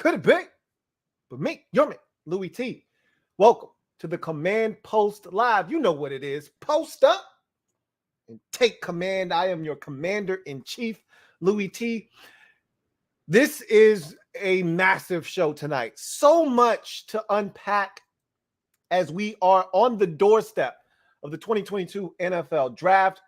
Could it be? But me, your man, Louie T. Welcome to the Command Post Live. You know what it is. Post up and take command. I am your Commander-in-Chief, Louie T. This is a massive show tonight. So much to unpack as we are on the doorstep of the 2022 NFL Draft.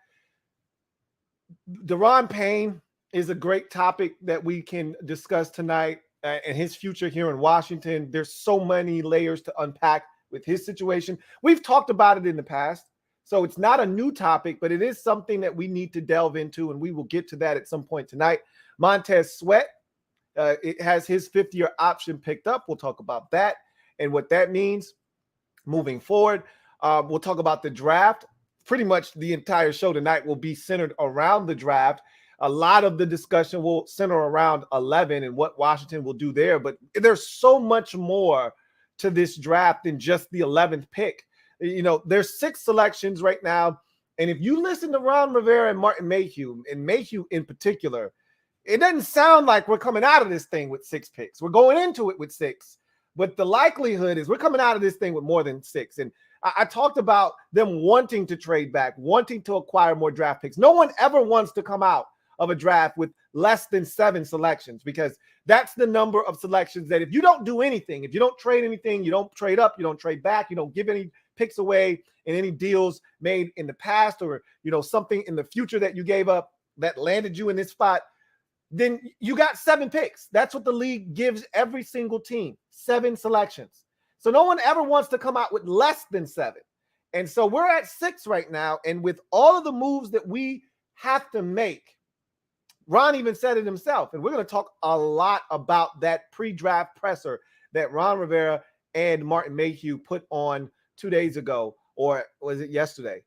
Daron Payne is a great topic that we can discuss tonight, and his future here in Washington. There's so many layers to unpack with his situation. We've talked about it in the past, so it's not a new topic, but it is something that we need to delve into, and we will get to that at some point tonight. Montez Sweat, it has his fifth-year option picked up. We'll talk about that and what that means moving forward. We'll talk about the draft. Pretty much the entire show tonight will be centered around the draft. A lot of the discussion will center around 11 and what Washington will do there. But there's so much more to this draft than just the 11th pick. You know, there's 6 selections right now. And if you listen to Ron Rivera and Martin Mayhew, and Mayhew in particular, it doesn't sound like we're coming out of this thing with 6 picks. We're going into it with 6. But the likelihood is we're coming out of this thing with more than 6. And I talked about them wanting to trade back, wanting to acquire more draft picks. No one ever wants to come out of a draft with less than 7 selections, because that's the number of selections that if you don't do anything, if you don't trade anything, you don't trade up, you don't trade back, you don't give any picks away in any deals made in the past, or, you know, something in the future that you gave up that landed you in this spot, then you got 7 picks. That's what the league gives every single team, 7 selections. So no one ever wants to come out with less than 7. And so we're at 6 right now. And with all of the moves that we have to make, Ron even said it himself, and we're going to talk a lot about that pre-draft presser that Ron Rivera and Martin Mayhew put on 2 days ago, or was it yesterday?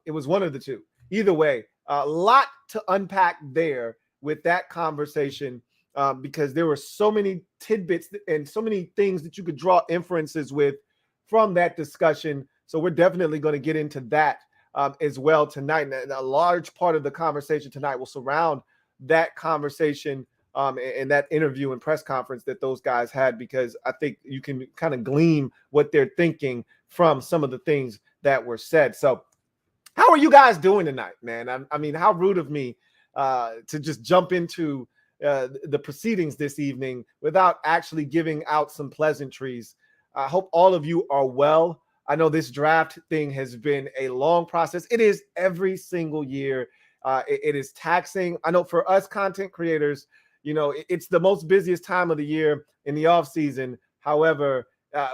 It was one of the two. Either way, a lot to unpack there with that conversation, because there were so many tidbits and so many things that you could draw inferences with from that discussion. So we're definitely going to get into that as well tonight. And a large part of the conversation tonight will surround that conversation and that interview and press conference that those guys had, because I think you can kind of glean what they're thinking from some of the things that were said. So how are you guys doing tonight, man? I mean, how rude of me to just jump into the proceedings this evening without actually giving out some pleasantries. I hope all of you are well. I know this draft thing has been a long process. It is every single year. It is taxing. I know for us content creators, you know, it's the most busiest time of the year in the off season. However,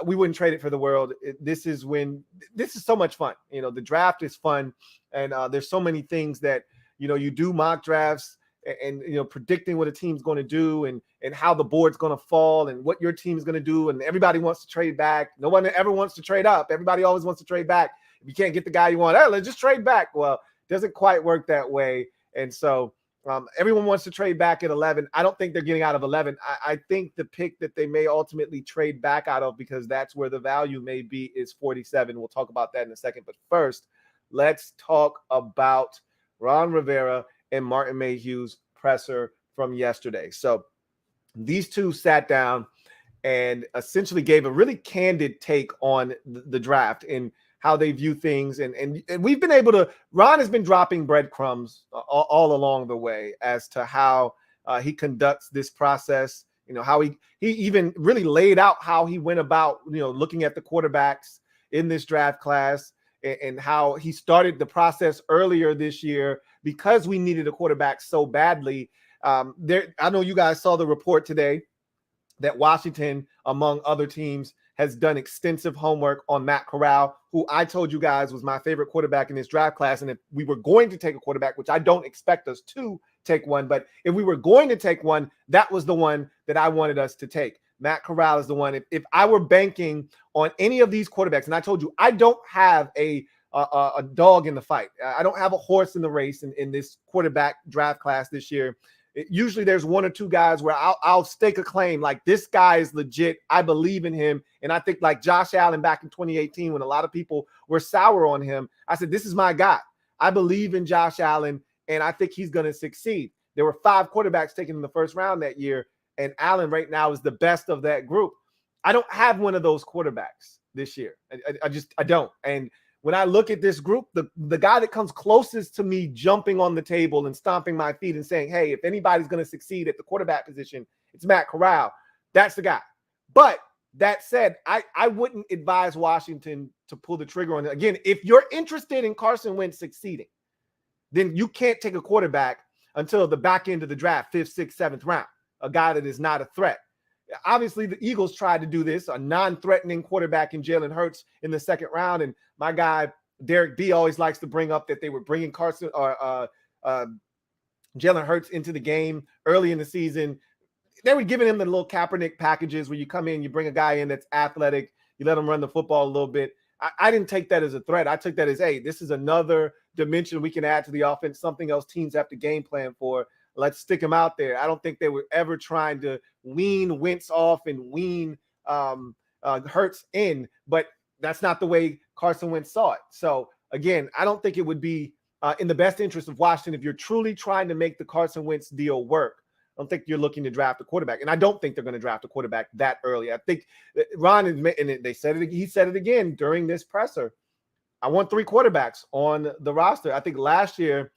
we wouldn't trade it for the world. This is so much fun. You know, the draft is fun, and there's so many things that, you know, you do mock drafts and you know, predicting what a team's going to do and how the board's going to fall and what your team's going to do. And everybody wants to trade back. No one ever wants to trade up. Everybody always wants to trade back. If you can't get the guy you want, let's just trade back. Well, it doesn't quite work that way. And so everyone wants to trade back at 11. I don't think they're getting out of 11. I think the pick that they may ultimately trade back out of, because that's where the value may be, is 47. We'll talk about that in a second. But first, let's talk about Ron Rivera and Martin Mayhew's presser from yesterday. So these two sat down and essentially gave a really candid take on the draft and how they view things. And we've been able to, Ron has been dropping breadcrumbs all along the way as to how he conducts this process. You know, how he even really laid out how he went about, you know, looking at the quarterbacks in this draft class, and how he started the process earlier this year because we needed a quarterback so badly. I know you guys saw the report today that Washington, among other teams, has done extensive homework on Matt Corral, who I told you guys was my favorite quarterback in this draft class. And if we were going to take a quarterback, which I don't expect us to take one, but if we were going to take one, that was the one that I wanted us to take. Matt Corral is the one. If I were banking on any of these quarterbacks, and I told you, I don't have a dog in the fight. I don't have a horse in the race in this quarterback draft class this year. Usually there's one or two guys where I'll stake a claim, like this guy is legit. I believe in him. And I think like Josh Allen back in 2018, when a lot of people were sour on him, I said, this is my guy. I believe in Josh Allen, and I think he's going to succeed. There were 5 quarterbacks taken in the first round that year. and Allen right now is the best of that group. I don't have one of those quarterbacks this year. I don't. And when I look at this group, the guy that comes closest to me jumping on the table and stomping my feet and saying, hey, if anybody's going to succeed at the quarterback position, it's Matt Corral. That's the guy. But that said, I wouldn't advise Washington to pull the trigger on it. Again, if you're interested in Carson Wentz succeeding, then you can't take a quarterback until the back end of the draft, 5th, 6th, 7th round, a guy that is not a threat. Obviously, the Eagles tried to do this, a non-threatening quarterback in Jalen Hurts in the 2nd round. And my guy, Derek B, always likes to bring up that they were bringing Carson or Jalen Hurts into the game early in the season. They were giving him the little Kaepernick packages where you come in, you bring a guy in that's athletic, you let him run the football a little bit. I didn't take that as a threat. I took that as, hey, this is another dimension we can add to the offense, something else teams have to game plan for. Let's stick him out there. I don't think they were ever trying to wean Wentz off and wean Hurts in, but that's not the way Carson Wentz saw it. So, again, I don't think it would be in the best interest of Washington if you're truly trying to make the Carson Wentz deal work. I don't think you're looking to draft a quarterback, and I don't think they're going to draft a quarterback that early. I think Ron, and they said it. He said it again during this presser. I want 3 quarterbacks on the roster. I think last year,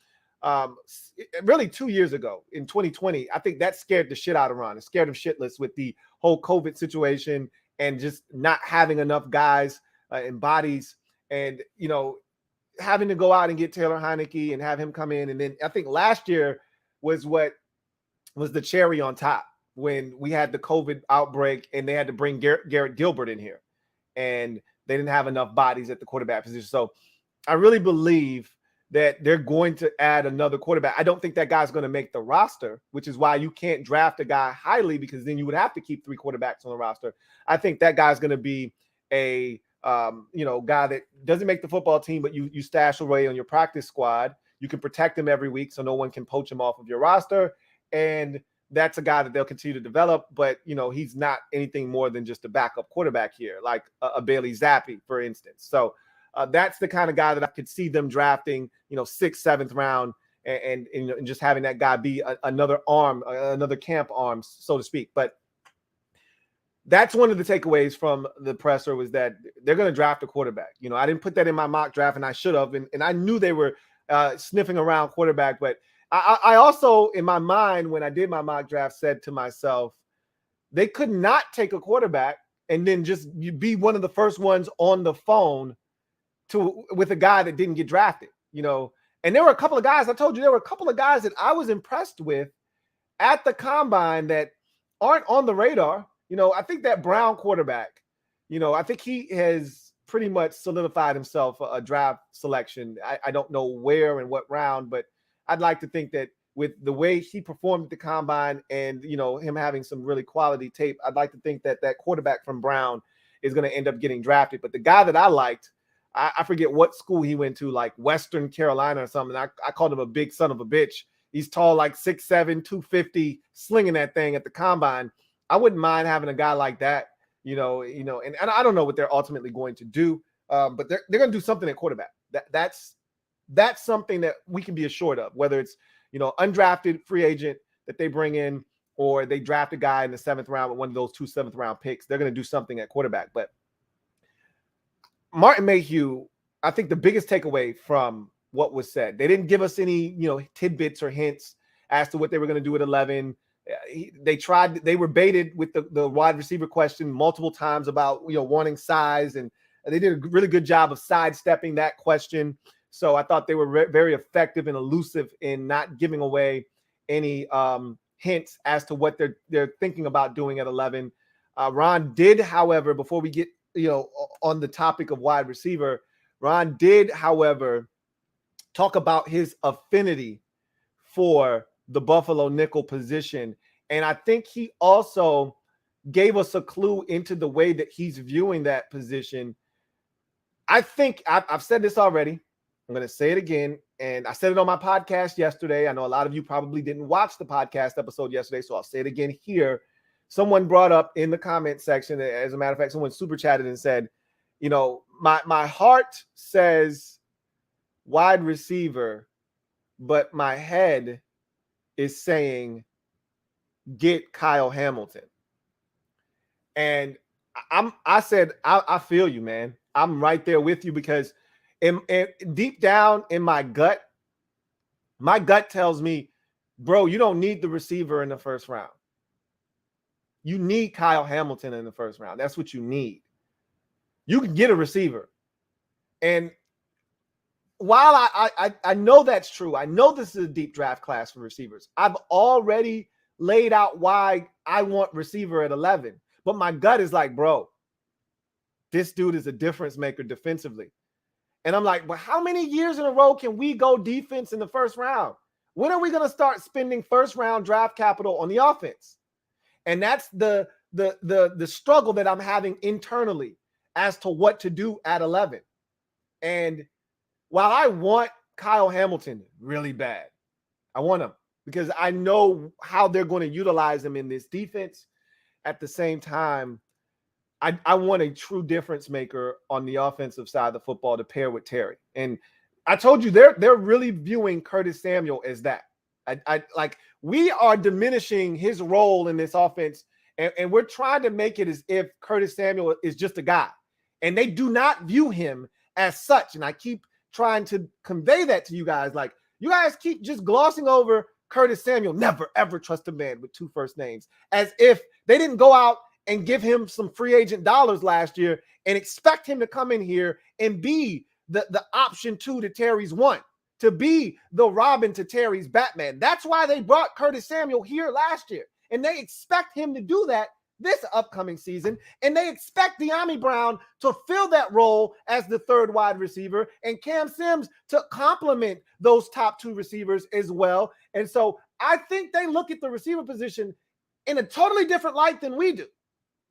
really 2 years ago in 2020, I think that scared the shit out of Ron. It scared him shitless with the whole COVID situation and just not having enough guys and bodies, and having to go out and get Taylor Heineke and have him come in. And then I think last year was what was the cherry on top when we had the COVID outbreak and they had to bring Garrett Gilbert in here, and they didn't have enough bodies at the quarterback position. So I really believe that they're going to add another quarterback. I don't think that guy's going to make the roster, which is why you can't draft a guy highly, because then you would have to keep 3 quarterbacks on the roster. I think that guy's going to be a guy that doesn't make the football team, but you stash away on your practice squad. You can protect him every week so no one can poach him off of your roster. And that's a guy that they'll continue to develop, but he's not anything more than just a backup quarterback here, like a Bailey Zappi, for instance. So that's the kind of guy that I could see them drafting, 6th, 7th round, and just having that guy be another arm, another camp arm, so to speak. But that's one of the takeaways from the presser, was that they're going to draft a quarterback. I didn't put that in my mock draft, and I should have, and I knew they were sniffing around quarterback, but I also, in my mind, when I did my mock draft, said to myself, they could not take a quarterback and then just be one of the first ones on the phone with a guy that didn't get drafted, And there were a couple of guys, I told you, there were a couple of guys that I was impressed with at the combine that aren't on the radar. I think that Brown quarterback, I think he has pretty much solidified himself a draft selection. I don't know where and what round, but I'd like to think that with the way he performed at the combine and, him having some really quality tape, I'd like to think that that quarterback from Brown is going to end up getting drafted. But the guy that I liked, I forget what school he went to, like Western Carolina or something. I called him a big son of a bitch. He's tall, like 6'7", 250, slinging that thing at the combine. I wouldn't mind having a guy like that, and I don't know what they're ultimately going to do, but they're going to do something at quarterback. That's something that we can be assured of, whether it's, undrafted free agent that they bring in, or they draft a guy in the 7th round with one of those 2 7th round picks. They're going to do something at quarterback. But Martin Mayhew, I think the biggest takeaway from what was said, they didn't give us any, tidbits or hints as to what they were going to do at 11. They were baited with the wide receiver question multiple times about, wanting size, and they did a really good job of sidestepping that question. So I thought they were very effective and elusive in not giving away any hints as to what they're thinking about doing at 11. Ron did, however, before we get on the topic of wide receiver, Ron did, however, talk about his affinity for the Buffalo nickel position, and I think he also gave us a clue into the way that he's viewing that position. I think I've said this already. I'm going to say it again, and I said it on my podcast yesterday. I know a lot of you probably didn't watch the podcast episode yesterday, so I'll say it again here. Someone brought up in the comment section, as a matter of fact, someone super chatted and said, my heart says wide receiver, but my head is saying get Kyle Hamilton. And I said, I feel you, man. I'm right there with you because in deep down in my gut tells me, bro, you don't need the receiver in the first round. You need Kyle Hamilton in the first round. That's what you need. You can get a receiver. And while I know that's true, I know this is a deep draft class for receivers. I've already laid out why I want receiver at 11. But my gut is like, bro, this dude is a difference maker defensively. And I'm like, but how many years in a row can we go defense in the first round? When are we going to start spending first round draft capital on the offense? And that's the struggle that I'm having internally as to what to do at 11. And while I want Kyle Hamilton really bad, I want him because I know how they're going to utilize him in this defense. At the same time, I want a true difference maker on the offensive side of the football to pair with Terry. And I told you they're really viewing Curtis Samuel as that. I like we are diminishing his role in this offense, and we're trying to make it as if Curtis Samuel is just a guy. And they do not view him as such. And I keep trying to convey that to you guys. Like, you guys keep just glossing over Curtis Samuel. Never, ever trust a man with 2 first names, as if they didn't go out and give him some free agent dollars last year and expect him to come in here and be the option 2 to Terry's 1, to be the Robin to Terry's Batman. That's why they brought Curtis Samuel here last year. And they expect him to do that this upcoming season. And they expect Dyami Brown to fill that role as the 3rd wide receiver and Cam Sims to complement those top 2 receivers as well. And so I think they look at the receiver position in a totally different light than we do.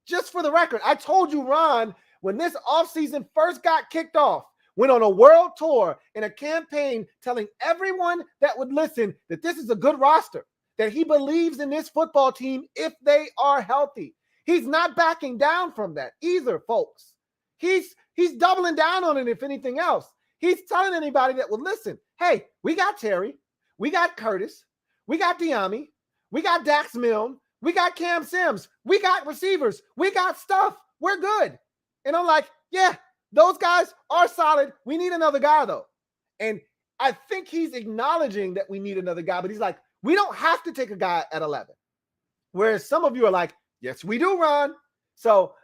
Just for the record, I told you, Ron, when this offseason first got kicked off, went on a world tour in a campaign telling everyone that would listen that this is a good roster, that he believes in this football team if they are healthy. He's not backing down from that either, folks. He's doubling down on it, if anything else. He's telling anybody that would listen, hey, we got Terry, we got Curtis, we got Dyami, we got Dax Milne, we got Cam Sims, we got receivers, we got stuff, we're good. And I'm like, yeah, those guys are solid. We need another guy, though. And I think he's acknowledging that we need another guy, but he's like, we don't have to take a guy at 11. Whereas some of you are like, yes, we do, Ron. So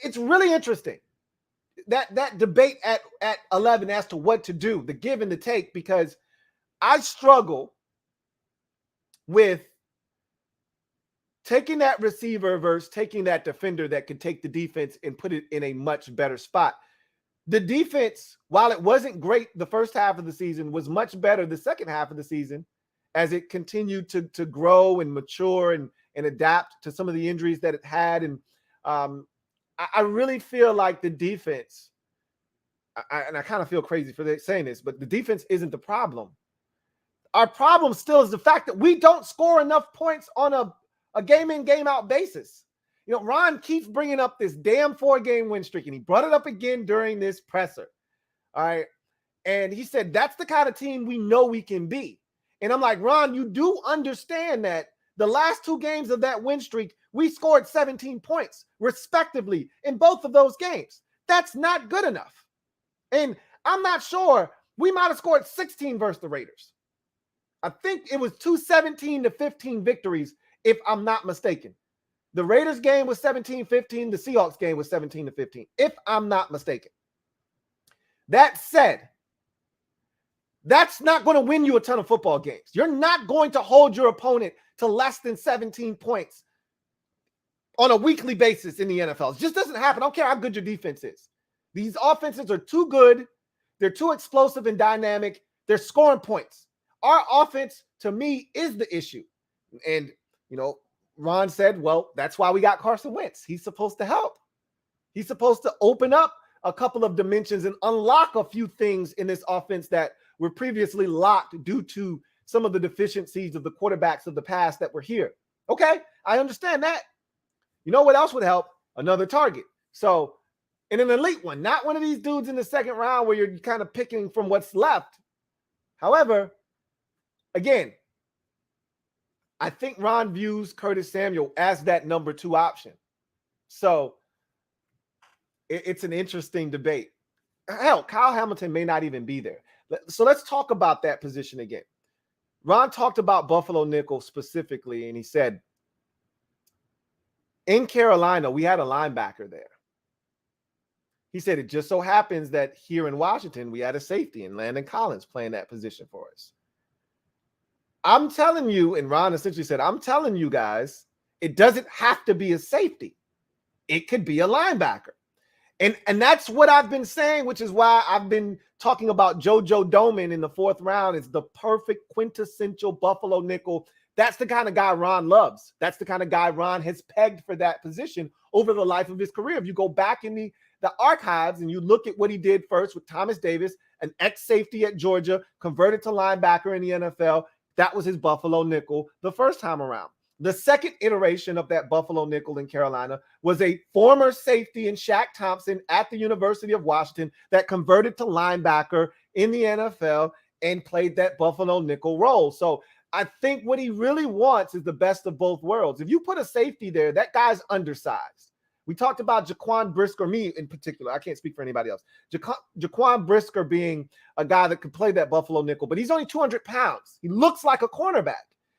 it's really interesting, that debate at 11 as to what to do, the give and the take, because I struggle with taking that receiver versus taking that defender that could take the defense and put it in a much better spot. The defense, while it wasn't great the first half of the season, was much better the second half of the season as it continued to grow and mature and adapt to some of the injuries that it had. And I really feel like the defense, and I kind of feel crazy for saying this, but the defense isn't the problem. Our problem still is the fact that we don't score enough points on a game in, game out basis. You know, Ron keeps bringing up this damn 4-game win streak, and he brought it up again during this presser. All right. And he said, that's the kind of team we know we can be. And I'm like, Ron, you do understand that the last 2 games of that win streak, we scored 17 points respectively in both of those games. That's not good enough. And I'm not sure, we might have scored 16 versus the Raiders. I think it was 217-15 victories, if I'm not mistaken. The Raiders game was 17-15. The Seahawks game was 17-15, if I'm not mistaken. That said, that's not going to win you a ton of football games. You're not going to hold your opponent to less than 17 points on a weekly basis in the NFL. It just doesn't happen. I don't care how good your defense is. These offenses are too good. They're too explosive and dynamic. They're scoring points. Our offense, to me, is the issue. And, you know, Ron said, well, that's why we got Carson Wentz. He's supposed to help. He's supposed to open up a couple of dimensions and unlock a few things in this offense that were previously locked due to some of the deficiencies of the quarterbacks of the past that were here. Okay, I understand that. You know what else would help? Another target. So, in an elite one, not one of these dudes in the second round where you're kind of picking from what's left. However, again, I think Ron views Curtis Samuel as that number 2 option. So it's an interesting debate. Hell, Kyle Hamilton may not even be there. So let's talk about that position again. Ron talked about Buffalo nickel specifically, and he said, in Carolina, we had a linebacker there. He said, it just so happens that here in Washington, we had a safety in Landon Collins playing that position for us. I'm telling you, and Ron essentially said, I'm telling you guys, it doesn't have to be a safety. It could be a linebacker. And that's what I've been saying, which is why I've been talking about JoJo Domann in the 4th round. It's the perfect quintessential Buffalo nickel. That's the kind of guy Ron loves. That's the kind of guy Ron has pegged for that position over the life of his career. If you go back in the archives and you look at what he did first with Thomas Davis, an ex-safety at Georgia, converted to linebacker in the NFL, that was his Buffalo nickel the first time around. The second iteration of that Buffalo nickel in Carolina was a former safety in Shaq Thompson at the University of Washington that converted to linebacker in the NFL and played that Buffalo nickel role. So I think what he really wants is the best of both worlds. If you put a safety there, that guy's undersized. We talked about Jaquan Brisker, me in particular. I can't speak for anybody else. Jaquan Brisker being a guy that could play that Buffalo nickel, but he's only 200 pounds. He looks like a cornerback.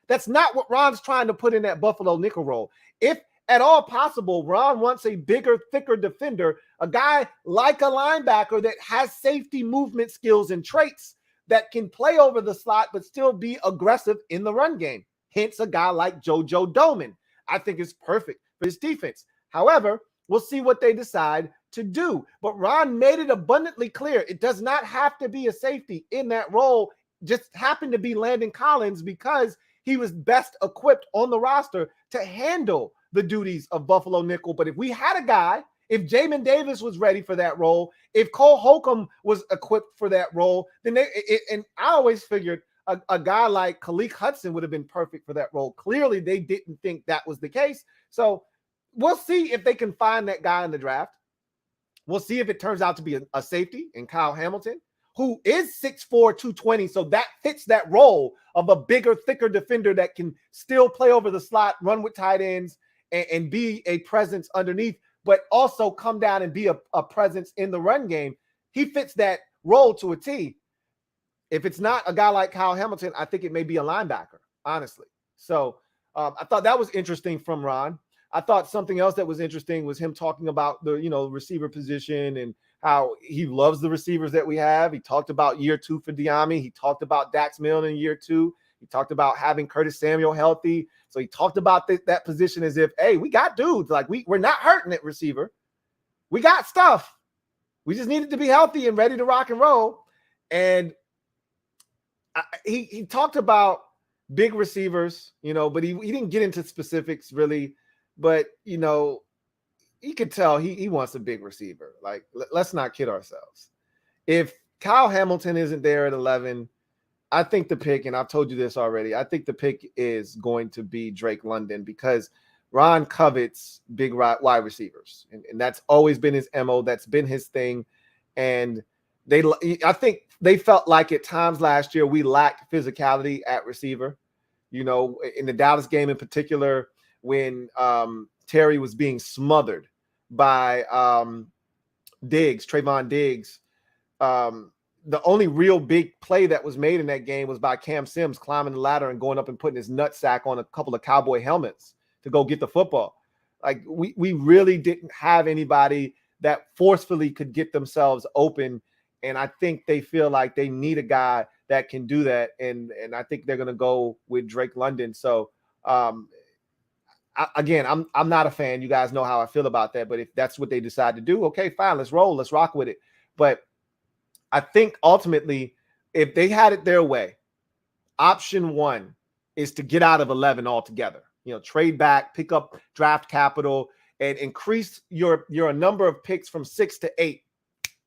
That's not what Ron's trying to put in that Buffalo nickel role. If at all possible, Ron wants a bigger, thicker defender, a guy like a linebacker that has safety movement skills and traits that can play over the slot but still be aggressive in the run game. Hence, a guy like JoJo Domann, I think is perfect for his defense. However, we'll see what they decide to do. But Ron made it abundantly clear it does not have to be a safety in that role. Just happened to be Landon Collins because he was best equipped on the roster to handle the duties of Buffalo nickel. But if we had a guy, if Jamin Davis was ready for that role, if Cole Holcomb was equipped for that role, then and I always figured a guy like Khaleke Hudson would have been perfect for that role. Clearly, they didn't think that was the case. So we'll see if they can find that guy in the draft. We'll see if it turns out to be a safety in Kyle Hamilton, who is 6'4", 220. So that fits that role of a bigger, thicker defender that can still play over the slot, run with tight ends, and be a presence underneath, but also come down and be a presence in the run game. He fits that role to a T. If it's not a guy like Kyle Hamilton, I think it may be a linebacker, honestly. So I thought that was interesting from Ron. I thought something else that was interesting was him talking about the, receiver position and how he loves the receivers that we have. He talked about year 2 for Diami. He talked about Dax Milne in year 2. He talked about having Curtis Samuel healthy. So he talked about that position as if, hey, we got dudes. Like we're not hurting at receiver. We got stuff. We just needed to be healthy and ready to rock and roll. And he talked about big receivers, but he didn't get into specifics really. But, you could tell he wants a big receiver. Like, let's not kid ourselves. If Kyle Hamilton isn't there at 11, I think the pick, and I've told you this already, I think the pick is going to be Drake London because Ron covets big wide receivers. And that's always been his MO. That's been his thing. And I think they felt like at times last year we lacked physicality at receiver. In the Dallas game in particular, when Terry was being smothered by Trayvon Diggs. The only real big play that was made in that game was by Cam Sims climbing the ladder and going up and putting his nutsack on a couple of Cowboy helmets to go get the football. Like we really didn't have anybody that forcefully could get themselves open. And I think they feel like they need a guy that can do that. And I think they're going to go with Drake London. So, again, I'm not a fan. You guys know how I feel about that. But if that's what they decide to do, okay, fine, let's roll. Let's rock with it. But I think ultimately, if they had it their way, option 1 is to get out of 11 altogether. Trade back, pick up draft capital, and increase your number of picks from 6 to 8,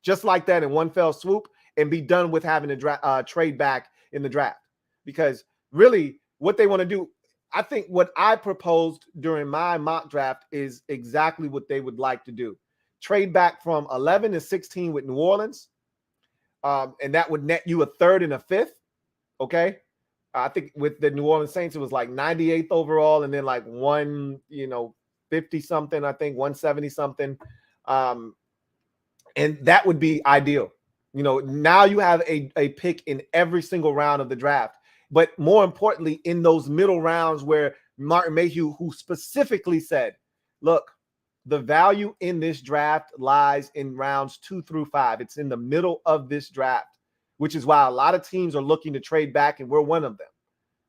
just like that in one fell swoop, and be done with having to trade back in the draft. Because really, what they want to do, I think what I proposed during my mock draft is exactly what they would like to do. Trade back from 11 to 16 with New Orleans, and that would net you a 3rd and a 5th, okay? I think with the New Orleans Saints, it was like 98th overall, and then like 50 something, I think 170 something. And that would be ideal. Now you have a pick in every single round of the draft. But more importantly, in those middle rounds where Martin Mayhew, who specifically said, look, the value in this draft lies in rounds 2 through 5. It's in the middle of this draft, which is why a lot of teams are looking to trade back, and we're one of them.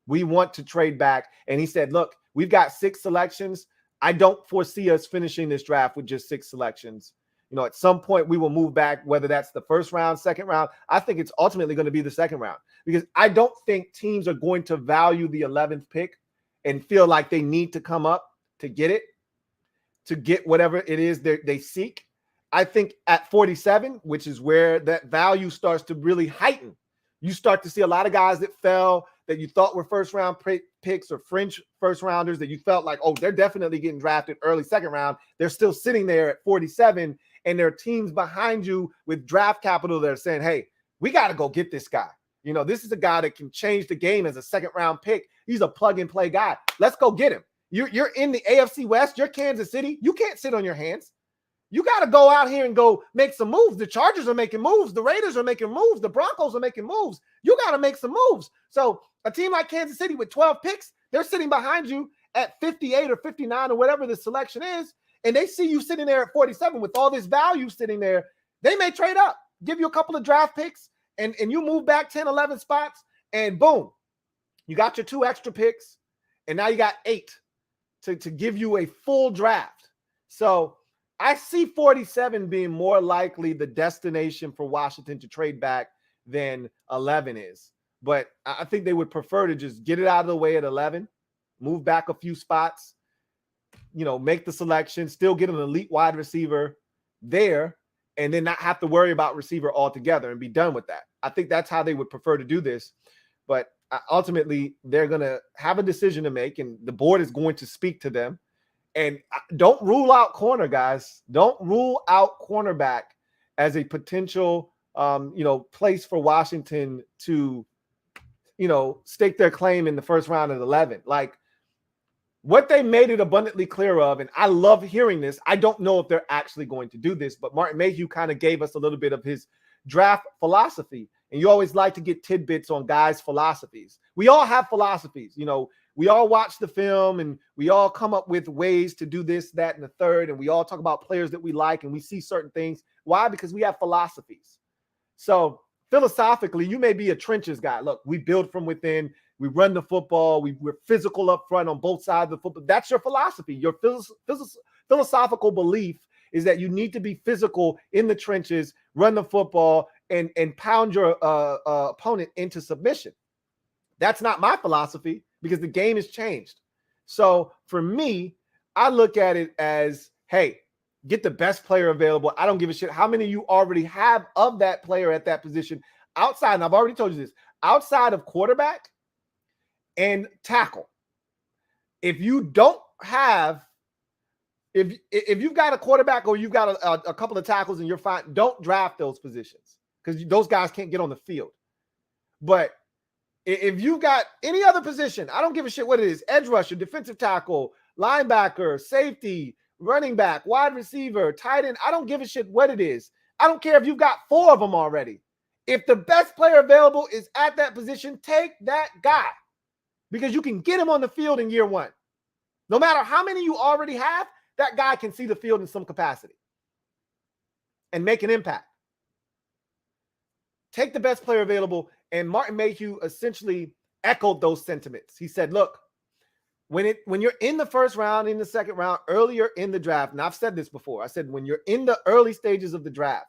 We want to trade back. And he said, look, we've got 6 selections. I don't foresee us finishing this draft with just 6 selections. At some point we will move back, whether that's the first round, second round. I think it's ultimately going to be the second round, because I don't think teams are going to value the 11th pick and feel like they need to come up to get it, to get whatever it is they seek. I think at 47, which is where that value starts to really heighten, you start to see a lot of guys that fell that you thought were first round picks or fringe first rounders that you felt like, oh, they're definitely getting drafted early second round. They're still sitting there at 47, and there are teams behind you with draft capital that are saying, hey, we got to go get this guy. This is a guy that can change the game as a second round pick. He's a plug and play guy. Let's go get him. You're in the AFC West. You're Kansas City. You can't sit on your hands. You got to go out here and go make some moves. The Chargers are making moves. The Raiders are making moves. The Broncos are making moves. You got to make some moves. So a team like Kansas City with 12 picks, they're sitting behind you at 58 or 59 or whatever the selection is, and they see you sitting there at 47 with all this value sitting there. They may trade up, give you a couple of draft picks, and you move back 10, 11 spots, and boom, you got your 2 extra picks, and now you got 8 to give you a full draft. So I see 47 being more likely the destination for Washington to trade back than 11 is. But I think they would prefer to just get it out of the way at 11, move back a few spots, make the selection, still get an elite wide receiver there, and then not have to worry about receiver altogether and be done with that. I think that's how they would prefer to do this. But ultimately, they're going to have a decision to make, and the board is going to speak to them. And don't rule out corner, guys. Don't rule out cornerback as a potential, place for Washington to, stake their claim in the first round at 11. Like, what they made it abundantly clear of, and I love hearing this. I don't know if they're actually going to do this, but Martin Mayhew kind of gave us a little bit of his draft philosophy. And you always like to get tidbits on guys' philosophies. We all have philosophies. We all watch the film and we all come up with ways to do this, that, and the third. And we all talk about players that we like and we see certain things. Why? Because we have philosophies. So philosophically, you may be a trenches guy. Look, we build from within. We run the football. We're physical up front on both sides of the football. That's your philosophy. Your philosophical belief is that you need to be physical in the trenches, run the football, and pound your opponent into submission. That's not my philosophy, because the game has changed. So for me, I look at it as, hey, get the best player available. I don't give a shit how many you already have of that player at that position outside. And I've already told you this, outside of quarterback and tackle. If you don't have, if you've got a quarterback or you've got a couple of tackles and you're fine, don't draft those positions, because those guys can't get on the field. But if you've got any other position, I don't give a shit what it is, edge rusher, defensive tackle, linebacker, safety, running back, wide receiver, tight end, I don't give a shit what it is. I don't care if you've got 4 of them already. If the best player available is at that position, take that guy, because you can get him on the field in year 1. No matter how many you already have, that guy can see the field in some capacity and make an impact. Take the best player available. And Martin Mayhew essentially echoed those sentiments. He said, look, when you're in the first round, in the second round, earlier in the draft, and I've said this before, I said when you're in the early stages of the draft,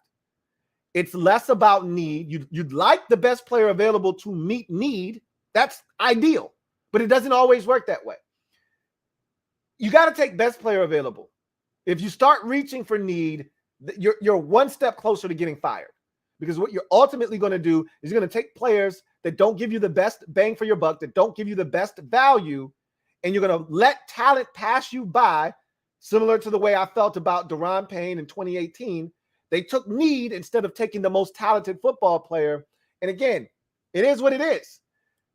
it's less about need. You'd like the best player available to meet need. That's ideal, but it doesn't always work that way. You got to take best player available. If you start reaching for need, you're one step closer to getting fired. Because what you're ultimately going to do is you're going to take players that don't give you the best bang for your buck, that don't give you the best value, and you're going to let talent pass you by, similar to the way I felt about Daron Payne in 2018. They took need instead of taking the most talented football player. And again, it is what it is.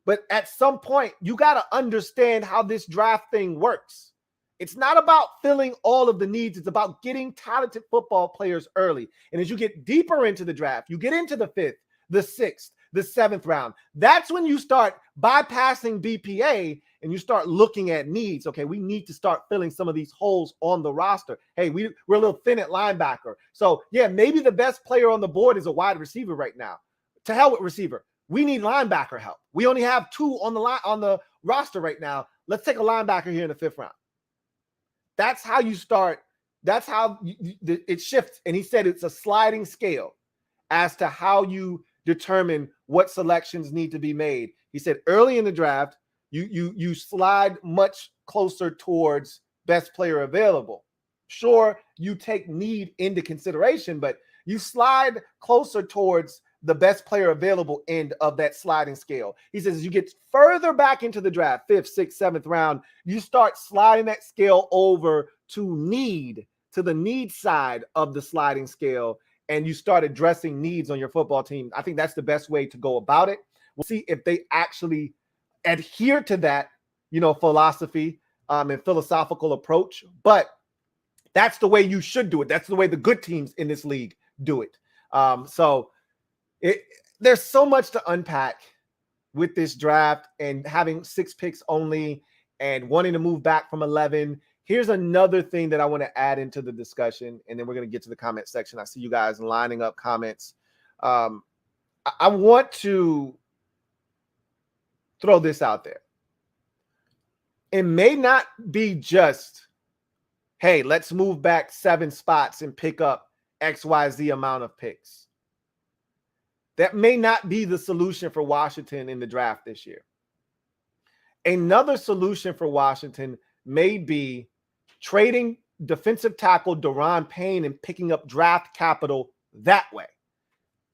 But at some point, you got to understand how this draft thing works. It's not about filling all of the needs. It's about getting talented football players early. And as you get deeper into the draft, you get into the 5th, the 6th, the 7th round. That's when you start bypassing BPA and you start looking at needs. Okay, we need to start filling some of these holes on the roster. Hey, we're a little thin at linebacker. So, yeah, maybe the best player on the board is a wide receiver right now. To hell with receiver. We need linebacker help. We only have 2 on the roster right now. Let's take a linebacker here in the 5th round. That's how you start. That's how it shifts. And he said it's a sliding scale as to how you determine what selections need to be made. He said early in the draft, you slide much closer towards best player available. Sure, you take need into consideration, but you slide closer towards the best player available end of that sliding scale. He says as you get further back into the draft, 5th, 6th, 7th round, you start sliding that scale over to the need side of the sliding scale, and you start addressing needs on your football team. I think that's the best way to go about it. We'll see if they actually adhere to that, philosophy and philosophical approach. But that's the way you should do it. That's the way the good teams in this league do it. There's so much to unpack with this draft and having 6 picks only and wanting to move back from 11. Here's another thing that I want to add into the discussion, and then we're going to get to the comment section. I see you guys lining up comments. I want to throw this out there. It may not be just, hey, let's move back 7 spots and pick up XYZ amount of picks. That may not be the solution for Washington in the draft this year. Another solution for Washington may be trading defensive tackle Daron Payne and picking up draft capital that way.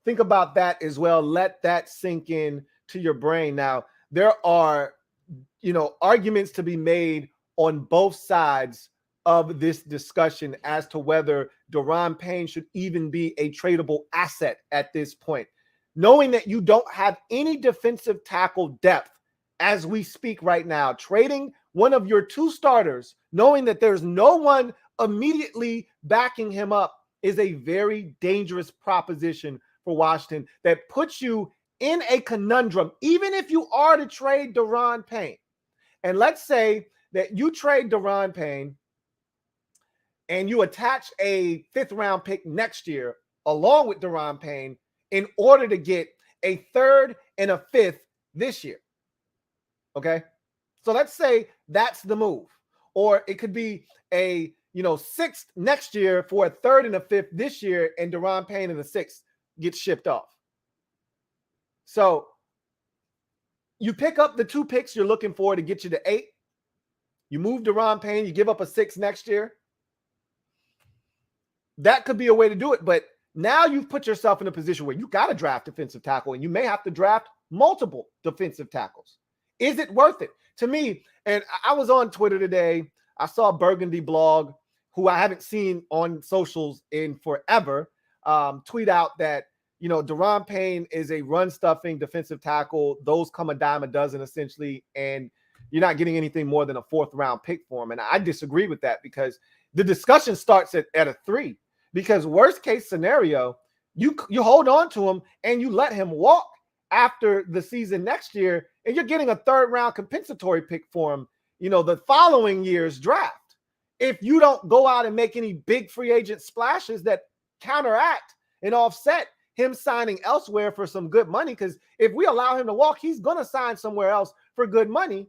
Think about that as well. Let that sink in to your brain. Now, there are, arguments to be made on both sides of this discussion as to whether Daron Payne should even be a tradable asset at this point. Knowing that you don't have any defensive tackle depth as we speak right now, trading one of your 2 starters, knowing that there's no one immediately backing him up, is a very dangerous proposition for Washington that puts you in a conundrum, even if you are to trade Daron Payne. And let's say that you trade Daron Payne and you attach a 5th round pick next year along with Daron Payne in order to get a 3rd and a 5th this year. Okay. So let's say that's the move, or it could be a, 6th next year for a 3rd and a 5th this year, and Daron Payne in the 6th gets shipped off. So you pick up the 2 picks you're looking for to get you to 8. You move Daron Payne, you give up a 6 next year. That could be a way to do it, but now you've put yourself in a position where you got to draft defensive tackle, and you may have to draft multiple defensive tackles. Is it worth it? To me, and I was on Twitter today, I saw Burgundy Blog, who I haven't seen on socials in forever, tweet out that, Daron Payne is a run-stuffing defensive tackle. Those come a dime a dozen, essentially, and you're not getting anything more than a 4th-round pick for him. And I disagree with that because the discussion starts at a 3. Because worst-case scenario, you hold on to him and you let him walk after the season next year, and you're getting a 3rd-round compensatory pick for him, the following year's draft. If you don't go out and make any big free agent splashes that counteract and offset him signing elsewhere for some good money, because if we allow him to walk, he's going to sign somewhere else for good money.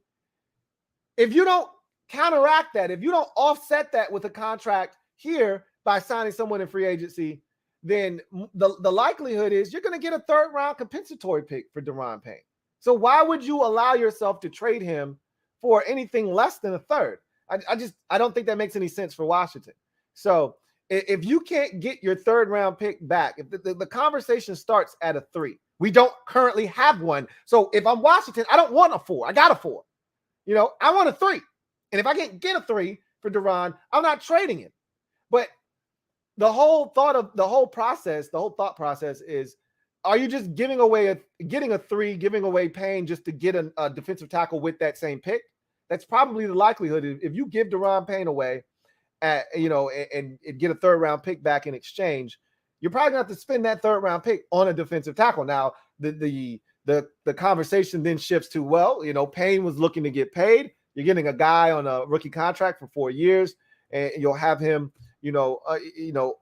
If you don't counteract that, if you don't offset that with a contract here by signing someone in free agency, then the likelihood is you're going to get a 3rd-round compensatory pick for Daron Payne. So why would you allow yourself to trade him for anything less than a 3rd? I don't think that makes any sense for Washington. So if you can't get your 3rd-round pick back, if the conversation starts at a 3, we don't currently have one. So if I'm Washington, I don't want a 4. I got a 4. I want a 3. And if I can't get a 3 for Daron, I'm not trading him. But the whole thought process is, are you just getting a 3, giving away Payne just to get a defensive tackle with that same pick? That's probably the likelihood. If you give Daron Payne away and get a 3rd round pick back in exchange, you're probably going to have to spend that 3rd round pick on a defensive tackle. Now, the conversation then shifts to, well, Payne was looking to get paid. You're getting a guy on a rookie contract for 4 years, and you'll have him,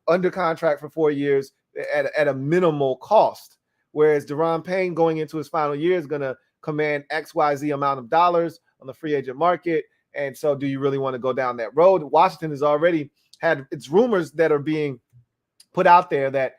under contract for 4 years at a minimal cost. Whereas Daron Payne going into his final year is going to command XYZ amount of dollars on the free agent market. And so do you really want to go down that road? Washington has already had its rumors that are being put out there that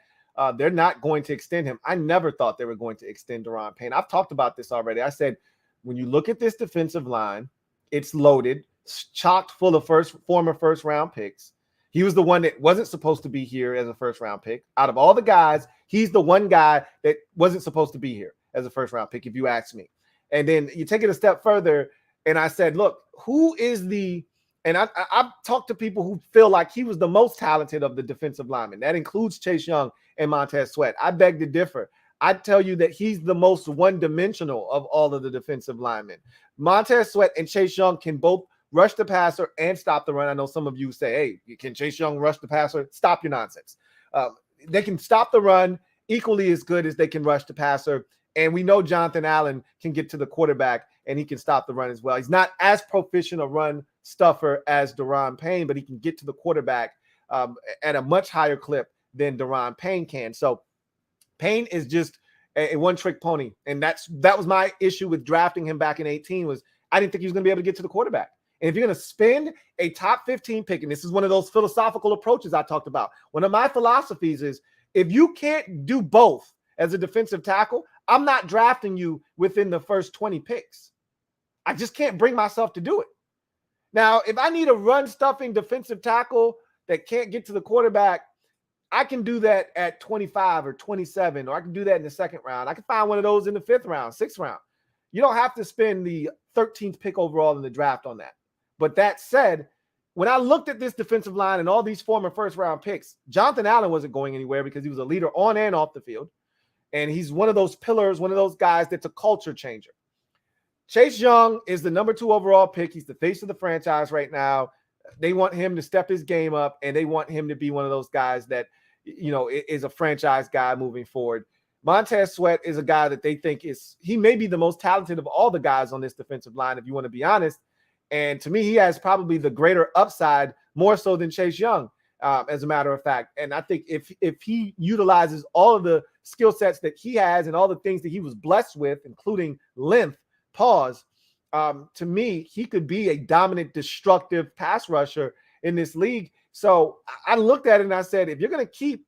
they're not going to extend him. I never thought they were going to extend Daron Payne. I've talked about this already. I said, when you look at this defensive line, it's loaded, chocked full of former first round picks. He was the one that wasn't supposed to be here as a 1st round pick. Out of all the guys, he's the one guy that wasn't supposed to be here as a 1st round pick, if you ask me. And then you take it a step further, and I said, look, who is and I've talked to people who feel like he was the most talented of the defensive linemen. That includes Chase Young and Montez Sweat. I beg to differ. I'd tell you that he's the most one-dimensional of all of the defensive linemen. Montez Sweat and Chase Young can both rush the passer and stop the run. I know some of you say, hey, can Chase Young rush the passer? Stop your nonsense. They can stop the run equally as good as they can rush the passer. And we know Jonathan Allen can get to the quarterback and he can stop the run as well. He's not as proficient a run stuffer as Daron Payne, but he can get to the quarterback at a much higher clip than Daron Payne can. So Payne is just a one-trick pony. And that was my issue with drafting him back in 2018 was I didn't think he was going to be able to get to the quarterback. And if you're going to spend a top 15 pick, and this is one of those philosophical approaches I talked about, one of my philosophies is if you can't do both as a defensive tackle, I'm not drafting you within the first 20 picks. I just can't bring myself to do it. Now, if I need a run-stuffing defensive tackle that can't get to the quarterback, I can do that at 25 or 27, or I can do that in the 2nd round. I can find one of those in the 5th round, 6th round. You don't have to spend the 13th pick overall in the draft on that. But that said, when I looked at this defensive line and all these former 1st-round picks, Jonathan Allen wasn't going anywhere because he was a leader on and off the field. And he's one of those pillars, one of those guys that's a culture changer. Chase Young is the number 2 overall pick. He's the face of the franchise right now. They want him to step his game up, and they want him to be one of those guys that, is a franchise guy moving forward. Montez Sweat is a guy that they think he may be the most talented of all the guys on this defensive line, if you want to be honest. And to me, he has probably the greater upside, more so than Chase Young, as a matter of fact. And I think if he utilizes all of the skill sets that he has and all the things that he was blessed with, including length, to me, he could be a dominant, destructive pass rusher in this league. So I looked at it and I said, if you're going to keep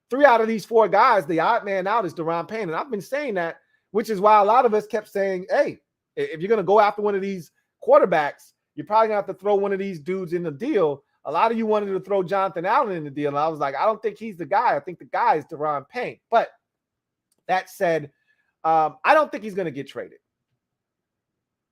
3 out of these 4 guys, the odd man out is Daron Payne. And I've been saying that, which is why a lot of us kept saying, hey, if you're going to go after one of these quarterbacks, you're probably going to have to throw one of these dudes in the deal. A lot of you wanted to throw Jonathan Allen in the deal. And I was like, I don't think he's the guy. I think the guy is Daron Payne. But that said, I don't think he's going to get traded.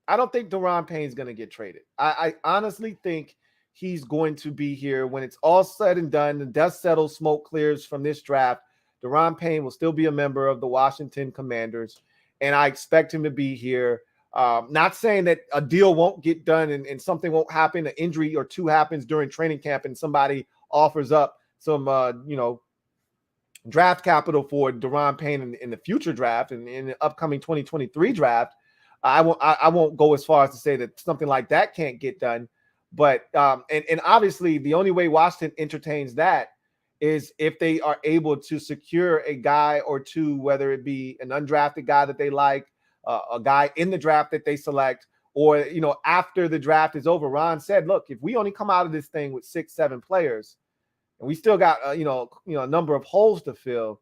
I don't think Daron Payne is going to get traded. I honestly think he's going to be here when it's all said and done. The dust settles, smoke clears from this draft. Daron Payne will still be a member of the Washington Commanders, and I expect him to be here. Not saying that a deal won't get done and something won't happen, an injury or 2 happens during training camp and somebody offers up some, draft capital for Daron Payne in the future draft and in the upcoming 2023 draft. I won't go as far as to say that something like that can't get done. But and obviously the only way Washington entertains that is if they are able to secure a guy or 2, whether it be an undrafted guy that they like, a guy in the draft that they select, or, after the draft is over. Ron said, look, if we only come out of this thing with 6, 7 players and we still got, a number of holes to fill,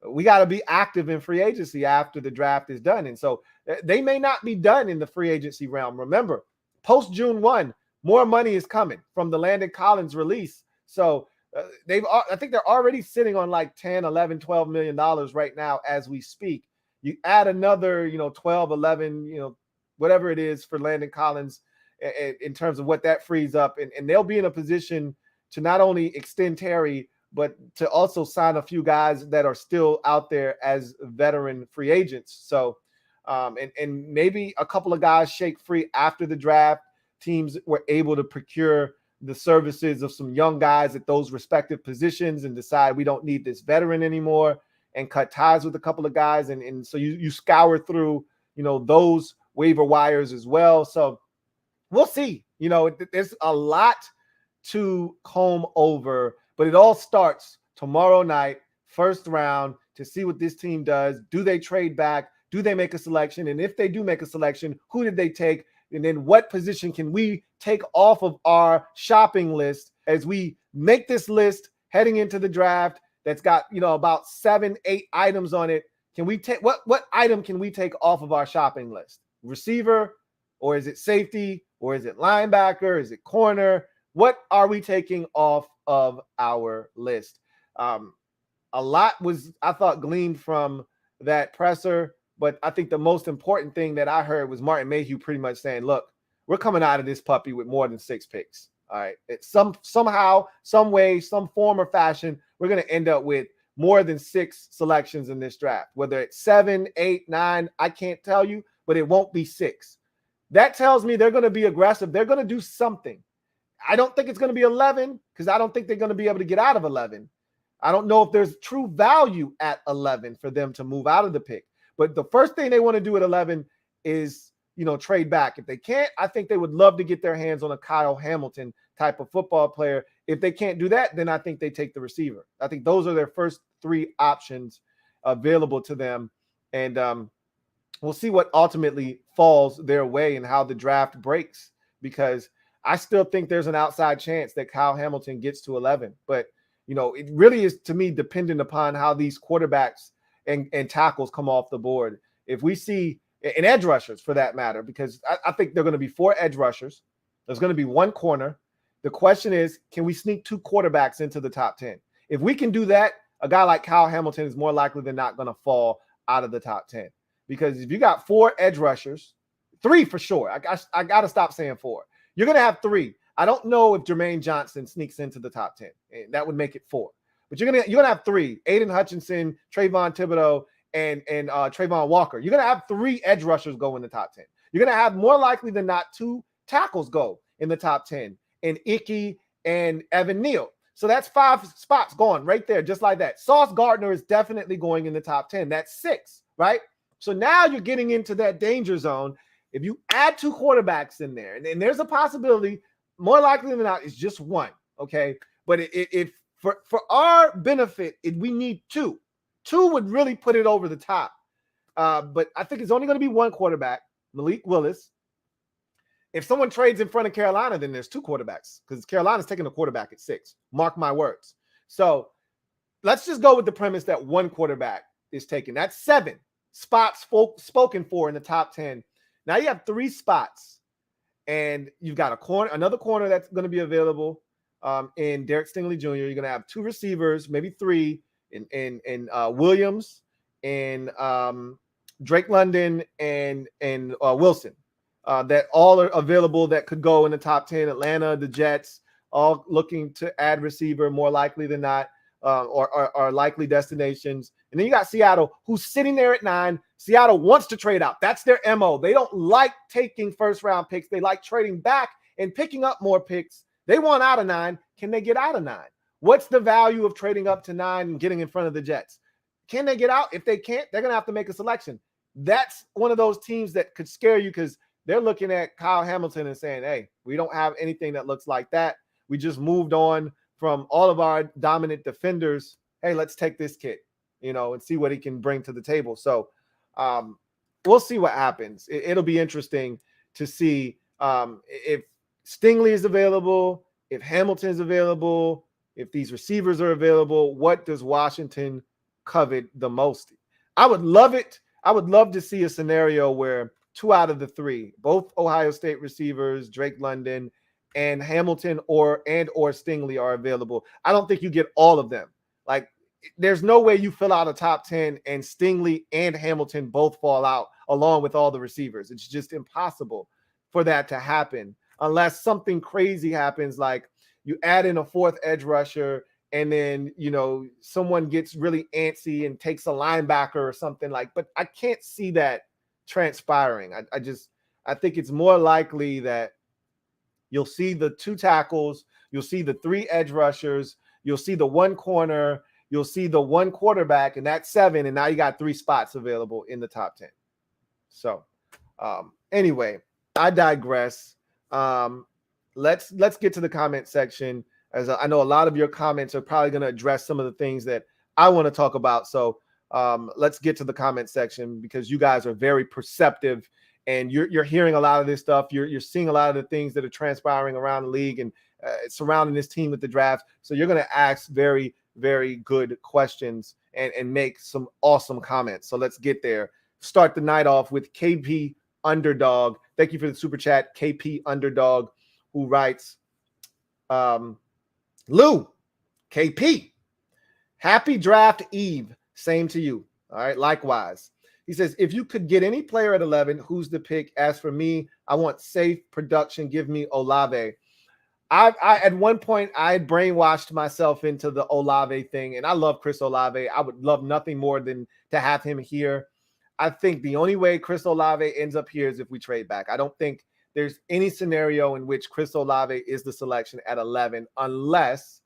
we got to be active in free agency after the draft is done. And so they may not be done in the free agency realm. Remember, post June 1, more money is coming from the Landon Collins release. So I think they're already sitting on like 10, 11, $12 million right now as we speak. You add another, 12, 11, whatever it is for Landon Collins in terms of what that frees up. And they'll be in a position to not only extend Terry, but to also sign a few guys that are still out there as veteran free agents. So, and maybe a couple of guys shake free after the draft. Teams were able to procure the services of some young guys at those respective positions and decide we don't need this veteran anymore and cut ties with a couple of guys. And so you scour through, those waiver wires as well. So we'll see. There's a lot to comb over, but it all starts tomorrow night, first round, to see what this team does. Do they trade back? Do they make a selection? And if they do make a selection, who did they take? And then what position can we take off of our shopping list as we make this list heading into the draft that's got, about 7-8 items on it? Can we take what item can we take off of our shopping list? Receiver, or is it safety, or is it linebacker? Is it corner? What are we taking off of our list? A lot was, I thought, gleaned from that presser. But I think the most important thing that I heard was Martin Mayhew pretty much saying, look, we're coming out of this puppy with more than 6 picks. All right. It's somehow, some way, some form or fashion, we're going to end up with more than 6 selections in this draft. Whether it's 7, 8, 9, I can't tell you, but it won't be 6. That tells me they're going to be aggressive. They're going to do something. I don't think it's going to be 11 because I don't think they're going to be able to get out of 11. I don't know if there's true value at 11 for them to move out of the pick. But the first thing they want to do at 11 is, trade back. If they can't, I think they would love to get their hands on a Kyle Hamilton type of football player. If they can't do that, then I think they take the receiver. I think those are their first 3 options available to them. And we'll see what ultimately falls their way and how the draft breaks, because I still think there's an outside chance that Kyle Hamilton gets to 11. But, it really is, to me, dependent upon how these quarterbacks and tackles come off the board. If we see, and edge rushers for that matter, because I think there are going to be 4 edge rushers. There's going to be 1 corner. The question is, can we sneak 2 quarterbacks into the top 10? If we can do that, a guy like Kyle Hamilton is more likely than not going to fall out of the top 10. Because if you got 4 edge rushers, 3 for sure. I got to stop saying 4. You're going to have 3. I don't know if Jermaine Johnson sneaks into the top 10. That would make it 4. But you're gonna have 3: Aiden Hutchinson, Trayvon Thibodeau, and Trayvon Walker. You're gonna have 3 edge rushers go in the top 10. You're gonna have more likely than not 2 tackles go in the top 10, and Ickey and Evan Neal. So that's 5 spots gone right there, just like that. Sauce Gardner is definitely going in the top 10. That's 6, right? So now you're getting into that danger zone. If you add 2 quarterbacks in there, and there's a possibility, more likely than not, it's just 1. Okay, but if for our benefit, we need 2. 2 would really put it over the top. But I think it's only going to be 1 quarterback, Malik Willis. If someone trades in front of Carolina, then there's 2 quarterbacks, because Carolina's taking a quarterback at 6. Mark my words. So let's just go with the premise that 1 quarterback is taken. That's 7 spots spoken for in the top 10. Now you have 3 spots, and you've got another corner that's going to be available. In Derek Stingley Jr., you're going to have 2 receivers, maybe 3, in Williams, and Drake London, and Wilson, that all are available that could go in the top 10. Atlanta, the Jets, all looking to add receiver more likely than not, or likely destinations. And then you got Seattle, who's sitting there at 9. Seattle wants to trade out. That's their MO. They don't like taking first-round picks. They like trading back and picking up more picks. They want out of 9. Can they get out of 9? What's the value of trading up to 9 and getting in front of the Jets? Can they get out? If they can't, they're going to have to make a selection. That's one of those teams that could scare you, because they're looking at Kyle Hamilton and saying, hey, we don't have anything that looks like that. We just moved on from all of our dominant defenders. Hey, let's take this kid, and see what he can bring to the table. So we'll see what happens. It'll be interesting to see if Stingley is available, if Hamilton is available, if these receivers are available. What does Washington covet the most? I would love it. I would love to see a scenario where 2 out of the 3, both Ohio State receivers, Drake London and Hamilton or Stingley, are available. I don't think you get all of them. Like, there's no way you fill out a top 10 and Stingley and Hamilton both fall out along with all the receivers. It's just impossible for that to happen unless something crazy happens, like you add in a 4th edge rusher and then, you know, someone gets really antsy and takes a linebacker or something but I can't see that transpiring. I think it's more likely that you'll see the 2 tackles, you'll see the 3 edge rushers, you'll see the 1 corner, you'll see the 1 quarterback, and that's 7. And now you got 3 spots available in the top 10. So anyway, I digress. Let's get to the comment section, as I know a lot of your comments are probably going to address some of the things that I want to talk about. So let's get to the comment section, because you guys are very perceptive and you're hearing a lot of this stuff. You're seeing a lot of the things that are transpiring around the league and surrounding this team with the draft. So you're going to ask very, very good questions and make some awesome comments. So let's get there. Start the night off with KP Underdog. Thank you for the super chat, KP Underdog, who writes, Lou, KP, happy draft eve. Same to you. All right, likewise. He says, if you could get any player at 11, who's the pick? As for me, I want safe production. Give me Olave. I at one point, I had brainwashed myself into the Olave thing, and I love Chris Olave. I would love nothing more than to have him here. I think the only way Chris Olave ends up here is if we trade back. I don't think there's any scenario in which Chris Olave is the selection at 11, unless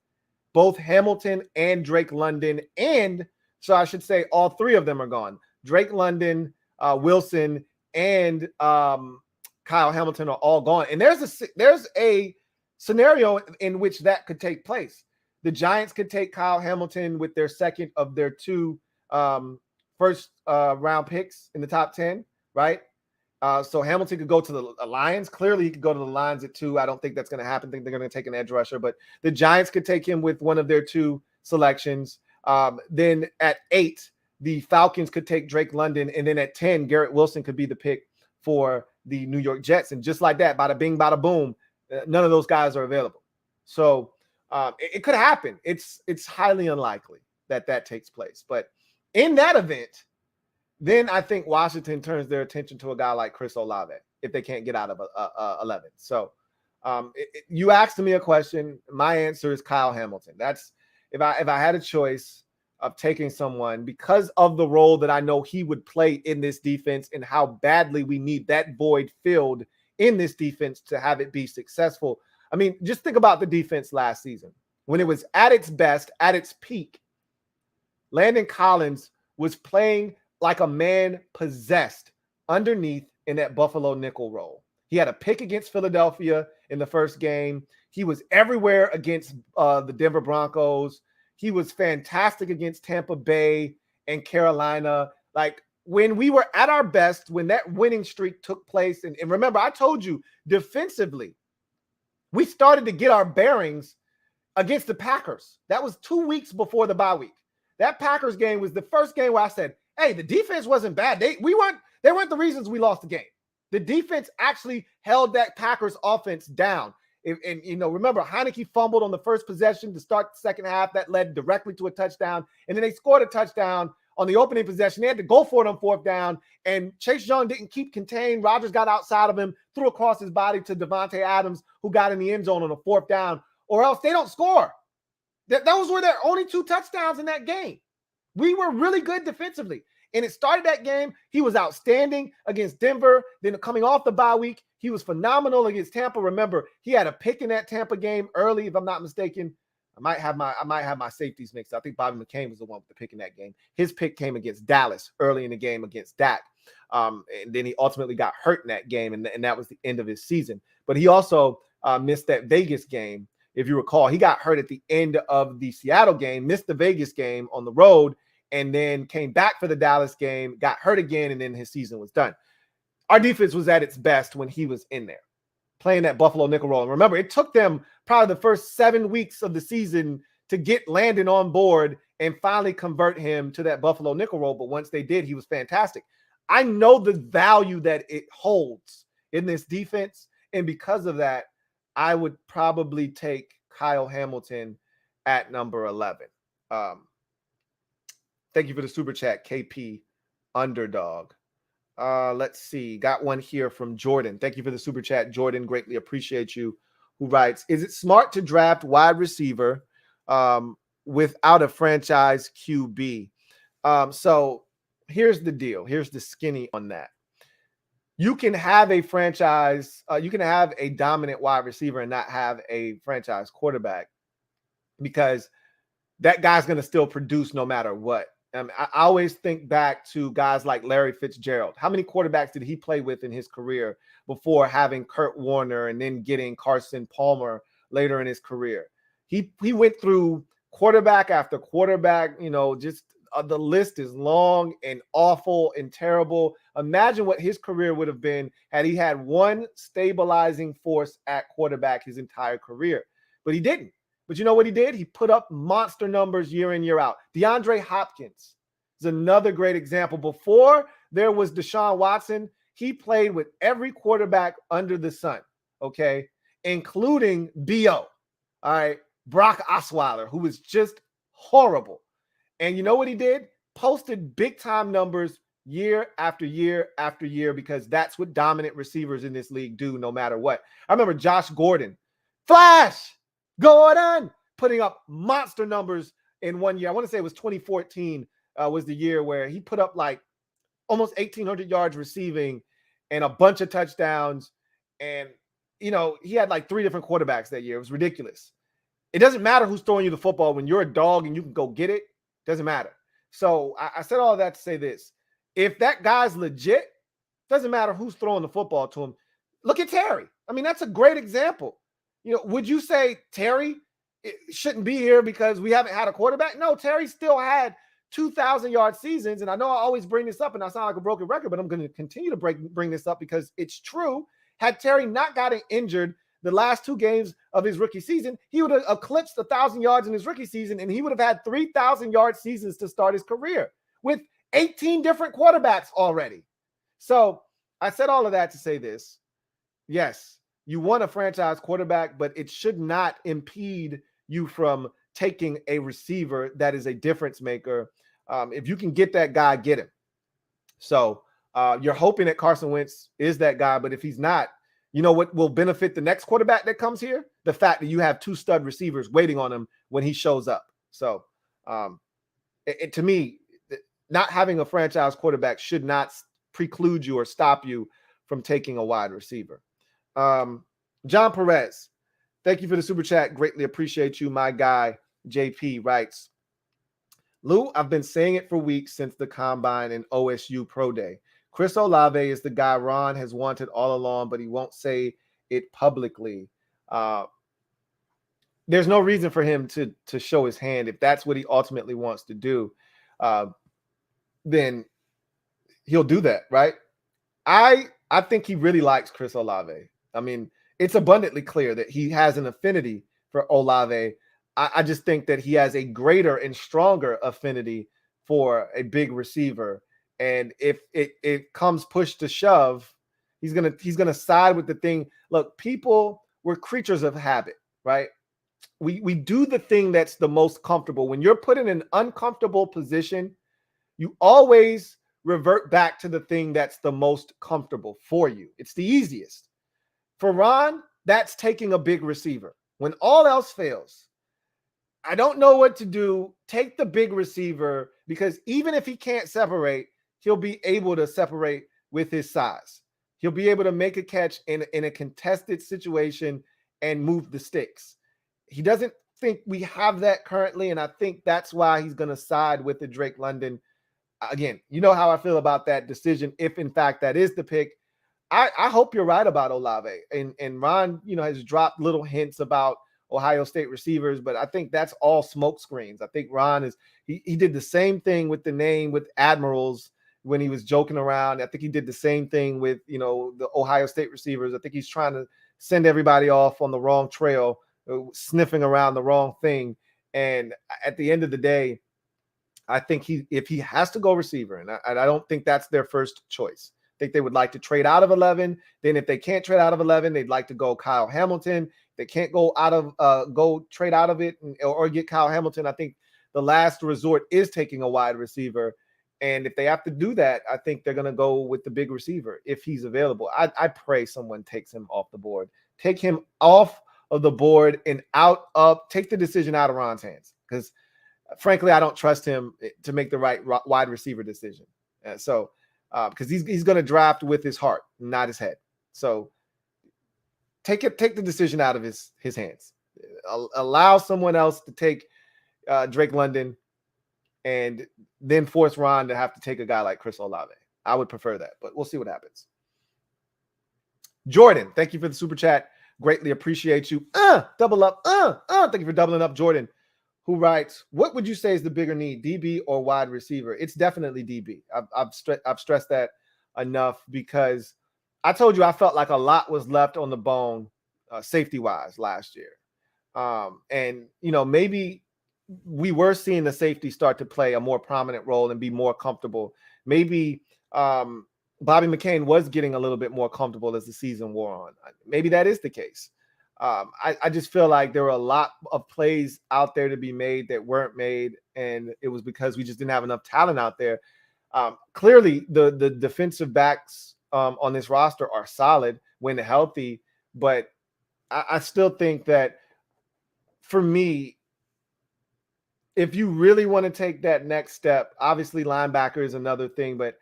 both Hamilton and Drake London, and so I should say all 3 of them are gone. Drake London, Wilson, and Kyle Hamilton are all gone. And there's a scenario in which that could take place. The Giants could take Kyle Hamilton with their second of their 2 first round picks in the top 10, right? So Hamilton could go to the Lions. Clearly, he could go to the Lions at 2. I don't think that's going to happen. I think they're going to take an edge rusher, but the Giants could take him with one of their 2 selections. Then at 8, the Falcons could take Drake London, and then at 10, Garrett Wilson could be the pick for the New York Jets. And just like that, bada bing, bada boom, none of those guys are available. So it could happen. It's highly unlikely that takes place. But in that event, then I think Washington turns their attention to a guy like Chris Olave if they can't get out of 11. So you asked me a question. My answer is Kyle Hamilton. That's if I had a choice of taking someone, because of the role that I know he would play in this defense and how badly we need that void filled in this defense to have it be successful. I mean, just think about the defense last season. When it was at its best, at its peak, Landon Collins was playing like a man possessed underneath in that Buffalo nickel role. He had a pick against Philadelphia in the first game. He was everywhere against the Denver Broncos. He was fantastic against Tampa Bay and Carolina. Like, when we were at our best, when that winning streak took place, and remember, I told you, defensively, we started to get our bearings against the Packers. That was 2 weeks before the bye week. That Packers game was the first game where I said, hey, the defense wasn't bad. They weren't the reasons we lost the game. The defense actually held that Packers offense down. And you know, remember, Heineke fumbled on the first possession to start the second half. That led directly to a touchdown. And then they scored a touchdown on the opening possession. They had to go for it on 4th down. And Chase Young didn't keep contained. Rodgers got outside of him, threw across his body to Devontae Adams, who got in the end zone on a 4th down. Or else they don't score. Those were their only 2 touchdowns in that game. We were really good defensively. And it started that game. He was outstanding against Denver. Then coming off the bye week, he was phenomenal against Tampa. Remember, he had a pick in that Tampa game early, if I'm not mistaken. I might have my safeties mixed up. I think Bobby McCain was the one with the pick in that game. His pick came against Dallas early in the game against Dak. And then he ultimately got hurt in that game, and that was the end of his season. But he also missed that Vegas game. If you recall, he got hurt at the end of the Seattle game, missed the Vegas game on the road, and then came back for the Dallas game, got hurt again, and then his season was done. Our defense was at its best when he was in there, playing that Buffalo nickel role. And remember, it took them probably the first 7 weeks of the season to get Landon on board and finally convert him to that Buffalo nickel role. But once they did, he was fantastic. I know the value that it holds in this defense, and because of that, I would probably take Kyle Hamilton at number 11. Thank you for the super chat, KP Underdog. Let's see. Got one here from Jordan. Thank you for the super chat, Jordan. Greatly appreciate you. Who writes, is it smart to draft wide receiver without a franchise QB. So here's the deal. Here's the skinny on that. You can have a franchise, you can have a dominant wide receiver and not have a franchise quarterback, because that guy's going to still produce no matter what. I always think back to guys like Larry Fitzgerald. How many quarterbacks did he play with in his career before having Kurt Warner and then getting Carson Palmer later in his career? He went through quarterback after quarterback, just the list is long and awful and terrible. Imagine what his career would have been had he had one stabilizing force at quarterback his entire career. But he didn't. But you know what he did? He put up monster numbers year in, year out. DeAndre Hopkins is another great example. Before there was Deshaun Watson, he played with every quarterback under the sun, okay, including B.O., all right, Brock Osweiler, who was just horrible. And you know what he did? Posted big-time numbers year after year after year, because that's what dominant receivers in this league do no matter what. I remember Josh Gordon, Flash Gordon, putting up monster numbers in one year. I want to say it was 2014 was the year where he put up like almost 1,800 yards receiving and a bunch of touchdowns. And, he had like 3 different quarterbacks that year. It was ridiculous. It doesn't matter who's throwing you the football. When you're a dog and you can go get it, doesn't matter. So I said all that to say this. If that guy's legit, doesn't matter who's throwing the football to him. Look at Terry. I mean, that's a great example. Would you say Terry shouldn't be here because we haven't had a quarterback? No, Terry still had 2,000-yard seasons. And I know I always bring this up and I sound like a broken record, but I'm going to continue to bring this up because it's true. Had Terry not gotten injured the last 2 games of his rookie season, he would have eclipsed 1,000 yards in his rookie season, and he would have had 3,000-yard seasons to start his career with 18 different quarterbacks already. So I said all of that to say this. Yes, you want a franchise quarterback, but it should not impede you from taking a receiver that is a difference maker. If you can get that guy, get him. So you're hoping that Carson Wentz is that guy, but if he's not, you know what will benefit the next quarterback that comes here? The fact that you have 2 stud receivers waiting on him when he shows up. So to me, not having a franchise quarterback should not preclude you or stop you from taking a wide receiver. John Perez, thank you for the super chat. Greatly appreciate you. My guy, JP, writes, Lou, I've been saying it for weeks since the Combine and OSU Pro Day. Chris Olave is the guy Ron has wanted all along, but he won't say it publicly. There's no reason for him to show his hand. If that's what he ultimately wants to do, then he'll do that, right? I think he really likes Chris Olave. I mean, it's abundantly clear that he has an affinity for Olave. I just think that he has a greater and stronger affinity for a big receiver. And if it comes push to shove, he's gonna side with the thing. Look, we're creatures of habit, right? We do the thing that's the most comfortable. When you're put in an uncomfortable position, you always revert back to the thing that's the most comfortable for you. It's the easiest. For Ron, that's taking a big receiver. When all else fails, I don't know what to do. Take the big receiver, because even if he can't separate, he'll be able to separate with his size. He'll be able to make a catch in a contested situation and move the sticks. He doesn't think we have that currently, and I think that's why he's going to side with the Drake London. Again, you know how I feel about that decision, if in fact that is the pick. I hope you're right about Olave. And Ron, has dropped little hints about Ohio State receivers, but I think that's all smoke screens. I think Ron he did the same thing with the name with Admirals when he was joking around. I think he did the same thing with, the Ohio State receivers. I think he's trying to send everybody off on the wrong trail, sniffing around the wrong thing. And at the end of the day, I think if he has to go receiver, and I don't think that's their first choice. I think they would like to trade out of 11. Then if they can't trade out of 11, they'd like to go Kyle Hamilton. If they can't go trade out of it or get Kyle Hamilton, I think the last resort is taking a wide receiver. And if they have to do that, I think they're going to go with the big receiver if he's available. I pray someone takes him off the board. Take him off of the board and take the decision out of Ron's hands. Because frankly, I don't trust him to make the right wide receiver decision. So because he's going to draft with his heart, not his head. So take the decision out of his hands. Allow someone else to take Drake London, and then force Ron to have to take a guy like Chris Olave. I would prefer that, but we'll see what happens. Jordan, thank you for the super chat. Greatly appreciate you. Double up. Thank you for doubling up, Jordan, who writes, what would you say is the bigger need, DB or wide receiver? It's definitely DB. I've stressed that enough because I told you I felt like a lot was left on the bone safety-wise last year. And, maybe we were seeing the safety start to play a more prominent role and be more comfortable. Maybe Bobby McCain was getting a little bit more comfortable as the season wore on. Maybe that is the case. I just feel like there were a lot of plays out there to be made that weren't made, and it was because we just didn't have enough talent out there. Clearly, the defensive backs on this roster are solid when healthy, but I still think that for me, if you really want to take that next step, obviously linebacker is another thing, but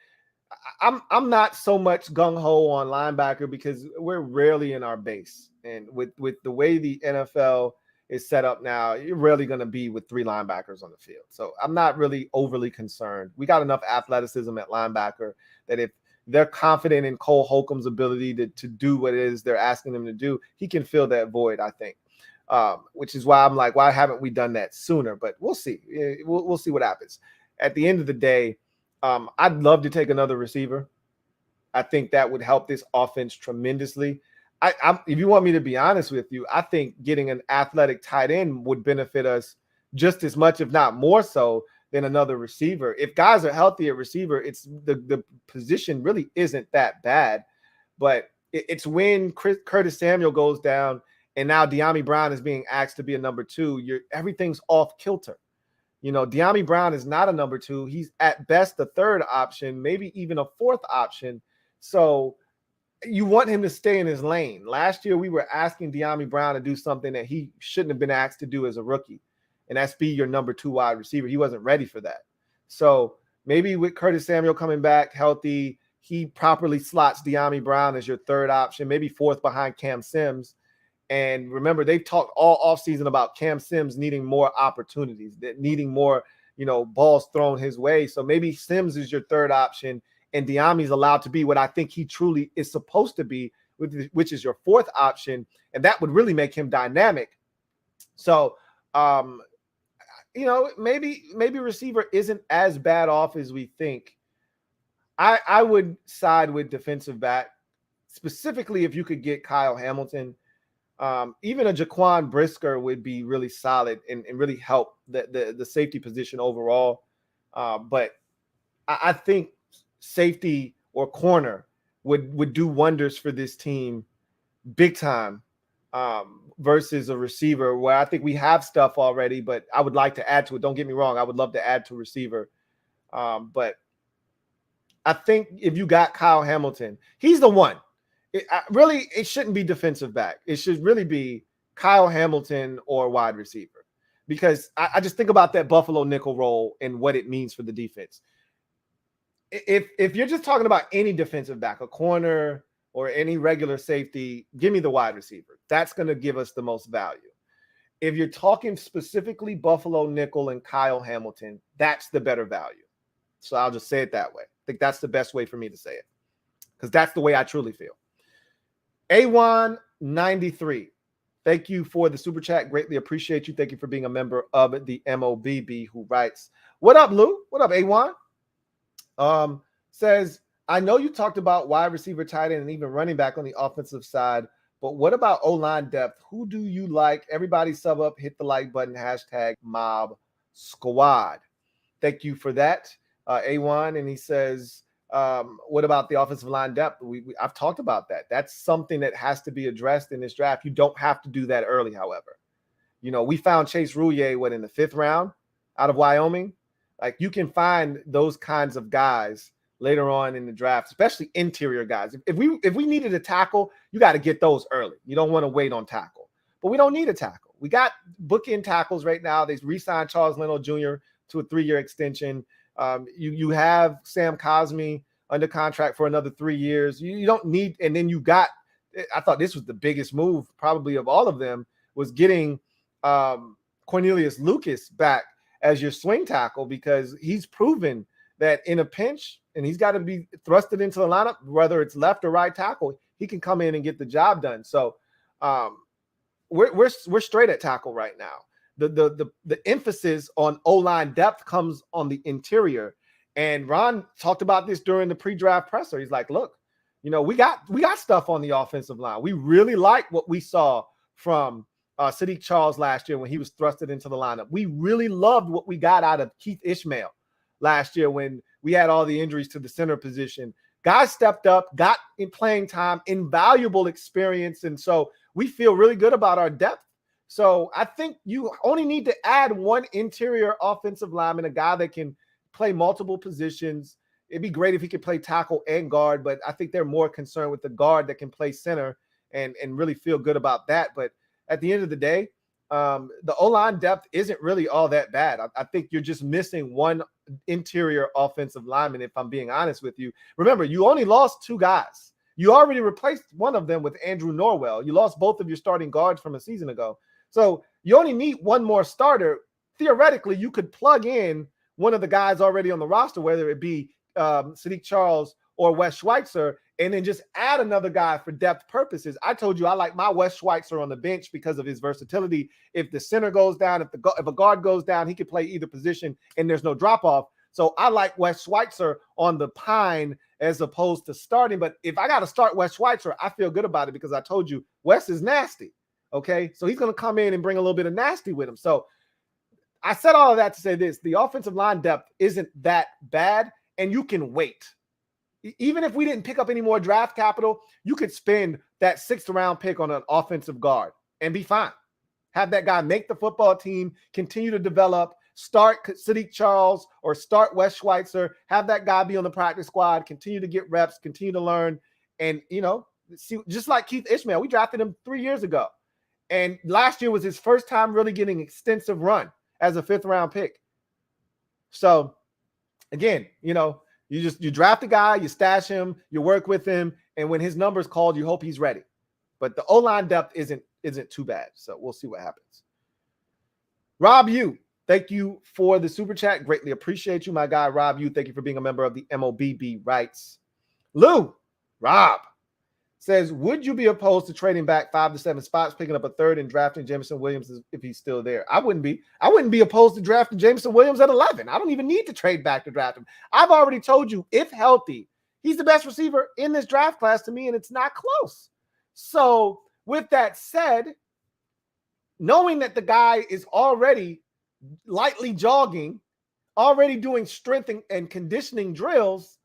I'm not so much gung-ho on linebacker because we're rarely in our base. And with the way the NFL is set up now, you're rarely going to be with 3 linebackers on the field. So I'm not really overly concerned. We got enough athleticism at linebacker that if they're confident in Cole Holcomb's ability to do what it is they're asking him to do, he can fill that void, I think. Which is why I'm like, why haven't we done that sooner? But we'll see. We'll see what happens. At the end of the day, I'd love to take another receiver. I think that would help this offense tremendously. If you want me to be honest with you, I think getting an athletic tight end would benefit us just as much, if not more so, than another receiver. If guys are healthy at receiver, it's the position really isn't that bad. But it's when Curtis Samuel goes down and now De'Ami Brown is being asked to be a number 2, everything's off kilter. De'Ami Brown is not a number 2. He's at best the 3rd option, maybe even a 4th option. So you want him to stay in his lane. Last year, we were asking De'Ami Brown to do something that he shouldn't have been asked to do as a rookie, and that's be your number 2 wide receiver. He wasn't ready for that. So maybe with Curtis Samuel coming back healthy, he properly slots De'Ami Brown as your 3rd option, maybe 4th behind Cam Sims. And remember, they've talked all offseason about Cam Sims needing more opportunities, needing more, balls thrown his way. So maybe Sims is your 3rd option, and De'Ami's allowed to be what I think he truly is supposed to be, which is your 4th option. And that would really make him dynamic. So, maybe receiver isn't as bad off as we think. I would side with defensive back, specifically if you could get Kyle Hamilton. Even a Jaquan Brisker would be really solid and really help the safety position overall. But I think safety or corner would do wonders for this team big time versus a receiver where I think we have stuff already, but I would like to add to it. Don't get me wrong. I would love to add to receiver. But I think if you got Kyle Hamilton, he's the one. It shouldn't be defensive back. It should really be Kyle Hamilton or wide receiver, because I just think about that Buffalo nickel role and what it means for the defense. If you're just talking about any defensive back, a corner or any regular safety, give me the wide receiver. That's going to give us the most value. If you're talking specifically Buffalo nickel and Kyle Hamilton, that's the better value. So I'll just say it that way. I think that's the best way for me to say it, because that's the way I truly feel. A193, thank you for the super chat. Greatly appreciate you. Thank you for being a member of the MOBB, who writes, what up, Lou? What up, A1? Says, I know you talked about wide receiver, tight end, and even running back on the offensive side, but what about O-line depth? Who do you like? Everybody sub up, hit the like button, hashtag MOBBSQUAD. Thank you for that, A1. And he says, what about the offensive line depth? I've talked about that. That's something that has to be addressed in this draft. You don't have to do that early, however. We found Chase Roulier, in the 5th round out of Wyoming? Like, you can find those kinds of guys later on in the draft, especially interior guys. If we needed a tackle, you got to get those early. You don't want to wait on tackle. But we don't need a tackle. we got bookend tackles right now. They re-signed Charles Leno Jr. to a 3-year extension. You have Sam Cosmi under contract for another 3 years. You don't need, and then you got, I thought this was the biggest move probably of all of them, was getting Cornelius Lucas back as your swing tackle, because he's proven that in a pinch, and he's got to be thrusted into the lineup, whether it's left or right tackle, he can come in and get the job done. So we're straight at tackle right now. The emphasis on O-line depth comes on the interior. And Ron talked about this during the pre-draft presser. He's like, look, we got stuff on the offensive line. We really like what we saw from Sadiq Charles last year when he was thrusted into the lineup. We really loved what we got out of Keith Ishmael last year when we had all the injuries to the center position. Guys stepped up, got in playing time, invaluable experience. And so we feel really good about our depth. So I think you only need to add one interior offensive lineman, a guy that can play multiple positions. It'd be great if he could play tackle and guard, but I think they're more concerned with the guard that can play center and really feel good about that. But at the end of the day, the O-line depth isn't really all that bad. I think you're just missing one interior offensive lineman, if I'm being honest with you. Remember, you only lost 2 guys. You already replaced one of them with Andrew Norwell. You lost both of your starting guards from a season ago. So you only need one more starter. Theoretically, you could plug in one of the guys already on the roster, whether it be Sadiq Charles or Wes Schweitzer, and then just add another guy for depth purposes. I told you I like my Wes Schweitzer on the bench because of his versatility. If the center goes down, if a guard goes down, he can play either position and there's no drop-off. So I like Wes Schweitzer on the pine as opposed to starting. But if I got to start Wes Schweitzer, I feel good about it because I told you Wes is nasty. Okay, so he's going to come in and bring a little bit of nasty with him. So I said all of that to say this: the offensive line depth isn't that bad, and you can wait. Even if we didn't pick up any more draft capital, you could spend that 6th round pick on an offensive guard and be fine. Have that guy make the football team, continue to develop, start Sadiq Charles or start Wes Schweitzer, have that guy be on the practice squad, continue to get reps, continue to learn. And, see, just like Keith Ishmael, we drafted him 3 years ago. And last year was his first time really getting extensive run as a 5th round pick. So again, you draft a guy, you stash him, you work with him, and when his number's called, you hope he's ready. But the O-line depth isn't too bad. So we'll see what happens. Rob Yu, thank you for the super chat. Greatly appreciate you, my guy. Rob Yu, thank you for being a member of the MOBB Rights. Rob says, would you be opposed to trading back 5 to 7 spots, picking up a 3rd and drafting Jameson Williams if he's still there? I wouldn't be. I wouldn't be opposed to drafting Jameson Williams at 11. I don't even need to trade back to draft him. I've already told you, if healthy, he's the best receiver in this draft class to me, and it's not close. So with that said, knowing that the guy is already lightly jogging, already doing strength and conditioning drills,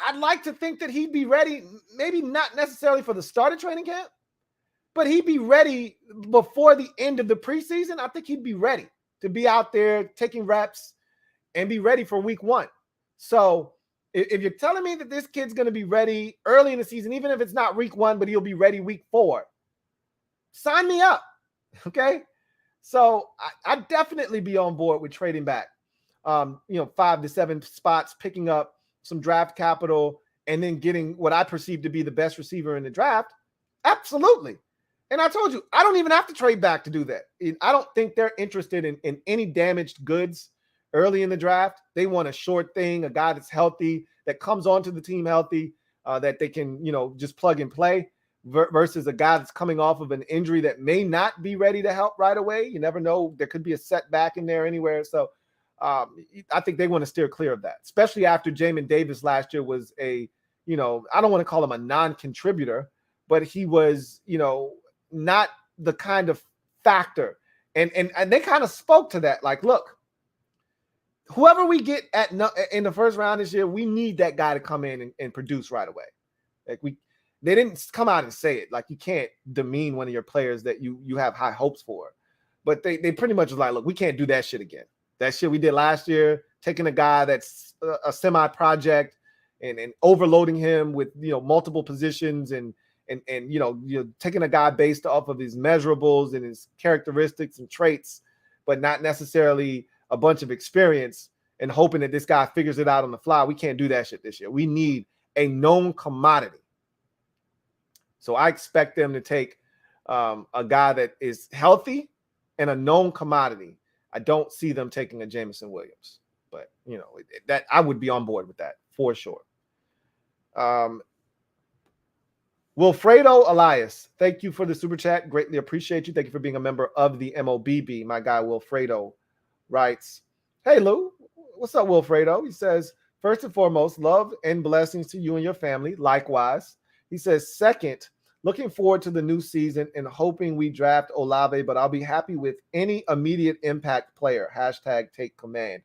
I'd like to think that he'd be ready, maybe not necessarily for the start of training camp, but he'd be ready before the end of the preseason. I think he'd be ready to be out there taking reps and be ready for week 1. So if you're telling me that this kid's going to be ready early in the season, even if it's not week 1, but he'll be ready week 4, sign me up. Okay. So I'd definitely be on board with trading back, 5 to 7 spots, picking up some draft capital, and then getting what I perceive to be the best receiver in the draft. Absolutely. And I told you, I don't even have to trade back to do that. I don't think they're interested in any damaged goods early in the draft. They want a short thing, a guy that's healthy, that comes onto the team healthy, that they can, just plug and play, versus a guy that's coming off of an injury that may not be ready to help right away. You never know. There could be a setback in there anywhere. So I think they want to steer clear of that, especially after Jamin Davis last year was I don't want to call him a non-contributor, but he was, not the kind of factor. And they kind of spoke to that. Like, look, whoever we get in the first round this year, we need that guy to come in and produce right away. Like they didn't come out and say it. Like, you can't demean one of your players that you have high hopes for, but they pretty much was like, look, we can't do that shit again. That shit we did last year, taking a guy that's a semi-project and overloading him with multiple positions and and you're taking a guy based off of his measurables and his characteristics and traits, but not necessarily a bunch of experience and hoping that this guy figures it out on the fly. We can't do that shit this year. We need a known commodity. So I expect them to take a guy that is healthy and a known commodity. I don't see them taking a Jameson Williams, but that I would be on board with that for sure. Wilfredo Elias, thank you for the super chat. Greatly appreciate you. Thank you for being a member of the MOBB. My guy Wilfredo writes, "Hey Lou, what's up, Wilfredo?" He says, "First and foremost, love and blessings to you and your family. Likewise." He says, "Second, looking forward to the new season and hoping we draft Olave, but I'll be happy with any immediate impact player. Hashtag take command."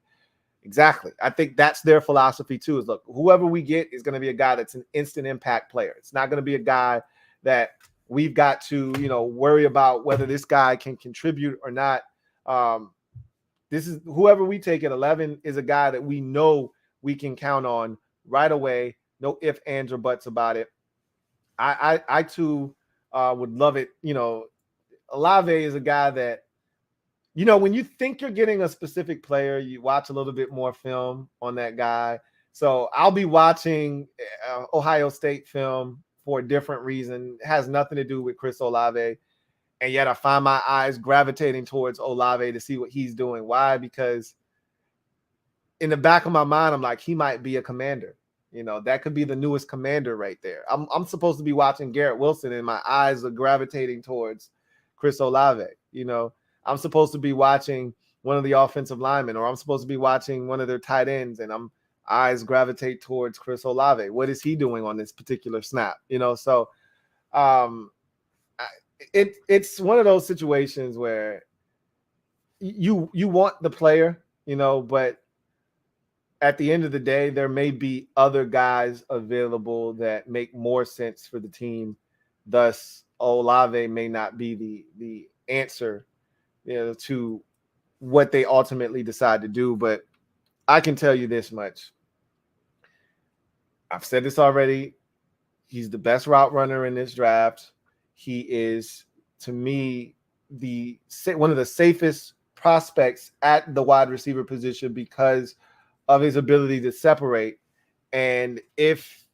Exactly. I think that's their philosophy too, is look, whoever we get is going to be a guy that's an instant impact player. It's not going to be a guy that we've got to, worry about whether this guy can contribute or not. This is whoever we take at 11 is a guy that we know we can count on right away. No ifs, ands, or buts about it. I too would love it. Olave is a guy that, when you think you're getting a specific player, you watch a little bit more film on that guy. So I'll be watching Ohio State film for a different reason. It has nothing to do with Chris Olave. And yet I find my eyes gravitating towards Olave to see what he's doing. Why? Because in the back of my mind, I'm like, he might be a commander. That could be the newest commander right there. I'm supposed to be watching Garrett Wilson and my eyes are gravitating towards Chris Olave. I'm supposed to be watching one of the offensive linemen, or I'm supposed to be watching one of their tight ends, and eyes gravitate towards Chris Olave. What is he doing on this particular snap? So it's one of those situations where you want the player, but at the end of the day, there may be other guys available that make more sense for the team. Thus, Olave may not be the answer to what they ultimately decide to do. But I can tell you this much. I've said this already. He's the best route runner in this draft. He is, to me, one of the safest prospects at the wide receiver position because of his ability to separate. And if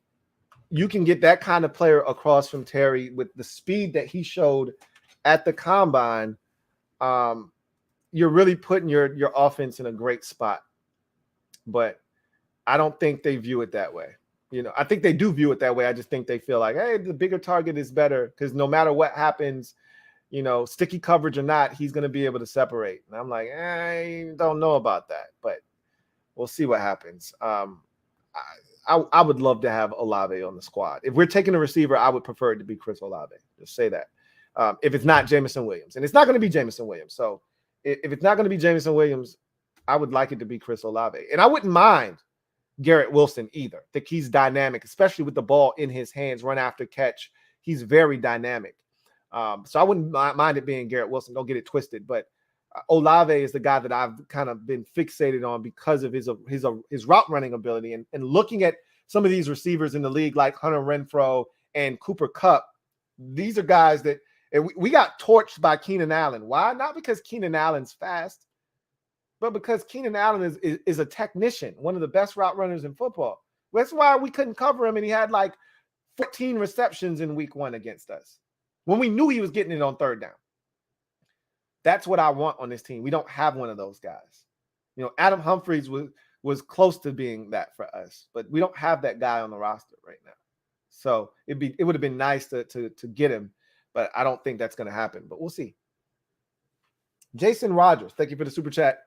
you can get that kind of player across from Terry with the speed that he showed at the combine, you're really putting your offense in a great spot. But I don't think they view it that way. I think they do view it that way. I just think they feel like, hey, the bigger target is better because no matter what happens, sticky coverage or not, he's going to be able to separate. And I'm like, I don't know about that, but we'll see what happens. I would love to have Olave on the squad. If we're taking a receiver, I would prefer it to be Chris Olave. Just say that. If it's not Jameson Williams. And it's not going to be Jameson Williams. So if it's not going to be Jameson Williams, I would like it to be Chris Olave. And I wouldn't mind Garrett Wilson either. I think he's dynamic, especially with the ball in his hands, run after catch. He's very dynamic. So I wouldn't mind it being Garrett Wilson. Don't get it twisted. But Olave is the guy that I've kind of been fixated on because of his route running ability. And looking at some of these receivers in the league like Hunter Renfrow and Cooper Kupp, these are guys that we got torched by Keenan Allen. Why? Not because Keenan Allen's fast, but because Keenan Allen is a technician, one of the best route runners in football. That's why we couldn't cover him, and he had like 14 receptions in week 1 against us when we knew he was getting it on third down. That's what I want on this team. We don't have one of those guys. Adam Humphries was close to being that for us, but we don't have that guy on the roster right now. So it would have been nice to get him, but I don't think that's going to happen. But we'll see. Jason Rogers, thank you for the super chat.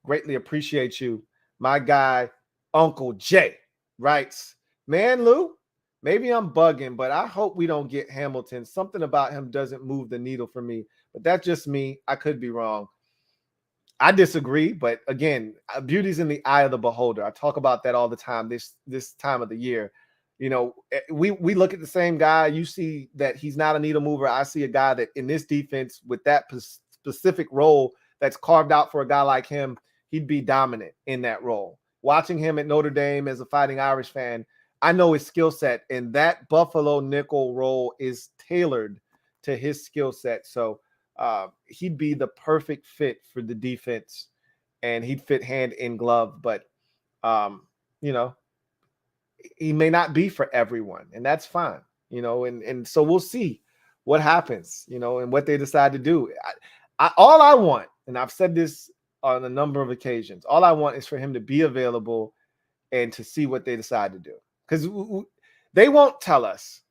Greatly appreciate you. My guy, Uncle Jay, writes, "Man, Lou, maybe I'm bugging, but I hope we don't get Hamilton. Something about him doesn't move the needle for me. But that's just me. I could be wrong." I disagree, but again, beauty's in the eye of the beholder. I talk about that all the time this time of the year. We look at the same guy. You see that he's not a needle mover. I see a guy that in this defense with that specific role that's carved out for a guy like him, he'd be dominant in that role. Watching him at Notre Dame as a Fighting Irish fan, I know his skill set, and that Buffalo nickel role is tailored to his skill set. So he'd be the perfect fit for the defense, and he'd fit hand in glove. But you know, he may not be for everyone, and that's fine. You know, and so we'll see what happens. You know, and what they decide to do. All I want, and I've said this on a number of occasions, all I want is for him to be available and to see what they decide to do. Because they won't tell us.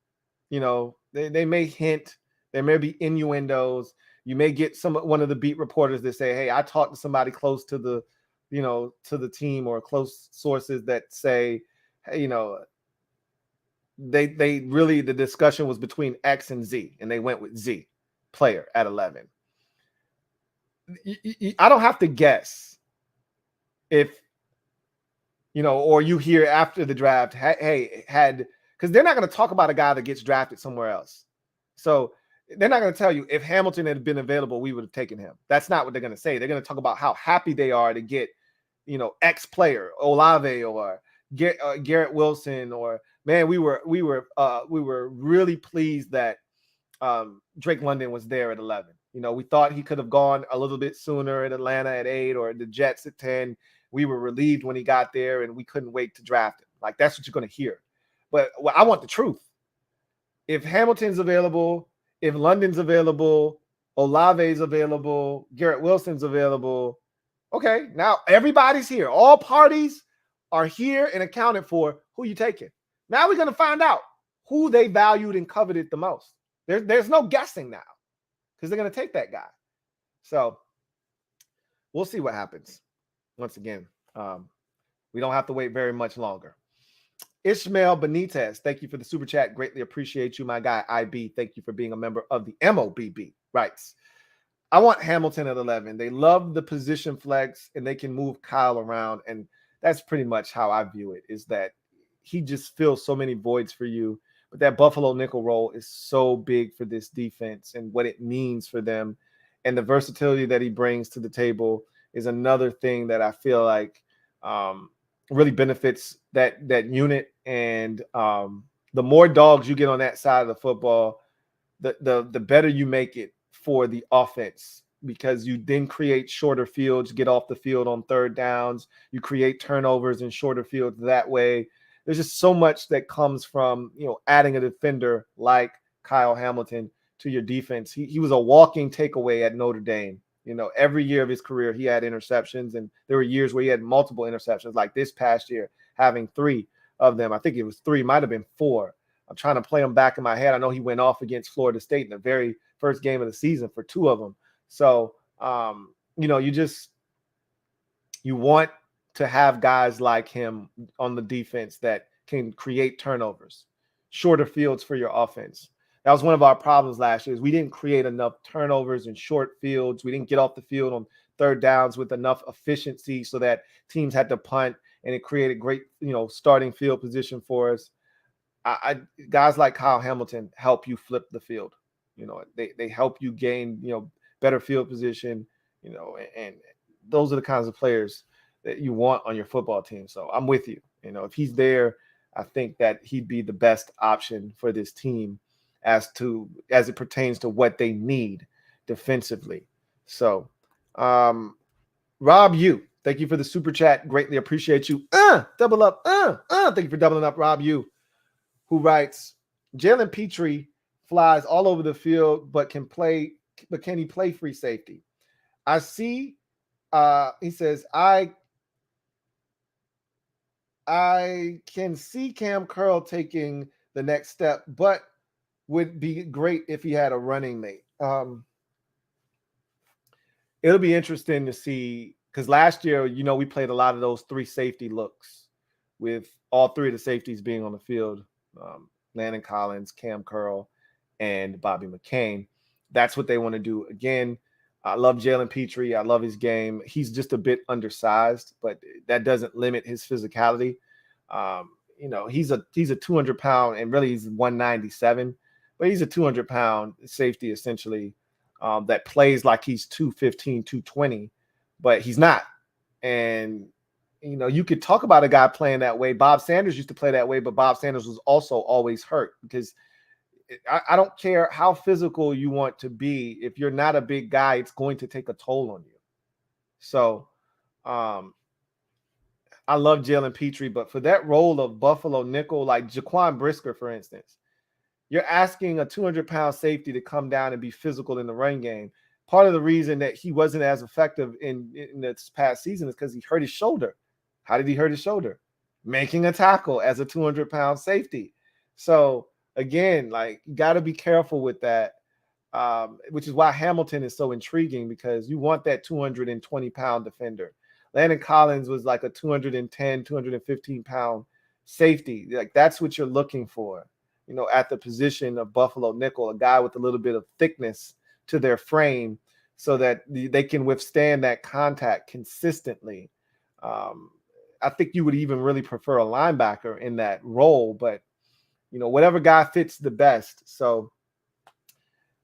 You know, they may hint, there may be innuendos. You may get one of the beat reporters that say, hey, I talked to somebody close to the, you know, to the team, or close sources that say, hey, you know, they really, the discussion was between X and Z, and they went with Z player at 11. I don't have to guess if, you know, or you hear after the draft, hey, because they're not going to talk about a guy that gets drafted somewhere else. So they're not going to tell you if Hamilton had been available, we would have taken him. That's not what they're going to say. They're going to talk about how happy they are to get, you know, X player, Olave or Garrett Wilson, or man, we were really pleased that Drake London was there at 11. You know, we thought he could have gone a little bit sooner at Atlanta at 8, or the Jets at 10. We were relieved when he got there, and we couldn't wait to draft him. Like, that's what you're going to hear. But I want the truth. If Hamilton's available, if London's available, Olave's available, Garrett Wilson's available, okay, now everybody's here. All parties are here and accounted for. Who you taking? Now we're going to find out who they valued and coveted the most. There's no guessing now, because they're going to take that guy. So we'll see what happens. Once again, we don't have to wait very much longer. Ishmael Benitez, thank you for the super chat. Greatly appreciate you, my guy. IB, thank you for being a member of the MOBB. Writes, I want Hamilton at 11. They love the position flex, and they can move Kyle around. And that's pretty much how I view it, is that he just fills so many voids for you. But that Buffalo nickel role is so big for this defense and what it means for them. And the versatility that he brings to the table is another thing that I feel like really benefits that unit. And the more dogs you get on that side of the football, the better you make it for the offense, because you then create shorter fields, get off the field on third downs. You create turnovers in shorter fields that way. There's just so much that comes from, you know, adding a defender like Kyle Hamilton to your defense. He was a walking takeaway at Notre Dame. You know, every year of his career, he had interceptions, and there were years where he had multiple interceptions, like this past year, having 3 of them. I think it was 3, might have been 4. I'm trying to play them back in my head. I know he went off against Florida State in the very first game of the season for 2 of them. So, you know, you want to have guys like him on the defense that can create turnovers, shorter fields for your offense. That was one of our problems last year, is we didn't create enough turnovers in short fields. We didn't get off the field on third downs with enough efficiency so that teams had to punt, and it created great, you know, starting field position for us. Guys like Kyle Hamilton help you flip the field. You know, they help you gain, you know, better field position, you know, and those are the kinds of players that you want on your football team. So I'm with you. You know, if he's there, I think that he'd be the best option for this team as it pertains to what they need defensively. So, Rob, thank you for the super chat. Greatly appreciate you. Double up. Thank you for doubling up, Rob, who writes, Jalen Petrie flies all over the field, but can he play free safety? I see. He says, I can see Cam Curl taking the next step, but would be great if he had a running mate. It'll be interesting to see, because last year, you know, we played a lot of those 3 safety looks with all 3 of the safeties being on the field, Landon Collins, Cam Curl, and Bobby McCain. That's what they want to do again. I love Jalen Petrie. I love his game. He's just a bit undersized, but that doesn't limit his physicality. You know, he's a 200-pound, and really he's 197, but he's a 200-pound safety essentially, that plays like he's 215, 220, but he's not. And you could talk about a guy playing that way. Bob Sanders used to play that way, but Bob Sanders was also always hurt because I don't care how physical you want to be. If you're not a big guy, it's going to take a toll on you. So I love Jalen Petrie, but for that role of Buffalo nickel, like Jaquan Brisker, for instance, you're asking a 200-pound safety to come down and be physical in the run game. Part of the reason that he wasn't as effective in this past season is because he hurt his shoulder. How did he hurt his shoulder? Making a tackle as a 200-pound safety. So again, like, you got to be careful with that, which is why Hamilton is so intriguing, because you want that 220-pound defender. Landon Collins was like a 210, 215-pound safety. Like, that's what you're looking for, at the position of Buffalo nickel, a guy with a little bit of thickness to their frame so that they can withstand that contact consistently. I think you would even really prefer a linebacker in that role, but whatever guy fits the best. So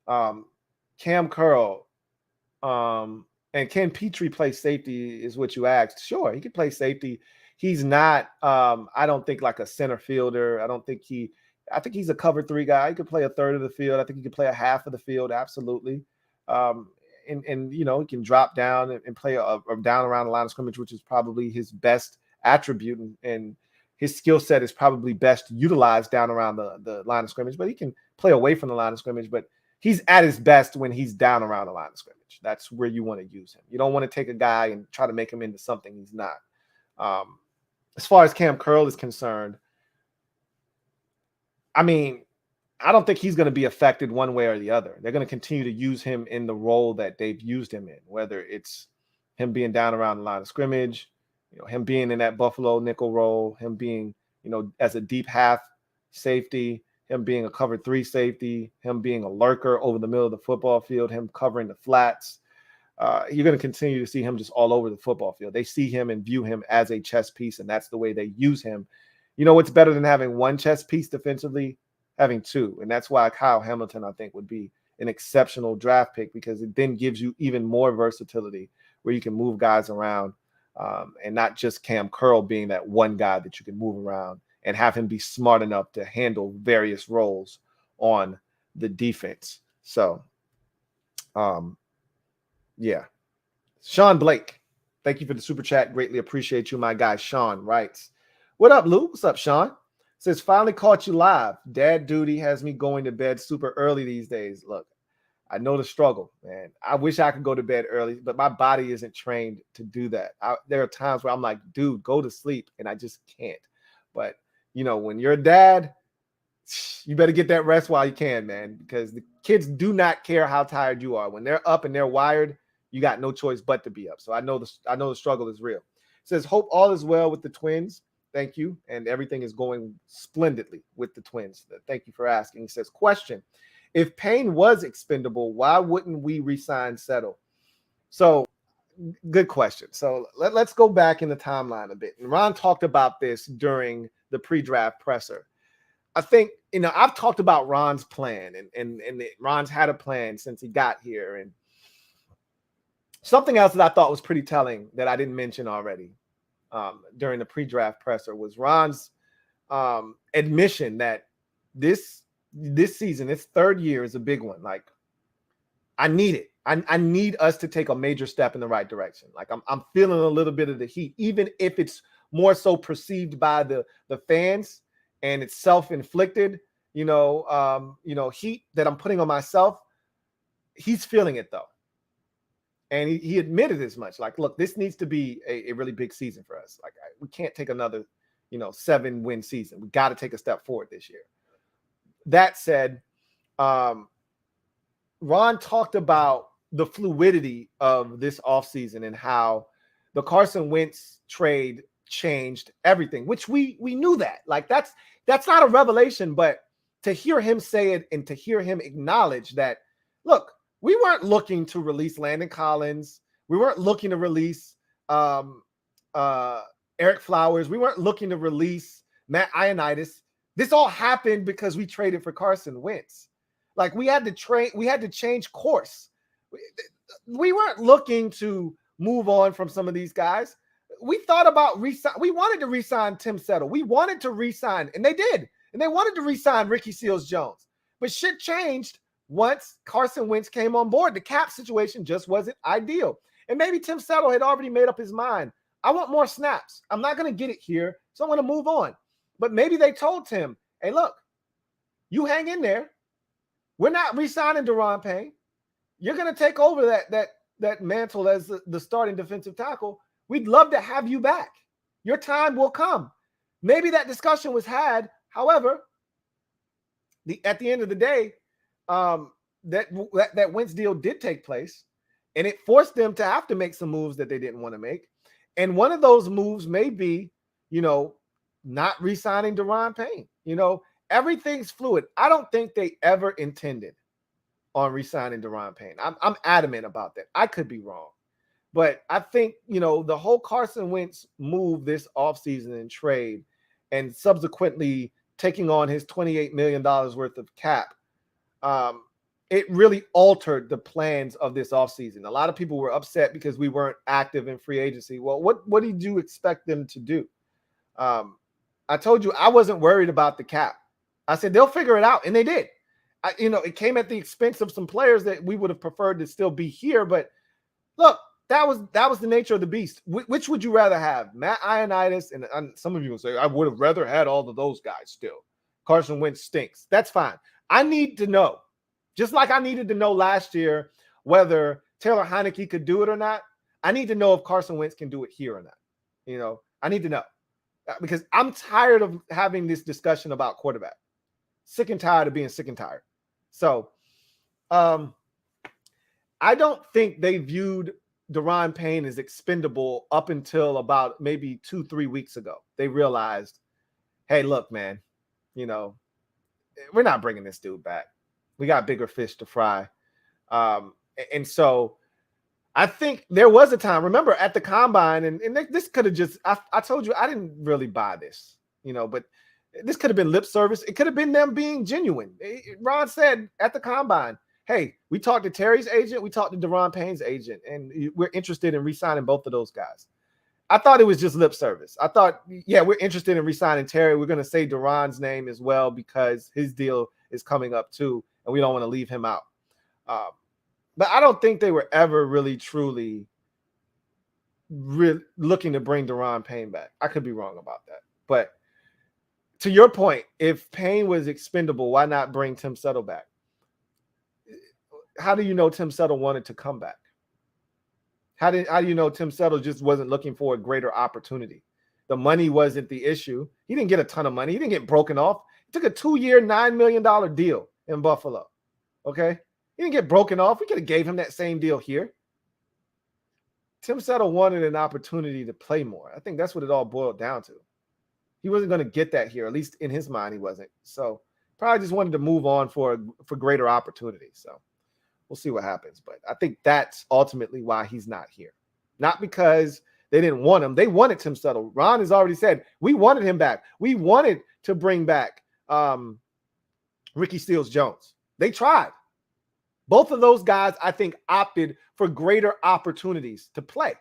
Cam Curl and can Petrie play safety is what you asked. Sure, he can play safety. He's not, I don't think, like a center fielder. I think he's a cover 3 guy. He could play a third of the field. I think he could play a half of the field. Absolutely. And he can drop down and play a down around the line of scrimmage, which is probably his best attribute. And his skill set is probably best utilized down around the line of scrimmage, but he can play away from the line of scrimmage. But he's at his best when he's down around the line of scrimmage. That's where you want to use him. You don't want to take a guy and try to make him into something he's not. As far as Cam Curl is concerned, I mean, I don't think he's going to be affected one way or the other. They're going to continue to use him in the role that they've used him in, whether it's him being down around the line of scrimmage, him being in that Buffalo nickel role, him being, as a deep half safety, him being a cover 3 safety, him being a lurker over the middle of the football field, him covering the flats. You're going to continue to see him just all over the football field. They see him and view him as a chess piece, and that's the way they use him. What's better than having one chess piece defensively? Having 2. And that's why Kyle Hamilton, I think, would be an exceptional draft pick, because it then gives you even more versatility where you can move guys around, and not just Cam Curl being that one guy that you can move around, and have him be smart enough to handle various roles on the defense. So, yeah. Sean Blake, thank you for the super chat. Greatly appreciate you, my guy. Sean writes, "What up, Lou? What's up, Sean? Says, finally caught you live. Dad duty has me going to bed super early these days. Look, I know the struggle, man. I wish I could go to bed early, but my body isn't trained to do that. There are times where I'm like, dude, go to sleep, and I just can't. But, when you're a dad, you better get that rest while you can, man, because the kids do not care how tired you are. When they're up and they're wired, you got no choice but to be up. So I know the struggle is real." Says, "Hope all is well with the Twins. Thank you. And everything is going splendidly with the Twins. Thank you for asking." He says, "Question. If Payne was expendable, why wouldn't we re-sign Settle?" So, good question. So let's go back in the timeline a bit. And Ron talked about this during the pre-draft presser. I think, I've talked about Ron's plan, and Ron's had a plan since he got here. And something else that I thought was pretty telling that I didn't mention already during the pre-draft presser was Ron's admission that this season, its 3rd year, is a big one. Like, I need it. I need us to take a major step in the right direction. Like, I'm feeling a little bit of the heat, even if it's more so perceived by the fans and it's self-inflicted, heat that I'm putting on myself. He's feeling it though. And he admitted as much. Like, look, this needs to be a really big season for us. Like, we can't take another, 7-win season. We got to take a step forward this year. That said, Ron talked about the fluidity of this offseason and how the Carson Wentz trade changed everything, which we knew that. Like, that's not a revelation, but to hear him say it and to hear him acknowledge that, look, we weren't looking to release Landon Collins. We weren't looking to release Eric Flowers. We weren't looking to release Matt Ioannidis. This all happened because we traded for Carson Wentz. Like, we had to change course. We weren't looking to move on from some of these guys. We thought about resign. We wanted to resign Tim Settle. We wanted to resign, and they did. And they wanted to resign Ricky Seals-Jones. But shit changed once Carson Wentz came on board. The cap situation just wasn't ideal. And maybe Tim Settle had already made up his mind. I want more snaps. I'm not going to get it here, so I'm going to move on. But maybe they told Tim, hey, look, you hang in there. We're not re-signing Daron Payne. You're going to take over that mantle as the starting defensive tackle. We'd love to have you back. Your time will come. Maybe that discussion was had. However, at the end of the day, that Wentz deal did take place, and it forced them to have to make some moves that they didn't want to make. And one of those moves may be, not re-signing Daron Payne. Everything's fluid. I don't think they ever intended on re-signing Daron Payne. I'm adamant about that. I could be wrong. But I think, the whole Carson Wentz move this offseason and trade and subsequently taking on his $28 million worth of cap, it really altered the plans of this offseason. A lot of people were upset because we weren't active in free agency. Well, what did you expect them to do? I told you I wasn't worried about the cap. I said they'll figure it out, and they did. It came at the expense of some players that we would have preferred to still be here. But look, that was the nature of the beast. Which would you rather have? Matt Ioannidis, and some of you will say, I would have rather had all of those guys still. Carson Wentz stinks. That's fine. I need to know, just like I needed to know last year whether Taylor Heineke could do it or not. I need to know if Carson Wentz can do it here or not. I need to know. Because I'm tired of having this discussion about quarterback. Sick and tired of being sick and tired. So I don't think they viewed Daron Payne as expendable up until about maybe 2-3 weeks ago. They realized, hey, look, man, we're not bringing this dude back. We got bigger fish to fry. And so I think there was a time, remember, at the combine, and this could have just, I told you, I didn't really buy this, but this could have been lip service. It could have been them being genuine. Ron said at the combine, hey, we talked to Terry's agent, we talked to Daron Payne's agent, and we're interested in re-signing both of those guys. I thought it was just lip service. I thought, yeah, we're interested in re-signing Terry. We're going to say Daron's name as well because his deal is coming up too, and we don't want to leave him out. But I don't think they were ever really, truly looking to bring Daron Payne back. I could be wrong about that. But to your point, if Payne was expendable, why not bring Tim Settle back? How do you know Tim Settle wanted to come back? How do you know Tim Settle just wasn't looking for a greater opportunity? The money wasn't the issue. He didn't get a ton of money. He didn't get broken off. He took a 2-year, $9 million deal in Buffalo. Okay? He didn't get broken off. We could have gave him that same deal here. Tim Settle wanted an opportunity to play more. I think that's what it all boiled down to. He wasn't going to get that here. At least in his mind, he wasn't. So probably just wanted to move on for greater opportunity. So we'll see what happens. But I think that's ultimately why he's not here. Not because they didn't want him. They wanted Tim Settle. Ron has already said, we wanted him back. We wanted to bring back Ricky Seals-Jones. They tried. Both of those guys, I think, opted for greater opportunities to play.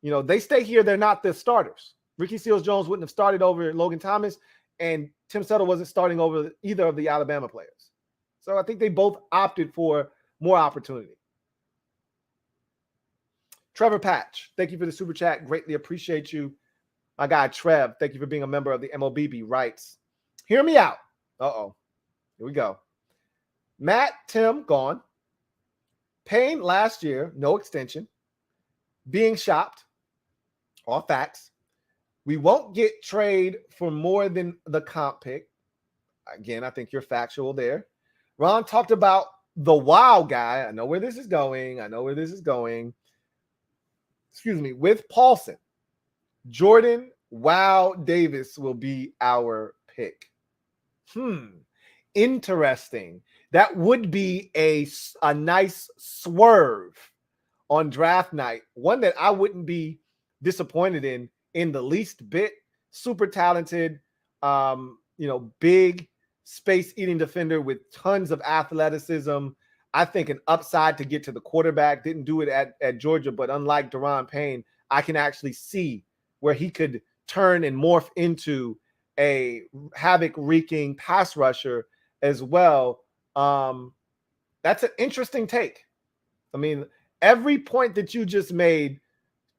They stay here. They're not the starters. Ricky Seals-Jones wouldn't have started over Logan Thomas, and Tim Settle wasn't starting over either of the Alabama players. So I think they both opted for more opportunity. Trevor Patch, thank you for the super chat. Greatly appreciate you. My guy, Trev, thank you for being a member of the MOBB, writes, hear me out. Uh-oh. Here we go. Matt, Tim, gone. Payne last year, no extension. Being shopped. All facts. We won't get trade for more than the comp pick. Again, I think you're factual there. Ron talked about the wow guy. I know where this is going. Excuse me. With Paulson. Jordan Wow Davis will be our pick. Interesting. That would be a nice swerve on draft night. One that I wouldn't be disappointed in the least bit. Super talented, big space-eating defender with tons of athleticism. I think an upside to get to the quarterback. Didn't do it at Georgia, but unlike Daron Payne, I can actually see where he could turn and morph into a havoc-wreaking pass rusher as well. That's an interesting take. I mean, every point that you just made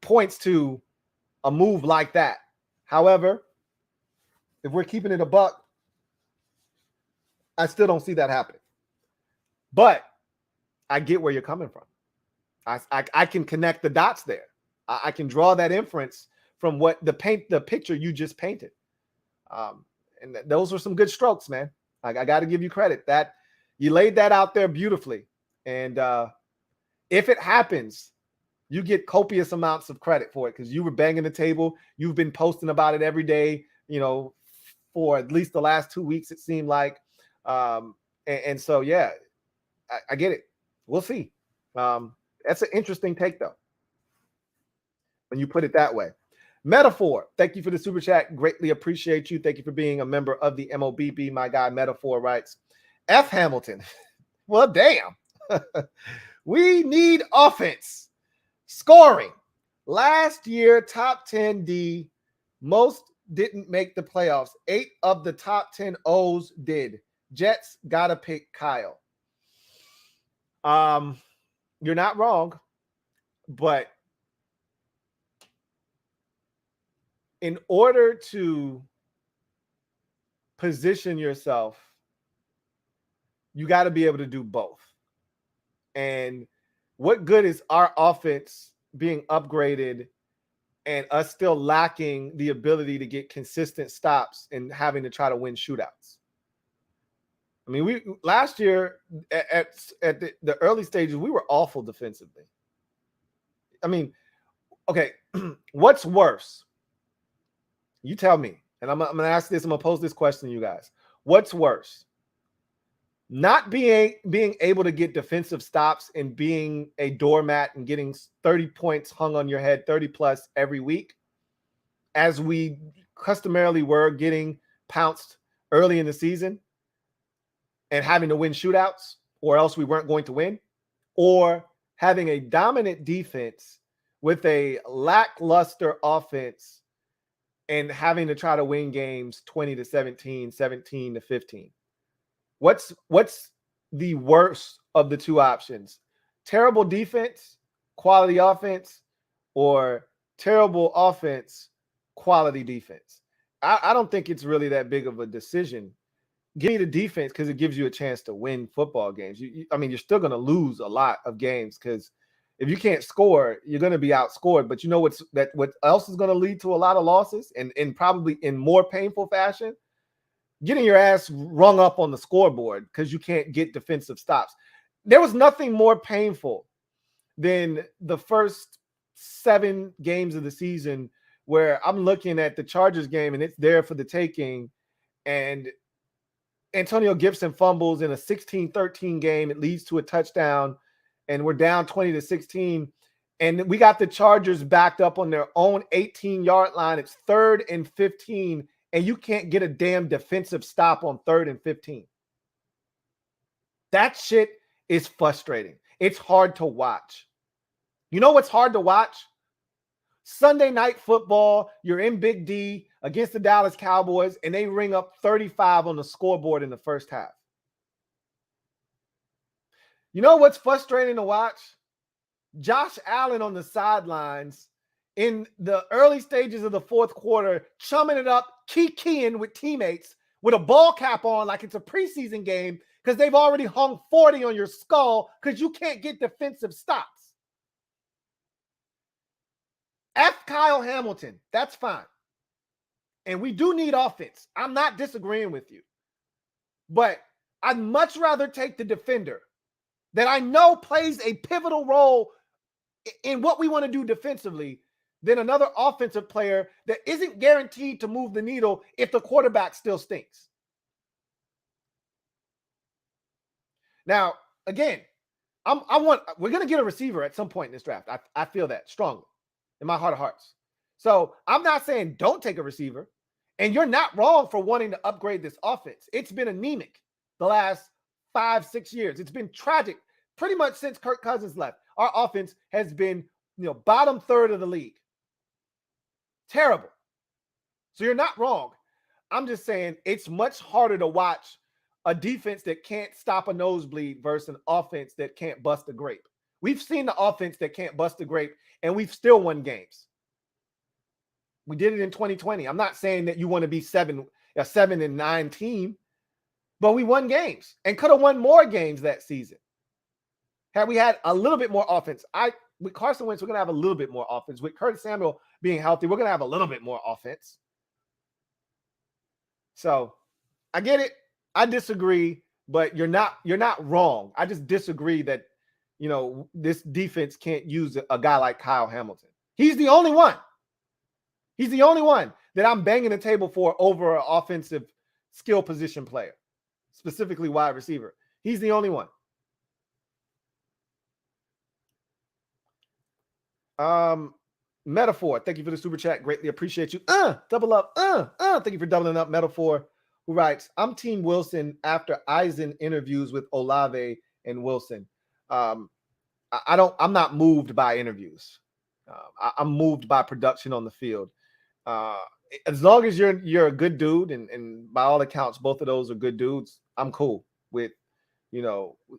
points to a move like that. However, if we're keeping it a buck, I still don't see that happening. But I get where you're coming from. I can connect the dots there. I can draw that inference from what the picture you just painted. And those were some good strokes, man. Like, I got to give you credit that you laid that out there beautifully. And if it happens, you get copious amounts of credit for it because you were banging the table. You've been posting about it every day, for at least the last 2 weeks, it seemed like. And so, yeah, I get it. We'll see. That's an interesting take, though, when you put it that way. Metaphor, thank you for the super chat. Greatly appreciate you. Thank you for being a member of the MOBB. My guy Metaphor writes, F Hamilton. Well, damn. We need offense. Scoring. Last year, top 10 D. Most didn't make the playoffs. 8 of the top 10 O's did. Jets gotta pick Kyle. You're not wrong, but in order to position yourself, you got to be able to do both. And what good is our offense being upgraded and us still lacking the ability to get consistent stops and having to try to win shootouts? I mean, we last year at the early stages, we were awful defensively. I mean, okay, what's worse? You tell me. And I'm going to ask this. I'm going to pose this question to you guys. What's worse? Not being able to get defensive stops and being a doormat and getting 30 points hung on your head, 30 plus every week, as we customarily were getting pounced early in the season and having to win shootouts, or else we weren't going to win, or having a dominant defense with a lackluster offense and having to try to win games 20-17, 17-15. What's the worst of the two options? Terrible defense, quality offense, or terrible offense, quality defense? I don't think it's really that big of a decision. Give me the defense because it gives you a chance to win football games. I mean, you're still going to lose a lot of games because if you can't score, you're going to be outscored. But you know what else is going to lead to a lot of losses and probably in more painful fashion? Getting your ass rung up on the scoreboard because you can't get defensive stops. There was nothing more painful than the first 7 games of the season where I'm looking at the Chargers game and it's there for the taking, and Antonio Gibson fumbles in a 16-13 game. It leads to a touchdown, and we're down 20-16. And we got the Chargers backed up on their own 18-yard line. It's 3rd and 15, and you can't get a damn defensive stop on 3rd and 15. That shit is frustrating. It's hard to watch. You know what's hard to watch? Sunday night football, you're in Big D against the Dallas Cowboys, and they ring up 35 on the scoreboard in the first half. You know what's frustrating to watch? Josh Allen on the sidelines in the early stages of the fourth quarter, chumming it up, keying with teammates with a ball cap on like it's a preseason game because they've already hung 40 on your skull because you can't get defensive stops. F Kyle Hamilton, that's fine. And we do need offense. I'm not disagreeing with you. But I'd much rather take the defender that I know plays a pivotal role in what we want to do defensively than another offensive player that isn't guaranteed to move the needle if the quarterback still stinks. Now, again, we're going to get a receiver at some point in this draft. I feel that strongly in my heart of hearts. So I'm not saying don't take a receiver, and you're not wrong for wanting to upgrade this offense. It's been anemic the last 5-6 years. It's been tragic pretty much since Kirk Cousins left. Our offense has been, bottom third of the league. Terrible. So you're not wrong. I'm just saying it's much harder to watch a defense that can't stop a nosebleed versus an offense that can't bust a grape. We've seen the offense that can't bust a grape, and we've still won games. We did it in 2020. I'm not saying that you want to be a 7-9 team, but we won games and could have won more games that season. Had we had a little bit more offense. With Carson Wentz, we're going to have a little bit more offense. With Curtis Samuel being healthy, we're going to have a little bit more offense. So I get it. I disagree, but you're not wrong. I just disagree that, this defense can't use a guy like Kyle Hamilton. He's the only one. He's the only one that I'm banging the table for over an offensive skill position player, specifically wide receiver. He's the only one. Metaphor, thank you for the super chat. Greatly appreciate you. Double up. Thank you for doubling up. Metaphor, who writes, I'm Team Wilson after Eisen interviews with Olave and Wilson. I'm not moved by interviews. I'm moved by production on the field. As long as you're a good dude, and by all accounts, both of those are good dudes, I'm cool with,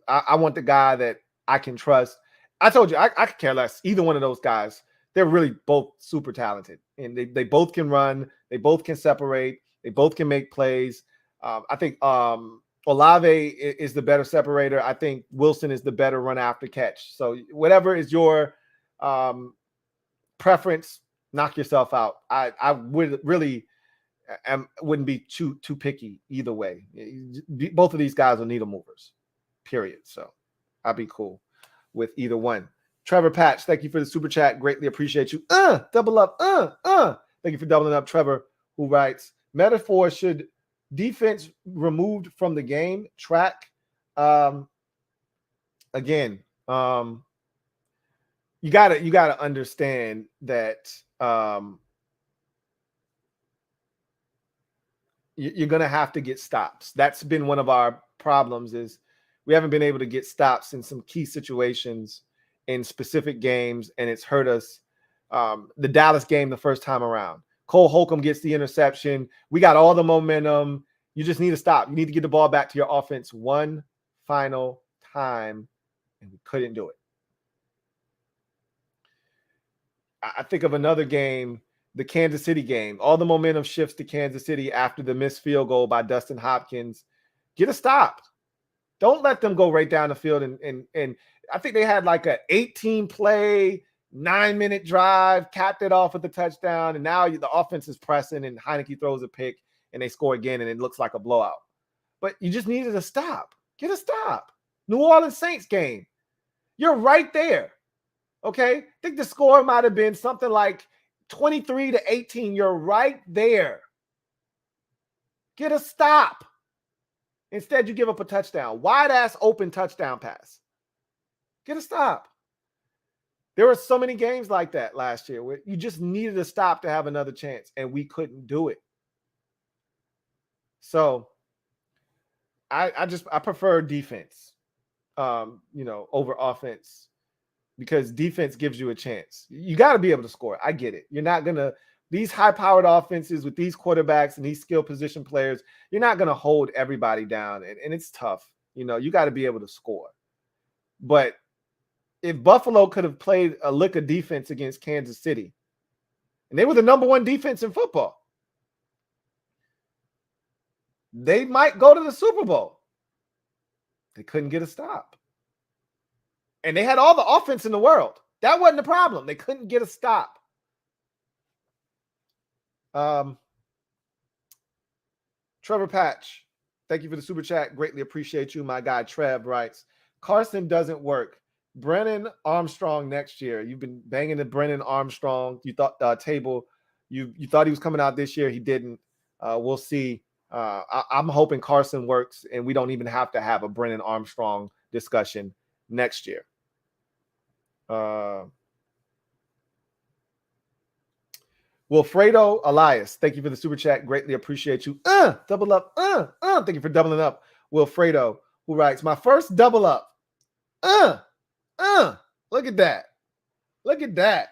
I want the guy that I can trust. I told you, I could care less. Either one of those guys, they're really both super talented, and they both can run. They both can separate. They both can make plays. I think Olave is the better separator. I think Wilson is the better run after catch. So whatever is your preference, knock yourself out. I would really wouldn't be too picky either way. Both of these guys are needle movers, period. So I'd be cool with either one. Trevor Patch, thank you for the super chat. Greatly appreciate you. Double up. Thank you for doubling up. Trevor, who writes, metaphor, should defense removed from the game track? Again, you gotta understand that you're gonna have to get stops. That's been one of our problems, is we haven't been able to get stops in some key situations in specific games, and it's hurt us. The Dallas game the first time around, Cole Holcomb gets the interception. We got all the momentum. You just need to stop. You need to get the ball back to your offense one final time, and we couldn't do it. I think of another game, the Kansas City game. All the momentum shifts to Kansas City after the missed field goal by Dustin Hopkins. Get a stop. Don't let them go right down the field. And I think they had like an 18-play, 9-minute drive, capped it off with the touchdown, and now the offense is pressing, and Heineke throws a pick, and they score again, and it looks like a blowout. But you just needed a stop. Get a stop. New Orleans Saints game. You're right there. Okay? I think the score might have been something like 23-18. You're right there. Get a stop. Instead, you give up a touchdown. Wide-ass open touchdown pass. Get a stop. There were so many games like that last year where you just needed a stop to have another chance, and we couldn't do it. So I prefer defense, over offense, because defense gives you a chance. You got to be able to score. I get it. You're not going to – these high-powered offenses with these quarterbacks and these skill position players, you're not going to hold everybody down, and it's tough. You got to be able to score. But if Buffalo could have played a lick of defense against Kansas City, and they were the number one defense in football, they might go to the Super Bowl. They couldn't get a stop. And they had all the offense in the world. That wasn't the problem. They couldn't get a stop. Trevor Patch, thank you for the super chat. Greatly appreciate you. My guy Trev writes, Carson doesn't work. Brennan Armstrong next year. You've been banging the Brennan Armstrong. You thought table. You thought he was coming out this year. He didn't. We'll see. I'm hoping Carson works, and we don't even have to have a Brennan Armstrong discussion next year. Wilfredo Elias, thank you for the super chat. Greatly appreciate you. Double up. Thank you for doubling up. Wilfredo, who writes, my first double up. Look at that. Look at that.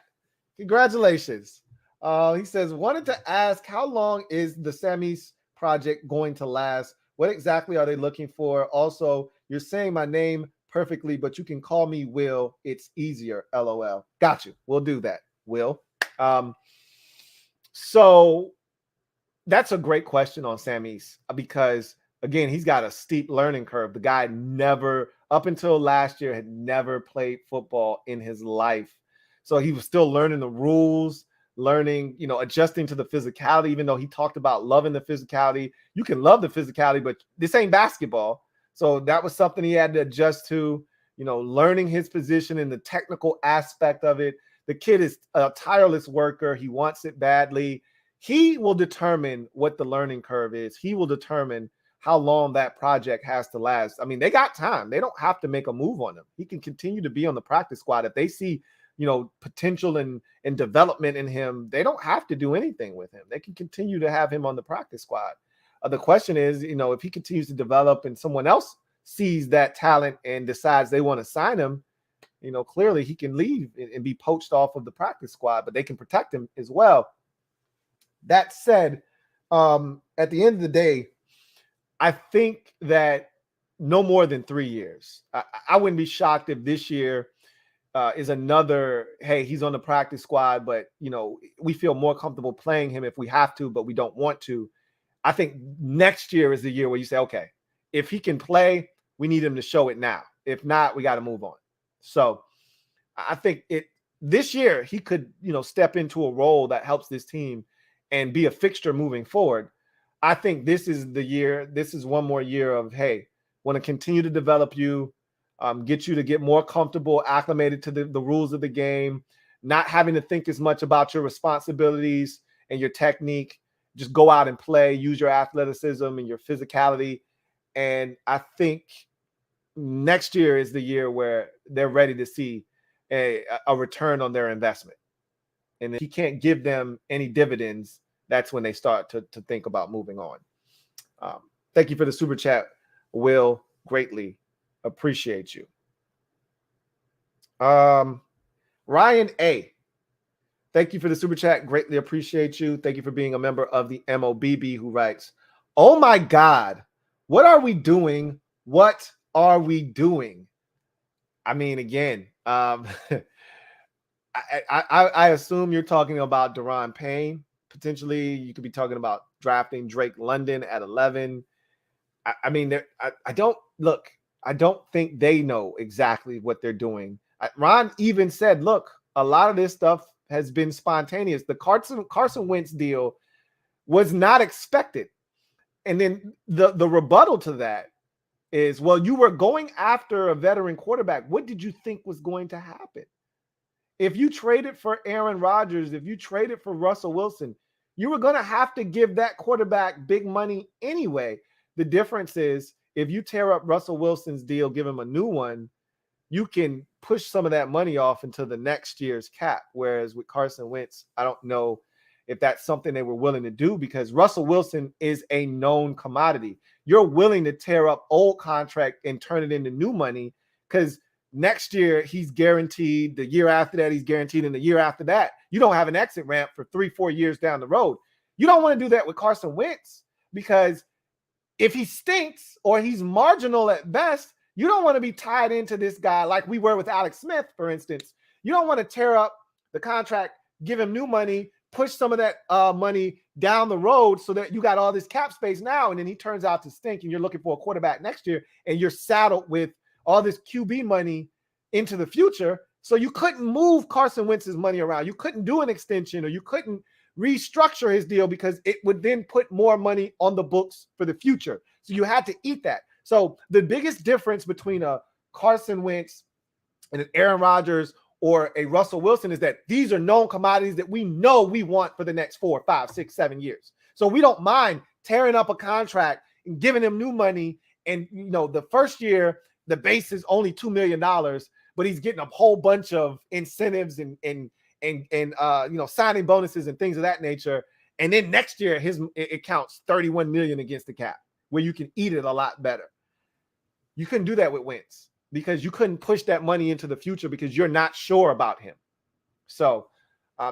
Congratulations. He says, wanted to ask, how long is the Sammy's project going to last? What exactly are they looking for? Also, you're saying my name perfectly, but you can call me Will. It's easier. LOL. Got you. We'll do that, Will. So that's a great question on Sammy's because, again, he's got a steep learning curve. The guy never, up until last year, had never played football in his life. So he was still learning the rules, learning, adjusting to the physicality, even though he talked about loving the physicality. You can love the physicality, but this ain't basketball. So that was something he had to adjust to, learning his position and the technical aspect of it. The kid is a tireless worker. He wants it badly. He will determine what the learning curve is. He will determine how long that project has to last. I mean, they got time. They don't have to make a move on him. He can continue to be on the practice squad. If they see, potential and development in him, they don't have to do anything with him. They can continue to have him on the practice squad. The question is, if he continues to develop and someone else sees that talent and decides they want to sign him, clearly he can leave and be poached off of the practice squad, but they can protect him as well. That said, at the end of the day, I think that no more than 3 years. I wouldn't be shocked if this year is another, hey, he's on the practice squad, but, we feel more comfortable playing him if we have to, but we don't want to. I think next year is the year where you say, okay, if he can play, we need him to show it now. If not, we got to move on. So I think this year he could, step into a role that helps this team and be a fixture moving forward. I think this is the year. This is one more year of, hey, want to continue to develop you, get you to get more comfortable, acclimated to the rules of the game, not having to think as much about your responsibilities and your technique. Just go out and play, use your athleticism and your physicality. And I think next year is the year where they're ready to see a return on their investment. And if he can't give them any dividends, that's when they start to think about moving on. Thank you for the super chat, Will. Greatly appreciate you. Ryan A. Thank you for the super chat. Greatly appreciate you. Thank you for being a member of the MOBB, who writes, oh my God, what are we doing? What are we doing? I mean, again, I assume you're talking about Daron Payne. Potentially, you could be talking about drafting Drake London at 11. I mean, I don't think they know exactly what they're doing. Ron even said, look, a lot of this stuff has been spontaneous. The Carson Wentz deal was not expected. And then the rebuttal to that is, well, you were going after a veteran quarterback. What did you think was going to happen? If you traded for Aaron Rodgers, if you traded for Russell Wilson, you were going to have to give that quarterback big money anyway. The difference is if you tear up Russell Wilson's deal, give him a new one, you can push some of that money off into the next year's cap. Whereas with Carson Wentz, I don't know if that's something they were willing to do because Russell Wilson is a known commodity. You're willing to tear up old contract and turn it into new money because next year he's guaranteed, the year after that he's guaranteed, and the year after that you don't have an exit ramp for 3-4 years down the road. You don't want to do that with Carson Wentz because if he stinks or he's marginal at best, you don't want to be tied into this guy like we were with Alex Smith, for instance. You don't want to tear up the contract, give him new money, push some of that money down the road so that you got all this cap space now, and then he turns out to stink and you're looking for a quarterback next year and you're saddled with all this QB money into the future. So you couldn't move Carson Wentz's money around. You couldn't do an extension or you couldn't restructure his deal because it would then put more money on the books for the future. So you had to eat that. So the biggest difference between a Carson Wentz and an Aaron Rodgers or a Russell Wilson is that these are known commodities that we know we want for the next 4, 5, 6, 7 years. So we don't mind tearing up a contract and giving him new money. And, the first year, the base is only $2 million, but he's getting a whole bunch of incentives and signing bonuses and things of that nature. And then next year, it counts $31 million against the cap, where you can eat it a lot better. You couldn't do that with Wentz because you couldn't push that money into the future because you're not sure about him. So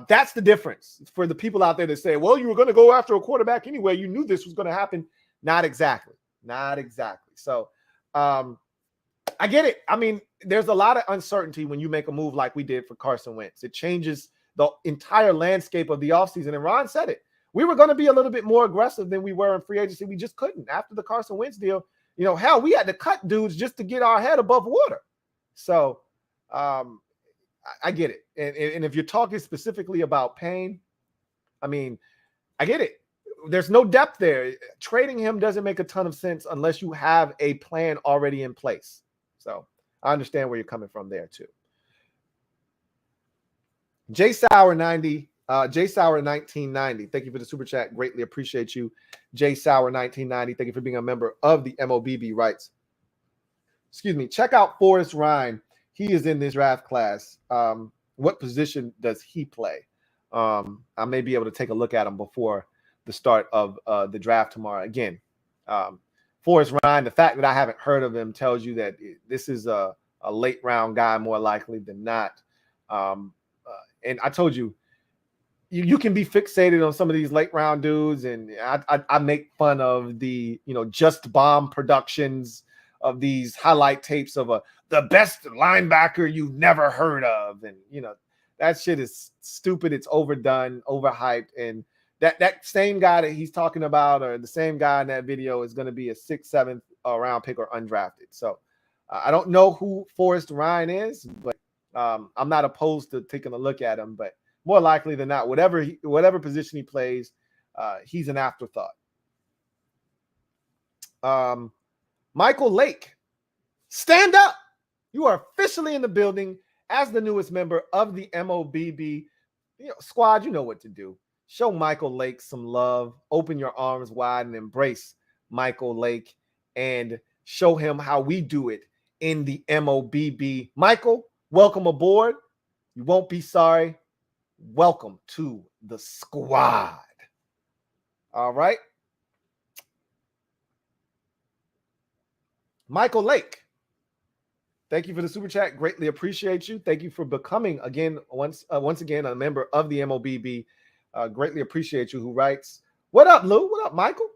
That's the difference for the people out there that say, well, you were going to go after a quarterback anyway. You knew this was going to happen. Not exactly. Not exactly. So I get it. I mean, there's a lot of uncertainty when you make a move like we did for Carson Wentz. It changes the entire landscape of the offseason. And Ron said it. We were going to be a little bit more aggressive than we were in free agency. We just couldn't. After the Carson Wentz deal, hell, we had to cut dudes just to get our head above water. So I get it. And if you're talking specifically about Payne, I mean, I get it. There's no depth there. Trading him doesn't make a ton of sense unless you have a plan already in place. So I understand where you're coming from there too. J Sauer 90, J Sauer 1990. Thank you for the super chat. Greatly appreciate you. J Sauer 1990. Thank you for being a member of the MOBB. Writes, excuse me. Check out Forrest Rhyne. He is in this draft class. What position does he play? I may be able to take a look at him before the start of the draft tomorrow. Again, Forrest Rhyne, the fact that I haven't heard of him tells you that this is a late round guy more likely than not. And I told you, you can be fixated on some of these late round dudes, and I make fun of the Just Bomb productions of these highlight tapes of the best linebacker you've never heard of, and that shit is stupid. It's overdone, overhyped, and that same guy that he's talking about, or the same guy in that video, is going to be a 6th, 7th round pick or undrafted. So I don't know who Forrest Rhyne is, but I'm not opposed to taking a look at him. But more likely than not, whatever position he plays, he's an afterthought. Michael Lake, stand up. You are officially in the building as the newest member of the MOBB squad. You know what to do. Show Michael Lake some love. Open your arms wide and embrace Michael Lake and show him how we do it in the MOBB. Michael, welcome aboard. You won't be sorry. Welcome to the squad. All right. Michael Lake, thank you for the super chat. Greatly appreciate you. Thank you for becoming once again a member of the MOBB. Greatly appreciate you. Who writes, what up, Lou? What up, Michael?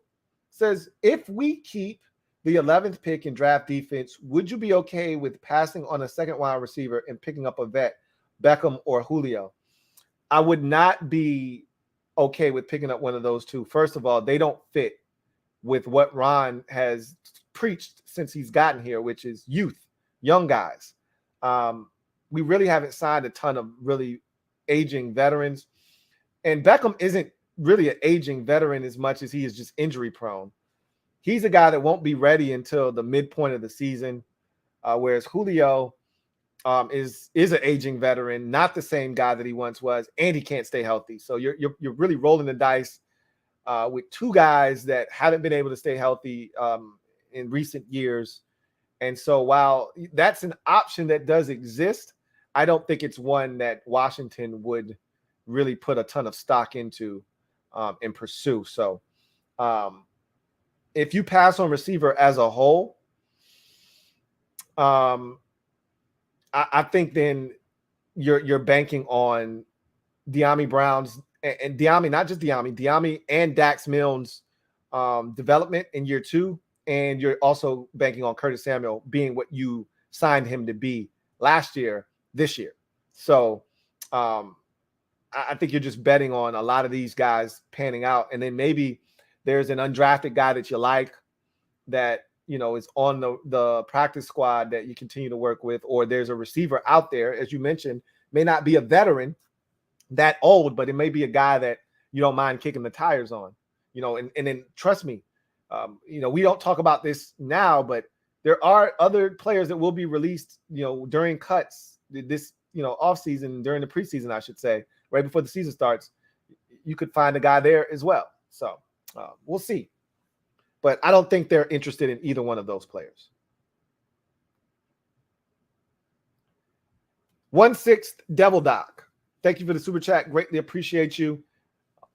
Says, if we keep the 11th pick in draft defense, would you be okay with passing on a second wide receiver and picking up a vet, Beckham or Julio? I would not be okay with picking up one of those two. First of all, they don't fit with what Ron has preached since he's gotten here, which is youth, young guys. We really haven't signed a ton of really aging veterans. And Beckham isn't really an aging veteran as much as he is just injury prone. He's a guy that won't be ready until the midpoint of the season, whereas Julio is an aging veteran, not the same guy that he once was, and he can't stay healthy. So you're really rolling the dice with two guys that haven't been able to stay healthy in recent years. And so while that's an option that does exist, I don't think it's one that Washington would really put a ton of stock into and pursue. So if you pass on receiver as a whole, I think then you're banking on De'Ami Brown's and De'Ami, not just De'Ami and Dax Milne's development in year 2, and you're also banking on Curtis Samuel being what you signed him to be last year, this year. So I think you're just betting on a lot of these guys panning out, and then maybe there's an undrafted guy that you like that is on the practice squad that you continue to work with, or there's a receiver out there, as you mentioned, may not be a veteran that old, but it may be a guy that you don't mind kicking the tires on, and then trust me, we don't talk about this now, but there are other players that will be released, during cuts this, off season, during the preseason, I should say, right before the season starts. You could find a guy there as well. So we'll see. But I don't think they're interested in either one of those players. 1/6 Devil Doc. Thank you for the super chat. Greatly appreciate you.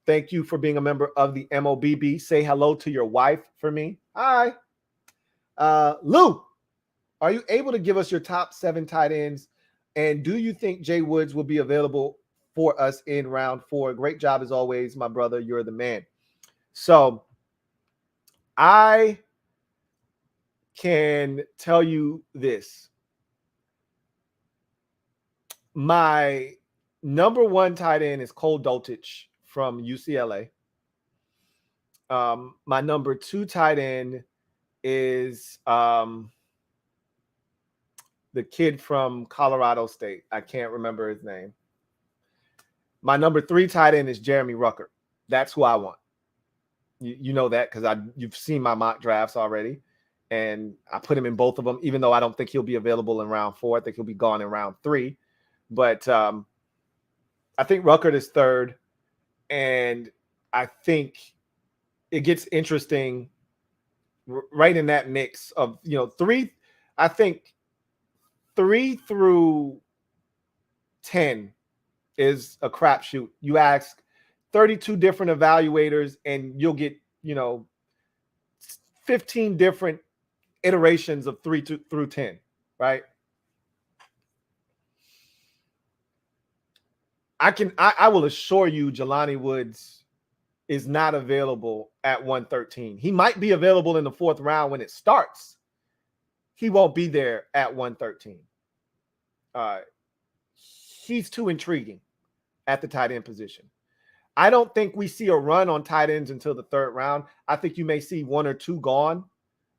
Thank you for being a member of the MOBB. Say hello to your wife for me. Hi. Lou, are you able to give us your top 7 tight ends? And do you think Jay Woods will be available for us in round 4. Great job as always, my brother. You're the man. So I can tell you this. My number 1 tight end is Cole Dulcich from UCLA. My number 2 tight end is the kid from Colorado State. I can't remember his name. My number 3 tight end is Jeremy Ruckert. That's who I want. You know that because you've seen my mock drafts already. And I put him in both of them, even though I don't think he'll be available in round 4. I think he'll be gone in round 3. But I think Ruckert is 3rd. And I think it gets interesting right in that mix of, 3. I think 3 through 10 is a crapshoot. You ask 32 different evaluators and you'll get, 15 different iterations of 3 through 10, right? I will assure you Jelani Woods is not available at 113. He might be available in the 4th round when it starts. He won't be there at 113. He's too intriguing at the tight end position. I don't think we see a run on tight ends until the 3rd round. I think you may see 1 or 2 gone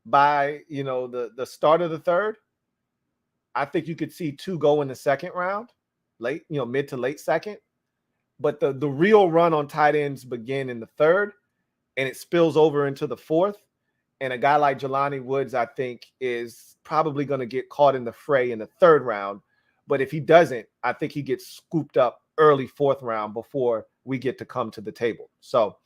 by, the start of the 3rd. I think you could see 2 go in the 2nd round, late, mid to late 2nd. But the real run on tight ends begin in the 3rd, and it spills over into the 4th. And a guy like Jelani Woods, I think, is probably going to get caught in the fray in the 3rd round. But if he doesn't, I think he gets scooped up early 4th round before we get to come to the table. So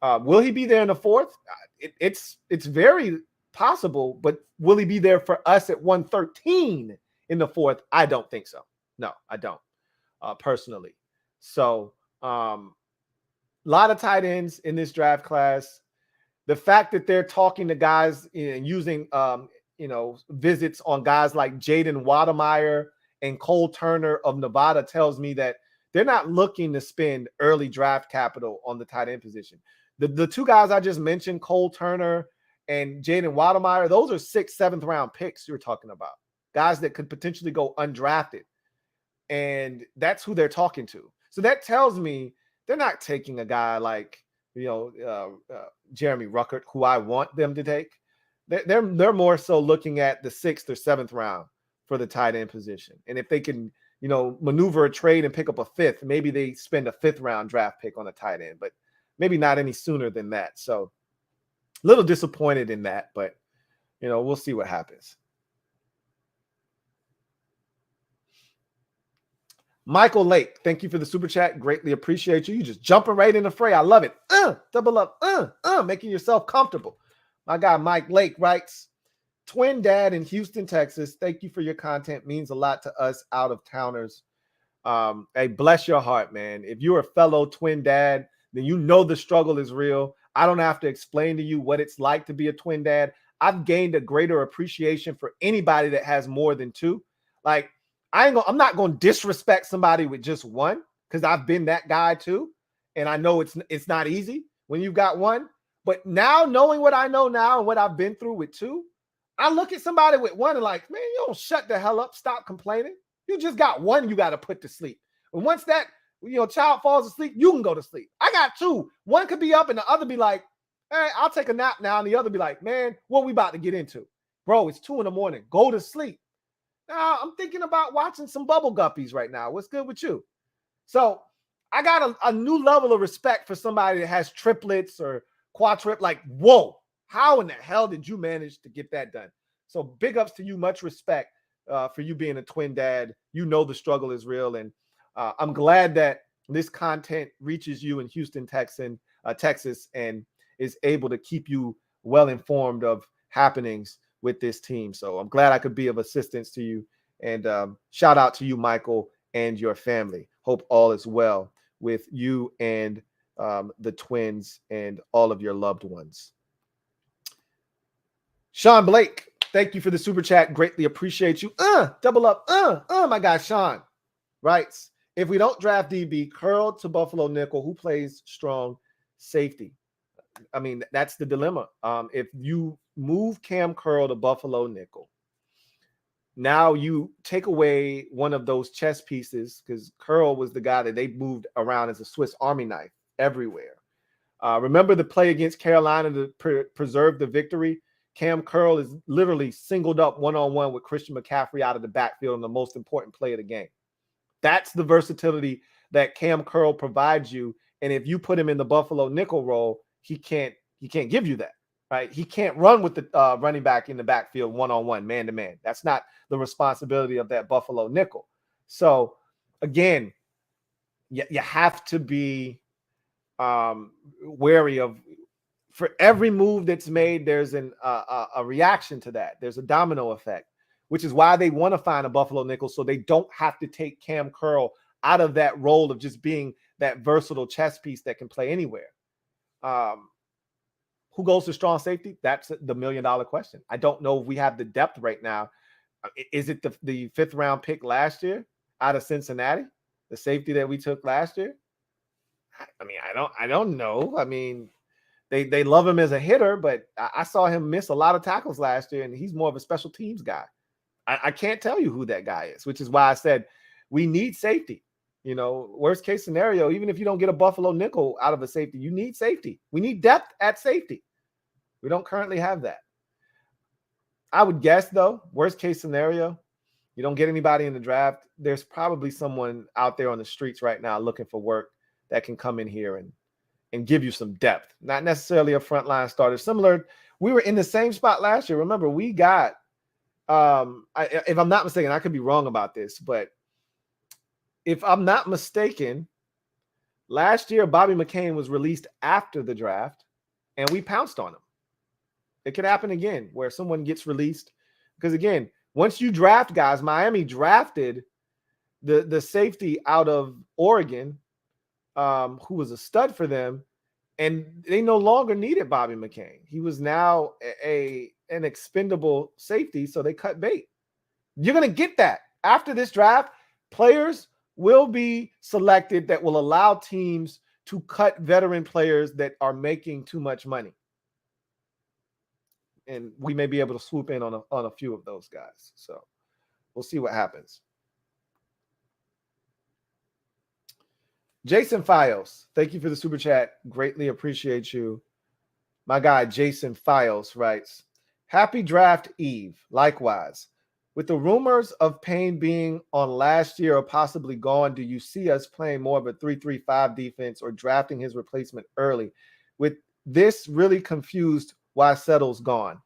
will he be there in the 4th? It's very possible, but will he be there for us at 113 in the 4th? I don't think so. No, I don't personally. So a lot of tight ends in this draft class. The fact that they're talking to guys and using, visits on guys like Jaden Wademeyer and Cole Turner of Nevada tells me that they're not looking to spend early draft capital on the tight end position. The 2 guys I just mentioned, Cole Turner and Jaden Wademeyer, those are 6th, 7th round picks you're talking about. Guys that could potentially go undrafted. And that's who they're talking to. So that tells me they're not taking a guy like, Jeremy Ruckert, who I want them to take. They're more so looking at the 6th or 7th round for the tight end position. And if they can, maneuver a trade and pick up a 5th, maybe they spend a 5th round draft pick on a tight end, but maybe not any sooner than that. So a little disappointed in that, but, we'll see what happens. Michael Lake, thank you for the super chat. Greatly appreciate you. You just jumping right in the fray. I love it. Double up, making yourself comfortable. My guy Mike Lake writes, twin dad in Houston, Texas. Thank you for your content. Means a lot to us out of towners. Hey, bless your heart, man. If you're a fellow twin dad, then you know the struggle is real. I don't have to explain to you what it's like to be a twin dad. I've gained a greater appreciation for anybody that has more than 2. Like, I'm not going to disrespect somebody with just 1 because I've been that guy too. And I know it's not easy when you've got 1. But now, knowing what I know now and what I've been through with 2, I look at somebody with 1 and like, man, you don't shut the hell up. Stop complaining. You just got 1 you got to put to sleep. And once that, child falls asleep, you can go to sleep. I got 2. 1 could be up and the other be like, hey, I'll take a nap now. And the other be like, man, what we about to get into? Bro, it's 2 a.m. Go to sleep. Now, I'm thinking about watching some Bubble Guppies right now. What's good with you? So I got a new level of respect for somebody that has triplets or quadruplets. Like, whoa, how in the hell did you manage to get that done? So big ups to you. Much respect for you being a twin dad. You know the struggle is real. And I'm glad that this content reaches you in Houston, Texas, and is able to keep you well informed of happenings with this team. So I'm glad I could be of assistance to you. And shout out to you, Michael, and your family. Hope all is well with you and the twins and all of your loved ones. Sean Blake, thank you for the super chat. Greatly appreciate you. Double up. My guy Sean writes, If we don't draft DB, Curl to Buffalo nickel, who plays strong safety? I mean, that's the dilemma. If you move Cam Curl to Buffalo nickel, now you take away one of those chess pieces, because Curl was the guy that they moved around as a Swiss Army knife everywhere. Remember the play against Carolina to preserve the victory? Cam Curl is literally singled up one-on-one with Christian McCaffrey out of the backfield in the most important play of the game. That's the versatility that Cam Curl provides you. And if you put him in the Buffalo nickel role, he can't give you that, right? He can't run with the running back in the backfield one-on-one, man-to-man. That's not the responsibility of that Buffalo nickel. So, again, you have to be wary of, for every move that's made, there's a reaction to that. There's a domino effect, which is why they want to find a Buffalo nickel so they don't have to take Cam Curl out of that role of just being that versatile chess piece that can play anywhere. Who goes to strong safety? That's the million-dollar question. I don't know if we have the depth right now. Is it the fifth-round pick last year out of Cincinnati, the safety that we took last year? I mean, I don't know. I mean, they love him as a hitter, but I saw him miss a lot of tackles last year, and he's more of a special teams guy. I can't tell you who that guy is, which is why I said we need safety. You know, worst case scenario, even if you don't get a Buffalo nickel out of a safety, you need safety. We need depth at safety. We don't currently have that. I would guess, though, worst case scenario, you don't get anybody in the draft, there's probably someone out there on the streets right now looking for work that can come in here and give you some depth. Not necessarily a frontline starter. Similar, we were in the same spot last year. Remember, we got, if I'm not mistaken, I could be wrong about this, but if I'm not mistaken, last year Bobby McCain was released after the draft, and we pounced on him. It could happen again where someone gets released. Because, again, once you draft guys, Miami drafted the safety out of Oregon, who was a stud for them, and they no longer needed Bobby McCain. He was now an expendable safety, so they cut bait. You're going to get that. After this draft, players will be selected that will allow teams to cut veteran players that are making too much money. And we may be able to swoop in on a few of those guys. So we'll see what happens. Jason Files, thank you for the super chat. Greatly appreciate you. My guy, Jason Files, writes, happy draft eve. Likewise. With the rumors of Payne being on last year or possibly gone, do you see us playing more of a 3-3-5 defense or drafting his replacement early? With this really confused why Settle's gone.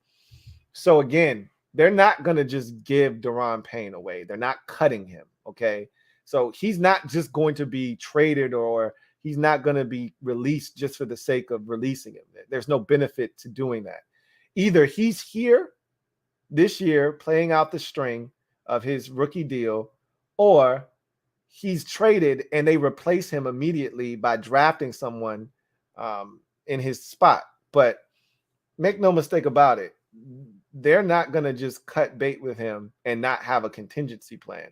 So again, they're not going to just give Daron Payne away. They're not cutting him, okay? So he's not just going to be traded, or he's not going to be released just for the sake of releasing him. There's no benefit to doing that. Either he's here this year playing out the string of his rookie deal, or he's traded and they replace him immediately by drafting someone in his spot. But make no mistake about it, they're not going to just cut bait with him and not have a contingency plan.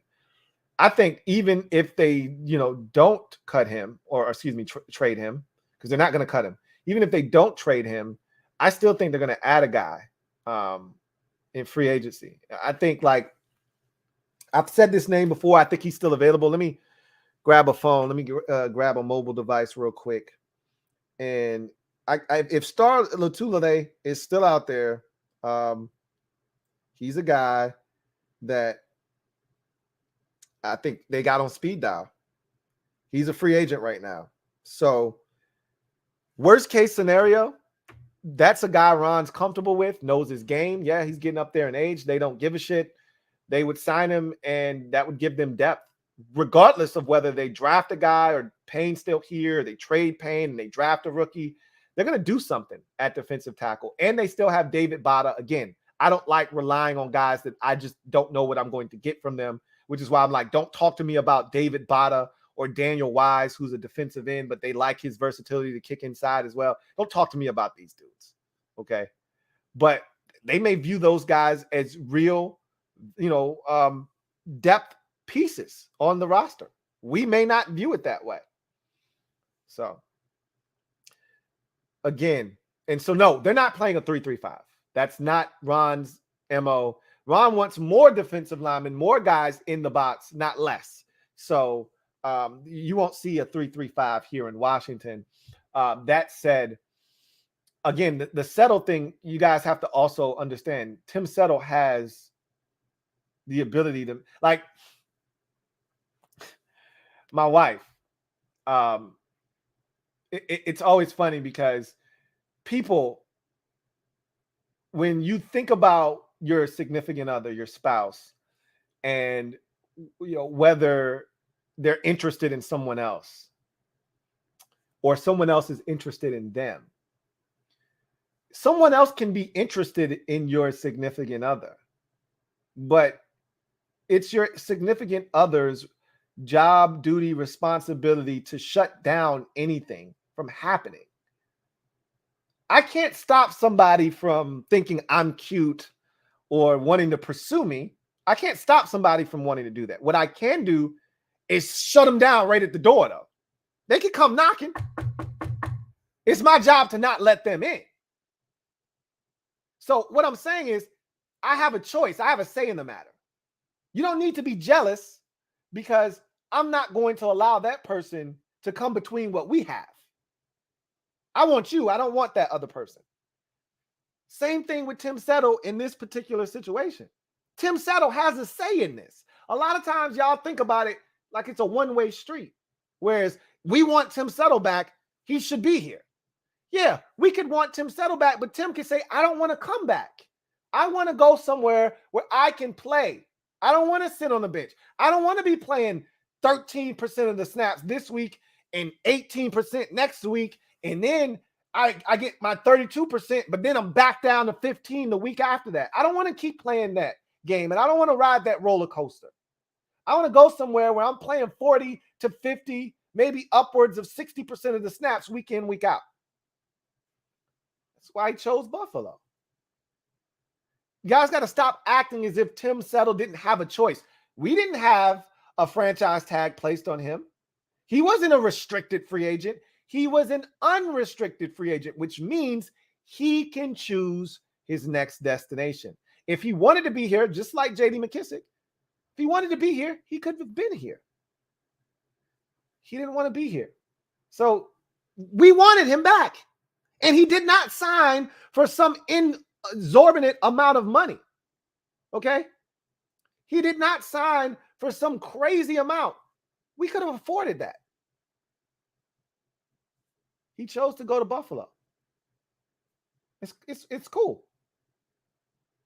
I think even if they, don't cut him, or trade him, because they're not going to cut him. Even if they don't trade him, I still think they're going to add a guy in free agency. I think, like, I've said this name before. I think he's still available. Let me grab a phone. Let me grab a mobile device real quick. And if Star Lotulelei is still out there, he's a guy that I think they got on speed dial. He's a free agent right now. So worst case scenario, that's a guy Ron's comfortable with, knows his game. Yeah, he's getting up there in age. They don't give a shit. They would sign him, and that would give them depth, regardless of whether they draft a guy or Payne's still here, they trade Payne and they draft a rookie. They're going to do something at defensive tackle. And they still have David Bada. Again, I don't like relying on guys that I just don't know what I'm going to get from them, which is why I'm like, don't talk to me about David Bada or Daniel Wise, who's a defensive end, but they like his versatility to kick inside as well. Don't talk to me about these dudes, okay? But they may view those guys as real, depth pieces on the roster. We may not view it that way. So, again, and so no, they're not playing a 3-3-5. That's not Ron's MO. Ron wants more defensive linemen, more guys in the box, not less. So you won't see a 3-3-5 here in Washington. That said, again, the Settle thing, you guys have to also understand, Tim Settle has the ability to, like, my wife, it's always funny because people, when you think about your significant other, your spouse, and whether they're interested in someone else or someone else is interested in them, someone else can be interested in your significant other, but it's your significant other's job, duty, responsibility to shut down anything from happening. I can't stop somebody from thinking I'm cute or wanting to pursue me. I can't stop somebody from wanting to do that. What I can do is shut them down right at the door, though. They can come knocking. It's my job to not let them in. So what I'm saying is, I have a choice. I have a say in the matter. You don't need to be jealous because I'm not going to allow that person to come between what we have. I want you. I don't want that other person. Same thing with Tim Settle in this particular situation. Tim Settle has a say in this. A lot of times y'all think about it like it's a one-way street. Whereas we want Tim Settle back. He should be here. Yeah, we could want Tim Settle back, but Tim can say, I don't want to come back. I want to go somewhere where I can play. I don't want to sit on the bench. I don't want to be playing 13% of the snaps this week and 18% next week. And then I get my 32%, but then I'm back down to 15 the week after that. I don't want to keep playing that game, and I don't want to ride that roller coaster. I want to go somewhere where I'm playing 40 to 50, maybe upwards of 60% of the snaps week in, week out. That's why he chose Buffalo. You guys got to stop acting as if Tim Settle didn't have a choice. We didn't have a franchise tag placed on him. He wasn't a restricted free agent. He was an unrestricted free agent, which means he can choose his next destination. If he wanted to be here, just like J.D. McKissic, if he wanted to be here, he could have been here. He didn't want to be here. So we wanted him back. And he did not sign for some exorbitant amount of money. Okay? He did not sign for some crazy amount. We could have afforded that. He chose to go to Buffalo. It's cool.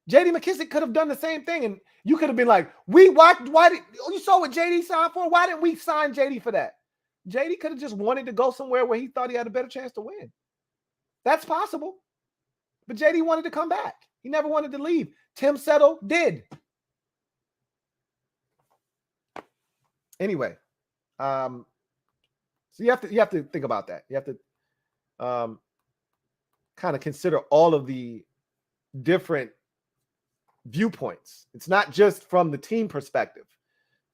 J.D. McKissic could have done the same thing, and you could have been like, why did you saw what J.D. signed for? Why didn't we sign J.D. for that? J.D. could have just wanted to go somewhere where he thought he had a better chance to win. That's possible. But J.D. wanted to come back. He never wanted to leave. Tim Settle did. Anyway, so you have to think about that. You have to kind of consider all of the different viewpoints. It's not just from the team perspective.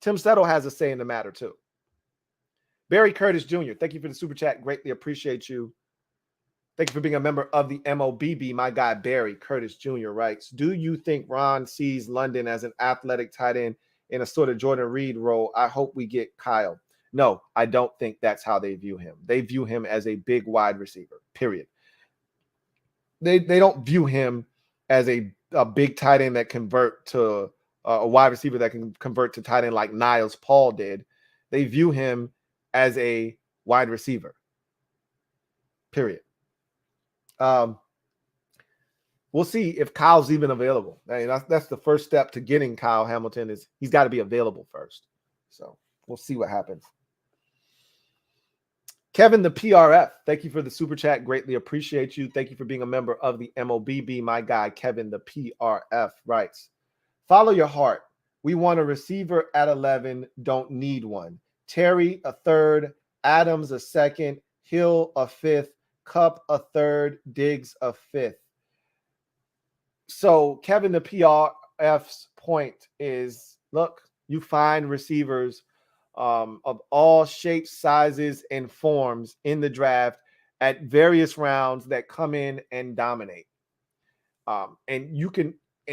Tim Settle has a say in the matter too. Barry Curtis Jr., thank you for the super chat. Greatly appreciate you. Thank you for being a member of the MOBB. My guy Barry Curtis Jr. writes, do you think Ron sees London as an athletic tight end in a sort of Jordan Reed role? I hope we get Kyle. No, I don't think that's how they view him. They view him as a big wide receiver, period. They don't view him as a big tight end that convert to a wide receiver that can convert to tight end like Niles Paul did. They view him as a wide receiver, period. We'll see if Kyle's even available. I mean, that's the first step to getting Kyle Hamilton is he's got to be available first. So we'll see what happens. Kevin, the PRF, thank you for the super chat. Greatly appreciate you. Thank you for being a member of the MOBB. My guy, Kevin, the PRF, writes, follow your heart. We want a receiver at 11. Don't need one. Terry, a third. Adams, a second. Hill, a fifth. Cup, a third. Diggs, a fifth. So Kevin, the PRF's point is, look, you find receivers of all shapes, sizes, and forms in the draft at various rounds that come in and dominate. And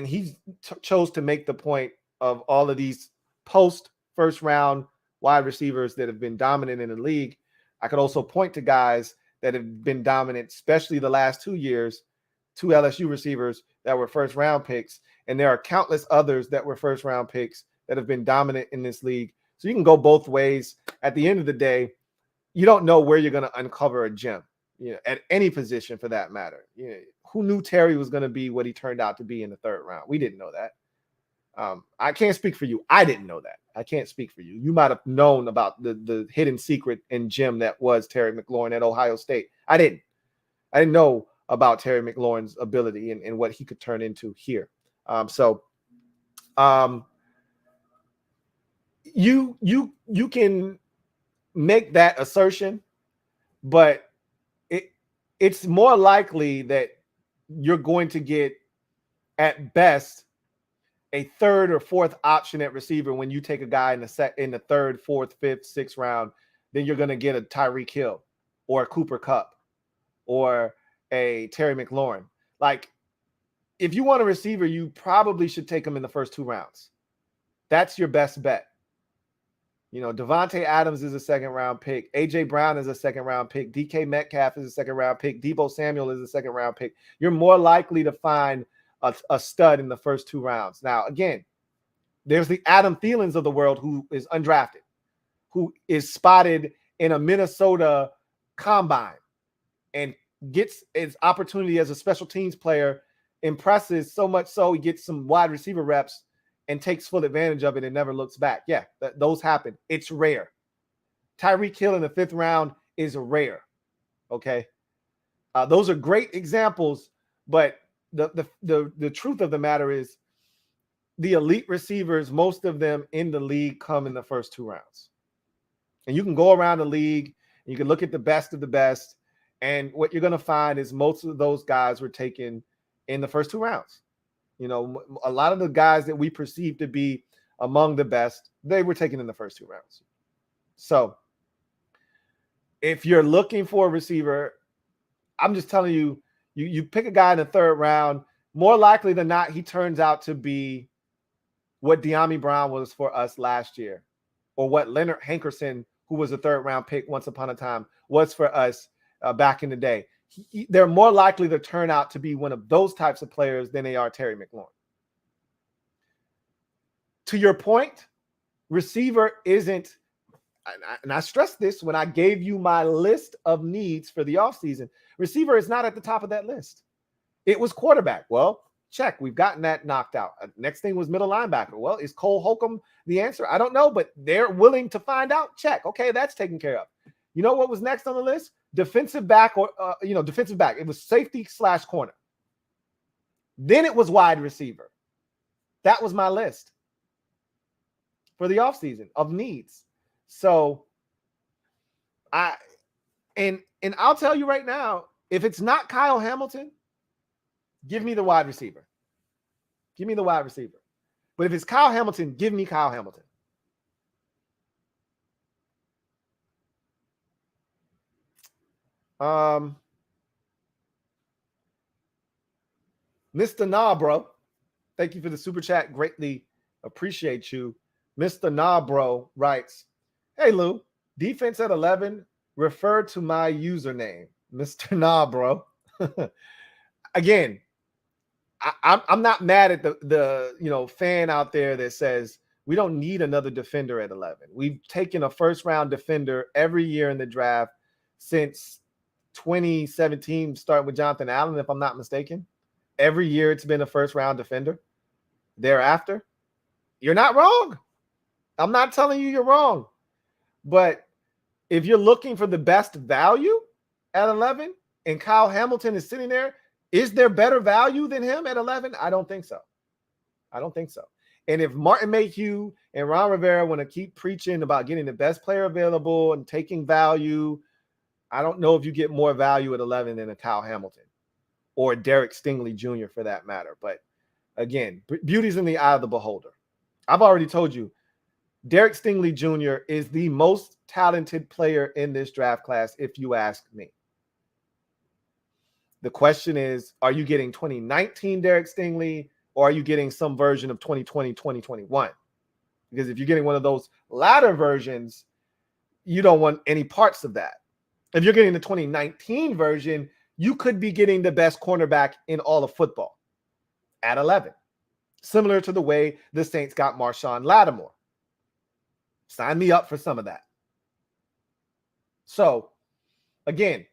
he chose to make the point of all of these post first round wide receivers that have been dominant in the league. I could also point to guys that have been dominant, especially the last 2 years, 2 LSU receivers that were first round picks. And there are countless others that were first round picks that have been dominant in this league. So you can go both ways. At the end of the day, you don't know where you're going to uncover a gem, at any position for that matter. Who knew Terry was going to be what he turned out to be in the 3rd round? We didn't know that. I can't speak for you. I didn't know that. I can't speak for you. You might have known about the hidden secret and gem that was Terry McLaurin at Ohio State. I didn't know about Terry McLaurin's ability and what he could turn into here. You can make that assertion, but it's more likely that you're going to get at best a 3rd or 4th option at receiver when you take a guy in the 3rd, 4th, 5th, 6th round. Then you're going to get a Tyreek Hill or a Cooper Kupp or a Terry McLaurin. Like, if you want a receiver, you probably should take him in the first 2 rounds. That's your best bet. Devontae Adams is a 2nd round pick. AJ Brown is a 2nd round pick. DK Metcalf is a 2nd round pick. Deebo Samuel is a 2nd round pick. You're more likely to find a stud in the first 2 rounds. Now, again, there's the Adam Thielens of the world who is undrafted, who is spotted in a Minnesota combine and gets his opportunity as a special teams player, impresses so much so he gets some wide receiver reps and takes full advantage of it and never looks back. Yeah, those happen. It's rare. Tyreek Hill in the 5th round is rare. Okay. Those are great examples, but the truth of the matter is the elite receivers, most of them in the league come in the first 2 rounds. And you can go around the league and you can look at the best of the best. And what you're going to find is most of those guys were taken in the first 2 rounds. A lot of the guys that we perceive to be among the best, they were taken in the first 2 rounds. So if you're looking for a receiver, I'm just telling you, you pick a guy in the 3rd round, more likely than not, he turns out to be what De'Ami Brown was for us last year, or what Leonard Hankerson, who was a 3rd round pick once upon a time, was for us back in the day. They're more likely to turn out to be one of those types of players than they are Terry McLaurin. To your point, receiver isn't, and I stressed this when I gave you my list of needs for the offseason, receiver is not at the top of that list. It was quarterback. Well, check. We've gotten that knocked out. Next thing was middle linebacker. Well, is Cole Holcomb the answer? I don't know, but they're willing to find out. Check. Okay, that's taken care of. You know what was next on the list? Defensive back defensive back. It was safety / corner. Then it was wide receiver. That was my list for the offseason of needs. So I'll tell you right now, if it's not Kyle Hamilton, give me the wide receiver. Give me the wide receiver. But if it's Kyle Hamilton, give me Kyle Hamilton. Mr. Nah, bro. Thank you for the super chat. Greatly appreciate you. Mr. Nah, bro writes, "Hey, Lou, defense at 11, refer to my username." Mr. Nah, bro. Again, I'm not mad at the fan out there that says we don't need another defender at 11. We've taken a first round defender every year in the draft since 2017, starting with Jonathan Allen, if I'm not mistaken. Every year it's been a first round defender. Thereafter, you're not wrong. I'm not telling you you're wrong. But if you're looking for the best value at 11 and Kyle Hamilton is sitting there, is there better value than him at 11? I don't think so. I don't think so. And if Martin Mayhew and Ron Rivera want to keep preaching about getting the best player available and taking value, I don't know if you get more value at 11 than a Kyle Hamilton or Derek Stingley Jr. for that matter. But again, beauty's in the eye of the beholder. I've already told you, Derek Stingley Jr. is the most talented player in this draft class, if you ask me. The question is, are you getting 2019 Derek Stingley, or are you getting some version of 2020, 2021? Because if you're getting one of those latter versions, you don't want any parts of that. If you're getting the 2019 version, you could be getting the best cornerback in all of football at 11. Similar to the way the Saints got Marshawn Lattimore. Sign me up for some of that. So, again,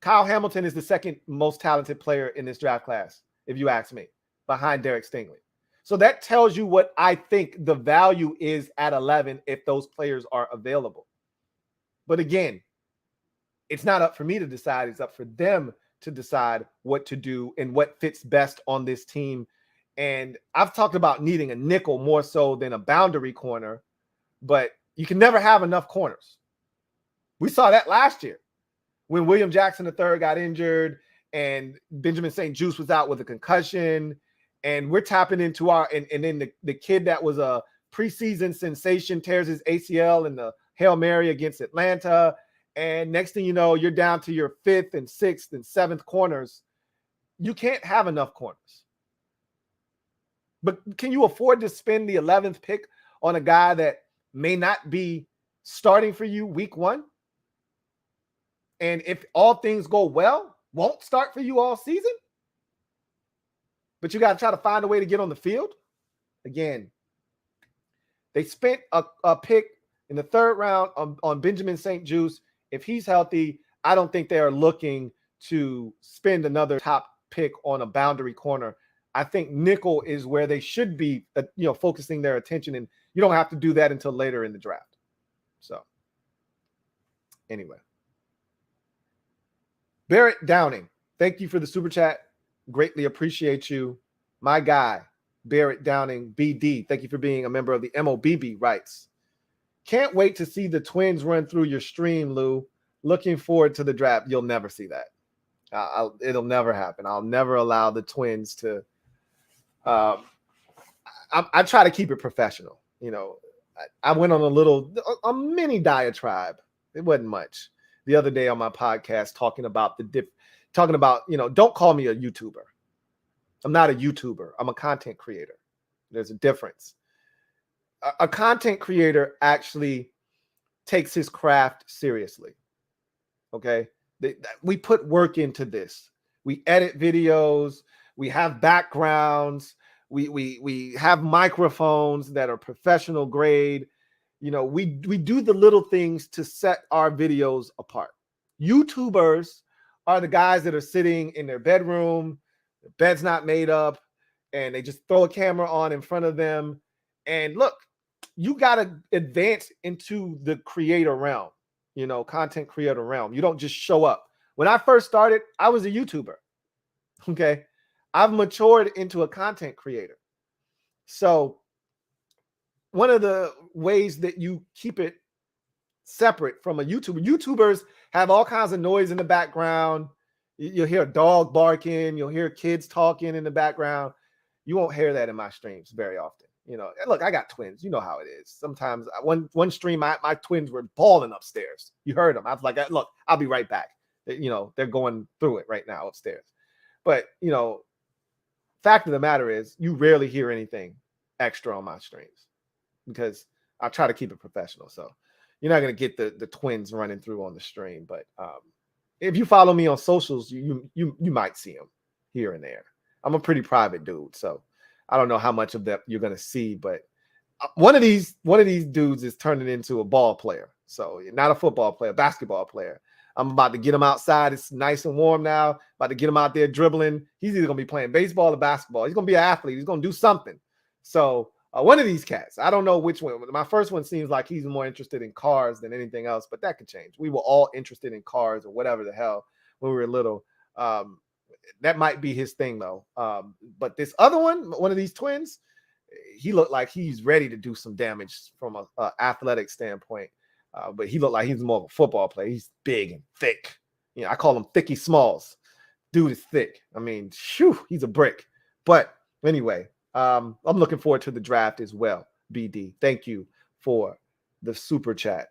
Kyle Hamilton is the second most talented player in this draft class, if you ask me, behind Derek Stingley. So that tells you what I think the value is at 11 if those players are available. But again, it's not up for me to decide. It's up for them to decide what to do and what fits best on this team. And I've talked about needing a nickel more so than a boundary corner, but you can never have enough corners. We saw that last year when William Jackson III got injured and Benjamin St-Juste was out with a concussion. And we're tapping into and then the kid that was a preseason sensation tears his ACL in the Hail Mary against Atlanta. And next thing you know, you're down to your 5th and 6th and 7th corners. You can't have enough corners. But can you afford to spend the 11th pick on a guy that may not be starting for you week 1? And if all things go well, won't start for you all season? But you got to try to find a way to get on the field. Again, they spent a pick in the 3rd round on Benjamin St-Juste. If he's healthy, I don't think they are looking to spend another top pick on a boundary corner. I think nickel is where they should be, focusing their attention, and you don't have to do that until later in the draft. So, anyway. Barrett Downing, thank you for the super chat. Greatly appreciate you. My guy, Barrett Downing, BD, thank you for being a member of the MOBB Rights. Can't wait to see the Twins run through your stream, Lou. Looking forward to the draft. You'll never see that. It'll never happen. I'll never allow the Twins to. I try to keep it professional. I went on a mini diatribe. It wasn't much the other day on my podcast talking about don't call me a YouTuber. I'm not a YouTuber. I'm a content creator. There's a difference. A content creator actually takes his craft seriously. Okay. We put work into this. We edit videos. We have backgrounds. We have microphones that are professional grade. We do the little things to set our videos apart. YouTubers are the guys that are sitting in their bedroom, the bed's not made up, and they just throw a camera on in front of them. And look, you got to advance into the creator realm, content creator realm. You don't just show up. When I first started, I was a YouTuber. Okay. I've matured into a content creator. So one of the ways that you keep it separate from a YouTubers have all kinds of noise in the background. You'll hear a dog barking. You'll hear kids talking in the background. You won't hear that in my streams very often. Look, I got twins. You know how it is. Sometimes one stream, my twins were bawling upstairs. You heard them. I was like, look, I'll be right back. They're going through it right now upstairs. But, fact of the matter is you rarely hear anything extra on my streams because I try to keep it professional. So you're not going to get the twins running through on the stream. But if you follow me on socials, you might see them here and there. I'm a pretty private dude, so I don't know how much of that you're going to see. But one of these dudes is turning into a ball player. So not a football player, basketball player. I'm about to get him outside. It's nice and warm now. About to get him out there dribbling. He's either going to be playing baseball or basketball. He's going to be an athlete. He's going to do something. So one of these cats, I don't know which one. My first one seems like he's more interested in cars than anything else, but that could change. We were all interested in cars or whatever the hell when we were little. That might be his thing, though. But this other one of these twins, he looked like he's ready to do some damage from an athletic standpoint. But he looked like he's more of a football player. He's big and thick. I call him Thicky Smalls. Dude is thick. I mean, he's a brick. But anyway, I'm looking forward to the draft as well. BD. Thank you for the super chat.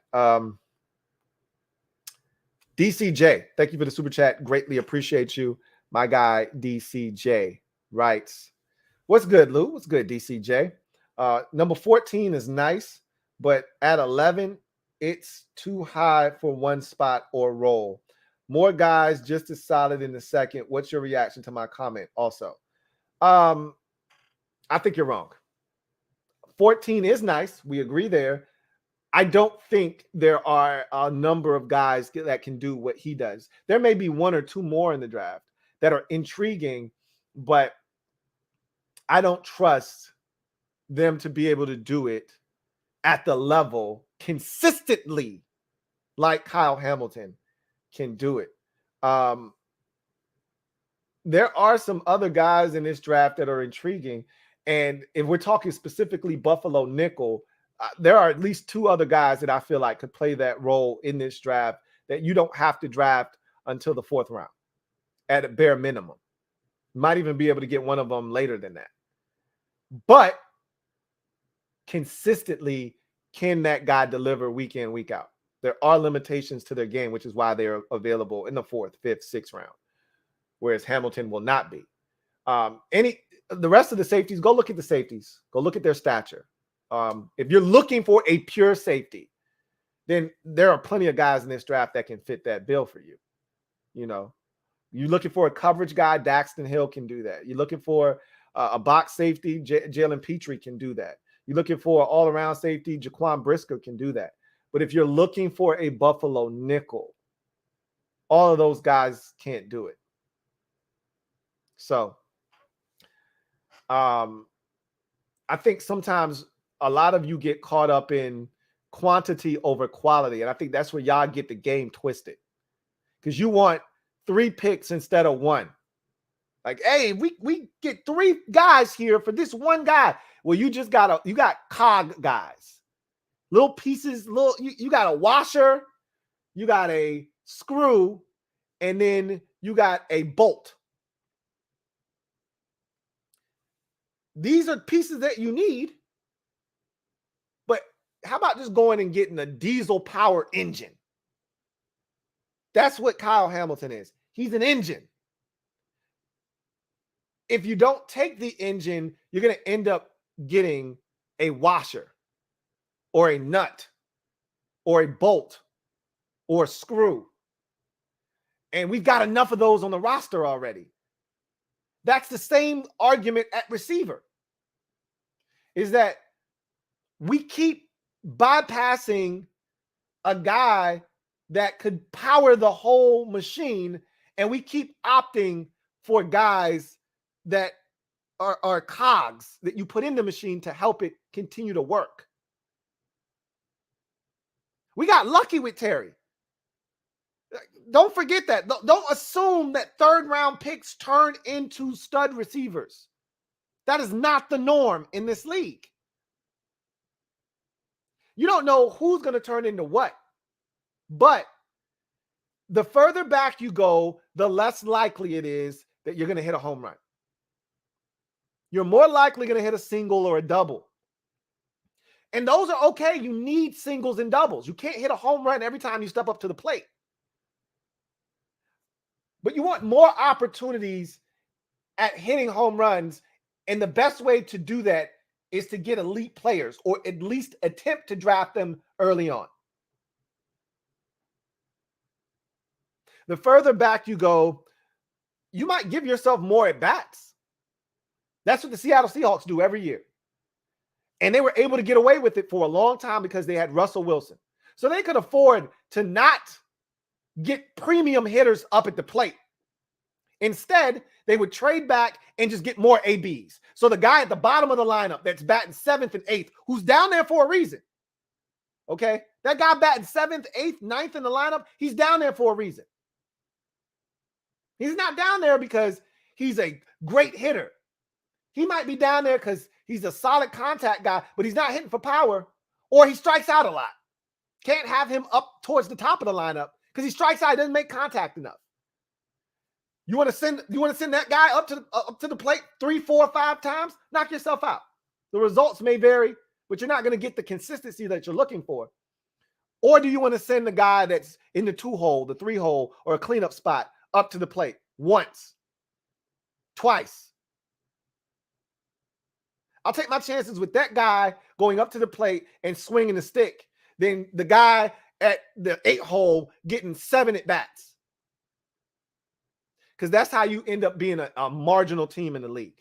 DCJ, thank you for the super chat. Greatly appreciate you. My guy, DCJ, writes, what's good, Lou? What's good, DCJ? Number 14 is nice, but at 11, it's too high for one spot or role. More guys just as solid in the second. What's your reaction to my comment also? I think you're wrong. 14 is nice. We agree there. I don't think there are a number of guys that can do what he does. There may be one or two more in the draft that are intriguing, but I don't trust them to be able to do it at the level consistently like Kyle Hamilton can do it. There are some other guys in this draft that are intriguing. And if we're talking specifically Buffalo nickel, there are at least two other guys that I feel like could play that role in this draft that you don't have to draft until the 4th round at a bare minimum. You might even be able to get one of them later than that. But consistently, can that guy deliver week in, week out? There are limitations to their game, which is why they're available in the 4th, 5th, 6th round, whereas Hamilton will not be. The rest of the safeties, go look at the safeties. Go look at their stature. If you're looking for a pure safety, then there are plenty of guys in this draft that can fit that bill for you. You know, you're looking for a coverage guy, Daxton Hill can do that. You're looking for a box safety, Jalen Petrie can do that. You're looking for an all-around safety, Jaquan Brisker can do that. But if you're looking for a Buffalo nickel, all of those guys can't do it. So, I think sometimes a lot of you get caught up in quantity over quality. And I think that's where y'all get the game twisted. Because you want 3 picks instead of 1. Like, hey, we get 3 guys here for this one guy. Well, you got cog guys. Little pieces, you got a washer, you got a screw, and then you got a bolt. These are pieces that you need. But how about just going and getting a diesel power engine? That's what Kyle Hamilton is. He's an engine. If you don't take the engine, you're going to end up getting a washer or a nut or a bolt or a screw. And we've got enough of those on the roster already. That's the same argument at receiver. Is that we keep bypassing a guy that could power the whole machine, and we keep opting for guys that are cogs that you put in the machine to help it continue to work. We got lucky with Terry. Don't forget that. Don't assume that 3rd round picks turn into stud receivers. That is not the norm in this league. You don't know who's going to turn into what. But the further back you go, the less likely it is that you're going to hit a home run. You're more likely going to hit a single or a double. And those are okay. You need singles and doubles. You can't hit a home run every time you step up to the plate. But you want more opportunities at hitting home runs. And the best way to do that is to get elite players, or at least attempt to draft them early on. The further back you go, you might give yourself more at bats. That's what the Seattle Seahawks do every year. And they were able to get away with it for a long time because they had Russell Wilson. So they could afford to not get premium hitters up at the plate. Instead, they would trade back and just get more ABs. So the guy at the bottom of the lineup that's batting 7th and 8th, who's down there for a reason. Okay? That guy batting 7th, 8th, 9th in the lineup, he's down there for a reason. He's not down there because he's a great hitter. He might be down there because he's a solid contact guy, but he's not hitting for power, or he strikes out a lot. Can't have him up towards the top of the lineup because he strikes out, he doesn't make contact enough. You want to send that guy up to the plate 3, 4, 5 times? Knock yourself out. The results may vary, but you're not going to get the consistency that you're looking for. Or do you want to send the guy that's in the 2-hole, the 3-hole, or a cleanup spot up to the plate once, twice? I'll take my chances with that guy going up to the plate and swinging the stick than the guy at the 8-hole getting 7 at bats. Because that's how you end up being a marginal team in the league.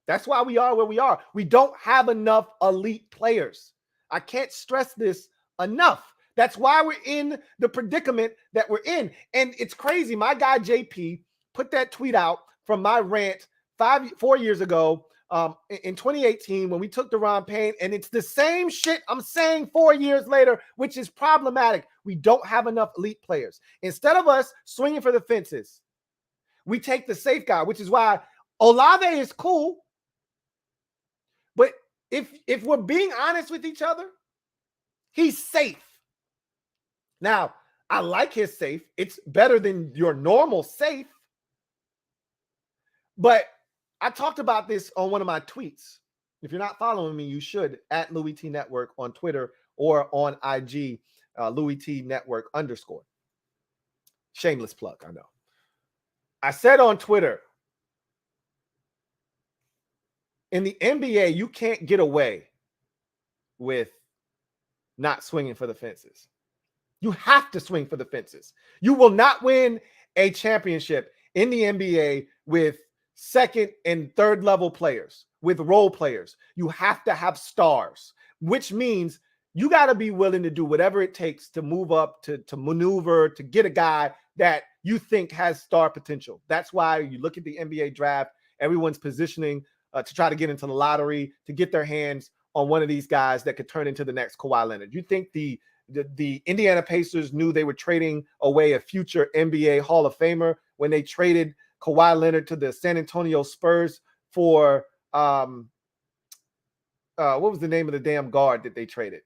That's why we are where we are. We don't have enough elite players. I can't stress this enough. That's why we're in the predicament that we're in. And it's crazy. My guy, JP, put that tweet out from my rant 4 years ago in 2018 when we took Daron Payne. And it's the same shit I'm saying 4 years later, which is problematic. We don't have enough elite players. Instead of us swinging for the fences, we take the safe guy, which is why Olave is cool. But if we're being honest with each other, he's safe. Now, I like his safe. It's better than your normal safe. But I talked about this on one of my tweets. If you're not following me, you should, at LouieTeeNetwork on Twitter or on IG, LouieTeeNetwork_. Shameless plug, I know. I said on Twitter, in the NBA, you can't get away with not swinging for the fences. You have to swing for the fences. You will not win a championship in the NBA with second and third level players, with role players. You have to have stars, which means you got to be willing to do whatever it takes to move up, to maneuver, to get a guy that you think has star potential. That's why you look at the NBA draft, everyone's positioning to try to get into the lottery, to get their hands on one of these guys that could turn into the next Kawhi Leonard. You think the Indiana Pacers knew they were trading away a future NBA Hall of Famer when they traded Kawhi Leonard to the San Antonio Spurs for what was the name of the damn guard that they traded?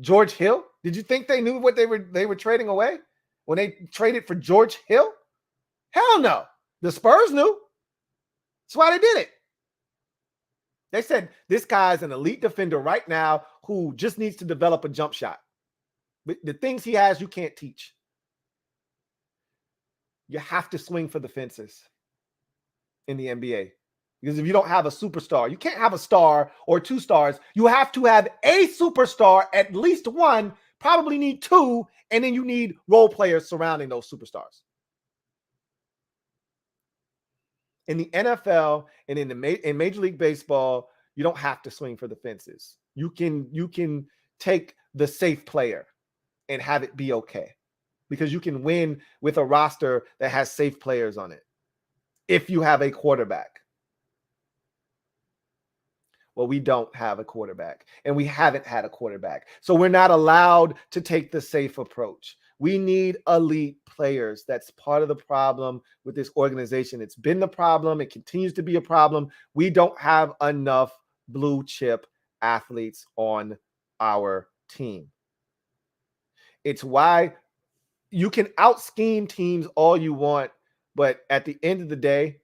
George Hill? Did you think they knew what they were trading away when they traded for George Hill? Hell no. The Spurs knew. That's why they did it. They said, this guy's an elite defender right now who just needs to develop a jump shot. But the things he has, you can't teach. You have to swing for the fences in the NBA. Because if you don't have a superstar, you can't have a star or 2 stars. You have to have a superstar, at least one, probably need 2, and then you need role players surrounding those superstars. In the NFL and in Major League Baseball, you don't have to swing for the fences. You can take the safe player and have it be okay, because you can win with a roster that has safe players on it if you have a quarterback. Well, we don't have a quarterback, and we haven't had a quarterback. So we're not allowed to take the safe approach. We need elite players. That's part of the problem with this organization. It's been the problem. It continues to be a problem. We don't have enough blue chip athletes on our team. It's why you can out-scheme teams all you want, but at the end of the day,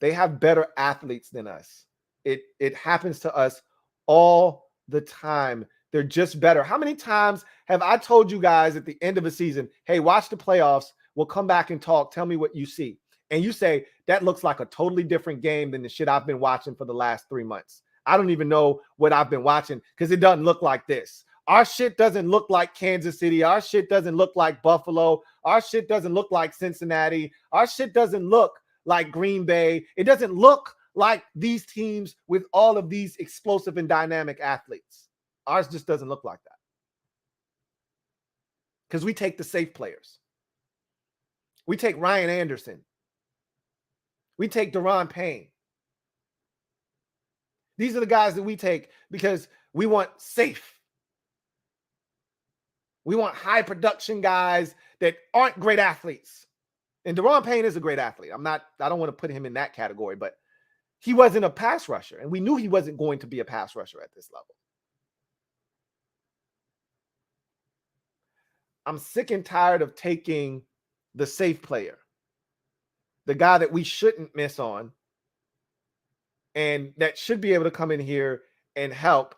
they have better athletes than us. It happens to us all the time. They're just better. How many times have I told you guys at the end of a season, hey, watch the playoffs. We'll come back and talk. Tell me what you see. And you say, that looks like a totally different game than the shit I've been watching for the last 3 months. I don't even know what I've been watching because it doesn't look like this. Our shit doesn't look like Kansas City. Our shit doesn't look like Buffalo. Our shit doesn't look like Cincinnati. Our shit doesn't look like Green Bay. It doesn't look like these teams with all of these explosive and dynamic athletes. Ours just doesn't look like that. Because we take the safe players. We take Ryan Anderson. We take Daron Payne. These are the guys that we take because we want safe. We want high production guys that aren't great athletes. And Daron Payne is a great athlete. I don't want to put him in that category, but he wasn't a pass rusher. And we knew he wasn't going to be a pass rusher at this level. I'm sick and tired of taking the safe player, the guy that we shouldn't miss on, and that should be able to come in here and help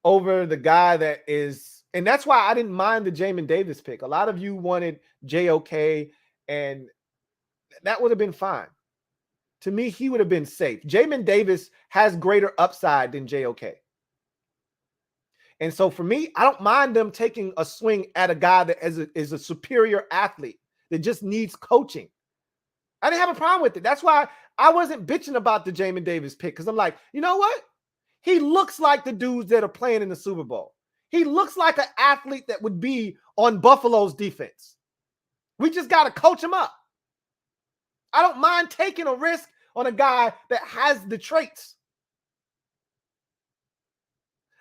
over the guy that is, and that's why I didn't mind the Jamin Davis pick. A lot of you wanted JOK, and that would have been fine. To me, he would have been safe. Jamin Davis has greater upside than JOK. And so for me, I don't mind them taking a swing at a guy that is a superior athlete that just needs coaching. I didn't have a problem with it. That's why I wasn't bitching about the Jamin Davis pick, because I'm like, you know what? He looks like the dudes that are playing in the Super Bowl. He looks like an athlete that would be on Buffalo's defense. We just got to coach him up. I don't mind taking a risk on a guy that has the traits.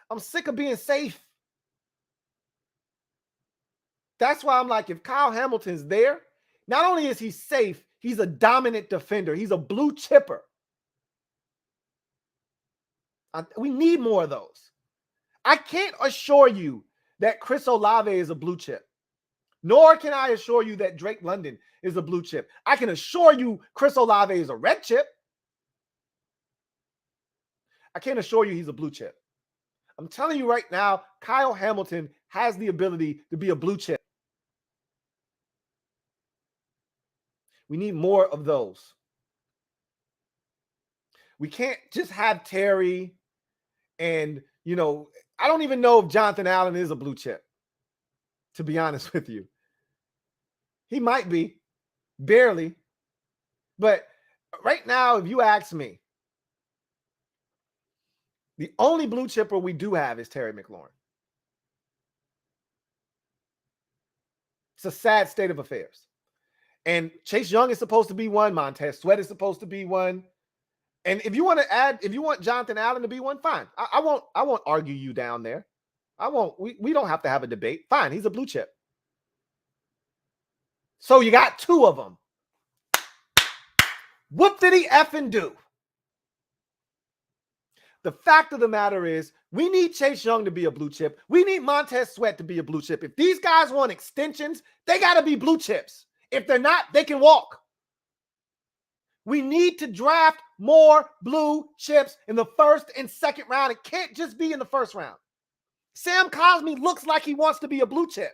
I'm sick of being safe. That's why I'm like, if Kyle Hamilton's there, not only is he safe, he's a dominant defender. He's a blue chipper. We need more of those. I can't assure you that Chris Olave is a blue chip, nor can I assure you that Drake London is a blue chip. I can assure you Chris Olave is a red chip. I can't assure you he's a blue chip. I'm telling you right now, Kyle Hamilton has the ability to be a blue chip. We need more of those. We can't just have Terry and, you know, I don't even know if Jonathan Allen is a blue chip, to be honest with you. He might be, barely. But right now, if you ask me, the only blue chipper we do have is Terry McLaurin. It's a sad state of affairs. And Chase Young is supposed to be one. Montez Sweat is supposed to be one. And if you want to add, if you want Jonathan Allen to be one, fine. I won't argue you down there. I won't. We don't have to have a debate. Fine, he's a blue chip. So you got two of them. What did he effing do? The fact of the matter is, we need Chase Young to be a blue chip. We need Montez Sweat to be a blue chip. If these guys want extensions, they got to be blue chips. If they're not, they can walk. We need to draft more blue chips in the first and second round. It can't just be in the first round. Sam Cosmi looks like he wants to be a blue chip.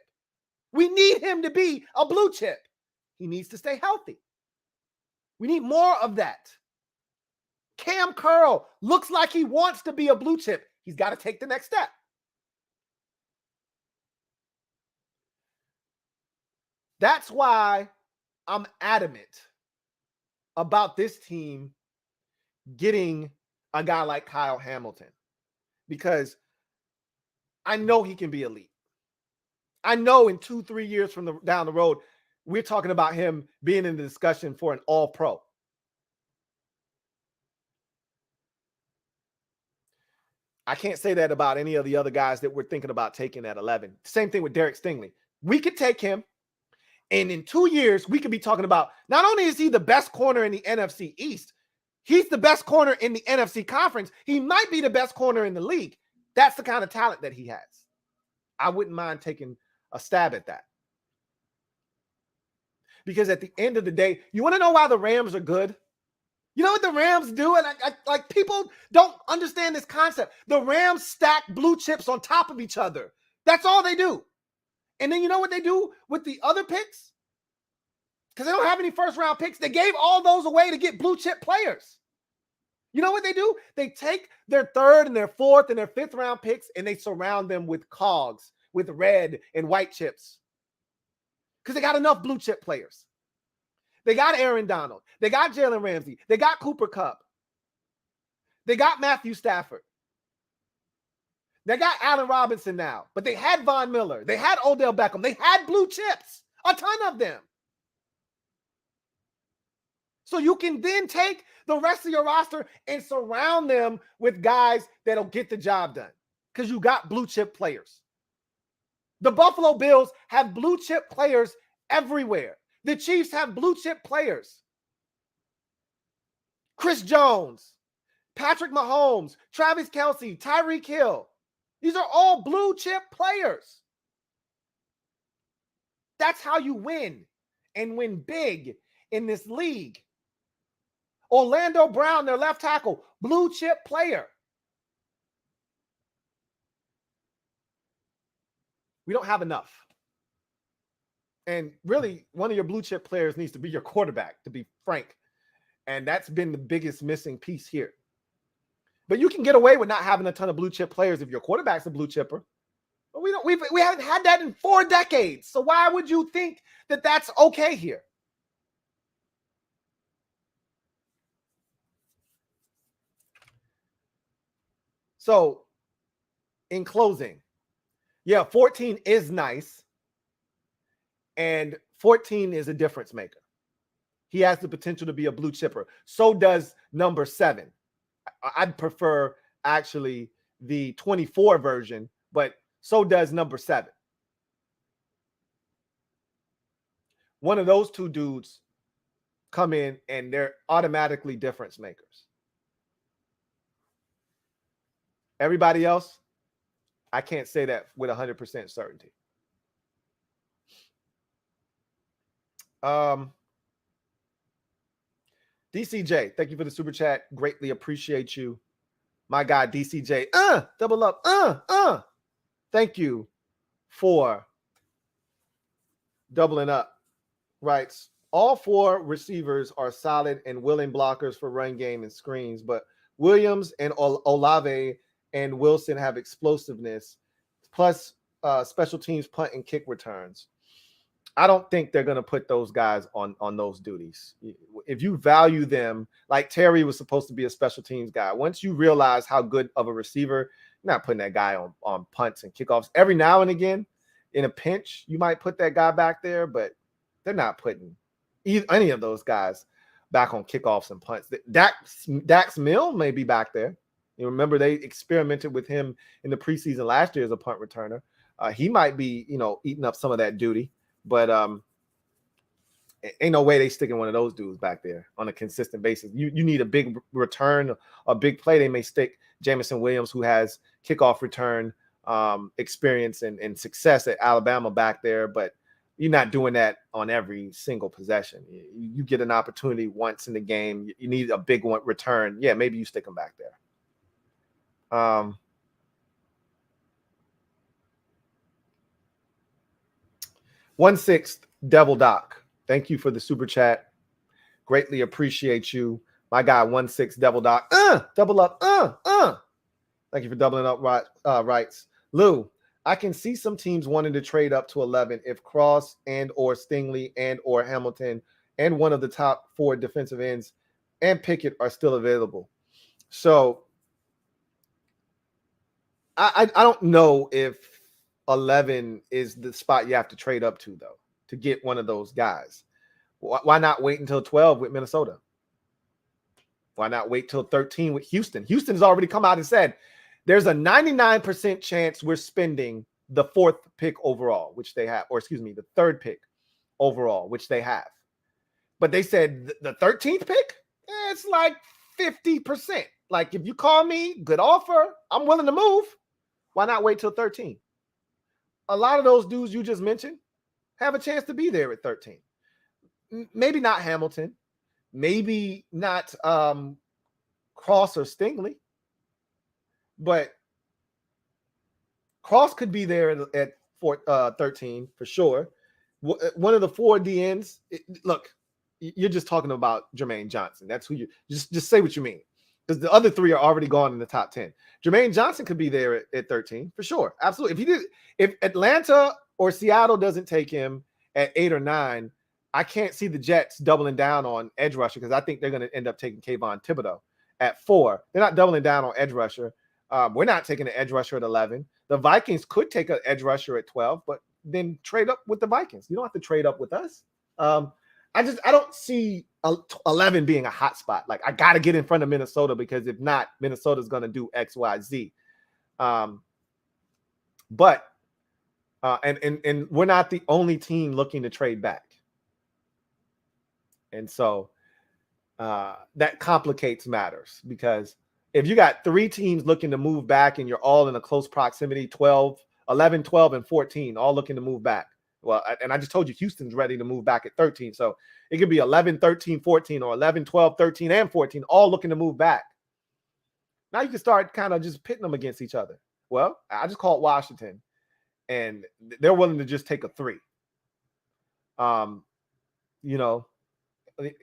We need him to be a blue chip. He needs to stay healthy. We need more of that. Cam Curl looks like he wants to be a blue chip. He's got to take the next step. That's why I'm adamant about this team getting a guy like Kyle Hamilton, because I know he can be elite. I know in 2-3 years from down the road, we're talking about him being in the discussion for an all-pro. I can't say that about any of the other guys that we're thinking about taking at 11. Same thing with Derek Stingley. We could take him, and in 2 years, we could be talking about, not only is he the best corner in the NFC East, he's the best corner in the NFC Conference. He might be the best corner in the league. That's the kind of talent that he has. I wouldn't mind taking a stab at that. Because at the end of the day, you want to know why the Rams are good? You know what the Rams do? And like people don't understand this concept. The Rams stack blue chips on top of each other. That's all they do. And then you know what they do with the other picks? Because they don't have any first-round picks. They gave all those away to get blue chip players. You know what they do? They take their third and their fourth and their fifth-round picks, and they surround them with cogs, with red and white chips. Because they got enough blue chip players. They got Aaron Donald. They got Jalen Ramsey. They got Cooper Kupp. They got Matthew Stafford. They got Allen Robinson now. But they had Von Miller. They had Odell Beckham. They had blue chips. A ton of them. So you can then take the rest of your roster and surround them with guys that'll get the job done. Because you got blue chip players. The Buffalo Bills have blue chip players everywhere. The Chiefs have blue chip players. Chris Jones, Patrick Mahomes, Travis Kelce, Tyreek Hill. These are all blue chip players. That's how you win, and win big in this league. Orlando Brown, their left tackle, blue chip player. We don't have enough. And really, one of your blue chip players needs to be your quarterback, to be frank. And that's been the biggest missing piece here. But you can get away with not having a ton of blue chip players if your quarterback's a blue chipper. But we haven't had that in 4 decades. So why would you think that that's okay here? So in closing, yeah, 14 is nice. And 14 is a difference maker. He has the potential to be a blue chipper. So does number 7. I'd prefer actually the 24 version, but so does number 7. One of those two dudes come in and they're automatically difference makers. Everybody else, I can't say that with 100% certainty. DCJ, thank you for the super chat. Greatly appreciate you. My guy, DCJ, double up, thank you for doubling up. Writes, all 4 receivers are solid and willing blockers for run game and screens, but Williams and Olave and Wilson have explosiveness, plus special teams punt and kick returns. I don't think they're going to put those guys on those duties. If you value them, like Terry was supposed to be a special teams guy. Once you realize how good of a receiver, you're not putting that guy on punts and kickoffs. Every now and again, in a pinch, you might put that guy back there, but they're not putting any of those guys back on kickoffs and punts. Dax Mill may be back there. You remember they experimented with him in the preseason last year as a punt returner. He might be, eating up some of that duty. But ain't no way they sticking one of those dudes back there on a consistent basis. You need a big return, a big play. They may stick Jameson Williams, who has kickoff return experience and success at Alabama back there, but you're not doing that on every single possession. You get an opportunity once in the game. You need a big one return. Yeah, maybe you stick them back there. 1/6 Devil Doc. Thank you for the super chat. Greatly appreciate you. My guy, 1/6 Devil Doc. Double up. Thank you for doubling up rights. Lou, I can see some teams wanting to trade up to 11 if Cross and or Stingley and or Hamilton and one of the top 4 defensive ends and Pickett are still available. So I don't know if 11 is the spot you have to trade up to, though, to get one of those guys. Why not wait until 12 with Minnesota? Why not wait till 13 with Houston? Houston's already come out and said there's a 99% chance we're spending the 4th pick overall, which they have, or excuse me, the 3rd pick overall, which they have. But they said the 13th pick, it's like 50%. Like, if you call me, good offer, I'm willing to move. Why not wait till 13? A lot of those dudes you just mentioned have a chance to be there at 13. Maybe not Hamilton. Maybe not Cross or Stingley. But Cross could be there at 13 for sure. One of the 4 DNs. Look, you're just talking about Jermaine Johnson. That's who you just say what you mean. Because the other 3 are already gone in the top 10. Jermaine Johnson could be there at 13 for sure. Absolutely. If Atlanta or Seattle doesn't take him at 8 or 9, I can't see the Jets doubling down on edge rusher because I think they're going to end up taking Kayvon Thibodeau at 4. They're not doubling down on edge rusher. We're not taking an edge rusher at 11. The Vikings could take an edge rusher at 12, but then trade up with the Vikings. You don't have to trade up with us. I don't see 11 being a hot spot. Like, I got to get in front of Minnesota because if not, Minnesota's going to do X, Y, Z. But we're not the only team looking to trade back. And so that complicates matters because if you got 3 teams looking to move back and you're all in a close proximity, 11, 12, and 14, all looking to move back. Well, and I just told you Houston's ready to move back at 13. So it could be 11, 13, 14, or 11, 12, 13, and 14, all looking to move back. Now you can start kind of just pitting them against each other. Well, I just called Washington. and they're willing to just take a 3. You know,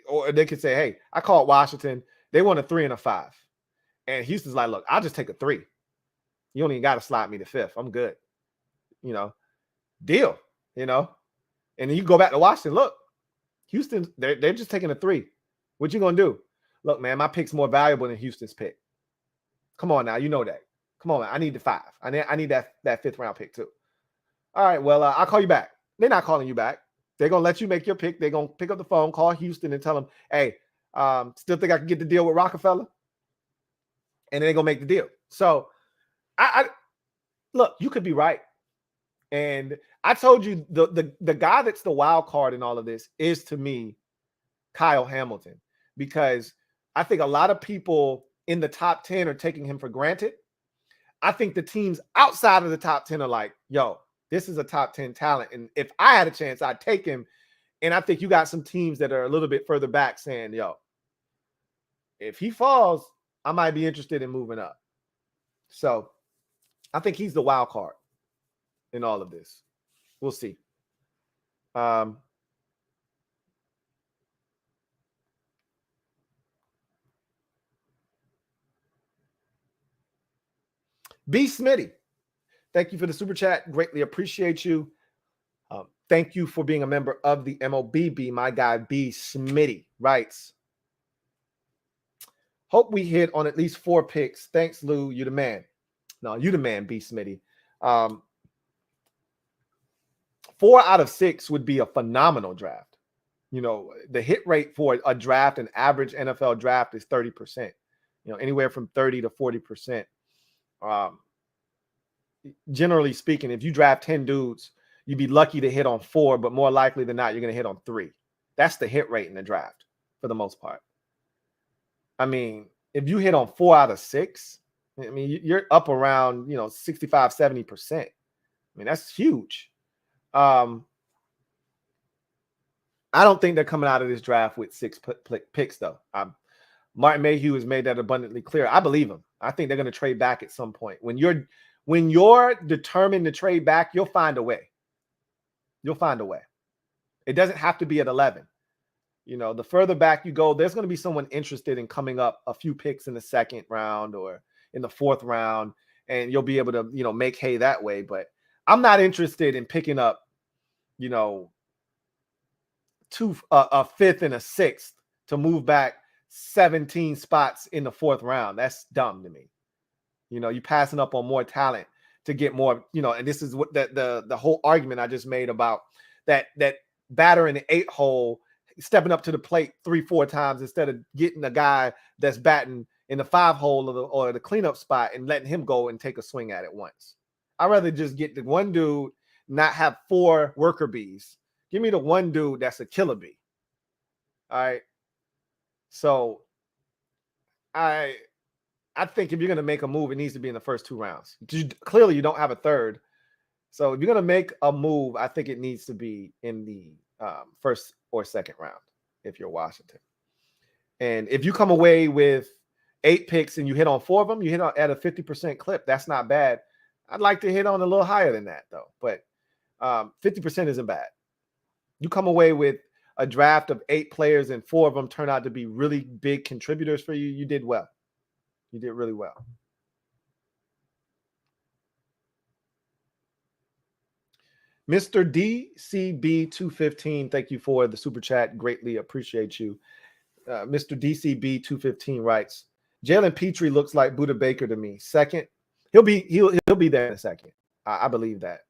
or they could say, hey, I called Washington. They want a 3 and a 5. And Houston's like, look, I'll just take a 3. You don't even got to slide me to 5th. I'm good. You know, deal, you know. And then you go back to Washington. Look, Houston, they're just taking a 3. What you going to do? Look, man, my pick's more valuable than Houston's pick. Come on now. You know that. Come on, man. I need the 5. I need that 5th round pick too. All right, well, I'll call you back. They're not calling you back. They're going to let you make your pick. They're going to pick up the phone, call Houston, and tell them, hey, still think I can get the deal with Rockefeller? And they're going to make the deal. So, I look, you could be right. And I told you the guy that's the wild card in all of this is, to me, Kyle Hamilton, because I think a lot of people in the top 10 are taking him for granted. I think the teams outside of the top 10 are like, yo, this is a top 10 talent. And if I had a chance, I'd take him. And I think you got some teams that are a little bit further back saying, yo, if he falls, I might be interested in moving up. So I think he's the wild card in all of this. We'll see. B. Smitty, thank you for the super chat. Greatly appreciate you. Thank you for being a member of the MOBB. My guy B. Smitty writes, hope we hit on at least 4 picks. Thanks, Lou. You the man. No, you the man, B. Smitty. 4 out of 6 would be a phenomenal draft. You know, the hit rate for a draft, an average NFL draft, is 30%. You know, anywhere from 30 to 40%. Generally speaking, if you draft 10 dudes, you'd be lucky to hit on 4, but more likely than not, you're going to hit on 3. That's the hit rate in the draft for the most part. I mean, if you hit on 4 out of 6, I mean, you're up around, 65, 70%. I mean, that's huge. I don't think they're coming out of this draft with 6 picks, though. Martin Mayhew has made that abundantly clear. I believe him. I think they're going to trade back at some point. When you're determined to trade back, you'll find a way. You'll find a way. It doesn't have to be at 11. You know, the further back you go, there's going to be someone interested in coming up a few picks in the 2nd round or in the 4th round, and you'll be able to, make hay that way. But I'm not interested in picking up, a 5th and a 6th to move back 17 spots in the 4th round. That's dumb to me. You're passing up on more talent to get more, and this is what the whole argument I just made about that batter in the 8 hole stepping up to the plate 3-4 times instead of getting a guy that's batting in the 5 hole or the cleanup spot and letting him go and take a swing at it once. I'd rather just get the one dude, not have 4 worker bees. Give me the one dude that's a killer bee. All right. So I think if you're going to make a move, it needs to be in the first 2 rounds. Clearly, you don't have a 3rd. So if you're going to make a move, I think it needs to be in the 1st or 2nd round if you're Washington. And if you come away with 8 picks and you hit on 4 of them, you hit on at a 50% clip. That's not bad. I'd like to hit on a little higher than that, though. But 50% isn't bad. You come away with a draft of 8 players and 4 of them turn out to be really big contributors for you. You did well. You did really well. Mr. DCB215, thank you for the super chat. Greatly appreciate you. Mr. DCB215 writes, Jalen Petrie looks like Buda Baker to me. 2nd, he'll be there in a 2nd. I believe that.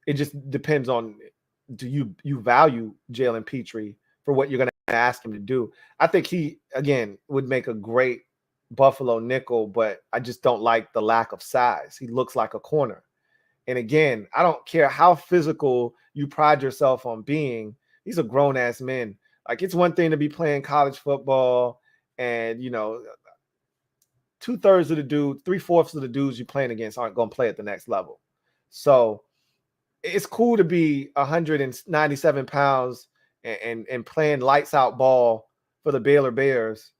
It just depends on, do you value Jalen Petrie for what you're going to ask him to do? I think he, again, would make a great Buffalo nickel, but I just don't like the lack of size. He looks like a corner. And again, I don't care how physical you pride yourself on being. These are grown-ass men. Like, it's one thing to be playing college football and, 2/3 of the dudes, 3/4 of the dudes you're playing against aren't going to play at the next level. So it's cool to be 197 pounds and playing lights out ball for the Baylor Bears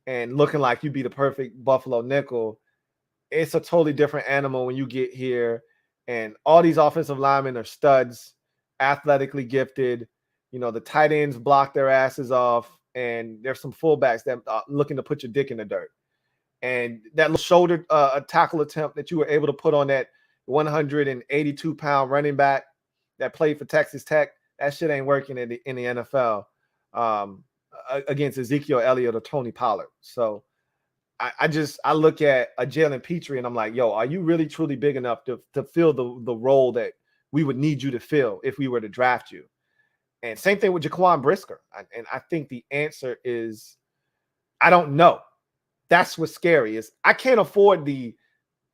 and looking like you'd be the perfect Buffalo nickel. It's a totally different animal when you get here And all these offensive linemen are studs, athletically gifted. You know, the tight ends block their asses off, and there's some fullbacks that are looking to put your dick in the dirt. And that little shoulder tackle attempt that you were able to put on that 182-pound running back that played for Texas Tech, that shit ain't working in the NFL against Ezekiel Elliott or Tony Pollard. So I look at a Jalen Petrie and I'm like, yo, are you really truly big enough to fill the role that we would need you to fill if we were to draft you? And same thing with Jaquan Brisker. And I think the answer is, I don't know. That's what's scary is I can't afford the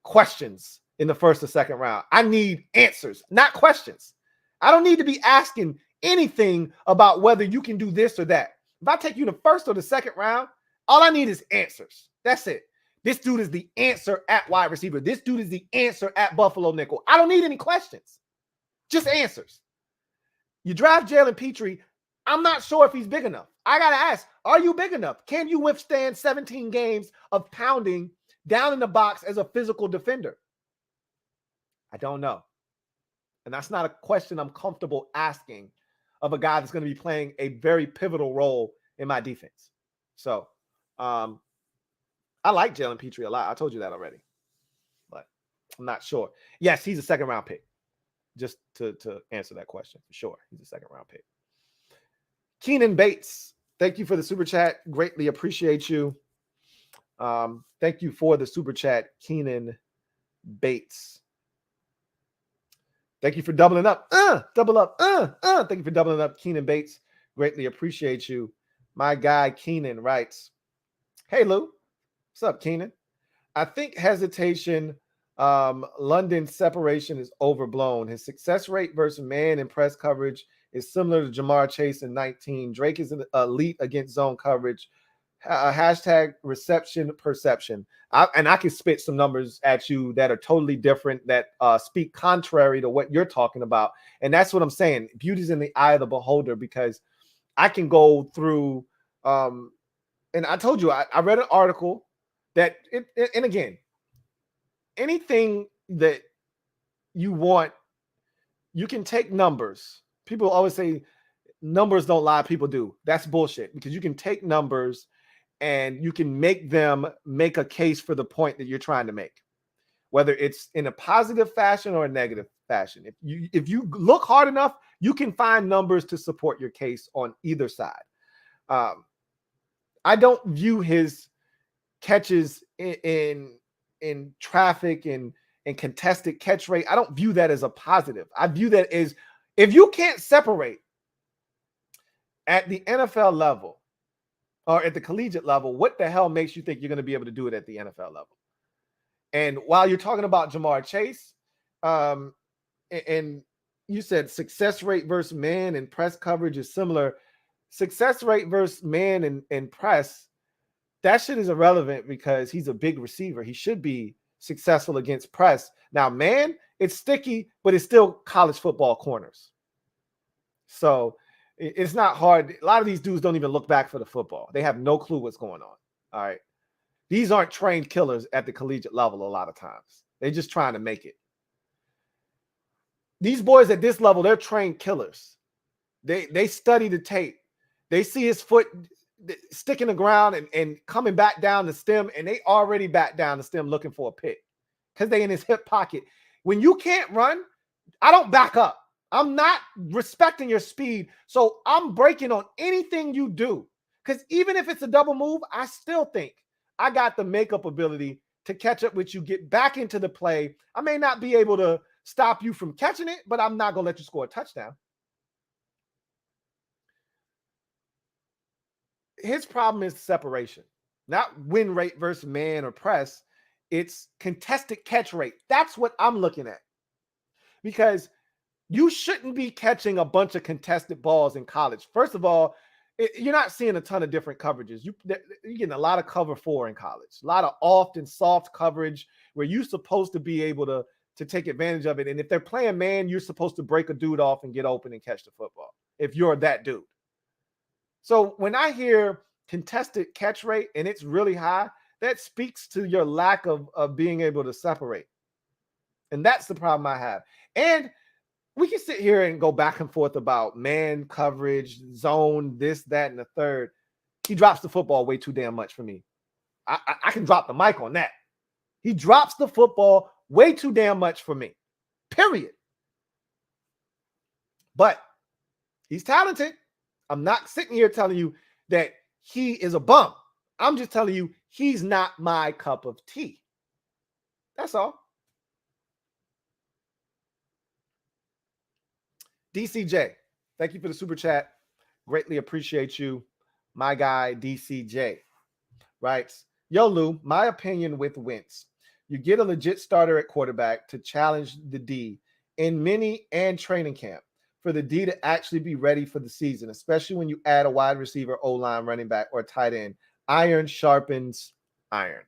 questions in the first or second round. I need answers, not questions. I don't need to be asking anything about whether you can do this or that. If I take you the first or the second round, all I need is answers. That's it. This dude is the answer at wide receiver. This dude is the answer at Buffalo nickel. I don't need any questions. Just answers. You draft Jalen Petrie, I'm not sure if he's big enough. I got to ask, are you big enough? Can you withstand 17 games of pounding down in the box as a physical defender? I don't know. And that's not a question I'm comfortable asking of a guy that's going to be playing a very pivotal role in my defense. So I like Jalen Petrie a lot. I told you that already, but I'm not sure. Yes, he's a second-round pick. Just to answer that question, for sure. He's a second-round pick. Keenan Bates, thank you for the super chat. Greatly appreciate you. Thank you for the super chat, Keenan Bates. Thank you for doubling up. Double up. Thank you for doubling up, Keenan Bates. Greatly appreciate you. My guy, Keenan, writes, hey, Lou. What's up, Keenan? I think hesitation, London's separation is overblown. His success rate versus man in press coverage is similar to Jamar Chase in 19. Drake is an elite against zone coverage. Hashtag reception perception. I can spit some numbers at you that are totally different, that speak contrary to what you're talking about. And that's what I'm saying. Beauty's in the eye of the beholder, because I can go through, and I told you, I read an article that, and again, anything that you want, you can take numbers. People always say numbers don't lie. People do. That's bullshit, because you can take numbers and you can make them make a case for the point that you're trying to make, whether it's in a positive fashion or a negative fashion. If you look hard enough, you can find numbers to support your case on either side. I don't view his catches in traffic and contested catch rate. I don't view that as a positive. I view that as, if you can't separate at the NFL level or at the collegiate level, what the hell makes you think you're going to be able to do it at the NFL level? And while you're talking about Jamar Chase, and you said success rate versus man and press coverage is similar. Success rate versus man and press, that shit is irrelevant, because he's a big receiver. He should be successful against press. Now, man, it's sticky, but it's still college football corners. So it's not hard. A lot of these dudes don't even look back for the football. They have no clue what's going on. All right. These aren't trained killers at the collegiate level a lot of times. They're just trying to make it. These boys at this level, they're trained killers. They study the tape. They see his foot sticking the ground and coming back down the stem, and they already back down the stem looking for a pick because they in his hip pocket. When you can't run, I don't back up. I'm not respecting your speed, so I'm breaking on anything you do, because even if it's a double move, I still think I got the makeup ability to catch up with you, get back into the play. I may not be able to stop you from catching it, but I'm not going to let you score a touchdown. His problem is separation, not win rate versus man or press. It's contested catch rate. That's what I'm looking at, because you shouldn't be catching a bunch of contested balls in college. First of all, you're not seeing a ton of different coverages. You're getting a lot of cover 4 in college, a lot of often soft coverage where you're supposed to be able to take advantage of it. And if they're playing man, you're supposed to break a dude off and get open and catch the football if you're that dude. So when I hear contested catch rate and it's really high, that speaks to your lack of being able to separate. And that's the problem I have. And we can sit here and go back and forth about man coverage, zone, this, that, and the third. He drops the football way too damn much for me. I can drop the mic on that. He drops the football way too damn much for me. Period. But he's talented. I'm not sitting here telling you that he is a bum. I'm just telling you he's not my cup of tea. That's all. DCJ, thank you for the super chat. Greatly appreciate you. My guy, DCJ, writes, yo, Lou, my opinion with Wentz. You get a legit starter at quarterback to challenge the D in mini and training camp for the D to actually be ready for the season, especially when you add a wide receiver, O-line, running back, or tight end. Iron sharpens iron.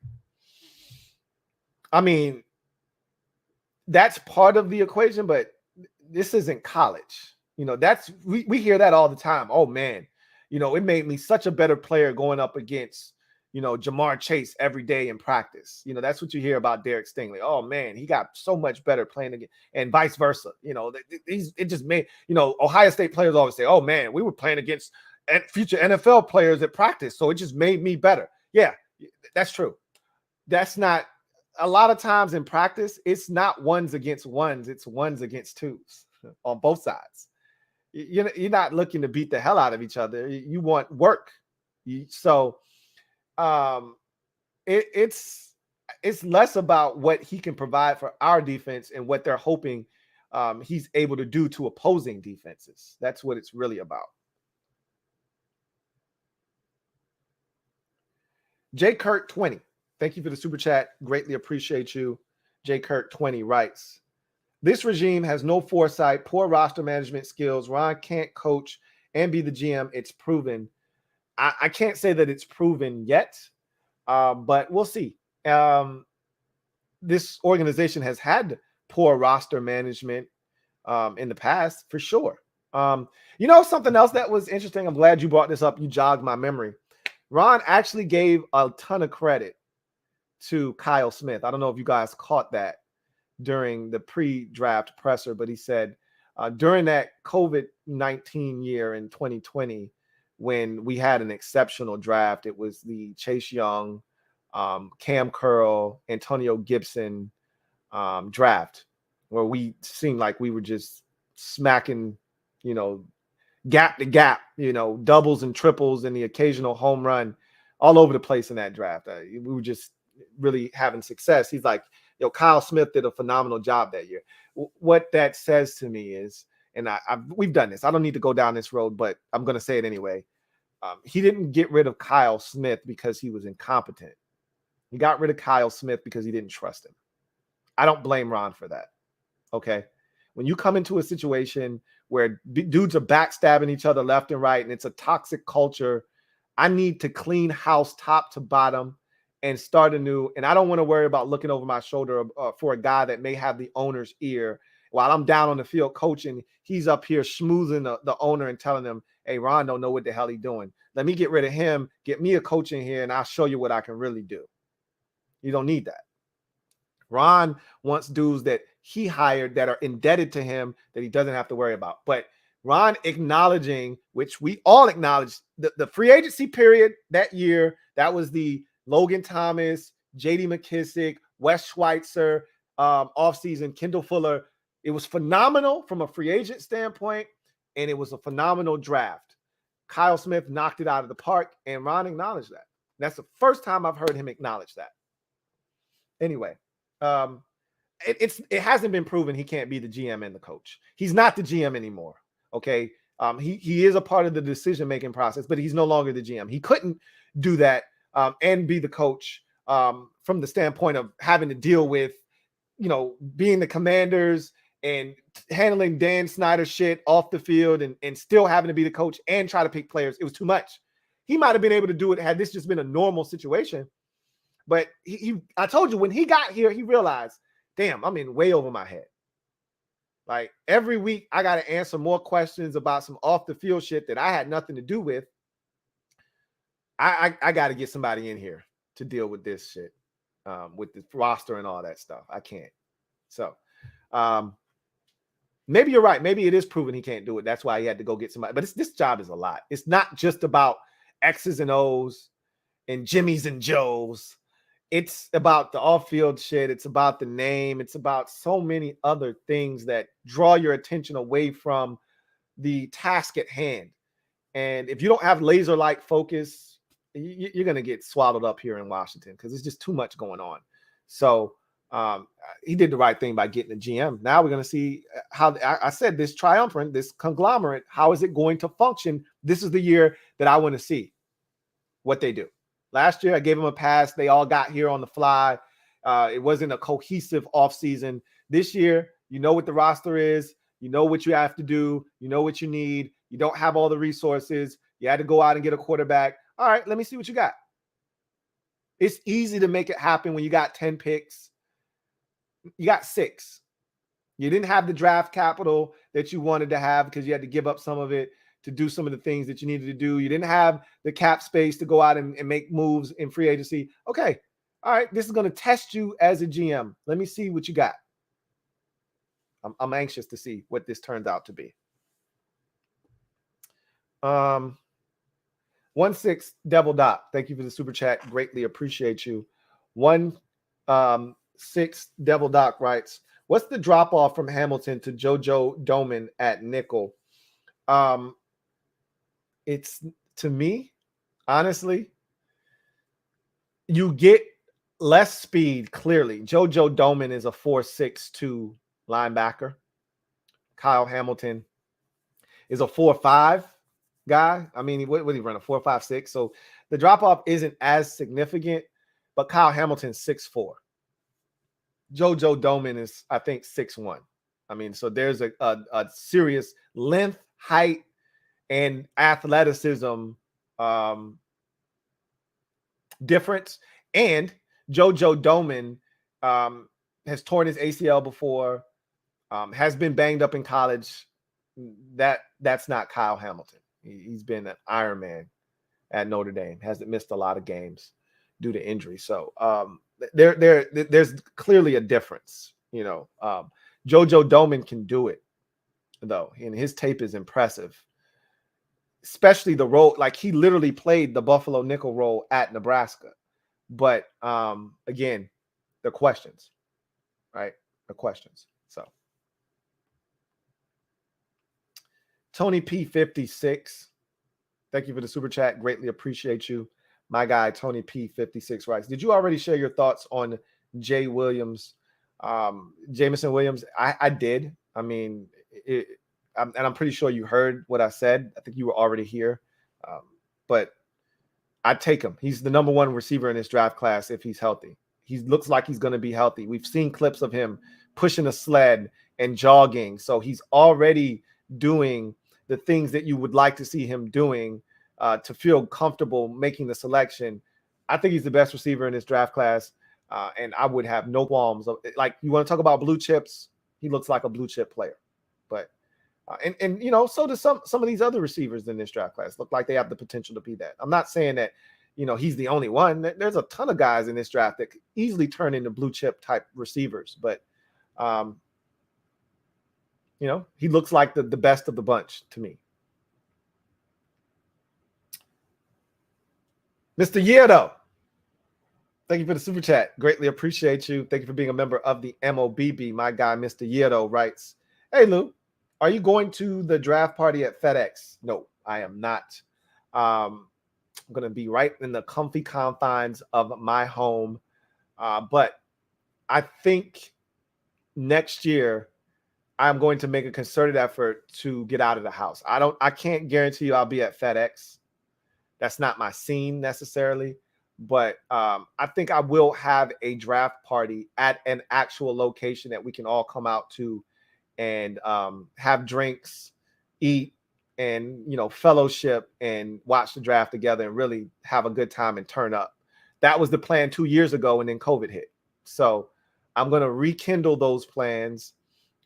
I mean, that's part of the equation, but this isn't college. You know, that's we hear that all the time. Oh, man, you know, it made me such a better player going up against, you know, Jamar Chase every day in practice. You know, that's what you hear about Derek Stingley. Oh, man, he got so much better playing again, and vice versa. You know, it just made, you know, Ohio State players always say, oh, man, we were playing against future NFL players at practice, so it just made me better. Yeah, that's true. That's not, a lot of times in practice, it's not ones against ones, it's ones against twos on both sides. You're not looking to beat the hell out of each other. You want work. It's less about what he can provide for our defense and what they're hoping he's able to do to opposing defenses. That's what it's really about. J. Kurt 20. Thank you for the super chat. Greatly appreciate you. J. Kurt 20 writes, this regime has no foresight, poor roster management skills. Ron can't coach and be the GM. It's proven. I can't say that it's proven yet, but we'll see. This organization has had poor roster management in the past, for sure. You know, something else that was interesting. I'm glad you brought this up. You jogged my memory. Ron actually gave a ton of credit to Kyle Smith. I don't know if you guys caught that during the pre-draft presser, but he said during that COVID-19 year in 2020, when we had an exceptional draft, it was the Chase Young, Cam Curl, Antonio Gibson draft, where we seemed like we were just smacking, you know, gap to gap, you know, doubles and triples and the occasional home run all over the place in that draft. We were just really having success. He's like, yo, Kyle Smith did a phenomenal job that year. What that says to me is, and we've done this, I don't need to go down this road, but I'm going to say it anyway. He didn't get rid of Kyle Smith because he was incompetent. He got rid of Kyle Smith because he didn't trust him. I don't blame Ron for that. Okay. When you come into a situation where dudes are backstabbing each other left and right, and it's a toxic culture, I need to clean house top to bottom and start anew. And I don't want to worry about looking over my shoulder for a guy that may have the owner's ear while I'm down on the field coaching. He's up here schmoozing the owner and telling him, hey, Ron don't know what the hell he's doing. Let me get rid of him, get me a coach in here, and I'll show you what I can really do. You don't need that. Ron wants dudes that he hired that are indebted to him that he doesn't have to worry about. But Ron acknowledging, which we all acknowledge, the free agency period that year, that was the Logan Thomas, J.D. McKissick, Wes Schweitzer offseason, Kendall Fuller. It was phenomenal from a free agent standpoint, and it was a phenomenal draft. Kyle Smith knocked it out of the park, and Ron acknowledged that. That's the first time I've heard him acknowledge that. Anyway, it hasn't been proven he can't be the GM and the coach. He's not the GM anymore. Okay. He is a part of the decision-making process, but he's no longer the GM. He couldn't do that and be the coach from the standpoint of having to deal with, you know, being the Commanders and handling Dan Snyder shit off the field and still having to be the coach and try to pick players. It was too much. He might have been able to do it had this just been a normal situation. But I told you, when he got here, he realized, damn, I'm in way over my head. Like every week, I got to answer more questions about some off the field shit that I had nothing to do with. I got to get somebody in here to deal with this shit, with the roster and all that stuff. I can't. So Maybe you're right. Maybe it is proven he can't do it. That's why he had to go get somebody. But this job is a lot. It's not just about X's and O's and Jimmys and Joes. It's about the off-field shit. It's about the name. It's about so many other things that draw your attention away from the task at hand. And if you don't have laser-like focus, you're going to get swallowed up here in Washington because there's just too much going on. So he did the right thing by getting the GM. Now we're going to see how, I said, this triumvirate, this conglomerate, how is it going to function? This is the year that I want to see what they do. Last year, I gave them a pass. They all got here on the fly. It wasn't a cohesive offseason. This year, you know what the roster is. You know what you have to do. You know what you need. You don't have all the resources. You had to go out and get a quarterback. All right, let me see what you got. It's easy to make it happen when you got 10 picks. You got 6. You didn't have the draft capital that you wanted to have because you had to give up some of it to do some of the things that you needed to do. You didn't have the cap space to go out and make moves in free agency. Okay. All right. This is going to test you as a GM. Let me see what you got. I'm anxious to see what this turns out to be. 1-6 Devil Doc. Thank you for the super chat. Greatly appreciate you. 1-6 Devil Doc writes, what's the drop off from Hamilton to JoJo Domann at nickel? It's, to me, honestly, you get less speed, clearly. JoJo Domann is a 4.62 linebacker. Kyle Hamilton is a 4.5 guy. I mean, what did he run, a 4.56? So the drop-off isn't as significant, but Kyle Hamilton's 6'4". JoJo Domann is, I think, 6'1". I mean, so there's a serious length, height, and athleticism difference. And JoJo Domann has torn his ACL before, has been banged up in college. That's not Kyle Hamilton. He's been an Iron Man at Notre Dame, hasn't missed a lot of games due to injury. So there's clearly a difference. You know, JoJo Domann can do it, though, and his tape is impressive. Especially the role, like he literally played the Buffalo nickel role at Nebraska. But again, the questions, right? The questions. So Tony P56, thank you for the super chat. Greatly appreciate you. My guy, Tony P56 writes, did you already share your thoughts on Jay Williams, Jameson Williams? I did. I mean, I'm pretty sure you heard what I said. I think you were already here. But I'd take him. He's the number 1 receiver in this draft class if he's healthy. He looks like he's going to be healthy. We've seen clips of him pushing a sled and jogging. So he's already doing the things that you would like to see him doing to feel comfortable making the selection. I think he's the best receiver in this draft class. And I would have no qualms. Like, you want to talk about blue chips? He looks like a blue chip player. But and you know, so do some of these other receivers in this draft class look like they have the potential to be that. I'm not saying that, you know, he's the only one. There's a ton of guys in this draft that could easily turn into blue chip type receivers, but you know, he looks like the best of the bunch to me. Mr. Yeardo, thank you for the super chat. Greatly appreciate you. Thank you for being a member of the MOBB. My guy, Mr. Yeardo, writes, hey, Lou, are you going to the draft party at FedEx? No, I am not. I'm going to be right in the comfy confines of my home. But I think next year I'm going to make a concerted effort to get out of the house. I can't guarantee you I'll be at FedEx. That's not my scene necessarily. But I think I will have a draft party at an actual location that we can all come out to and have drinks, eat, and, you know, fellowship and watch the draft together and really have a good time and turn up. That was the plan 2 years ago, and then COVID hit. So I'm going to rekindle those plans.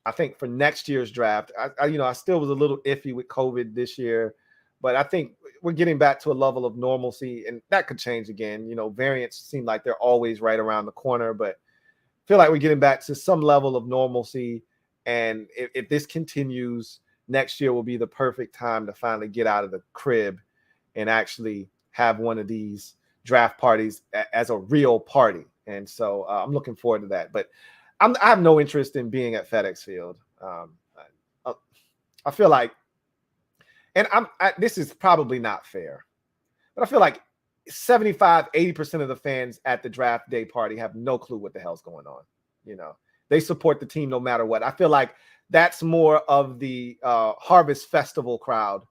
I think for next year's draft, I still was a little iffy with COVID this year, but I think we're getting back to a level of normalcy, and that could change again. You know, variants seem like they're always right around the corner, but I feel like we're getting back to some level of normalcy. And if this continues, next year will be the perfect time to finally get out of the crib and actually have one of these draft parties as a real party. And so I'm looking forward to that. But I have no interest in being at FedEx Field. I feel like, and this is probably not fair, but I feel like 75-80% of the fans at the draft day party have no clue what the hell's going on. You know, they support the team no matter what. I feel like that's more of the Harvest Festival crowd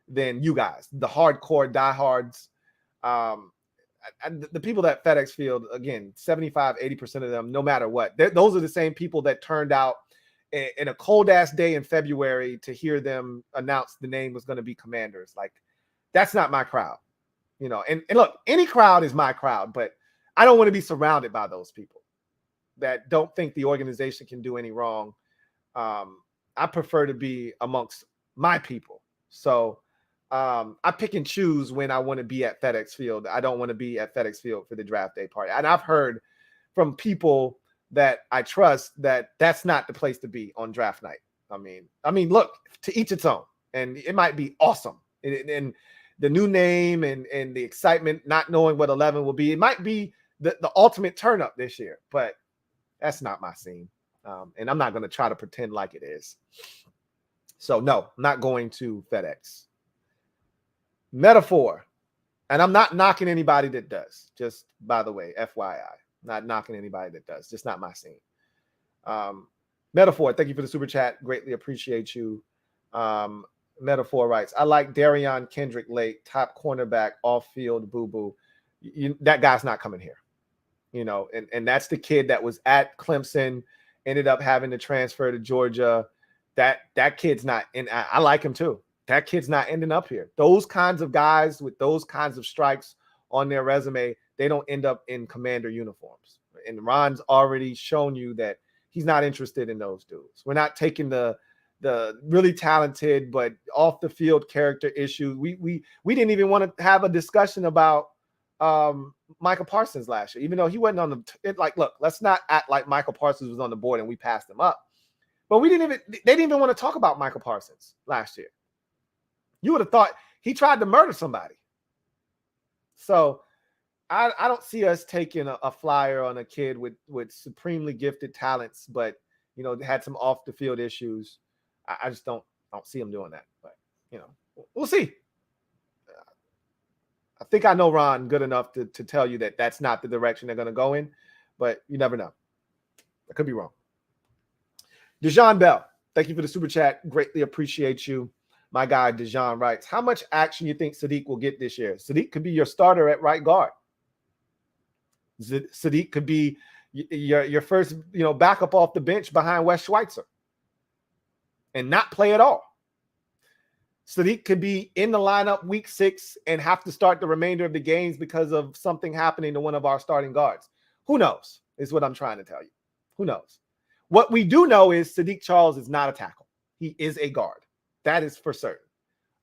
than you guys, the hardcore diehards. The people at FedEx Field, again, 75-80% of them, no matter what, those are the same people that turned out in a cold ass day in February to hear them announce the name was going to be Commanders. Like, that's not my crowd, you know. And look, any crowd is my crowd, but I don't want to be surrounded by those people that don't think the organization can do any wrong. I prefer to be amongst my people. So I pick and choose when I want to be at FedEx Field. I don't want to be at FedEx Field for the draft day party. And I've heard from people that I trust that that's not the place to be on draft night. I mean, look, to each its own. And it might be awesome. And the new name and the excitement, not knowing what 11 will be, it might be the ultimate turn up this year. But that's not my scene. And I'm not going to try to pretend like it is. So, no, I'm not going to FedEx. Metaphor. And I'm not knocking anybody that does. Just, by the way, FYI. Not knocking anybody that does. Just not my scene. Metaphor, thank you for the super chat. Greatly appreciate you. Metaphor writes, I like Darion Kendrick late, top cornerback, off-field boo-boo. That guy's not coming here. You know, and that's the kid that was at Clemson, ended up having to transfer to Georgia. That kid's not in. I like him too. That kid's not ending up here. Those kinds of guys with those kinds of stripes on their resume, they don't end up in Commander uniforms. And Ron's already shown you that he's not interested in those dudes. We're not taking the really talented but off the field character issue. We didn't even want to have a discussion about Michael Parsons last year, even though he wasn't on the look, let's not act like Michael Parsons was on the board and we passed him up. But they didn't even want to talk about Michael Parsons last year. You would have thought he tried to murder somebody. So I don't see us taking a flyer on a kid with supremely gifted talents, but you know, had some off the field issues. I just don't see him doing that. But you know, we'll see. I think I know Ron good enough to tell you that that's not the direction they're going to go in, but you never know. I could be wrong. Dejan Bell, thank you for the super chat. Greatly appreciate you. My guy Dejan writes, how much action you think Sadiq will get this year? Sadiq could be your starter at right guard. Sadiq could be your first, backup off the bench behind Wes Schweitzer and not play at all. Sadiq could be in the lineup week 6 and have to start the remainder of the games because of something happening to one of our starting guards. Who knows is what I'm trying to tell you. Who knows? What we do know is Sadiq Charles is not a tackle. He is a guard. That is for certain.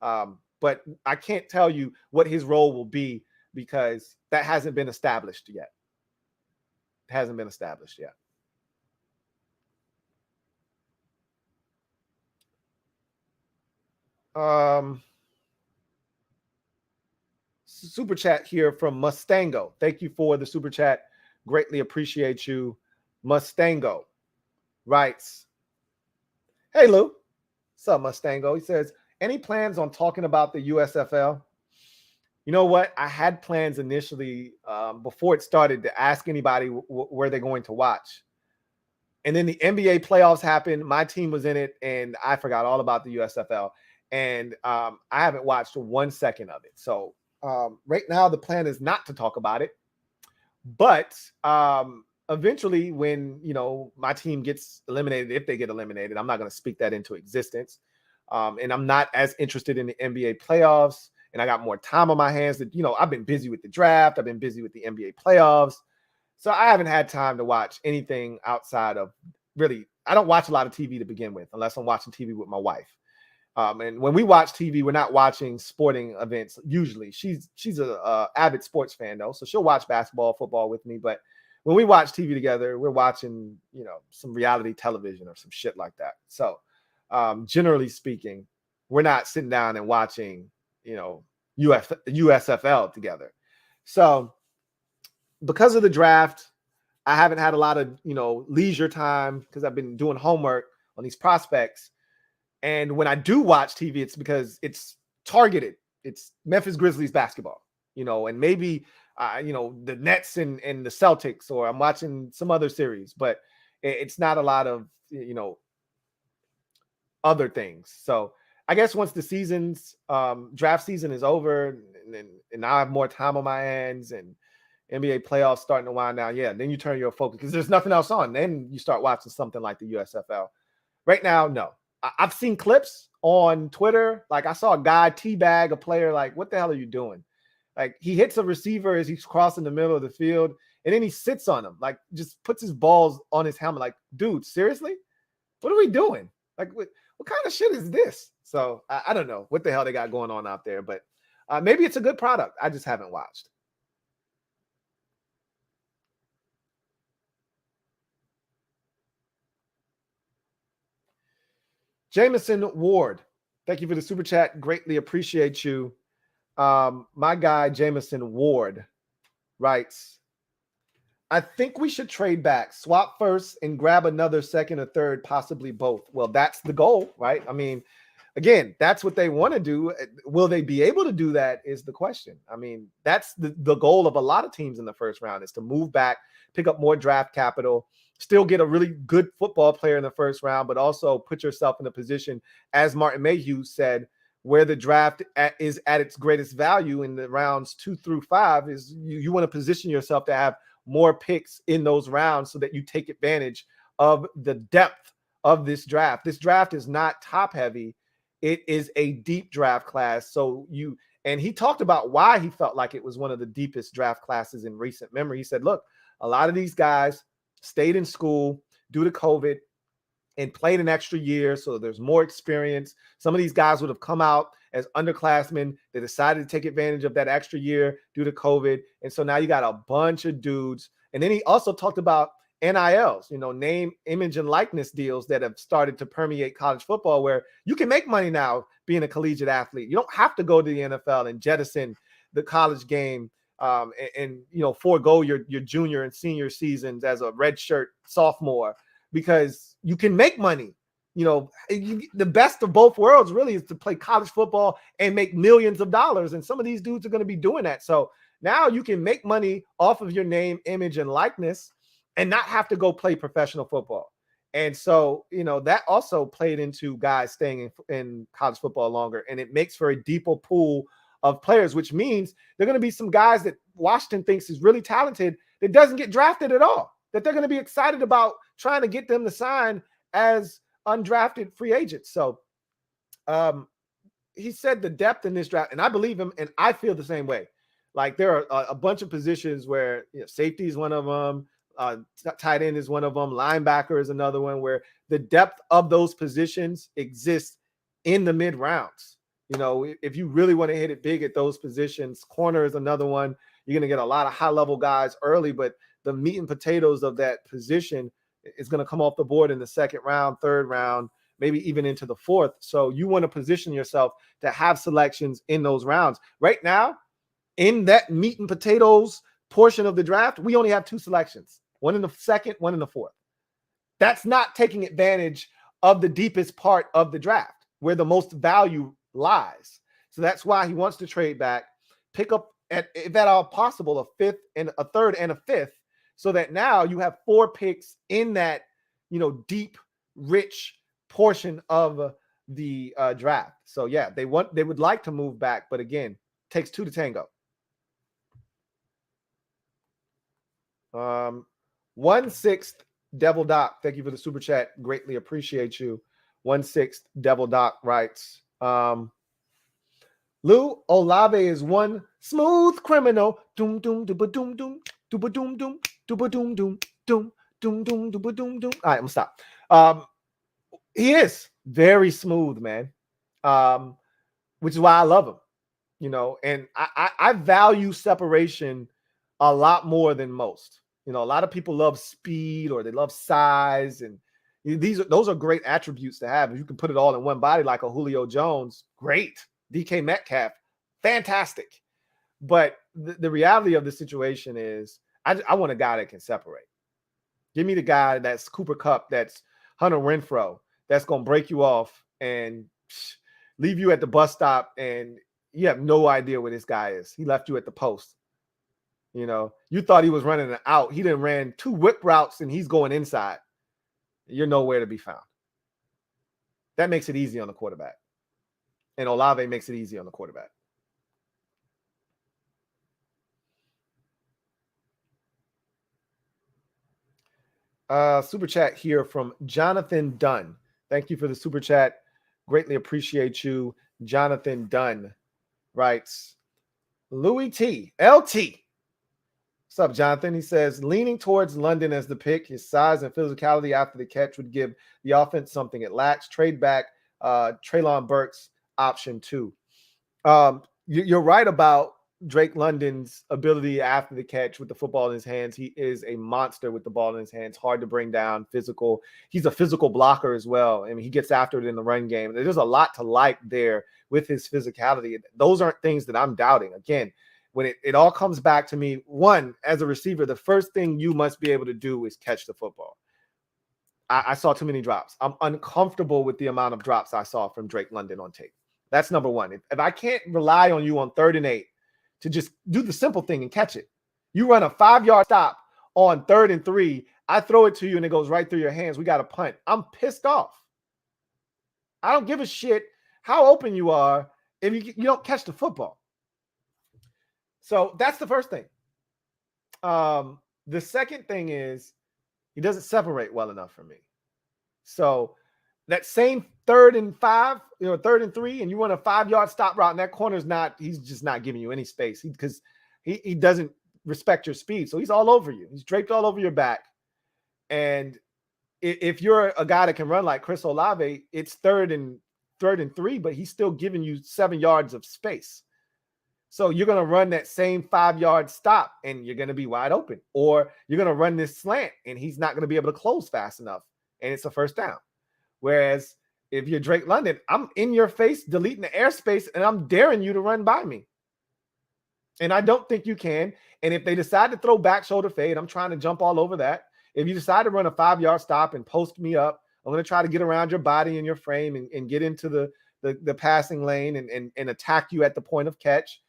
But I can't tell you what his role will be because that hasn't been established yet. It hasn't been established yet. Super chat here from Mustango. Thank you for the super chat. Greatly appreciate you. Mustango writes, hey, Lou. What's up, Mustango? He says, any plans on talking about the USFL? You know what? I had plans initially before it started to ask anybody where they're going to watch. And then the NBA playoffs happened. My team was in it, and I forgot all about the USFL. And I haven't watched 1 second of it. So right now, the plan is not to talk about it. But eventually, when my team gets eliminated, if they get eliminated, I'm not going to speak that into existence. And I'm not as interested in the NBA playoffs. And I got more time on my hands. That I've been busy with the draft. I've been busy with the NBA playoffs. So I haven't had time to watch anything outside of really. I don't watch a lot of TV to begin with, unless I'm watching TV with my wife. And when we watch TV, we're not watching sporting events. Usually, she's a avid sports fan though, so she'll watch basketball, football with me. But when we watch TV together, we're watching, some reality television or some shit like that. So, generally speaking, we're not sitting down and watching, USFL together. So, because of the draft, I haven't had a lot of, leisure time because I've been doing homework on these prospects. And when I do watch TV, it's because it's targeted. It's Memphis Grizzlies basketball, and maybe, the Nets and the Celtics, or I'm watching some other series, but it's not a lot of, other things. So I guess once the draft season is over, and I have more time on my hands, and NBA playoffs starting to wind down, then you turn your focus because there's nothing else on. Then you start watching something like the USFL. Right now, no. I've seen clips on Twitter. Like, I saw a guy teabag a player. Like, what the hell are you doing? Like, he hits a receiver as he's crossing the middle of the field, and then he sits on him, like, just puts his balls on his helmet. Like, dude, seriously? What are we doing? Like, what kind of shit is this? So I don't know what the hell they got going on out there, but maybe it's a good product. I just haven't watched. Jameson Ward, thank you for the super chat. Greatly appreciate you. My guy, Jameson Ward, writes, I think we should trade back, swap first, and grab another second or third, possibly both. Well, that's the goal, right? I mean, again, that's what they want to do. Will they be able to do that is the question. I mean, that's the goal of a lot of teams in the first round, is to move back, pick up more draft capital, still get a really good football player in the first round, but also put yourself in a position, as Martin Mayhew said, where the draft is at its greatest value in the rounds 2 through 5, is you want to position yourself to have more picks in those rounds so that you take advantage of the depth of this draft. This draft is not top heavy. It is a deep draft class. And he talked about why he felt like it was one of the deepest draft classes in recent memory. He said, look, a lot of these guys stayed in school due to COVID and played an extra year, so there's more experience. Some of these guys would have come out as underclassmen. They decided to take advantage of that extra year due to COVID. And so now you got a bunch of dudes. And then he also talked about NILs, name, image, and likeness deals that have started to permeate college football, where you can make money now being a collegiate athlete. You don't have to go to the NFL and jettison the college game and forego your junior and senior seasons as a redshirt sophomore, because you can make money. The best of both worlds really is to play college football and make millions of dollars. And some of these dudes are going to be doing that. So now you can make money off of your name, image, and likeness and not have to go play professional football. And so, that also played into guys staying in college football longer. And it makes for a deeper pool of players, which means there are going to be some guys that Washington thinks is really talented that doesn't get drafted at all, that they're going to be excited about trying to get them to sign as undrafted free agents. So he said the depth in this draft, and I believe him, and I feel the same way. Like, there are a bunch of positions where safety is one of them, tight end is one of them, linebacker is another one, where the depth of those positions exists in the mid rounds. If you really want to hit it big at those positions, corner is another one. You're going to get a lot of high level guys early, but the meat and potatoes of that position is going to come off the board in the second round, third round, maybe even into the fourth. So you want to position yourself to have selections in those rounds. Right now, in that meat and potatoes portion of the draft, we only have 2 selections, one in the second, one in the fourth. That's not taking advantage of the deepest part of the draft, where the most value lies. So that's why he wants to trade back, pick up, if at all possible, a fifth and a third and a fifth, so that now you have 4 picks in that, deep, rich portion of the draft. So yeah, they would like to move back, but again, takes 2 to tango. 1/6 Devil Doc, thank you for the super chat. Greatly appreciate you. 1/6 Devil Doc writes, Lou Olave is one smooth criminal. Doom doom doom doom doom doom doom doom doom doom doom doom doom doom doom doom doom. All right, I'm gonna stop. He is very smooth, man. Which is why I love him. And I value separation a lot more than most. You know, a lot of people love speed or they love size, and those are great attributes to have. If you can put it all in one body like a Julio Jones, great. DK Metcalf, fantastic. But the reality of the situation is I want a guy that can separate. Give me the guy that's Cooper Kupp, that's Hunter Renfrow, that's going to break you off and leave you at the bus stop, and you have no idea where this guy is. He left you at the post. You know, you thought he was running an out. He done ran 2 whip routes, and he's going inside. You're nowhere to be found. That makes it easy on the quarterback. And Olave makes it easy on the quarterback. Super chat here from Jonathan Dunn. Thank you for the super chat. Greatly appreciate you. Jonathan Dunn writes, Louis T. LT. What's up, Jonathan? He says, leaning towards London as the pick. His size and physicality after the catch would give the offense something it lacks. Trade back Treylon Burks option 2. You're right about Drake London's ability after the catch with the football in his hands. He is a monster with the ball in his hands, hard to bring down, physical. He's a physical blocker as well. I mean, he gets after it in the run game. There's a lot to like there with his physicality. Those aren't things that I'm doubting. Again, when it all comes back to me, one, as a receiver, the first thing you must be able to do is catch the football. I saw too many drops. I'm uncomfortable with the amount of drops I saw from Drake London on tape. That's number one. If I can't rely on you on 3rd and 8 to just do the simple thing and catch it, you run a 5-yard stop on 3rd and 3, I throw it to you and it goes right through your hands. We got a punt. I'm pissed off. I don't give a shit how open you are if you don't catch the football. So that's the first thing. The second thing is he doesn't separate well enough for me. So that same 3rd and 5, 3rd and 3, and you run a 5-yard stop route, and that corner's he's just not giving you any space because he doesn't respect your speed. So he's all over you. He's draped all over your back. And if you're a guy that can run like Chris Olave, it's 3rd and 3, but he's still giving you 7 yards of space. So you're going to run that same 5-yard stop and you're going to be wide open, or you're going to run this slant and he's not going to be able to close fast enough and it's a first down. Whereas if you're Drake London, I'm in your face, deleting the airspace, and I'm daring you to run by me. And I don't think you can. And if they decide to throw back shoulder fade, I'm trying to jump all over that. If you decide to run a 5-yard stop and post me up, I'm going to try to get around your body and your frame and get into the passing lane and attack you at the point of catch.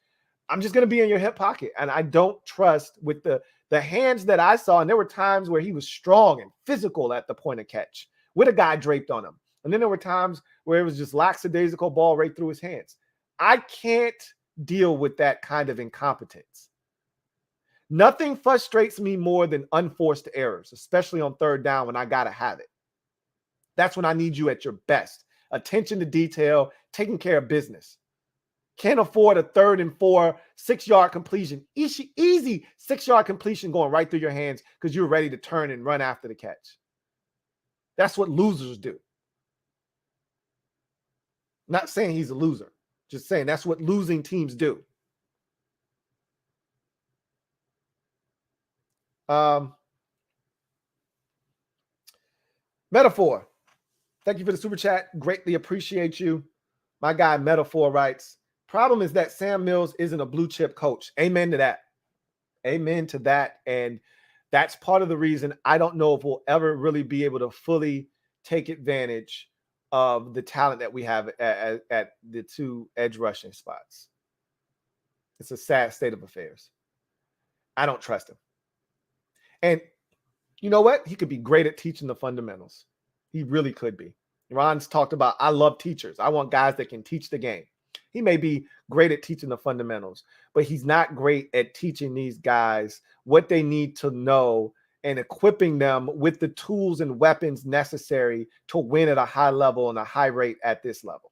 I'm just going to be in your hip pocket. And I don't trust with the hands that I saw. And there were times where he was strong and physical at the point of catch with a guy draped on him. And then there were times where it was just lackadaisical ball right through his hands. I can't deal with that kind of incompetence. Nothing frustrates me more than unforced errors, especially on 3rd down when I got to have it. That's when I need you at your best. Attention to detail, taking care of business. Can't afford a 3rd and 4, 6-yard completion. Easy 6-yard completion going right through your hands because you're ready to turn and run after the catch. That's what losers do. Not saying he's a loser. Just saying that's what losing teams do. Metaphor. Thank you for the super chat. Greatly appreciate you. My guy Metaphor writes, problem is that Sam Mills isn't a blue chip coach. Amen to that. Amen to that. And that's part of the reason I don't know if we'll ever really be able to fully take advantage of the talent that we have at the 2 edge rushing spots. It's a sad state of affairs. I don't trust him. And you know what? He could be great at teaching the fundamentals. He really could be. Ron's talked about, I love teachers. I want guys that can teach the game. He may be great at teaching the fundamentals, but he's not great at teaching these guys what they need to know and equipping them with the tools and weapons necessary to win at a high level and a high rate at this level.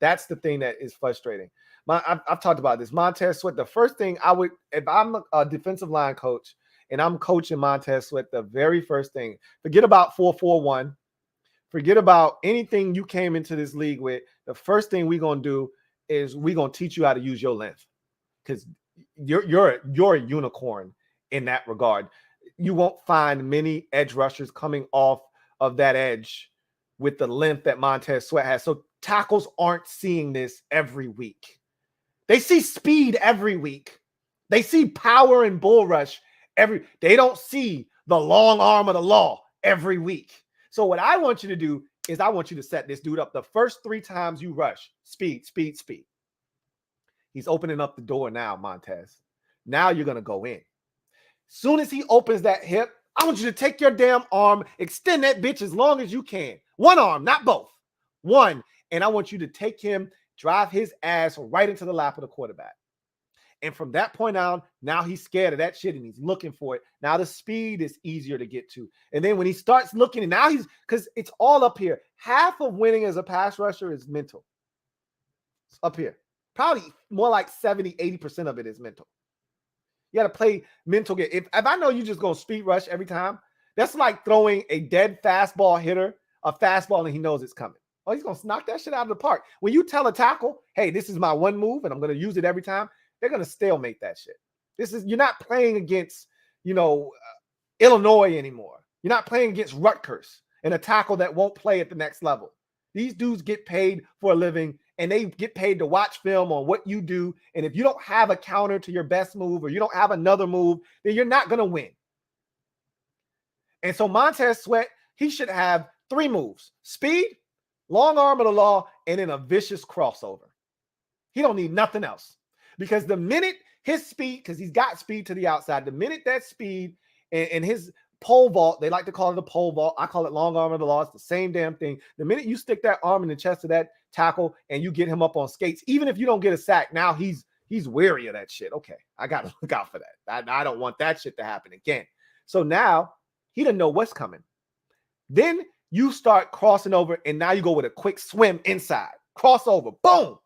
That's the thing that is frustrating. I've talked about this. Montez Sweat, the first thing I would, if I'm a defensive line coach and I'm coaching Montez Sweat, the very first thing, forget about 4-4-1. Forget about anything you came into this league with. The first thing we're going to do is we're going to teach you how to use your length, because you're a unicorn in that regard. you won't find many edge rushers coming off of that edge with the length that Montez Sweat has. So tackles aren't seeing this every week. They see speed every week. They see power and bull rush they don't see the long arm of the law every week. So what I want you to do is I want you to set this dude up the first 3 times you rush. Speed, speed, speed. He's opening up the door now, Montez. Now you're going to go in. Soon as he opens that hip, I want you to take your damn arm, extend that bitch as long as you can. One arm, not both. One. And I want you to take him, drive his ass right into the lap of the quarterback. And from that point on, now he's scared of that shit and he's looking for it. Now the speed is easier to get to. And then when he starts looking, and now because it's all up here. Half of winning as a pass rusher is mental. It's up here. Probably more like 70, 80% of it is mental. You got to play mental game. If I know you just go speed rush every time, that's like throwing a dead fastball hitter a fastball and he knows it's coming. Oh, he's going to knock that shit out of the park. When you tell a tackle, hey, this is my one move and I'm going to use it every time, they're going to stalemate that shit. You're not playing against, Illinois anymore. You're not playing against Rutgers and a tackle that won't play at the next level. These dudes get paid for a living and they get paid to watch film on what you do. And if you don't have a counter to your best move or you don't have another move, then you're not going to win. And so Montez Sweat, he should have 3 moves: speed, long arm of the law, and then a vicious crossover. He don't need nothing else. Because the minute his speed, because he's got speed to the outside, the minute that speed and his pole vault, they like to call it a pole vault. I call it long arm of the law. It's the same damn thing. The minute you stick that arm in the chest of that tackle and you get him up on skates, even if you don't get a sack, now he's wary of that shit. Okay, I got to look out for that. I don't want that shit to happen again. So now he doesn't know what's coming. Then you start crossing over and now you go with a quick swim inside. Crossover, boom.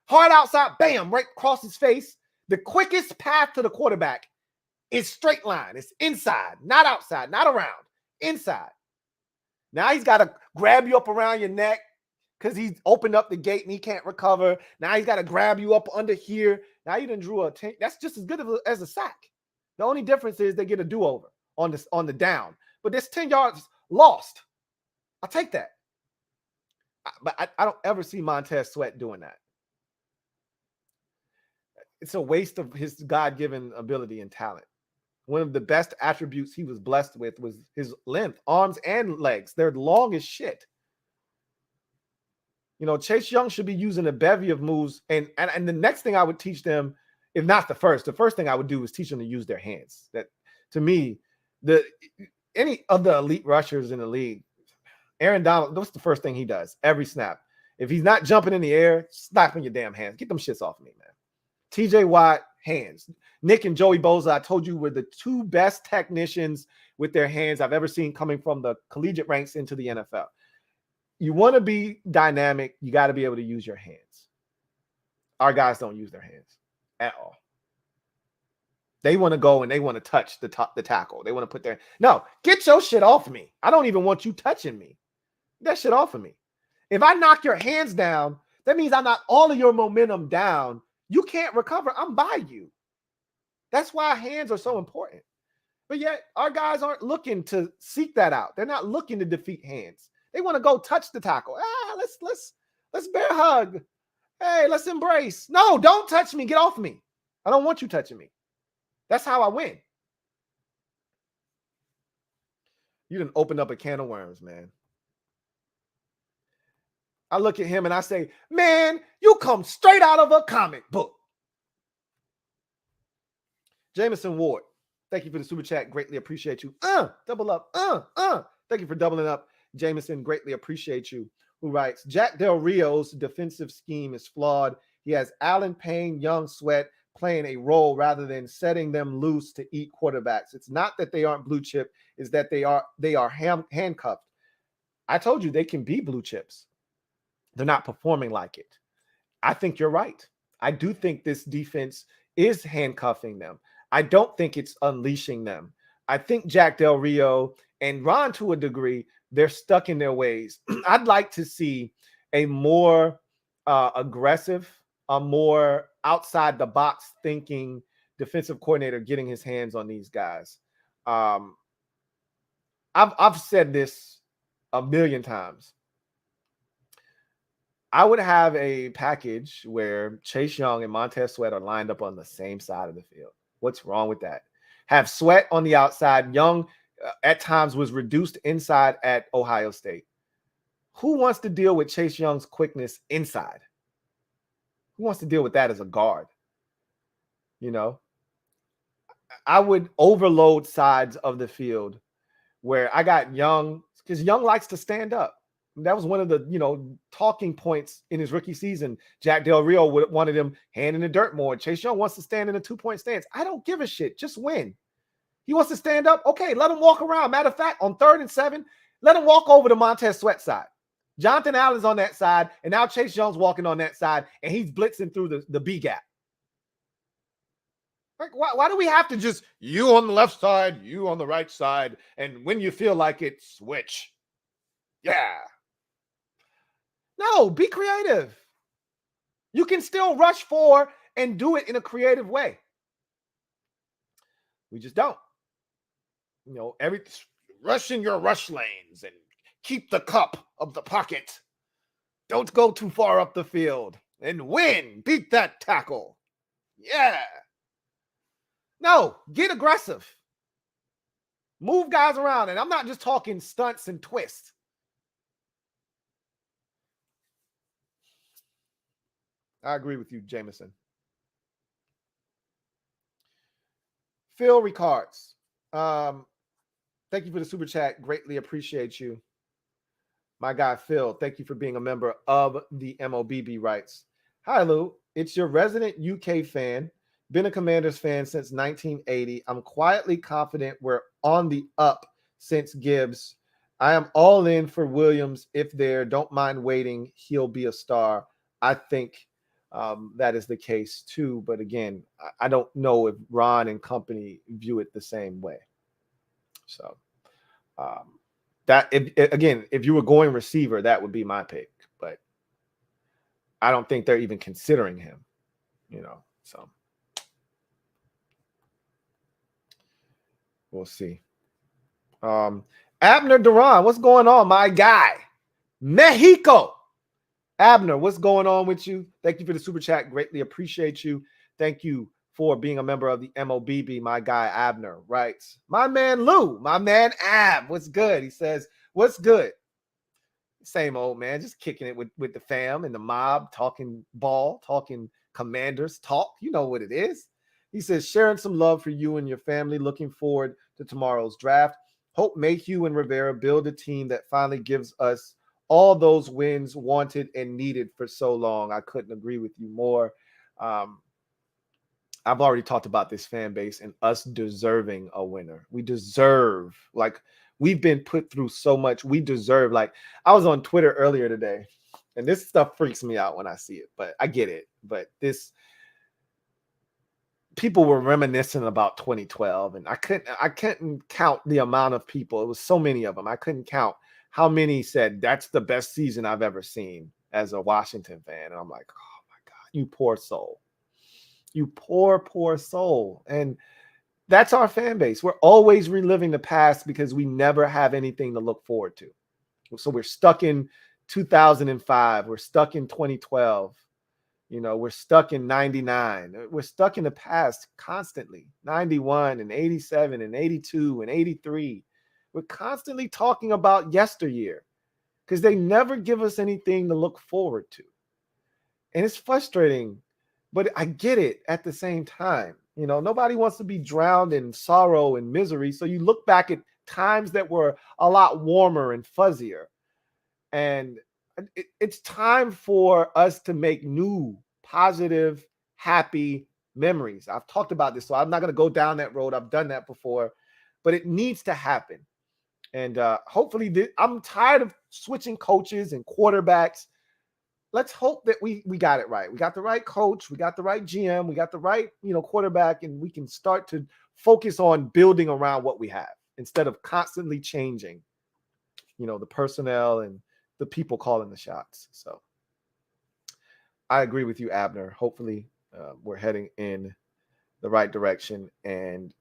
Hard outside, bam, right across his face. The quickest path to the quarterback is straight line. It's inside, not outside, not around, inside. Now he's got to grab you up around your neck because he's opened up the gate and he can't recover. Now he's got to grab you up under here. Now you done drew a 10. That's just as good as a sack. The only difference is they get a do-over on the down. But there's 10 yards lost. I'll take that. But I don't ever see Montez Sweat doing that. It's a waste of his God-given ability and talent. One of the best attributes he was blessed with was his length, arms and legs. They're long as shit. Chase Young should be using a bevy of moves. And the next thing I would teach them, if not the first thing I would do is teach them to use their hands. That, to me, any of the elite rushers in the league, Aaron Donald, what's the first thing he does every snap? If he's not jumping in the air, slapping your damn hands. Get them shits off of me, man. TJ Watt, hands. Nick and Joey Bosa, I told you, were the 2 best technicians with their hands I've ever seen coming from the collegiate ranks into the NFL. You want to be dynamic, you got to be able to use your hands. Our guys don't use their hands at all. They want to go and they want to touch the tackle. They want to put no, get your shit off of me. I don't even want you touching me. Get that shit off of me. If I knock your hands down, that means I knock all of your momentum down. You can't recover. I'm by you. That's why hands are so important. But yet our guys aren't looking to seek that out. They're not looking to defeat hands. They want to go touch the tackle. Let's bear hug. Hey, let's embrace. No, don't touch me. Get off me. I don't want you touching me. That's how I win. You done opened up a can of worms, man. I look at him and I say, man, you come straight out of a comic book. Jameson Ward, thank you for the super chat. Greatly appreciate you. Double up. Thank you for doubling up. Jameson, greatly appreciate you. Who writes, Jack Del Rio's defensive scheme is flawed. He has Allen Payne, Young, Sweat playing a role rather than setting them loose to eat quarterbacks. It's not that they aren't blue chip, it's that they are handcuffed. I told you they can be blue chips. They're not performing like it. I think you're right. I do think this defense is handcuffing them. I don't think it's unleashing them. I think Jack Del Rio and Ron, to a degree, they're stuck in their ways. I'd like to see a more aggressive, a more outside the box thinking defensive coordinator getting his hands on these guys. I've said this a million times. I would have a package where Chase Young and Montez Sweat are lined up on the same side of the field. What's wrong with that? Have Sweat on the outside. Young at times was reduced inside at Ohio State. Who wants to deal with Chase Young's quickness inside? Who wants to deal with that as a guard? You know, I would overload sides of the field where I got Young, because Young likes to stand up. That was one of the, talking points in his rookie season. Jack Del Rio wanted him hand in the dirt more. Chase Young wants to stand in a 2-point stance. I don't give a shit. Just win. He wants to stand up. Okay, let him walk around. Matter of fact, on 3rd and 7, let him walk over to Montez Sweat side. Jonathan Allen's on that side, and now Chase Young's walking on that side, and he's blitzing through the B gap. Like, why do we have to just you on the left side, you on the right side, and when you feel like it, switch? Yeah. No, be creative. You can still rush 4 and do it in a creative way. We just don't. Rush in your rush lanes and keep the cup of the pocket. Don't go too far up the field and win. Beat that tackle. Yeah. No, get aggressive. Move guys around. And I'm not just talking stunts and twists. I agree with you, Jameson. Phil Ricards. Thank you for the super chat. Greatly appreciate you. My guy, Phil, thank you for being a member of the MOBB Rights. Hi, Lou. It's your resident UK fan. Been a Commanders fan since 1980. I'm quietly confident we're on the up since Gibbs. I am all in for Williams if there. Don't mind waiting. He'll be a star. I think that is the case too. But again, I don't know if Ron and company view it the same way. So if you were going receiver, that would be my pick. But I don't think they're even considering him, so we'll see. Abner Daron, what's going on, my guy? Mexico. Abner, what's going on with you? Thank you for the super chat. Greatly appreciate you. Thank you for being a member of the MOBB. My guy, Abner, writes, my man, Lou, my man, Ab, what's good? He says, what's good? Same old, man, just kicking it with the fam and the mob, talking ball, talking Commanders talk. You know what it is. He says, sharing some love for you and your family. Looking forward to tomorrow's draft. Hope Mayhew and Rivera build a team that finally gives us all those wins wanted and needed for so long. I couldn't agree with you more. I've already talked about this fan base and us deserving a winner. We deserve, we've been put through so much. We deserve, I was on Twitter earlier today, and this stuff freaks me out when I see it, but I get it. But people were reminiscing about 2012, and I couldn't count the amount of people. It was so many of them. I couldn't count how many said that's the best season I've ever seen as a Washington fan. And I'm like, oh my God, you poor soul. You poor, poor soul. And that's our fan base. We're always reliving the past because we never have anything to look forward to. So we're stuck in 2005. We're stuck in 2012. We're stuck in 99. We're stuck in the past constantly. 91 and 87 and 82 and 83. We're constantly talking about yesteryear because they never give us anything to look forward to. And it's frustrating, but I get it at the same time. Nobody wants to be drowned in sorrow and misery. So you look back at times that were a lot warmer and fuzzier. And it's time for us to make new, positive, happy memories. I've talked about this, so I'm not going to go down that road. I've done that before, but it needs to happen. And hopefully, I'm tired of switching coaches and quarterbacks. Let's hope that we got it right. We got the right coach. We got the right GM. We got the right, quarterback, and we can start to focus on building around what we have instead of constantly changing, the personnel and the people calling the shots. So I agree with you, Abner. Hopefully, we're heading in the right direction and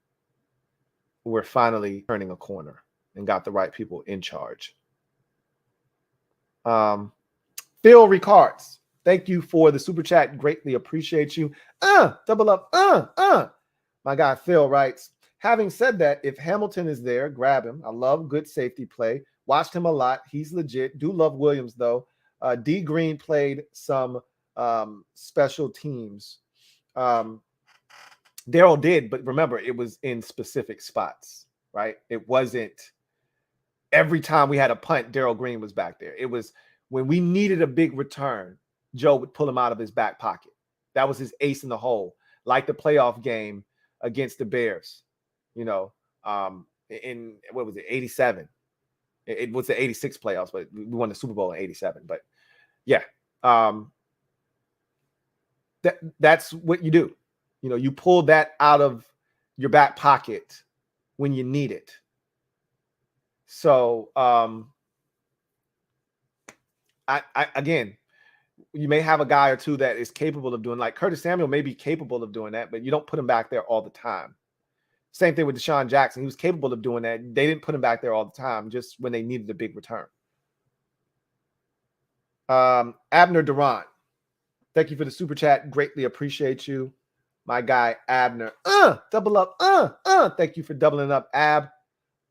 we're finally turning a corner and got the right people in charge. Phil Ricards, thank you for the super chat. Greatly appreciate you. Double up. My guy Phil writes, having said that, if Hamilton is there, grab him. I love good safety play. Watched him a lot. He's legit. Do love Williams, though. D. Green played some special teams. Daryl did, but remember, it was in specific spots, right? It wasn't every time we had a punt, Daryl Green was back there. It was when we needed a big return, Joe would pull him out of his back pocket. That was his ace in the hole, like the playoff game against the Bears, in what was it, 87? It was the 86 playoffs, but we won the Super Bowl in 87. But yeah, that's what you do. You pull that out of your back pocket when you need it. So, again, you may have a guy or two that is capable of doing, like Curtis Samuel may be capable of doing that, but you don't put him back there all the time. Same thing with Deshaun Jackson. He was capable of doing that. They didn't put him back there all the time, just when they needed a big return. Abner Duran, thank you for the super chat. Greatly appreciate you. My guy, Abner. Double up. Thank you for doubling up, Ab,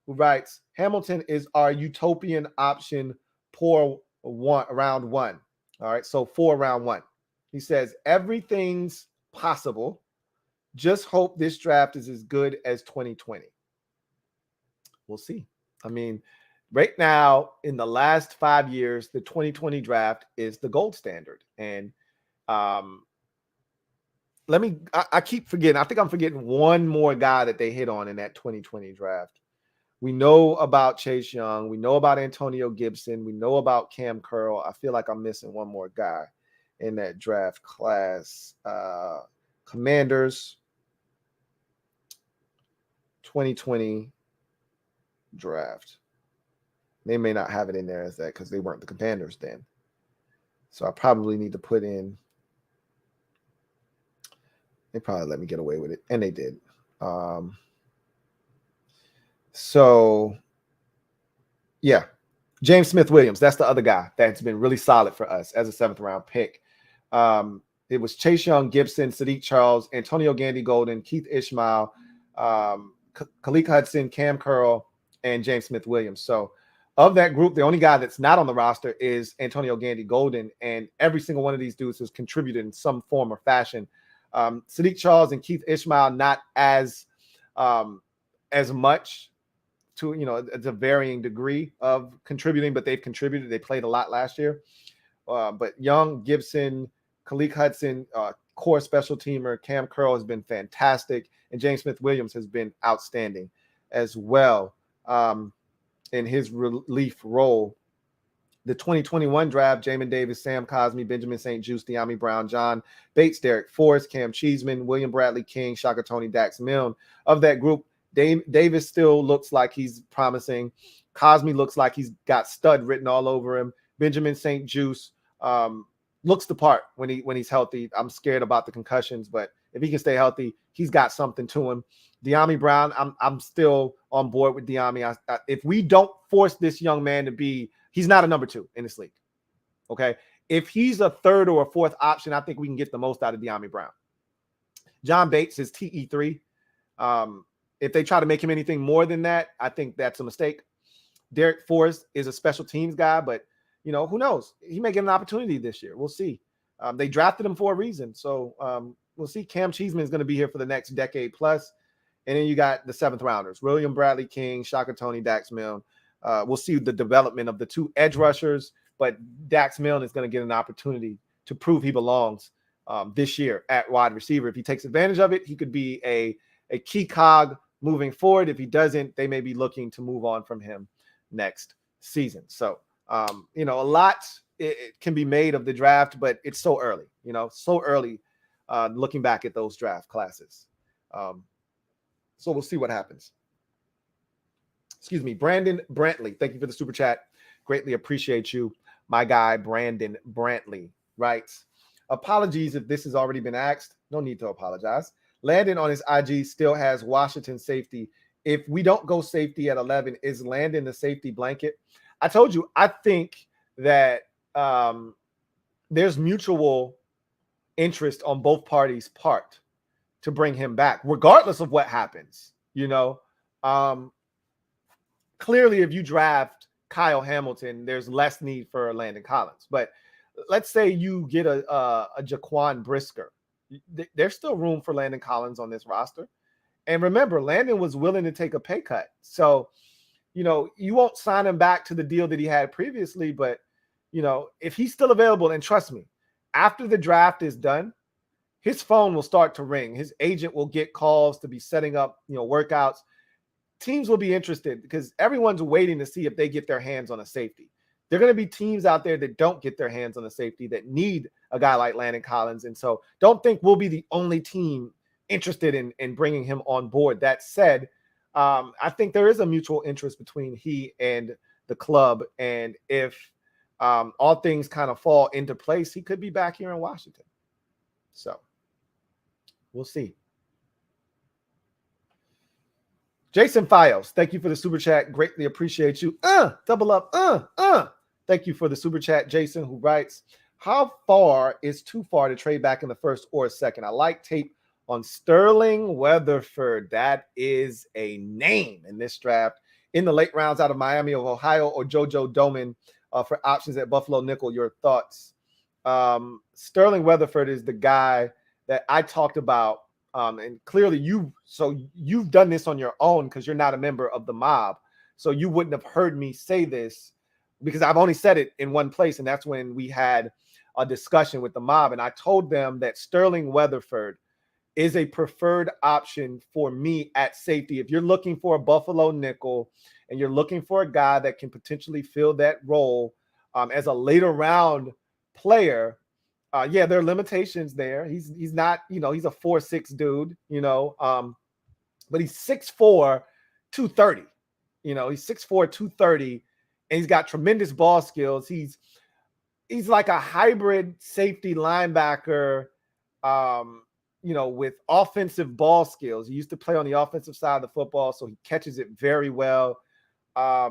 who writes, Hamilton is our utopian option for round one. All right, so for round one. He says, everything's possible. Just hope this draft is as good as 2020. We'll see. I mean, right now, in the last 5 years, the 2020 draft is the gold standard. And I keep forgetting. I think I'm forgetting one more guy that they hit on in that 2020 draft. We know about Chase Young. We know about Antonio Gibson. We know about Cam Curl. I feel like I'm missing one more guy in that draft class. Commanders 2020 draft. They may not have it in there as that because they weren't the Commanders then. So I probably need to put in. They probably let me get away with it, and they did. So, yeah, James Smith Williams. That's the other guy that's been really solid for us as a 7th round pick. It was Chase Young, Gibson, Sadiq Charles, Antonio Gandy Golden, Keith Ishmael, Khalil Hudson, Cam Curl, and James Smith Williams. So, of that group, the only guy that's not on the roster is Antonio Gandy Golden, and every single one of these dudes has contributed in some form or fashion. Sadiq Charles and Keith Ishmael not as much. It's a varying degree of contributing, but they've contributed. They played a lot last year. But Young, Gibson, Khalil Hudson, core special teamer, Cam Curl has been fantastic, and James Smith Williams has been outstanding as well in his relief role. The 2021 draft, Jamin Davis, Sam Cosmi, Benjamin St. Juste, De'Ami Brown, John Bates, Derek Forrest, Cam Cheeseman, William Bradley King, Shaka Toney, Dax Milne. Of that group, Davis still looks like he's promising. Cosmi looks like he's got stud written all over him. Benjamin St. Juste looks the part when he's healthy. I'm scared about the concussions, but if he can stay healthy, he's got something to him. De'Ami Brown, I'm still on board with De'Ami. If we don't force this young man to be, he's not a number 2 in this league. Okay, if he's a 3rd or a 4th option, I think we can get the most out of De'Ami Brown. John Bates is TE3. If they try to make him anything more than that, I think that's a mistake. Derek Forrest is a special teams guy, but who knows? He may get an opportunity this year. We'll see. They drafted him for a reason, so we'll see. Cam Cheeseman is going to be here for the next decade plus, and then you got the 7th rounders: William Bradley King, Shaka Toney, Dax Milne. We'll see the development of the 2 edge rushers, but Dax Milne is going to get an opportunity to prove he belongs this year at wide receiver. If he takes advantage of it, he could be a key cog moving forward. If he doesn't, they may be looking to move on from him next season. So, a lot it can be made of the draft, but it's so early, so early looking back at those draft classes. So we'll see what happens. Excuse me, Brandon Brantley. Thank you for the super chat. Greatly appreciate you. My guy, Brandon Brantley, writes, apologies if this has already been asked. No need to apologize. Landon on his IG still has Washington safety if we don't go safety at 11, is Landon the safety blanket? I told you, I think that there's mutual interest on both parties' part to bring him back, regardless of what happens. Clearly, if you draft Kyle Hamilton, there's less need for Landon Collins. But let's say you get a Jaquan Brisker. There's still room for Landon Collins on this roster. And remember, Landon was willing to take a pay cut. So, you won't sign him back to the deal that he had previously. But, if he's still available, and trust me, after the draft is done, his phone will start to ring. His agent will get calls to be setting up, workouts. Teams will be interested because everyone's waiting to see if they get their hands on a safety. There are going to be teams out there that don't get their hands on a safety that need a guy like Landon Collins. And so don't think we'll be the only team interested in bringing him on board. That said, I think there is a mutual interest between he and the club. And if all things kind of fall into place, he could be back here in Washington. So we'll see. Jason Files, thank you for the super chat. Greatly appreciate you. Double up. Thank you for the super chat, Jason, who writes, how far is too far to trade back in the first or second? I like tape on Sterling Weatherford. That is a name in this draft. In the late rounds out of Miami of Ohio or JoJo Doman for options at Buffalo Nickel. Your thoughts? Sterling Weatherford is the guy that I talked about. And clearly you've done this on your own because you're not a member of the mob. So you wouldn't have heard me say this because I've only said it in one place. And that's when we had a discussion with the mob. And I told them that Sterling Weatherford is a preferred option for me at safety. If you're looking for a Buffalo nickel and you're looking for a guy that can potentially fill that role as a later round player, there are limitations there. He's not, he's a 4'6" dude, but he's 6'4", 230. He's 6'4", 230, and he's got tremendous ball skills. He's like a hybrid safety linebacker, with offensive ball skills. He used to play on the offensive side of the football, so he catches it very well.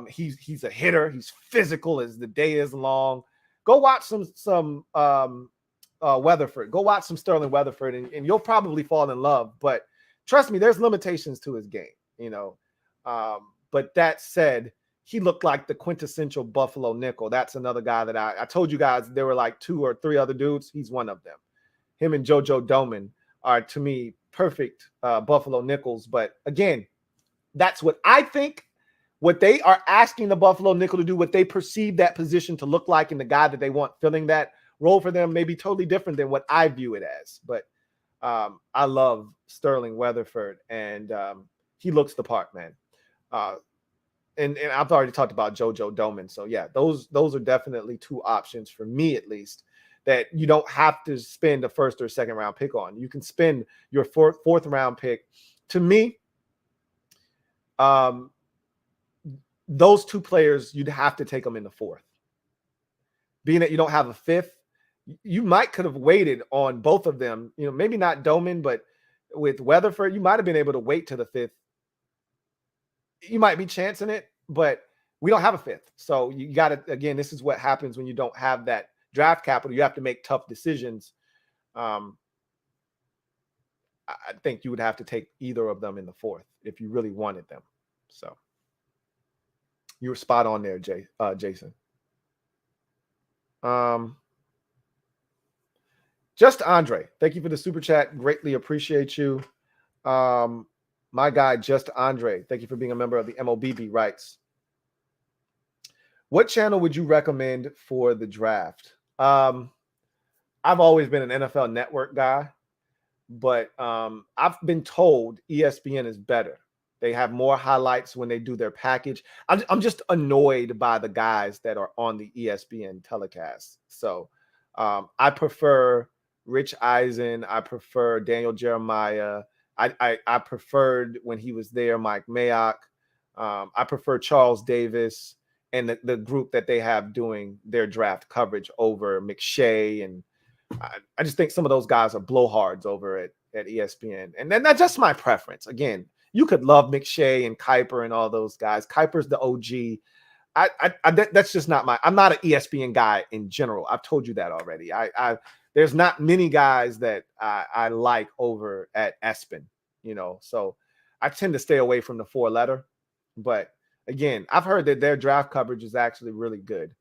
He's a hitter. He's physical as the day is long. Go watch some Weatherford. Go watch some Sterling Weatherford, and you'll probably fall in love. But trust me, there's limitations to his game, But that said, he looked like the quintessential Buffalo nickel. That's another guy that I told you guys there were like 2 or 3 other dudes. He's one of them. Him and JoJo Doman are, to me, perfect Buffalo nickels. But again, that's what I think. What they are asking the Buffalo nickel to do, what they perceive that position to look like, and the guy that they want filling that role for them may be totally different than what I view it as. But I love Sterling Weatherford, and he looks the part, man. And I've already talked about JoJo Doman. So, yeah, those are definitely 2 options for me, at least, that you don't have to spend a first or second round pick on. You can spend your fourth round pick. To me, those 2 players, you'd have to take them in the 4th. Being that you don't have a 5th, you might could have waited on both of them. Maybe not Doman, but with Weatherford, you might have been able to wait to the 5th. You might be chancing it, but we don't have a 5th. So you got to, again, this is what happens when you don't have that draft capital. You have to make tough decisions. I think you would have to take either of them in the 4th if you really wanted them. So you were spot on there, Jason. Just Andre, thank you for the super chat. Greatly appreciate you. My guy, Just Andre, thank you for being a member of the MOBB, writes, what channel would you recommend for the draft? I've always been an NFL Network guy, but I've been told ESPN is better. They have more highlights when they do their package. I'm just annoyed by the guys that are on the ESPN telecast. So I prefer Rich Eisen. I prefer Daniel Jeremiah. I preferred when he was there, Mike Mayock. I prefer Charles Davis and the group that they have doing their draft coverage over McShay. And I just think some of those guys are blowhards over at ESPN. And then that's just my preference. Again, you could love McShay and Kuiper and all those guys. Kuiper's the OG. That's just not I'm not an ESPN guy in general. I've told you that already. There's not many guys that I like over at ESPN, so I tend to stay away from the 4-letter. But again, I've heard that their draft coverage is actually really good.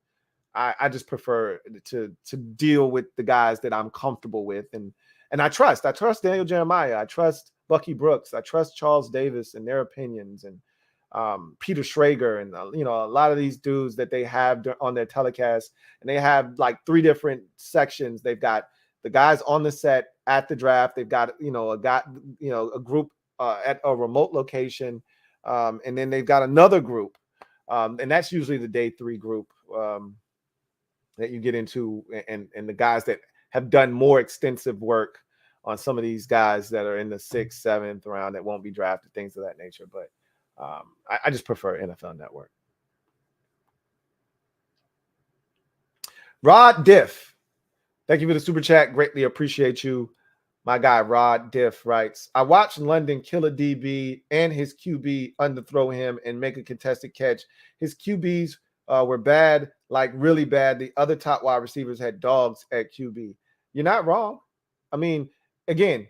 I just prefer to deal with the guys that I'm comfortable with, and I trust Daniel Jeremiah. I trust Bucky Brooks. I trust Charles Davis and their opinions, and Peter Schrager, and a lot of these dudes that they have on their telecast, and they have like 3 different sections. They've got the guys on the set at the draft. They've got a group at a remote location, and then they've got another group, and that's usually the day 3 group that you get into, and the guys that have done more extensive work on some of these guys that are in the 6th, 7th round that won't be drafted, things of that nature. But I just prefer NFL Network. Rod Diff, thank you for the super chat. Greatly appreciate you. My guy Rod Diff writes, I watched London kill a DB and his QB underthrow him and make a contested catch. His QBs were bad, like really bad. The other top wide receivers had dogs at QB. You're not wrong. I mean, again,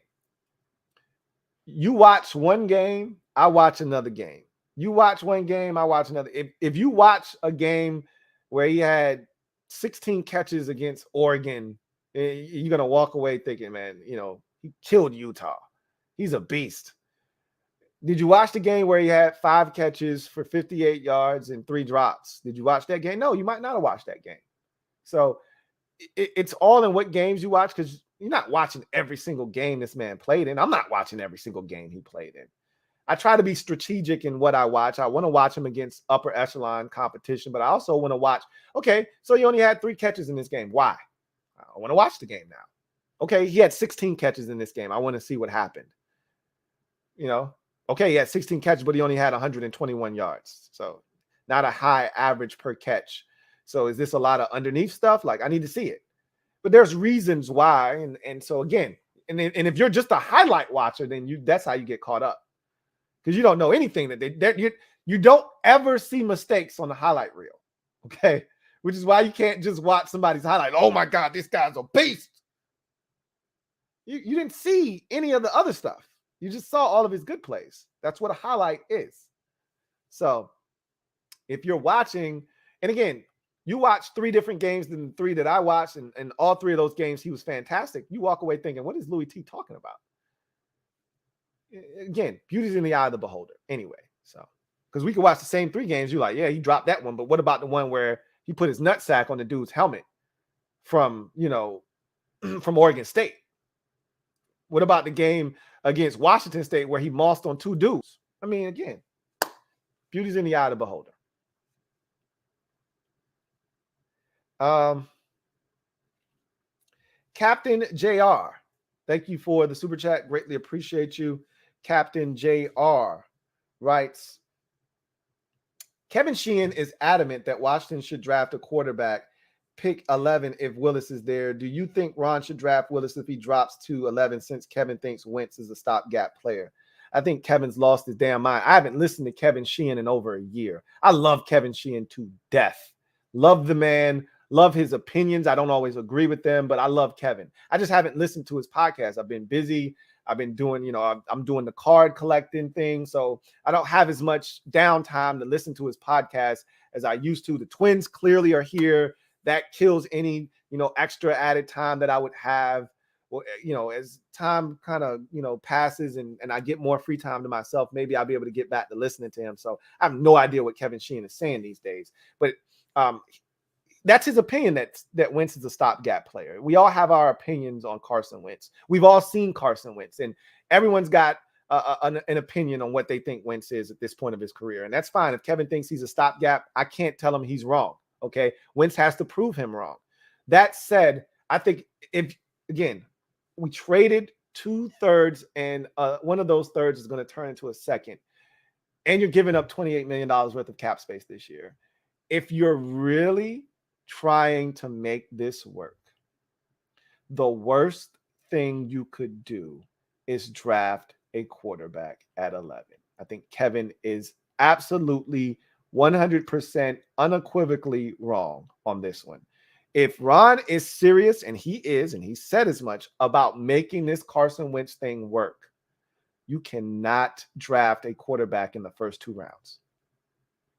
you watch one game, I watch another game. You watch one game, I watch another. If you watch a game where he had 16 catches against Oregon, you're going to walk away thinking, man, he killed Utah. He's a beast. Did you watch the game where he had 5 catches for 58 yards and 3 drops? Did you watch that game? No, you might not have watched that game. So it's all in what games you watch, because you're not watching every single game this man played in. I'm not watching every single game he played in. I try to be strategic in what I watch. I want to watch him against upper echelon competition, but I also want to watch, okay, so he only had 3 catches in this game. Why? I want to watch the game now. Okay, he had 16 catches in this game. I want to see what happened. Okay, he had 16 catches, but he only had 121 yards. So not a high average per catch. So is this a lot of underneath stuff? Like, I need to see it. But there's reasons why. And so again, and if you're just a highlight watcher, then that's how you get caught up. Because you don't know anything that you don't ever see mistakes on the highlight reel. Okay. Which is why you can't just watch somebody's highlight. Oh my God, this guy's a beast. You didn't see any of the other stuff. You just saw all of his good plays. That's what a highlight is. So if you're watching, and again, you watch 3 different games than the 3 that I watched, and all 3 of those games, he was fantastic. You walk away thinking, what is Louie T talking about? Again, beauty's in the eye of the beholder anyway. So, because we could watch the same 3 games. You're like, yeah, he dropped that one. But what about the one where he put his nutsack on the dude's helmet from Oregon State? What about the game against Washington State where he mossed on 2 dudes? I mean, again, beauty's in the eye of the beholder. Captain JR, thank you for the super chat. Greatly appreciate you. Captain JR writes, Kevin Sheehan is adamant that Washington should draft a quarterback, pick 11 if Willis is there. Do you think Ron should draft Willis if he drops to 11, since Kevin thinks Wentz is a stopgap player? I think Kevin's lost his damn mind. I haven't listened to Kevin Sheehan in over a year. I love Kevin Sheehan to death. Love the man. Love his opinions. I don't always agree with them, but I love Kevin. I just haven't listened to his podcast. I've been busy. I've been doing, I'm doing the card collecting thing. So I don't have as much downtime to listen to his podcast as I used to. The Twins clearly are here. That kills any, extra added time that I would have, as time kind of, passes and I get more free time to myself, maybe I'll be able to get back to listening to him. So I have no idea what Kevin Sheehan is saying these days, but that's his opinion that Wentz is a stopgap player. We all have our opinions on Carson Wentz. We've all seen Carson Wentz, and everyone's got an opinion on what they think Wentz is at this point of his career. And that's fine. If Kevin thinks he's a stopgap, I can't tell him he's wrong. Okay. Wentz has to prove him wrong. That said, I think we traded 2/3 and one of those thirds is going to turn into a second, and you're giving up $28 million worth of cap space this year. If you're really trying to make this work, the worst thing you could do is draft a quarterback at 11. I think Kevin is absolutely 100% unequivocally wrong on this one. If Ron is serious, and he is, and he said as much about making this Carson Wentz thing work, you cannot draft a quarterback in the first 2 rounds.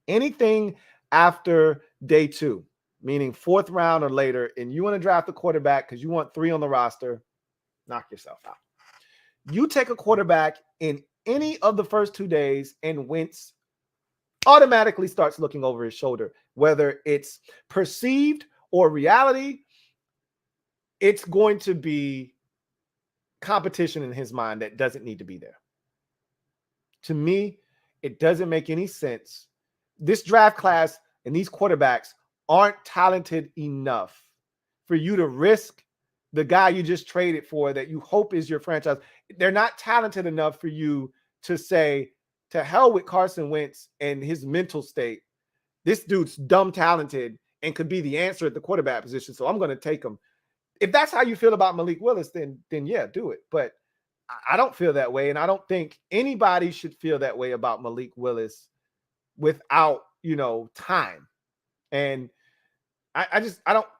Anything after day 2, meaning 4th round or later, and you want to draft a quarterback because you want 3 on the roster, knock yourself out. You take a quarterback in any of the first 2 days, and Wentz automatically starts looking over his shoulder, whether it's perceived or reality. It's going to be competition in his mind that doesn't need to be there. To me, it doesn't make any sense. This draft class and these quarterbacks aren't talented enough for you to risk the guy you just traded for that you hope is your franchise. They're not talented enough for you to say, to hell with Carson Wentz and his mental state. This dude's dumb talented and could be the answer at the quarterback position, so I'm going to take him. If that's how you feel about Malik Willis, then yeah, do it. But I don't feel that way, and I don't think anybody should feel that way about Malik Willis without, time. And I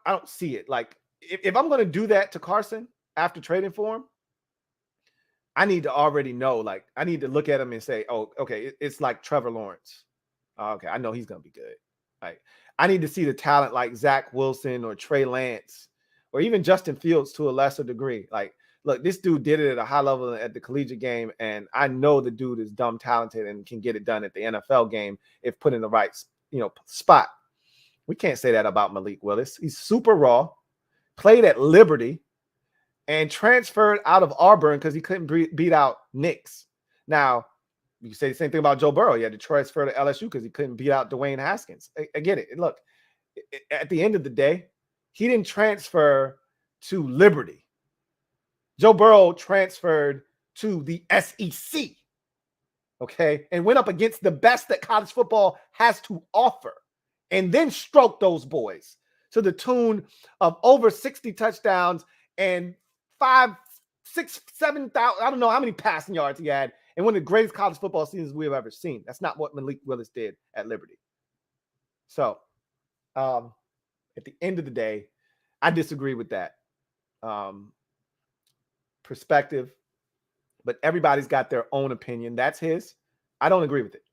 don't see it. Like, if I'm going to do that to Carson after trading for him, I need to already know. Like, I need to look at him and say, oh, okay, it's like Trevor Lawrence. Okay, I know he's going to be good. Like, I need to see the talent like Zach Wilson or Trey Lance or even Justin Fields to a lesser degree. Like, look, this dude did it at a high level at the collegiate game, and I know the dude is dumb talented and can get it done at the NFL game if put in the right, spot. We can't say that about Malik Willis. He's super raw, played at Liberty, and transferred out of Auburn because he couldn't beat out Knicks. Now, you can say the same thing about Joe Burrow. He had to transfer to LSU because he couldn't beat out Dwayne Haskins. I get it. Look, at the end of the day, he didn't transfer to Liberty. Joe Burrow transferred to the SEC, okay, and went up against the best that college football has to offer, and then stroked those boys to the tune of over 60 touchdowns and 5, 6, 7,000. I don't know how many passing yards he had, and one of the greatest college football seasons we've ever seen. That's not what Malik Willis did at Liberty. So, at the end of the day, I disagree with that perspective, but everybody's got their own opinion. That's his. I don't agree with it.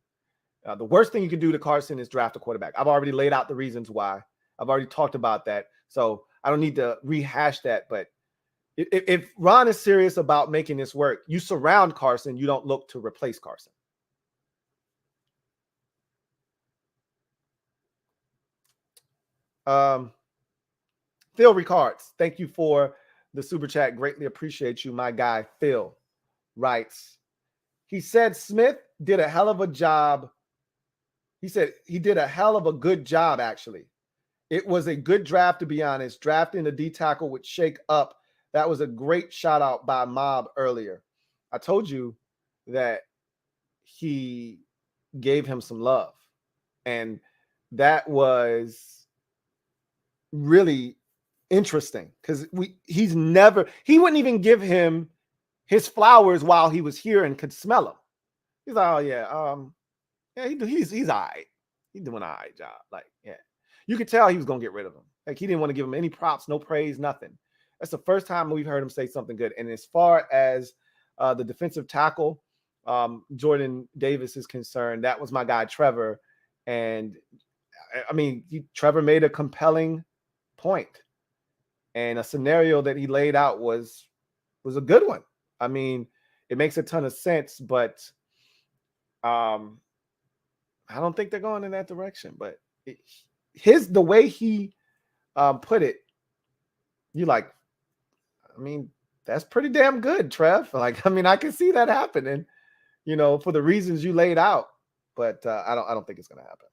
The worst thing you can do to Carson is draft a quarterback. I've already laid out the reasons why. I've already talked about that, so I don't need to rehash that. But if Ron is serious about making this work, you surround Carson. You don't look to replace Carson. Phil Ricards, thank you for the super chat. Greatly appreciate you, my guy. Phil writes, he said Smith did a hell of a job. He said he did a hell of a good job, actually. It was a good draft, to be honest. Drafting the D tackle would shake up. That was a great shout out by Mob earlier. I told you that he gave him some love, and that was really interesting because he wouldn't even give him his flowers while he was here and could smell them. He's like, oh yeah, he's all right. He's doing an all right job. Like, yeah, you could tell he was gonna get rid of him. Like, he didn't want to give him any props, no praise, nothing. That's the first time we've heard him say something good. And as far as the defensive tackle, Jordan Davis is concerned, that was my guy Trevor, and I mean, Trevor made a compelling point. And a scenario that he laid out was a good one. I mean, it makes a ton of sense, but I don't think they're going in that direction. But the way he put it, you like, I mean, that's pretty damn good, Trev. Like, I mean, I can see that happening, for the reasons you laid out. But I don't think it's going to happen.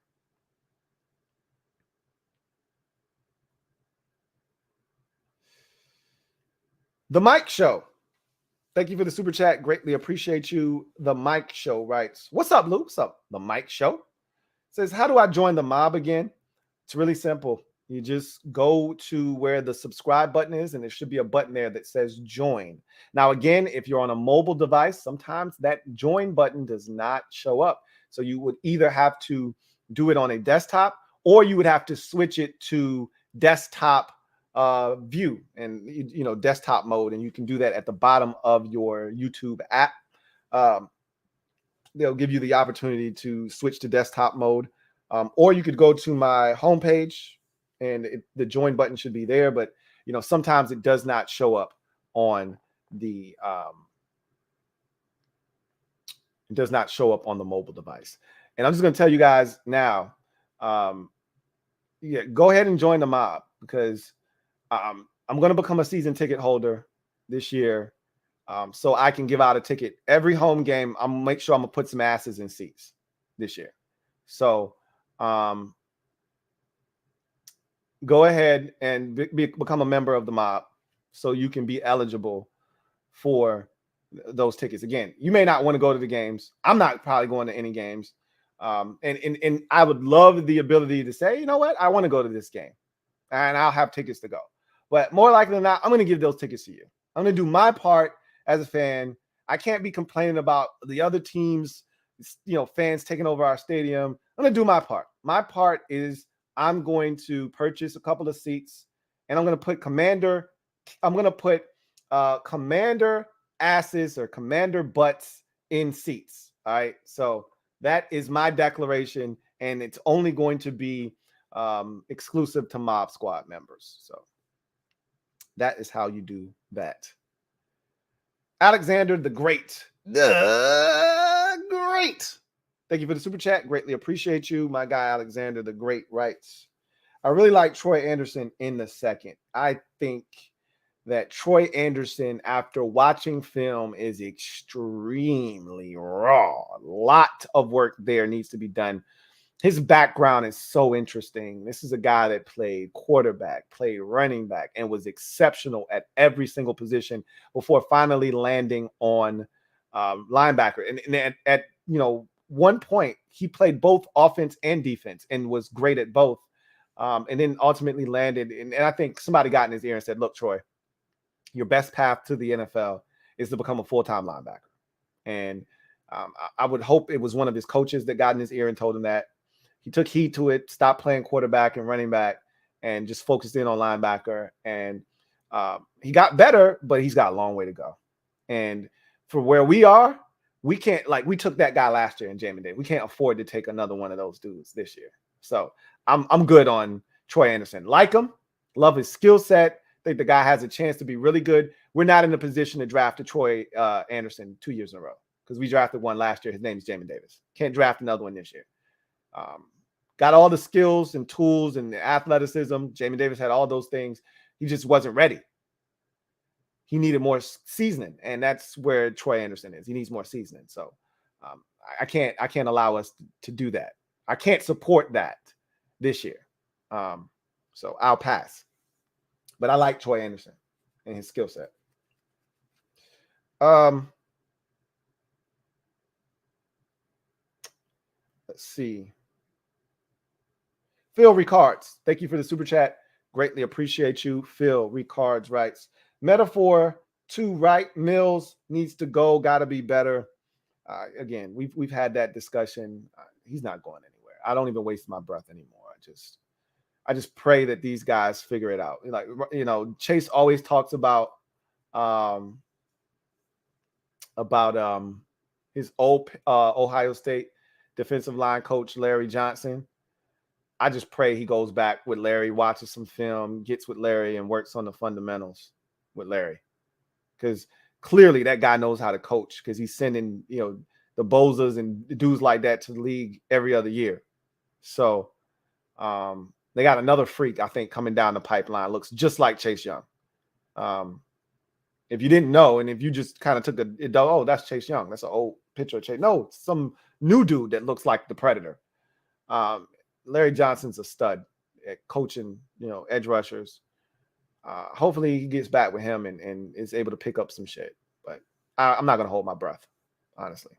The Mike Show. Thank you for the super chat. Greatly appreciate you. The Mike Show writes, what's up, Lou? What's up? The Mike Show says, how do I join the mob again? It's really simple. You just go to where the subscribe button is, and there should be a button there that says join. Now, again, if you're on a mobile device, sometimes that join button does not show up. So you would either have to do it on a desktop, or you would have to switch it to desktop view and desktop mode. And you can do that at the bottom of your YouTube app. They'll give you the opportunity to switch to desktop mode. Or you could go to my homepage, and the join button should be there. But sometimes it does not show up on the mobile device. And I'm just going to tell you guys now, go ahead and join the mob, because I'm going to become a season ticket holder this year. So I can give out a ticket every home game. I'm gonna make sure I'm gonna put some asses in seats this year. So go ahead and become a member of the mob, so you can be eligible for those tickets. Again, you may not want to go to the games. I'm not probably going to any games. And I would love the ability to say, you know what, I want to go to this game, and I'll have tickets to go. But more likely than not, I'm going to give those tickets to you. I'm going to do my part as a fan. I can't be complaining about the other teams, fans taking over our stadium. I'm going to do my part. My part is I'm going to purchase a couple of seats, and I'm going to put commander asses or commander butts in seats. All right. So that is my declaration, and it's only going to be exclusive to Mob Squad members. So that is how you do that. Alexander the Great. Thank you for the super chat. Greatly appreciate you. My guy Alexander the Great writes, I really like Troy Anderson in the second. I think that Troy Anderson, after watching film, is extremely raw. A lot of work there needs to be done. His background is so interesting. This is a guy that played quarterback, played running back, and was exceptional at every single position before finally landing on linebacker. And at one point, he played both offense and defense and was great at both. And then ultimately landed. And I think somebody got in his ear and said, look, Troy, your best path to the NFL is to become a full-time linebacker. And I would hope it was one of his coaches that got in his ear and told him that. He took heed to it, stopped playing quarterback and running back, and just focused in on linebacker. And he got better, but he's got a long way to go. And for where we are, we can't, we took that guy last year in Jameson Day. We can't afford to take another one of those dudes this year. So I'm good on Troy Anderson. Like him, love his skill set. Think the guy has a chance to be really good. We're not in a position to draft a Troy Anderson 2 years in a row, because we drafted one last year. His name is Jamin Davis. Can't draft another one this year. Got all the skills and tools and the athleticism. Jamin Davis had all those things. He just wasn't ready. He needed more seasoning, and that's where Troy Anderson is. He needs more seasoning. So I can't allow us to do that. I can't support that this year. So I'll pass. But I like Troy Anderson and his skill set. Let's see. Phil Ricards, thank you for the super chat. Greatly appreciate you. Phil Ricards writes, metaphor to right, Mills needs to go, got to be better. Again, we've had that discussion. He's not going anywhere. I don't even waste my breath anymore. I just pray that these guys figure it out. Chase always talks about his old Ohio State defensive line coach, Larry Johnson. I just pray he goes back with Larry, watches some film, gets with Larry, and works on the fundamentals with Larry. Because clearly that guy knows how to coach, because he's sending, the Bozas and dudes like that to the league every other year. So they got another freak, I think, coming down the pipeline. Looks just like Chase Young. If you didn't know, and if you just kind of took that's Chase Young. That's an old picture of Chase. No, some new dude that looks like the Predator. Larry Johnson's a stud at coaching, edge rushers. Hopefully he gets back with him and is able to pick up some shit. But I'm not going to hold my breath, honestly.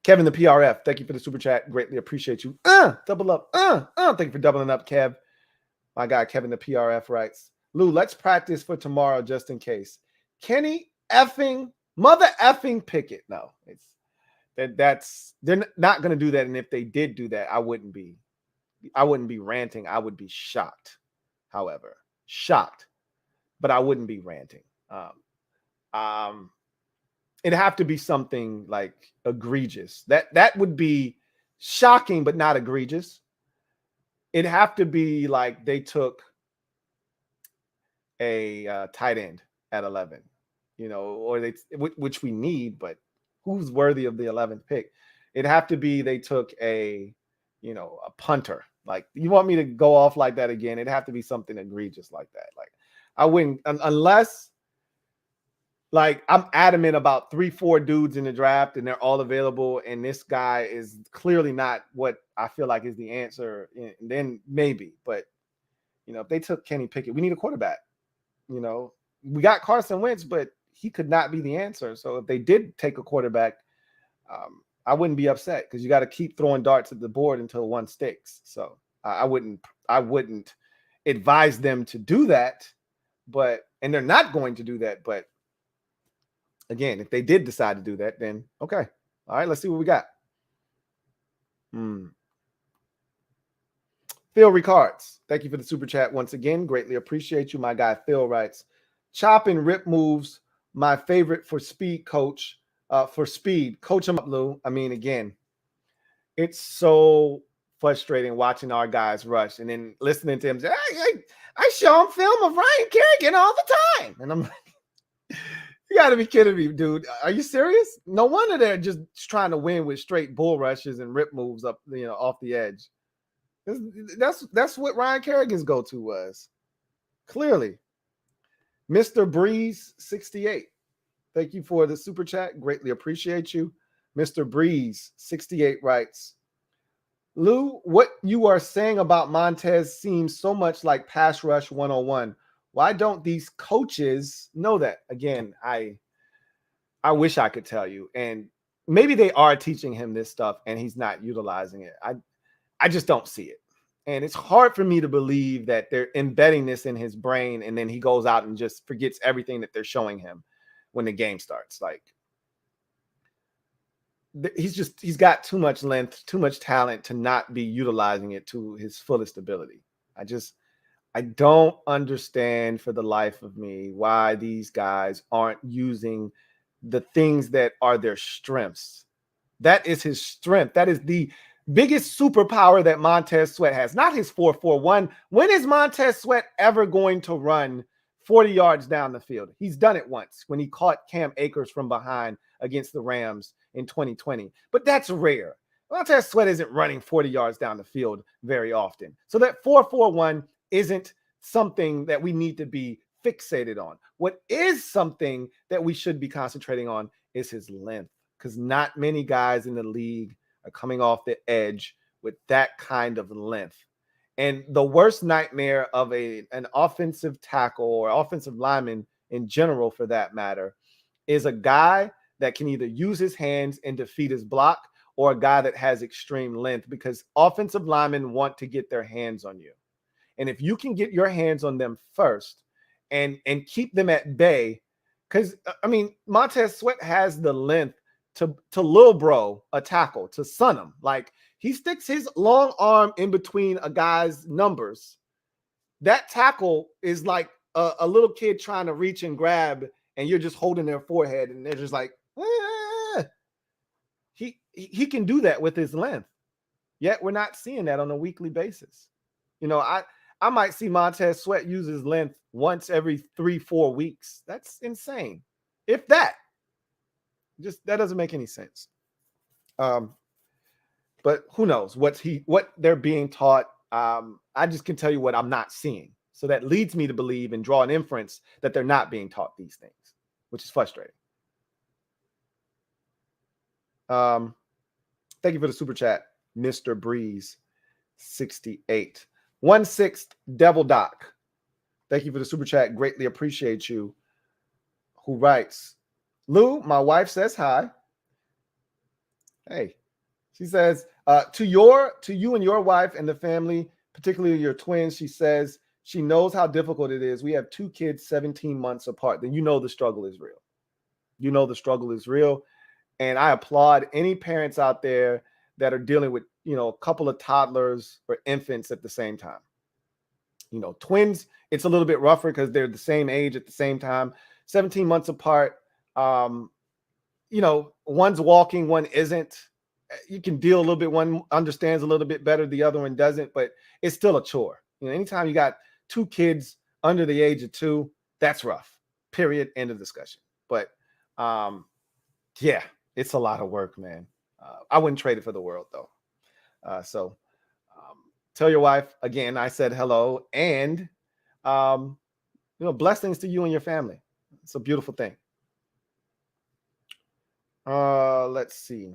Kevin, the PRF, thank you for the super chat. Greatly appreciate you. Double up. Thank you for doubling up, Kev. My guy, Kevin, the PRF writes, Lou, let's practice for tomorrow just in case. Kenny effing, mother effing Pickett. No, they're not going to do that. And if they did do that, I wouldn't be ranting. I would be shocked. However, shocked, but I wouldn't be ranting. It'd have to be something like egregious. That would be shocking, but not egregious. It'd have to be like they took a tight end at 11, or which we need, but who's worthy of the 11th pick? It'd have to be they took a punter. Like, you want me to go off like that again? It'd have to be something egregious like that. Like, I wouldn't, unless, like, I'm adamant about 3-4 dudes in the draft and they're all available, and this guy is clearly not what I feel like is the answer, then maybe. But, if they took Kenny Pickett, we need a quarterback. We got Carson Wentz, but he could not be the answer. So if they did take a quarterback, I wouldn't be upset, because you got to keep throwing darts at the board until one sticks. So I wouldn't advise them to do that, and they're not going to do that. But again, if they did decide to do that, then okay. All right, let's see what we got. Phil Ricards, thank you for the super chat once again. Greatly appreciate you. My guy Phil writes, chop and rip moves, my favorite for speed, coach. For speed, coach him up, Lou. I mean, again, it's so frustrating watching our guys rush and then listening to him say, I show him film of Ryan Kerrigan all the time. And I'm like, you got to be kidding me, dude. Are you serious? No wonder they're just trying to win with straight bull rushes and rip moves up, off the edge. That's what Ryan Kerrigan's go-to was. Clearly. Mr. Breeze 68. Thank you for the super chat. Greatly appreciate you. Mr. Breeze 68 writes, Lou, what you are saying about Montez seems so much like pass rush 101. Why don't these coaches know that? Again, I wish I could tell you. And maybe they are teaching him this stuff and he's not utilizing it. I just don't see it. And it's hard for me to believe that they're embedding this in his brain and then he goes out and just forgets everything that they're showing him when the game starts. Like, he's got too much length, too much talent to not be utilizing it to his fullest ability. I don't understand for the life of me why these guys aren't using the things that are their strengths. That is his strength. That is the biggest superpower that Montez Sweat has, not his 4.41. When is Montez Sweat ever going to run 40 yards down the field? He's done it once when he caught Cam Akers from behind against the Rams in 2020, but that's rare. Montez Sweat isn't running 40 yards down the field very often. So that 4.41 isn't something that we need to be fixated on. What is something that we should be concentrating on is his length, because not many guys in the league are coming off the edge with that kind of length. And the worst nightmare of an offensive tackle or offensive lineman in general, for that matter, is a guy that can either use his hands and defeat his block, or a guy that has extreme length, because offensive linemen want to get their hands on you. And if you can get your hands on them first and keep them at bay, because, I mean, Montez Sweat has the length to Lil Bro a tackle, to sun him. Like, he sticks his long arm in between a guy's numbers. That tackle is like a little kid trying to reach and grab, and you're just holding their forehead, and they're just like, ah. He can do that with his length. Yet we're not seeing that on a weekly basis. I might see Montez Sweat use his length once every 3-4 weeks. That's insane. If that. Just, that doesn't make any sense. But who knows what they're being taught. I just can tell you what I'm not seeing. So that leads me to believe and draw an inference that they're not being taught these things, which is frustrating. Thank you for the super chat, Mr. Breeze 68. 1/6 Devil Doc. Thank you for the super chat. Greatly appreciate you. Who writes, Lou, my wife says hi. Hey, she says, to you and your wife and the family, particularly your twins, she says she knows how difficult it is. We have 2 kids 17 months apart. Then you know the struggle is real. You know the struggle is real. And I applaud any parents out there that are dealing with, a couple of toddlers or infants at the same time. Twins, it's a little bit rougher because they're the same age at the same time, 17 months apart. One's walking, one isn't. You can deal a little bit. One understands a little bit better, the other one doesn't, but it's still a chore. Anytime you got 2 kids under the age of 2, that's rough. Period. End of discussion. But yeah, it's a lot of work, man. I wouldn't trade it for the world, though. So tell your wife again. I said hello, and blessings to you and your family. It's a beautiful thing. Let's see.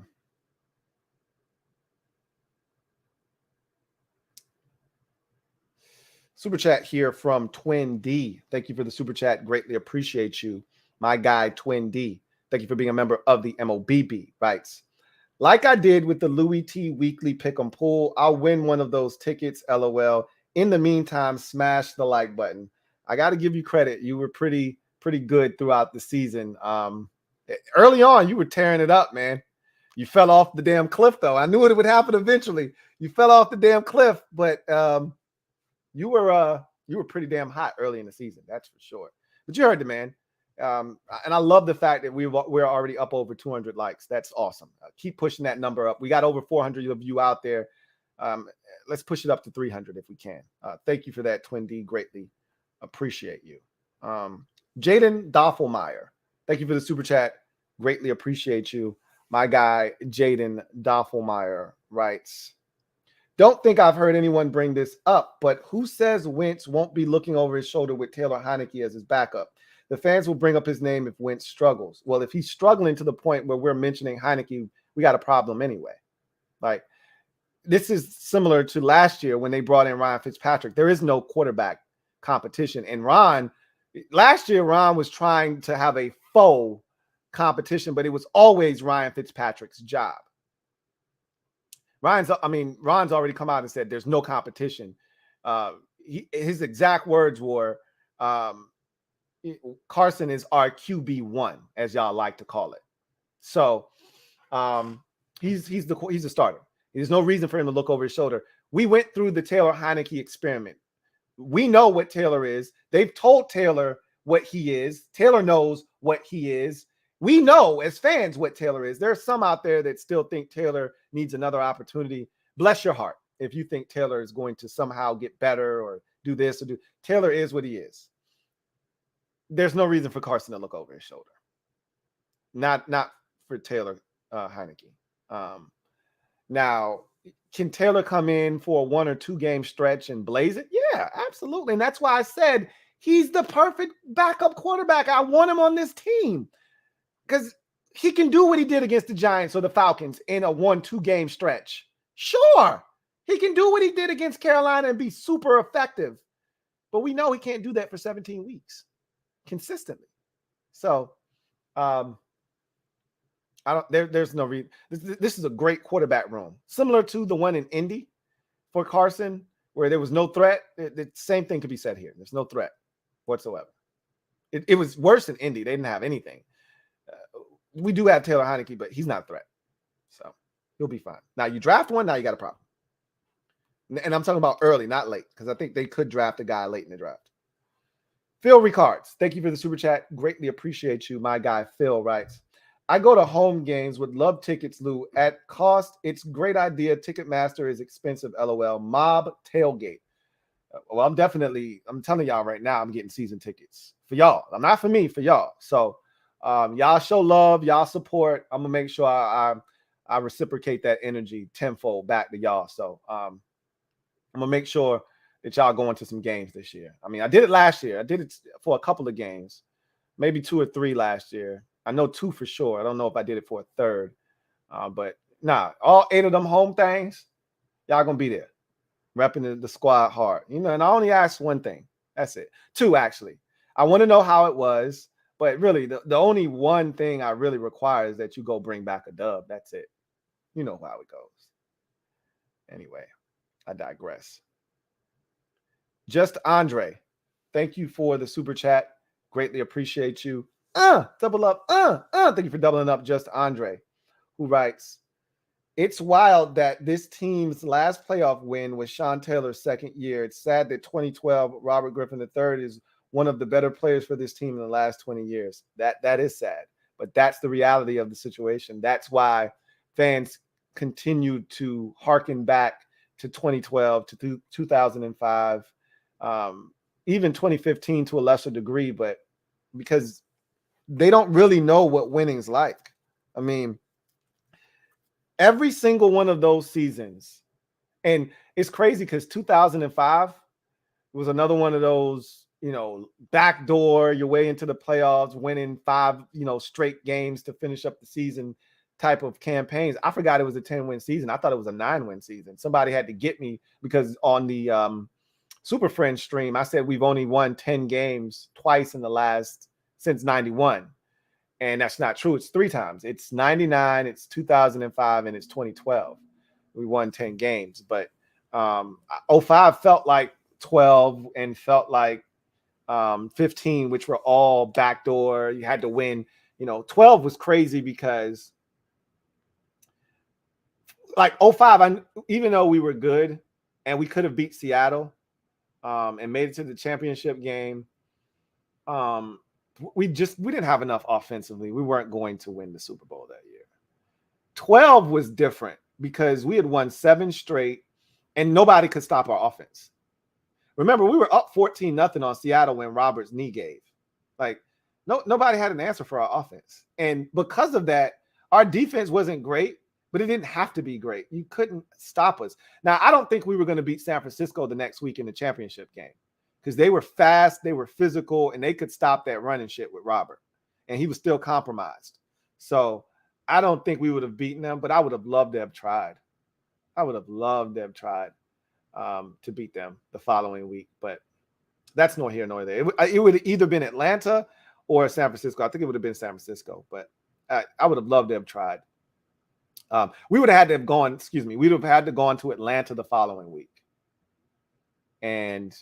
Super chat here from Twin D. Thank you for the super chat. Greatly appreciate you. My guy, Twin D. Thank you for being a member of the MOBB. Writes, like I did with the Louie T Weekly Pick'em Pool, I'll win one of those tickets, LOL. In the meantime, smash the like button. I got to give you credit. You were pretty good throughout the season. Early on, you were tearing it up, man. You fell off the damn cliff, though. I knew it would happen eventually. You fell off the damn cliff, but you were pretty damn hot early in the season. That's for sure. But you heard the man. And I love the fact that we're already up over 200 likes. That's awesome. Keep pushing that number up. We got over 400 of you out there. Let's push it up to 300 if we can. Thank you for that, Twin D. Greatly appreciate you. Jaden Doffelmeyer. Thank you for the super chat. Greatly appreciate you. My guy, Jaden Doffelmeyer, writes, don't think I've heard anyone bring this up, but who says Wentz won't be looking over his shoulder with Taylor Heineke as his backup? The fans will bring up his name if Wentz struggles. Well, if he's struggling to the point where we're mentioning Heineke, we got a problem anyway. Like, this is similar to last year when they brought in Ryan Fitzpatrick. There is no quarterback competition. And last year, Ron was trying to have a faux competition, but it was always Ryan Fitzpatrick's job. Ron's already come out and said there's no competition. His exact words were, Carson is our QB1, as y'all like to call it. So he's the starter. There's no reason for him to look over his shoulder. We went through the Taylor Heineke experiment. We know what Taylor is. They've told Taylor what he is. Taylor knows what he is. We know as fans what Taylor is. There are some out there that still think Taylor needs another opportunity. Bless your heart if you think Taylor is going to somehow get better or do this or do. Taylor is what he is. There's no reason for Carson to look over his shoulder. Not for Taylor Heineke. Now, can Taylor come in for a 1 or 2 game stretch and blaze it? Yeah, absolutely. And that's why I said he's the perfect backup quarterback. I want him on this team because he can do what he did against the Giants or the Falcons in a 1-2 game stretch. Sure, he can do what he did against Carolina and be super effective. But we know he can't do that for 17 weeks consistently. So, there's no reason. This is a great quarterback room, similar to the one in Indy for Carson, where there was no threat. The same thing could be said here. There's no threat whatsoever. It was worse in Indy. They didn't have anything. We do have Taylor Heineke, but he's not a threat. So he'll be fine. Now you draft one, now you got a problem. And I'm talking about early, not late, because I think they could draft a guy late in the draft. Phil Ricards, thank you for the super chat. Greatly appreciate you. My guy Phil writes, I go to home games, would love tickets, Lou. At cost, it's great idea. Ticketmaster is expensive, LOL. Mob tailgate. Well, I'm telling y'all right now, I'm getting season tickets for y'all. Not for me, for y'all. So y'all show love, y'all support. I'm going to make sure I reciprocate that energy tenfold back to y'all. So I'm going to make sure that y'all going to some games this year. I mean, I did it last year. I did it for a couple of games, maybe 2 or 3 last year. I know 2 for sure. I don't know if I did it for a third. But all 8 of them home things, y'all going to be there, repping the squad hard. And I only asked one thing. That's it. 2, actually. I want to know how it was. But really, the only one thing I really require is that you go bring back a dub. That's it. You know how it goes. Anyway, I digress. Just Andre, thank you for the super chat. Greatly appreciate you. Double up. Thank you for doubling up, Just Andre, who writes, it's wild that this team's last playoff win was Sean Taylor's second year. It's sad that 2012 Robert Griffin III is one of the better players for this team in the last 20 years. That is sad, but that's the reality of the situation. That's why fans continue to hearken back to 2012, to 2005, even 2015 to a lesser degree, but because they don't really know what winning's like. I mean, every single one of those seasons, and it's crazy because 2005 was another one of those, backdoor your way into the playoffs, winning 5, straight games to finish up the season type of campaigns. I forgot it was a 10-win season. I thought it was a 9-win season. Somebody had to get me because on the Super Friends stream, I said we've only won 10 games twice in the last since 91. And that's not true. It's 3 times. It's 99, it's 2005, and it's 2012. We won 10 games. But 05 felt like 12 and felt like 15, which were all backdoor. You had to win. 12 was crazy because like 05, even though we were good and we could have beat Seattle and made it to the championship game, we didn't have enough offensively. We weren't going to win the Super Bowl that year. 12 was different because we had won 7 straight and nobody could stop our offense. Remember, we were up 14-0 on Seattle when Robert's knee gave. Like, nobody had an answer for our offense. And because of that, our defense wasn't great, but it didn't have to be great. You couldn't stop us. Now, I don't think we were going to beat San Francisco the next week in the championship game because they were fast, they were physical, and they could stop that running shit with Robert. And he was still compromised. So I don't think we would have beaten them, but I would have loved to have tried. To beat them the following week, but that's nor here nor there. It would have either been Atlanta or San Francisco. I think it would have been San Francisco, but I would have loved to have tried. We would have had to have gone, we would have had to gone to Atlanta the following week. And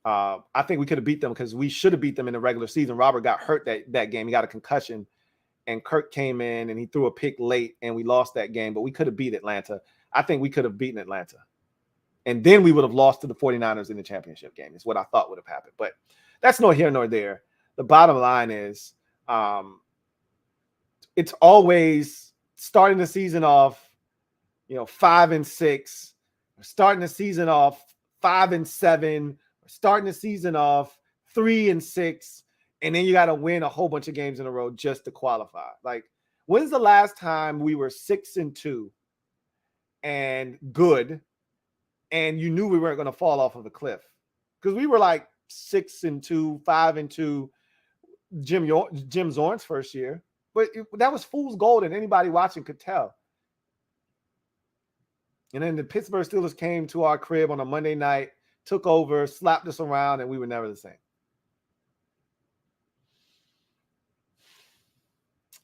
I think we could have beat them because we should have beat them in the regular season. Robert got hurt that game. He got a concussion, and Kirk came in and he threw a pick late, and we lost that game, but we could have beat Atlanta. I think we could have beaten Atlanta. And then we would have lost to the 49ers in the championship game is what I thought would have happened. But that's nor here nor there. The bottom line is it's always starting the season off, 5-6, or starting the season off 5-7, or starting the season off 3-6, and then you got to win a whole bunch of games in a row just to qualify. Like, when's the last time we were 6-2 and good, and you knew we weren't going to fall off of a cliff? Because we were like 6-2, 5-2, Jim Zorn's first year. But that was fool's gold, and anybody watching could tell. And then the Pittsburgh Steelers came to our crib on a Monday night, took over, slapped us around, and we were never the same.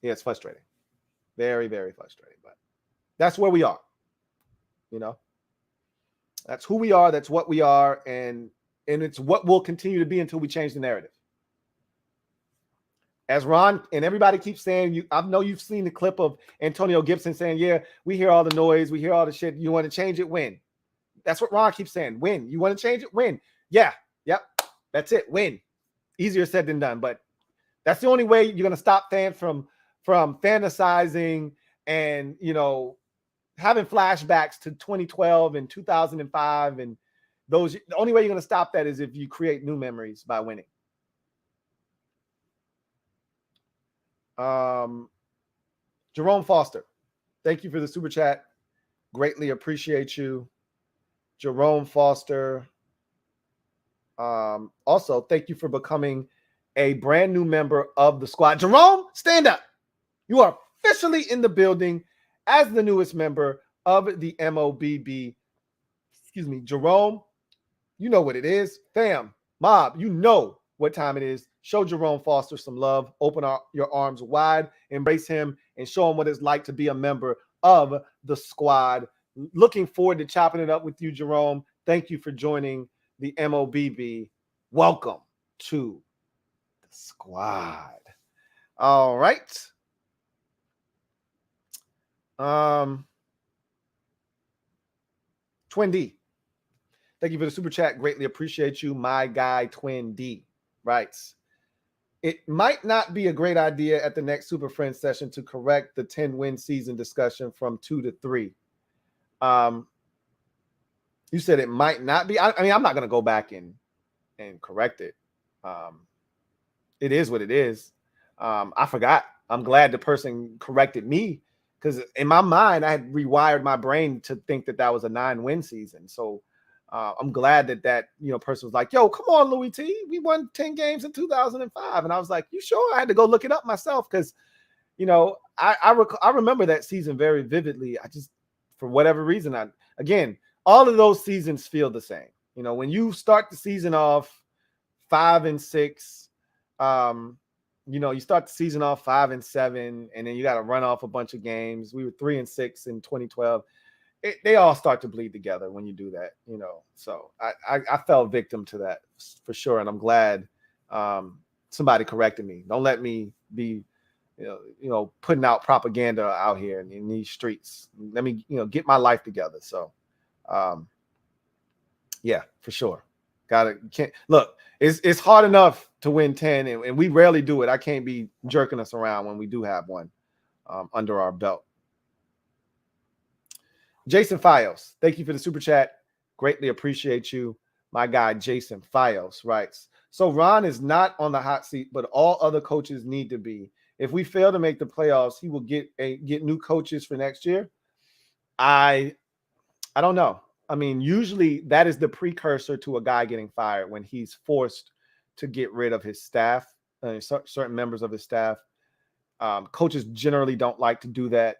Yeah, it's frustrating. Very, very frustrating. But that's where we are. That's who we are. That's what we are. And it's what we'll continue to be until we change the narrative. As Ron and everybody keeps saying, I know you've seen the clip of Antonio Gibson saying, yeah, we hear all the noise. We hear all the shit. You want to change it? Win. That's what Ron keeps saying. Win. You want to change it? Win. Yeah. Yep. That's it. Win. Easier said than done. But that's the only way you're going to stop fans from fantasizing and, having flashbacks to 2012 and 2005 and those. The only way you're going to stop that is if you create new memories by winning. Jerome Foster, thank you for the super chat. Greatly appreciate you, Jerome Foster. Also, thank you for becoming a brand new member of the squad. Jerome, stand up. You are officially in the building as the newest member of the MOBB. Jerome, you know what it is. Fam, mob, you know what time it is. Show Jerome Foster some love. Open your arms wide. Embrace him and show him what it's like to be a member of the squad. Looking forward to chopping it up with you, Jerome. Thank you for joining the MOBB. Welcome to the squad. All right. Twin D. Thank you for the super chat. Greatly appreciate you. My guy, Twin D, writes, it might not be a great idea at the next Super Friends session to correct the 10-win season discussion from 2 to 3. You said it might not be. I mean, I'm not going to go back and correct it. It is what it is. I forgot. I'm glad the person corrected me, because in my mind, I had rewired my brain to think that was a 9-win season. So I'm glad that person was like, yo, come on, Louie T. We won 10 games in 2005. And I was like, you sure? I had to go look it up myself because, I remember that season very vividly. I just, for whatever reason, again, all of those seasons feel the same. When you start the season off 5-6, you start the season off 5-7, and then you got to run off a bunch of games. We were 3-6 in 2012. They all start to bleed together when you do that, So I fell victim to that for sure, and I'm glad somebody corrected me. Don't let me be, putting out propaganda out here in these streets. Let me, get my life together. So, yeah, for sure. Look. It's hard enough to win 10, and we rarely do it. I can't be jerking us around when we do have one under our belt. Jason Fios, thank you for the super chat. Greatly appreciate you. My guy, Jason Fios, writes, so Ron is not on the hot seat, but all other coaches need to be. If we fail to make the playoffs, he will get new coaches for next year. I don't know. I mean, usually that is the precursor to a guy getting fired, when he's forced to get rid of his staff, certain members of his staff. Coaches generally don't like to do that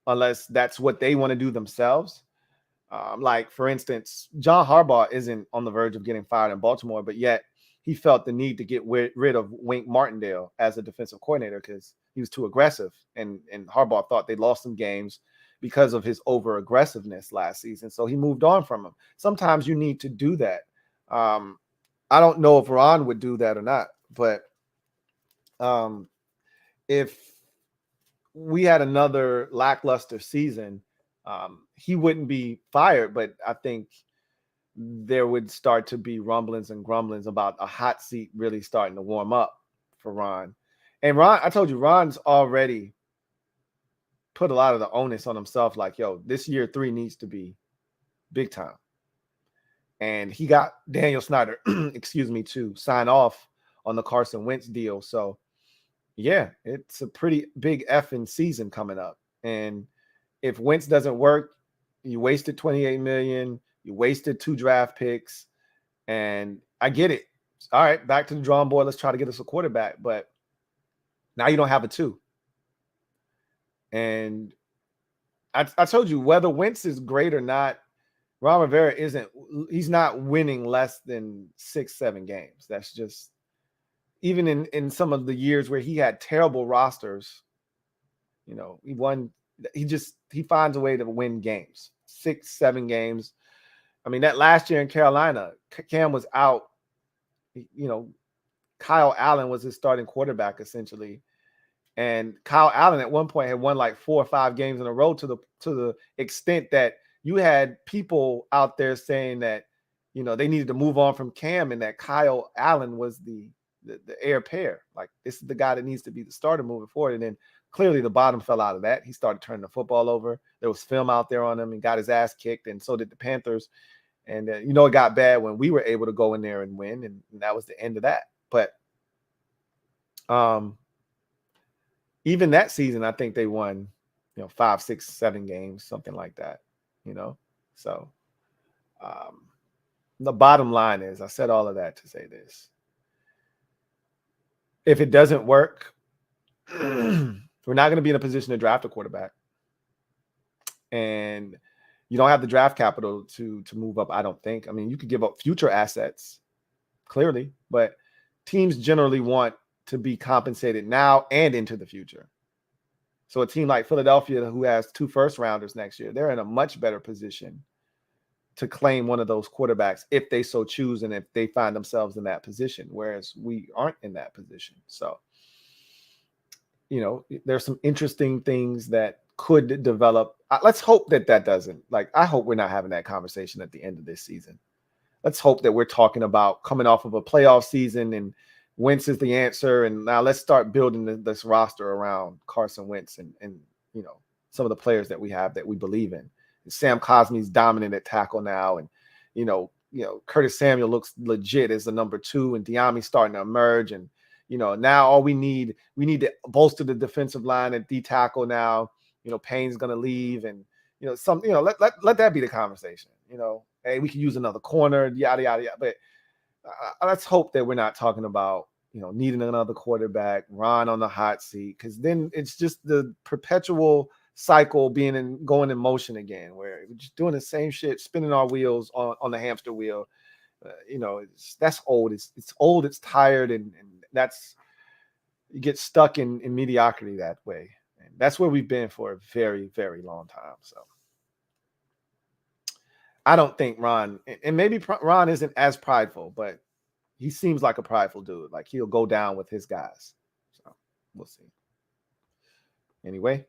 unless that's what they want to do themselves. Like, for instance, John Harbaugh isn't on the verge of getting fired in Baltimore, but yet he felt the need to get rid of Wink Martindale as a defensive coordinator because he was too aggressive. And Harbaugh thought they lost some games because of his over aggressiveness last season. So he moved on from him. Sometimes you need to do that. I don't know if Ron would do that or not, but if we had another lackluster season, he wouldn't be fired, but I think there would start to be rumblings and grumblings about a hot seat really starting to warm up for Ron. And Ron, I told you, Ron's already put a lot of the onus on himself. Like, yo, this year 3 needs to be big time. And he got Daniel Snyder, to sign off on the Carson Wentz deal. So, yeah, it's a pretty big effing season coming up. And if Wentz doesn't work, you wasted $28 million. You wasted 2 draft picks. And I get it. All right, back to the drawing board. Let's try to get us a quarterback. But now you don't have a 2. And I told you, whether Wentz is great or not, Ron Rivera he's not winning less than 6-7 games. That's just, even in some of the years where he had terrible rosters, he finds a way to win games, 6-7 games. I mean, that last year in Carolina, Cam was out. Kyle Allen was his starting quarterback essentially. And Kyle Allen at one point had won like 4 or 5 games in a row to the extent that you had people out there saying that, they needed to move on from Cam and that Kyle Allen was the heir apparent. Like, this is the guy that needs to be the starter moving forward. And then clearly the bottom fell out of that. He started turning the football over. There was film out there on him and got his ass kicked. And so did the Panthers. And, it got bad when we were able to go in there and win. And that was the end of that. But, even that season, I think they won, 5, 6, 7 games, something like that, So the bottom line is, I said all of that to say this. If it doesn't work, we're not going to be in a position to draft a quarterback. And you don't have the draft capital to move up, I don't think. I mean, you could give up future assets, clearly, but teams generally want to be compensated now and into the future. So a team like Philadelphia, who has 2 first-rounders next year, they're in a much better position to claim one of those quarterbacks if they so choose and if they find themselves in that position, whereas we aren't in that position. So, there's some interesting things that could develop. Let's hope that doesn't. I hope we're not having that conversation at the end of this season. Let's hope that we're talking about coming off of a playoff season and Wentz is the answer. And now let's start building this roster around Carson Wentz and some of the players that we have that we believe in. Sam Cosmi's dominant at tackle now. And, Curtis Samuel looks legit as the number 2 and Diami's starting to emerge. And, now all we need to bolster the defensive line at D tackle now. Payne's going to leave and, let that be the conversation. Hey, we could use another corner, yada, yada, yada. But let's hope that we're not talking about, needing another quarterback, Ron on the hot seat, because then it's just the perpetual cycle going in motion again, where we're just doing the same shit, spinning our wheels on the hamster wheel. That's old. It's old. It's tired, and that's you get stuck in mediocrity that way, and that's where we've been for a very, very long time. So. I don't think Ron, and maybe Ron isn't as prideful, but he seems like a prideful dude. Like he'll go down with his guys. So we'll see. Anyway,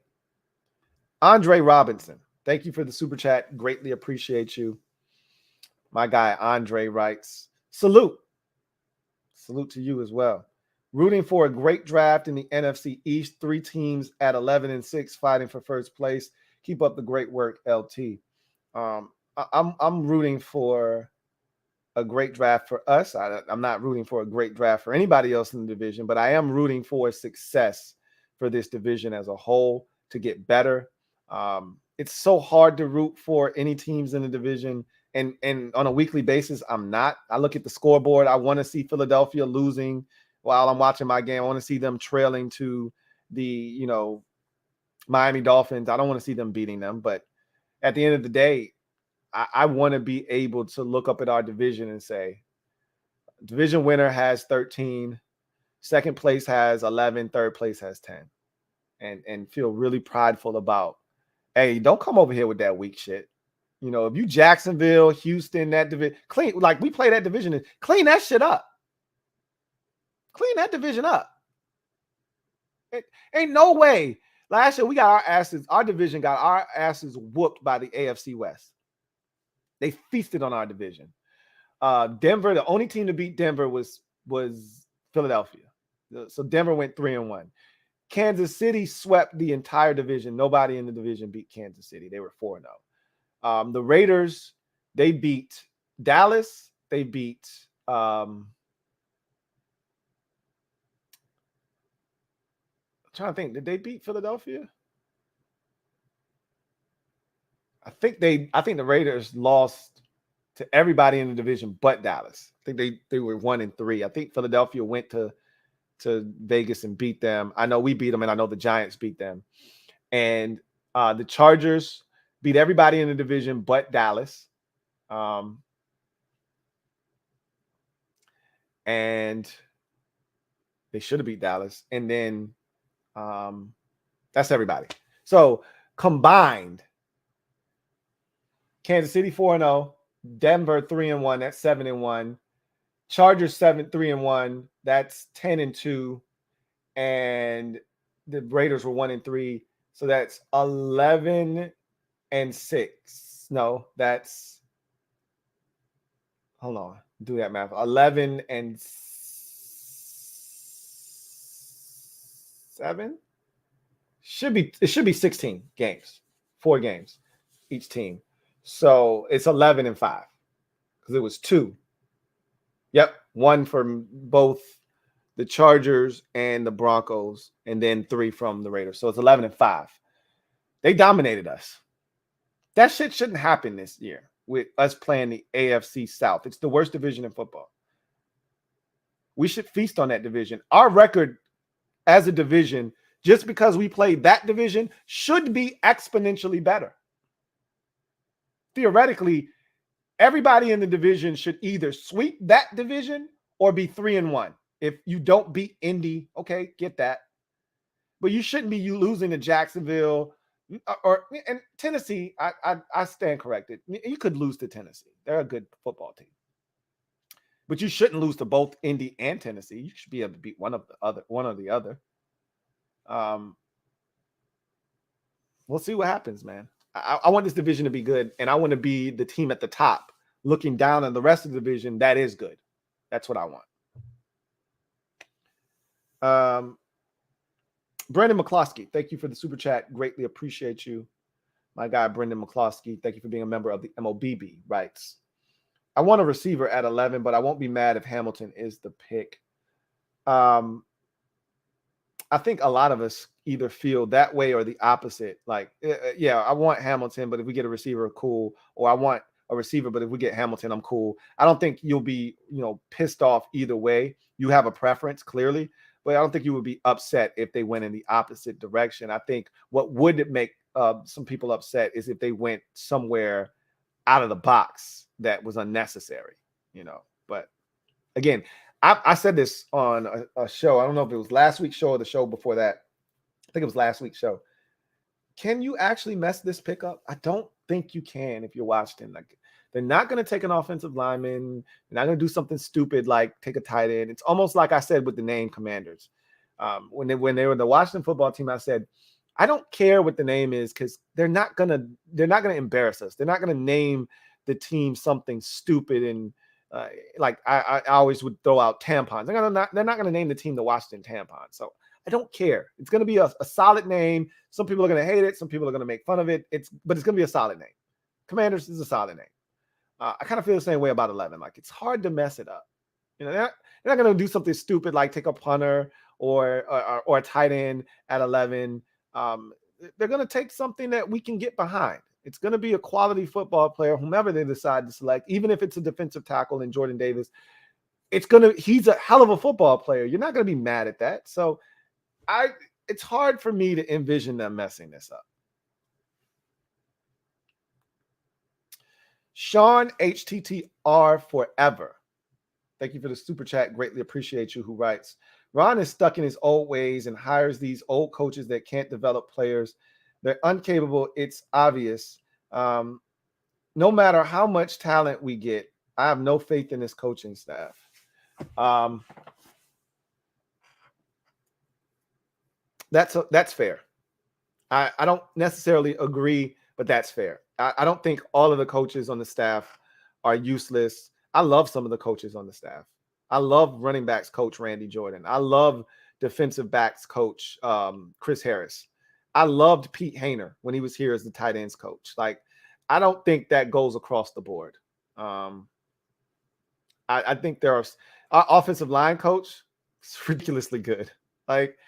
Andre Robinson, thank you for the super chat. Greatly appreciate you. My guy Andre writes, salute. Salute to you as well. Rooting for a great draft in the NFC East. 3 teams at 11-6 fighting for first place. Keep up the great work, LT. I'm rooting for a great draft for us. I'm not rooting for a great draft for anybody else in the division, but I am rooting for success for this division as a whole to get better. It's so hard to root for any teams in the division, and on a weekly basis, I'm not. I look at the scoreboard. I want to see Philadelphia losing while I'm watching my game. I want to see them trailing to the Miami Dolphins. I don't want to see them beating them, but at the end of the day, I want to be able to look up at our division and say, division winner has 13, second place has 11, third place has 10, and feel really prideful about, hey, don't come over here with that weak shit. If you Jacksonville, Houston, that division, clean, like we play that division, clean that shit up. Clean that division up. It ain't no way. Last year, our division got our asses whooped by the AFC West. They feasted on our division. Denver, the only team to beat Denver was Philadelphia. So Denver went 3-1. Kansas City swept the entire division. Nobody in the division beat Kansas City. They were 4-0. The Raiders, they beat Dallas. They beat I'm trying to think. Did they beat Philadelphia? I think the Raiders lost to everybody in the division but Dallas. I think they were 1-3. I think Philadelphia went to Vegas and beat them. I know we beat them, and I know the Giants beat them. And the Chargers beat everybody in the division but Dallas. And they should have beat Dallas. And then that's everybody. So combined, Kansas City 4-0, Denver 3-1, that's 7-1. Chargers 3-1, that's 10-2, and the Raiders were 1-3, so that's 11-6. No, that's hold on, do that math. 11-7. It should be 16 games, 4 games each team. So it's 11-5 because it was 2. Yep, 1 from both the Chargers and the Broncos, and then 3 from the Raiders. So it's 11-5. They dominated us. That shit shouldn't happen this year with us playing the AFC South. It's the worst division in football. We should feast on that division. Our record as a division, just because we played that division, should be exponentially better. Theoretically, everybody in the division should either sweep that division or be 3-1. If you don't beat Indy, okay, get that. but you shouldn't be losing to Jacksonville and Tennessee. I stand corrected. You could lose to Tennessee. They're a good football team, but you shouldn't lose to both Indy and Tennessee. You should be able to beat one or the other. We'll see what happens, man. I want this division to be good, and I want to be the team at the top looking down on the rest of the division that is good. That's what I want. Brandon McCloskey, thank you for the super chat. Greatly appreciate you. My guy, Brendan McCloskey, thank you for being a member of the MOBB, writes, I want a receiver at 11, but I won't be mad if Hamilton is the pick. I think a lot of us either feel that way or the opposite. Like, yeah, I want Hamilton, but if we get a receiver, cool. Or I want a receiver, but if we get Hamilton, I'm cool. I don't think you'll be, pissed off either way. You have a preference, clearly, but I don't think you would be upset if they went in the opposite direction. I think what would make some people upset is if they went somewhere out of the box that was unnecessary, But again, I said this on a show. I don't know if it was last week's show or the show before that. I think it was last week's show. Can you actually mess this pick up? I don't think you can if you're Washington. Like, they're not going to take an offensive lineman. They're not going to do something stupid like take a tight end. It's almost like I said with the name Commanders. When they were the Washington football team, I said, I don't care what the name is because they're not gonna embarrass us. They're not gonna name the team something stupid and like I always would throw out tampons. They're not going to name the team the Washington Tampons. So I don't care. It's going to be a solid name. Some people are going to hate it. Some people are going to make fun of it. But it's going to be a solid name. Commanders is a solid name. I kind of feel the same way about 11. Like, it's hard to mess it up. They're not going to do something stupid like take a punter or a tight end at 11. They're going to take something that we can get behind. It's going to be a quality football player, whomever they decide to select, even if it's a defensive tackle in Jordan Davis. He's a hell of a football player. You're not going to be mad at that. So it's hard for me to envision them messing this up. Sean HTTR Forever. Thank you for the super chat. Greatly appreciate you. Who writes, Ron is stuck in his old ways and hires these old coaches that can't develop players. They're incapable. It's obvious. No matter how much talent we get, I have no faith in this coaching staff. That's fair. I don't necessarily agree, but that's fair. I don't think all of the coaches on the staff are useless. I love some of the coaches on the staff. I love running backs coach Randy Jordan. I love defensive backs coach Chris Harris. I loved Pete Hainer when he was here as the tight ends coach. Like, I don't think that goes across the board. I think our offensive line coach is ridiculously good. Like,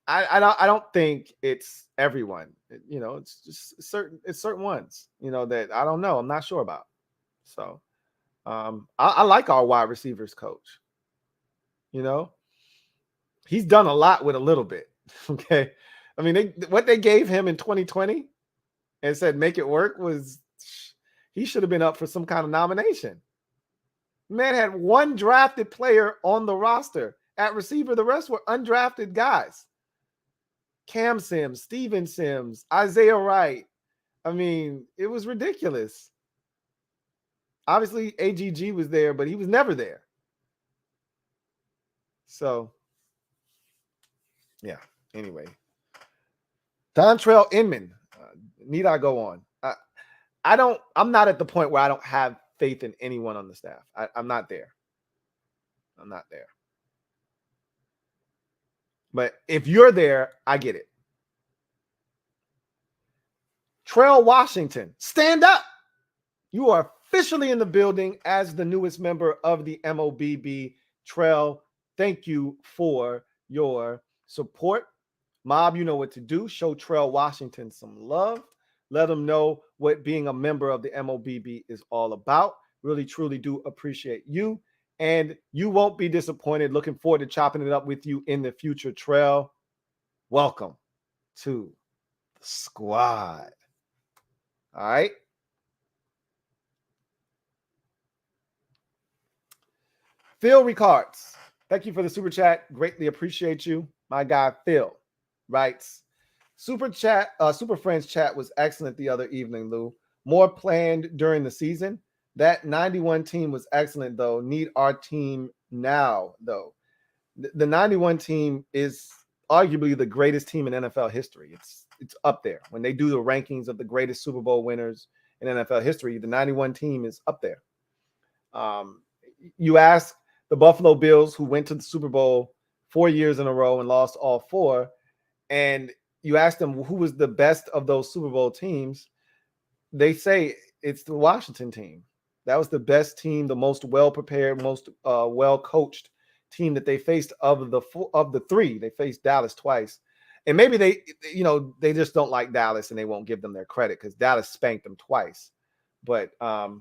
I don't think it's everyone. It's just certain ones. That I don't know. I'm not sure about. So, I like our wide receivers coach. He's done a lot with a little bit. Okay. I mean, what they gave him in 2020 and said make it work was he should have been up for some kind of nomination. Man had one drafted player on the roster at receiver. The rest were undrafted guys. Cam Sims, Steven Sims, Isaiah Wright. I mean, it was ridiculous. Obviously, AGG was there, but he was never there. So, yeah. Anyway. Dontrell Inman, need I go on? I'm not at the point where I don't have faith in anyone on the staff. I'm not there. But if you're there, I get it. Trell Washington, stand up. You are officially in the building as the newest member of the MOBB. Trell, thank you for your support. Mob, you know what to do. Show Trell Washington some love. Let him know what being a member of the MOBB is all about. Really, truly do appreciate you. And you won't be disappointed. Looking forward to chopping it up with you in the future, Trell. Welcome to the squad. All right. Phil Ricards, thank you for the super chat. Greatly appreciate you. My guy, Phil. writes, Super Friends chat was excellent the other evening, Lou. More planned during the season. That 91 team was excellent, though. Need our team now, though. The 91 team is arguably the greatest team in NFL history. It's up there. When they do the rankings of the greatest Super Bowl winners in NFL history, the 91 team is up there. You ask the Buffalo Bills, who went to the Super Bowl 4 years in a row and lost all four, and you ask them who was the best of those Super Bowl teams, they say it's the Washington team. That was the best team, the most well-prepared, most well-coached team that they faced of the three. They faced Dallas twice. And maybe they just don't like Dallas and they won't give them their credit because Dallas spanked them twice. But, they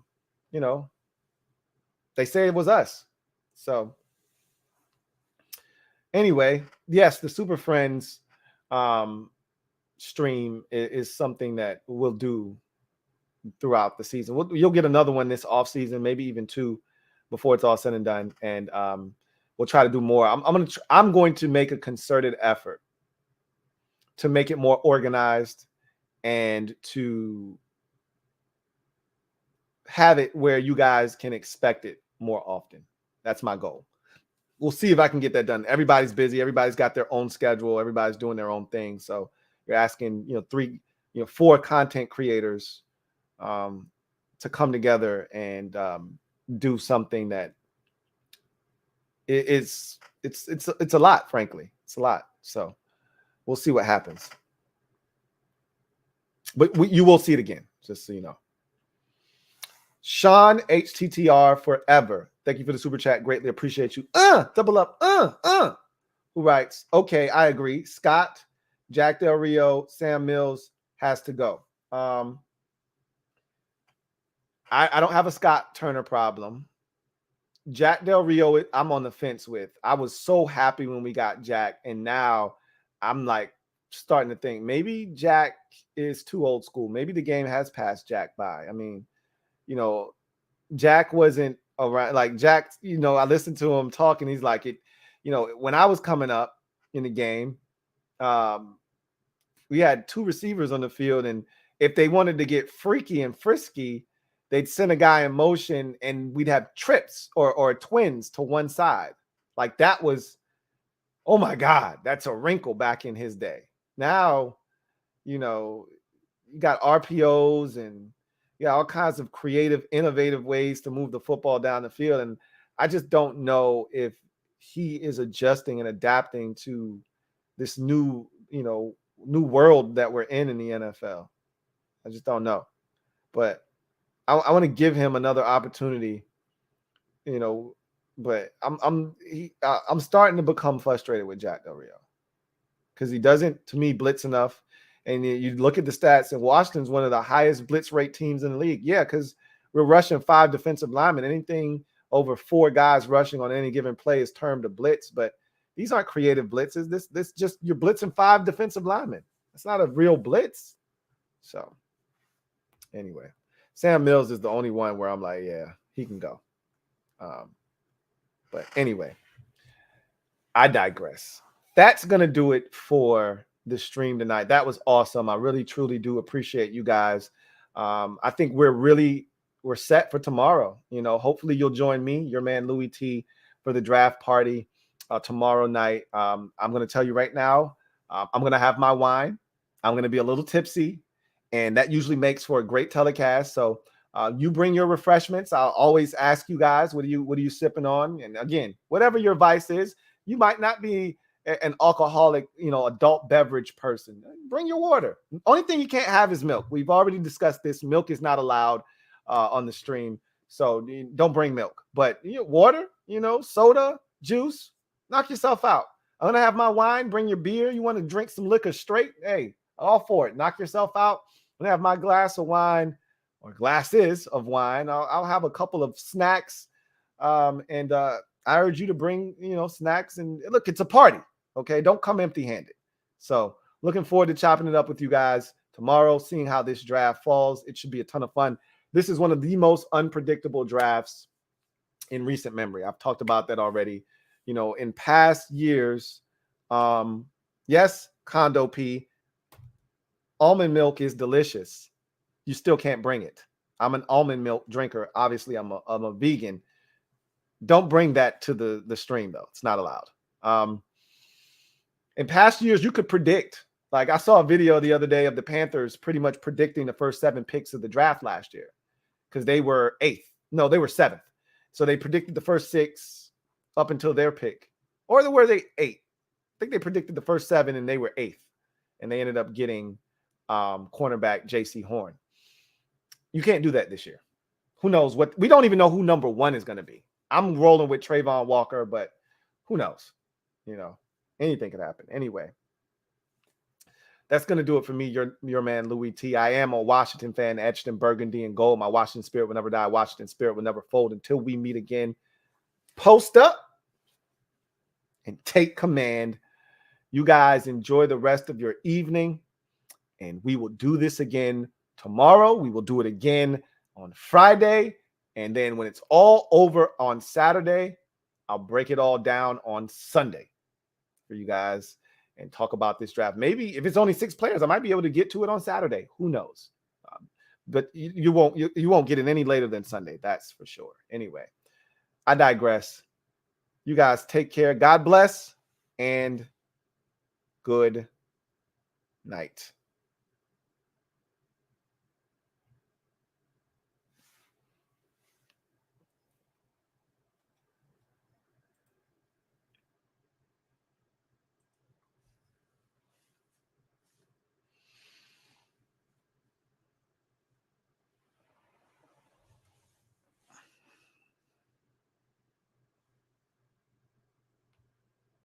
say it was us. So anyway, yes, the Super Friends stream is something that we'll do throughout the season. You'll get another one this off season, maybe even two before it's all said and done. And we'll try to do more. I'm going to make a concerted effort to make it more organized and to have it where you guys can expect it more often. That's my goal. We'll see if I can get that done. Everybody's busy. Everybody's got their own schedule. Everybody's doing their own thing. So you're asking, 4 content creators to come together and do something that it's a lot, frankly. It's a lot. So we'll see what happens. But you will see it again, just so you know. Sean HTTR forever. Thank you for the super chat. Greatly appreciate you. Double up. Who writes, okay, I agree. Scott, Jack Del Rio, Sam Mills has to go. I don't have a Scott Turner problem. Jack Del Rio, I'm on the fence with. I was so happy when we got Jack, and now I'm like starting to think maybe Jack is too old school. Maybe the game has passed Jack by. I mean, Jack wasn't around. Like Jack, I listened to him talking. He's like, when I was coming up in the game, we had 2 receivers on the field, and if they wanted to get freaky and frisky, they'd send a guy in motion and we'd have trips or twins to one side. Like that was, oh my God, that's a wrinkle back in his day. Now, you got RPOs and all kinds of creative, innovative ways to move the football down the field. And I just don't know if he is adjusting and adapting to this new world that we're in the NFL. I just don't know. But I want to give him another opportunity, but I'm starting to become frustrated with Jack Del Rio because he doesn't, to me, blitz enough. And you look at the stats, and Washington's one of the highest blitz rate teams in the league. Yeah, because we're rushing 5 defensive linemen. Anything over 4 guys rushing on any given play is termed a blitz. But these aren't creative blitzes. This just you're blitzing 5 defensive linemen. It's not a real blitz. So anyway. Sam Mills is the only one where I'm like, yeah, he can go. But anyway, I digress. That's going to do it for the stream tonight. That was awesome. I really, truly do appreciate you guys. I think we're set for tomorrow. Hopefully you'll join me, your man Louie T, for the draft party tomorrow night. I'm going to tell you right now, I'm going to have my wine. I'm going to be a little tipsy. And that usually makes for a great telecast. So you bring your refreshments. I'll always ask you guys, what are you sipping on? And again, whatever your vice is, you might not be an alcoholic, adult beverage person. Bring your water. Only thing you can't have is milk. We've already discussed this. Milk is not allowed on the stream. So don't bring milk. But water, soda, juice, knock yourself out. I'm going to have my wine. Bring your beer. You want to drink some liquor straight? Hey, all for it. Knock yourself out. I'm going to have my glass of wine or glasses of wine. I'll have a couple of snacks. And I urge you to bring, snacks. And look, it's a party. Okay. Don't come empty handed. So looking forward to chopping it up with you guys tomorrow, seeing how this draft falls. It should be a ton of fun. This is one of the most unpredictable drafts in recent memory. I've talked about that already. In past years, yes, Condo P, almond milk is delicious. You still can't bring it. I'm an almond milk drinker. Obviously, I'm a vegan. Don't bring that to the stream, though. It's not allowed. In past years, you could predict. Like, I saw a video the other day of the Panthers pretty much predicting the first 7 picks of the draft last year because they were 8th. No, they were 7th. So they predicted the first 6 up until their pick. Or were they 8? I think they predicted the first 7 and they were 8th. And they ended up getting cornerback J.C. Horn. You can't do that this year. Who knows what? We don't even know who number 1 is going to be. I'm rolling with Trayvon Walker, but who knows? You know, anything could happen. Anyway, that's going to do it for me, your man, Louie T. I am a Washington fan, etched in burgundy and gold. My Washington spirit will never die. Washington spirit will never fold until we meet again. Post up and take command. You guys enjoy the rest of your evening, and we will do this again tomorrow. We will do it again on Friday, and then when it's all over on Saturday, I'll break it all down on Sunday for you guys and talk about this draft. Maybe if it's only 6 players, I might be able to get to it on Saturday. Who knows? But you won't get it any later than Sunday. That's for sure. Anyway, I digress. You guys take care. God bless and good night.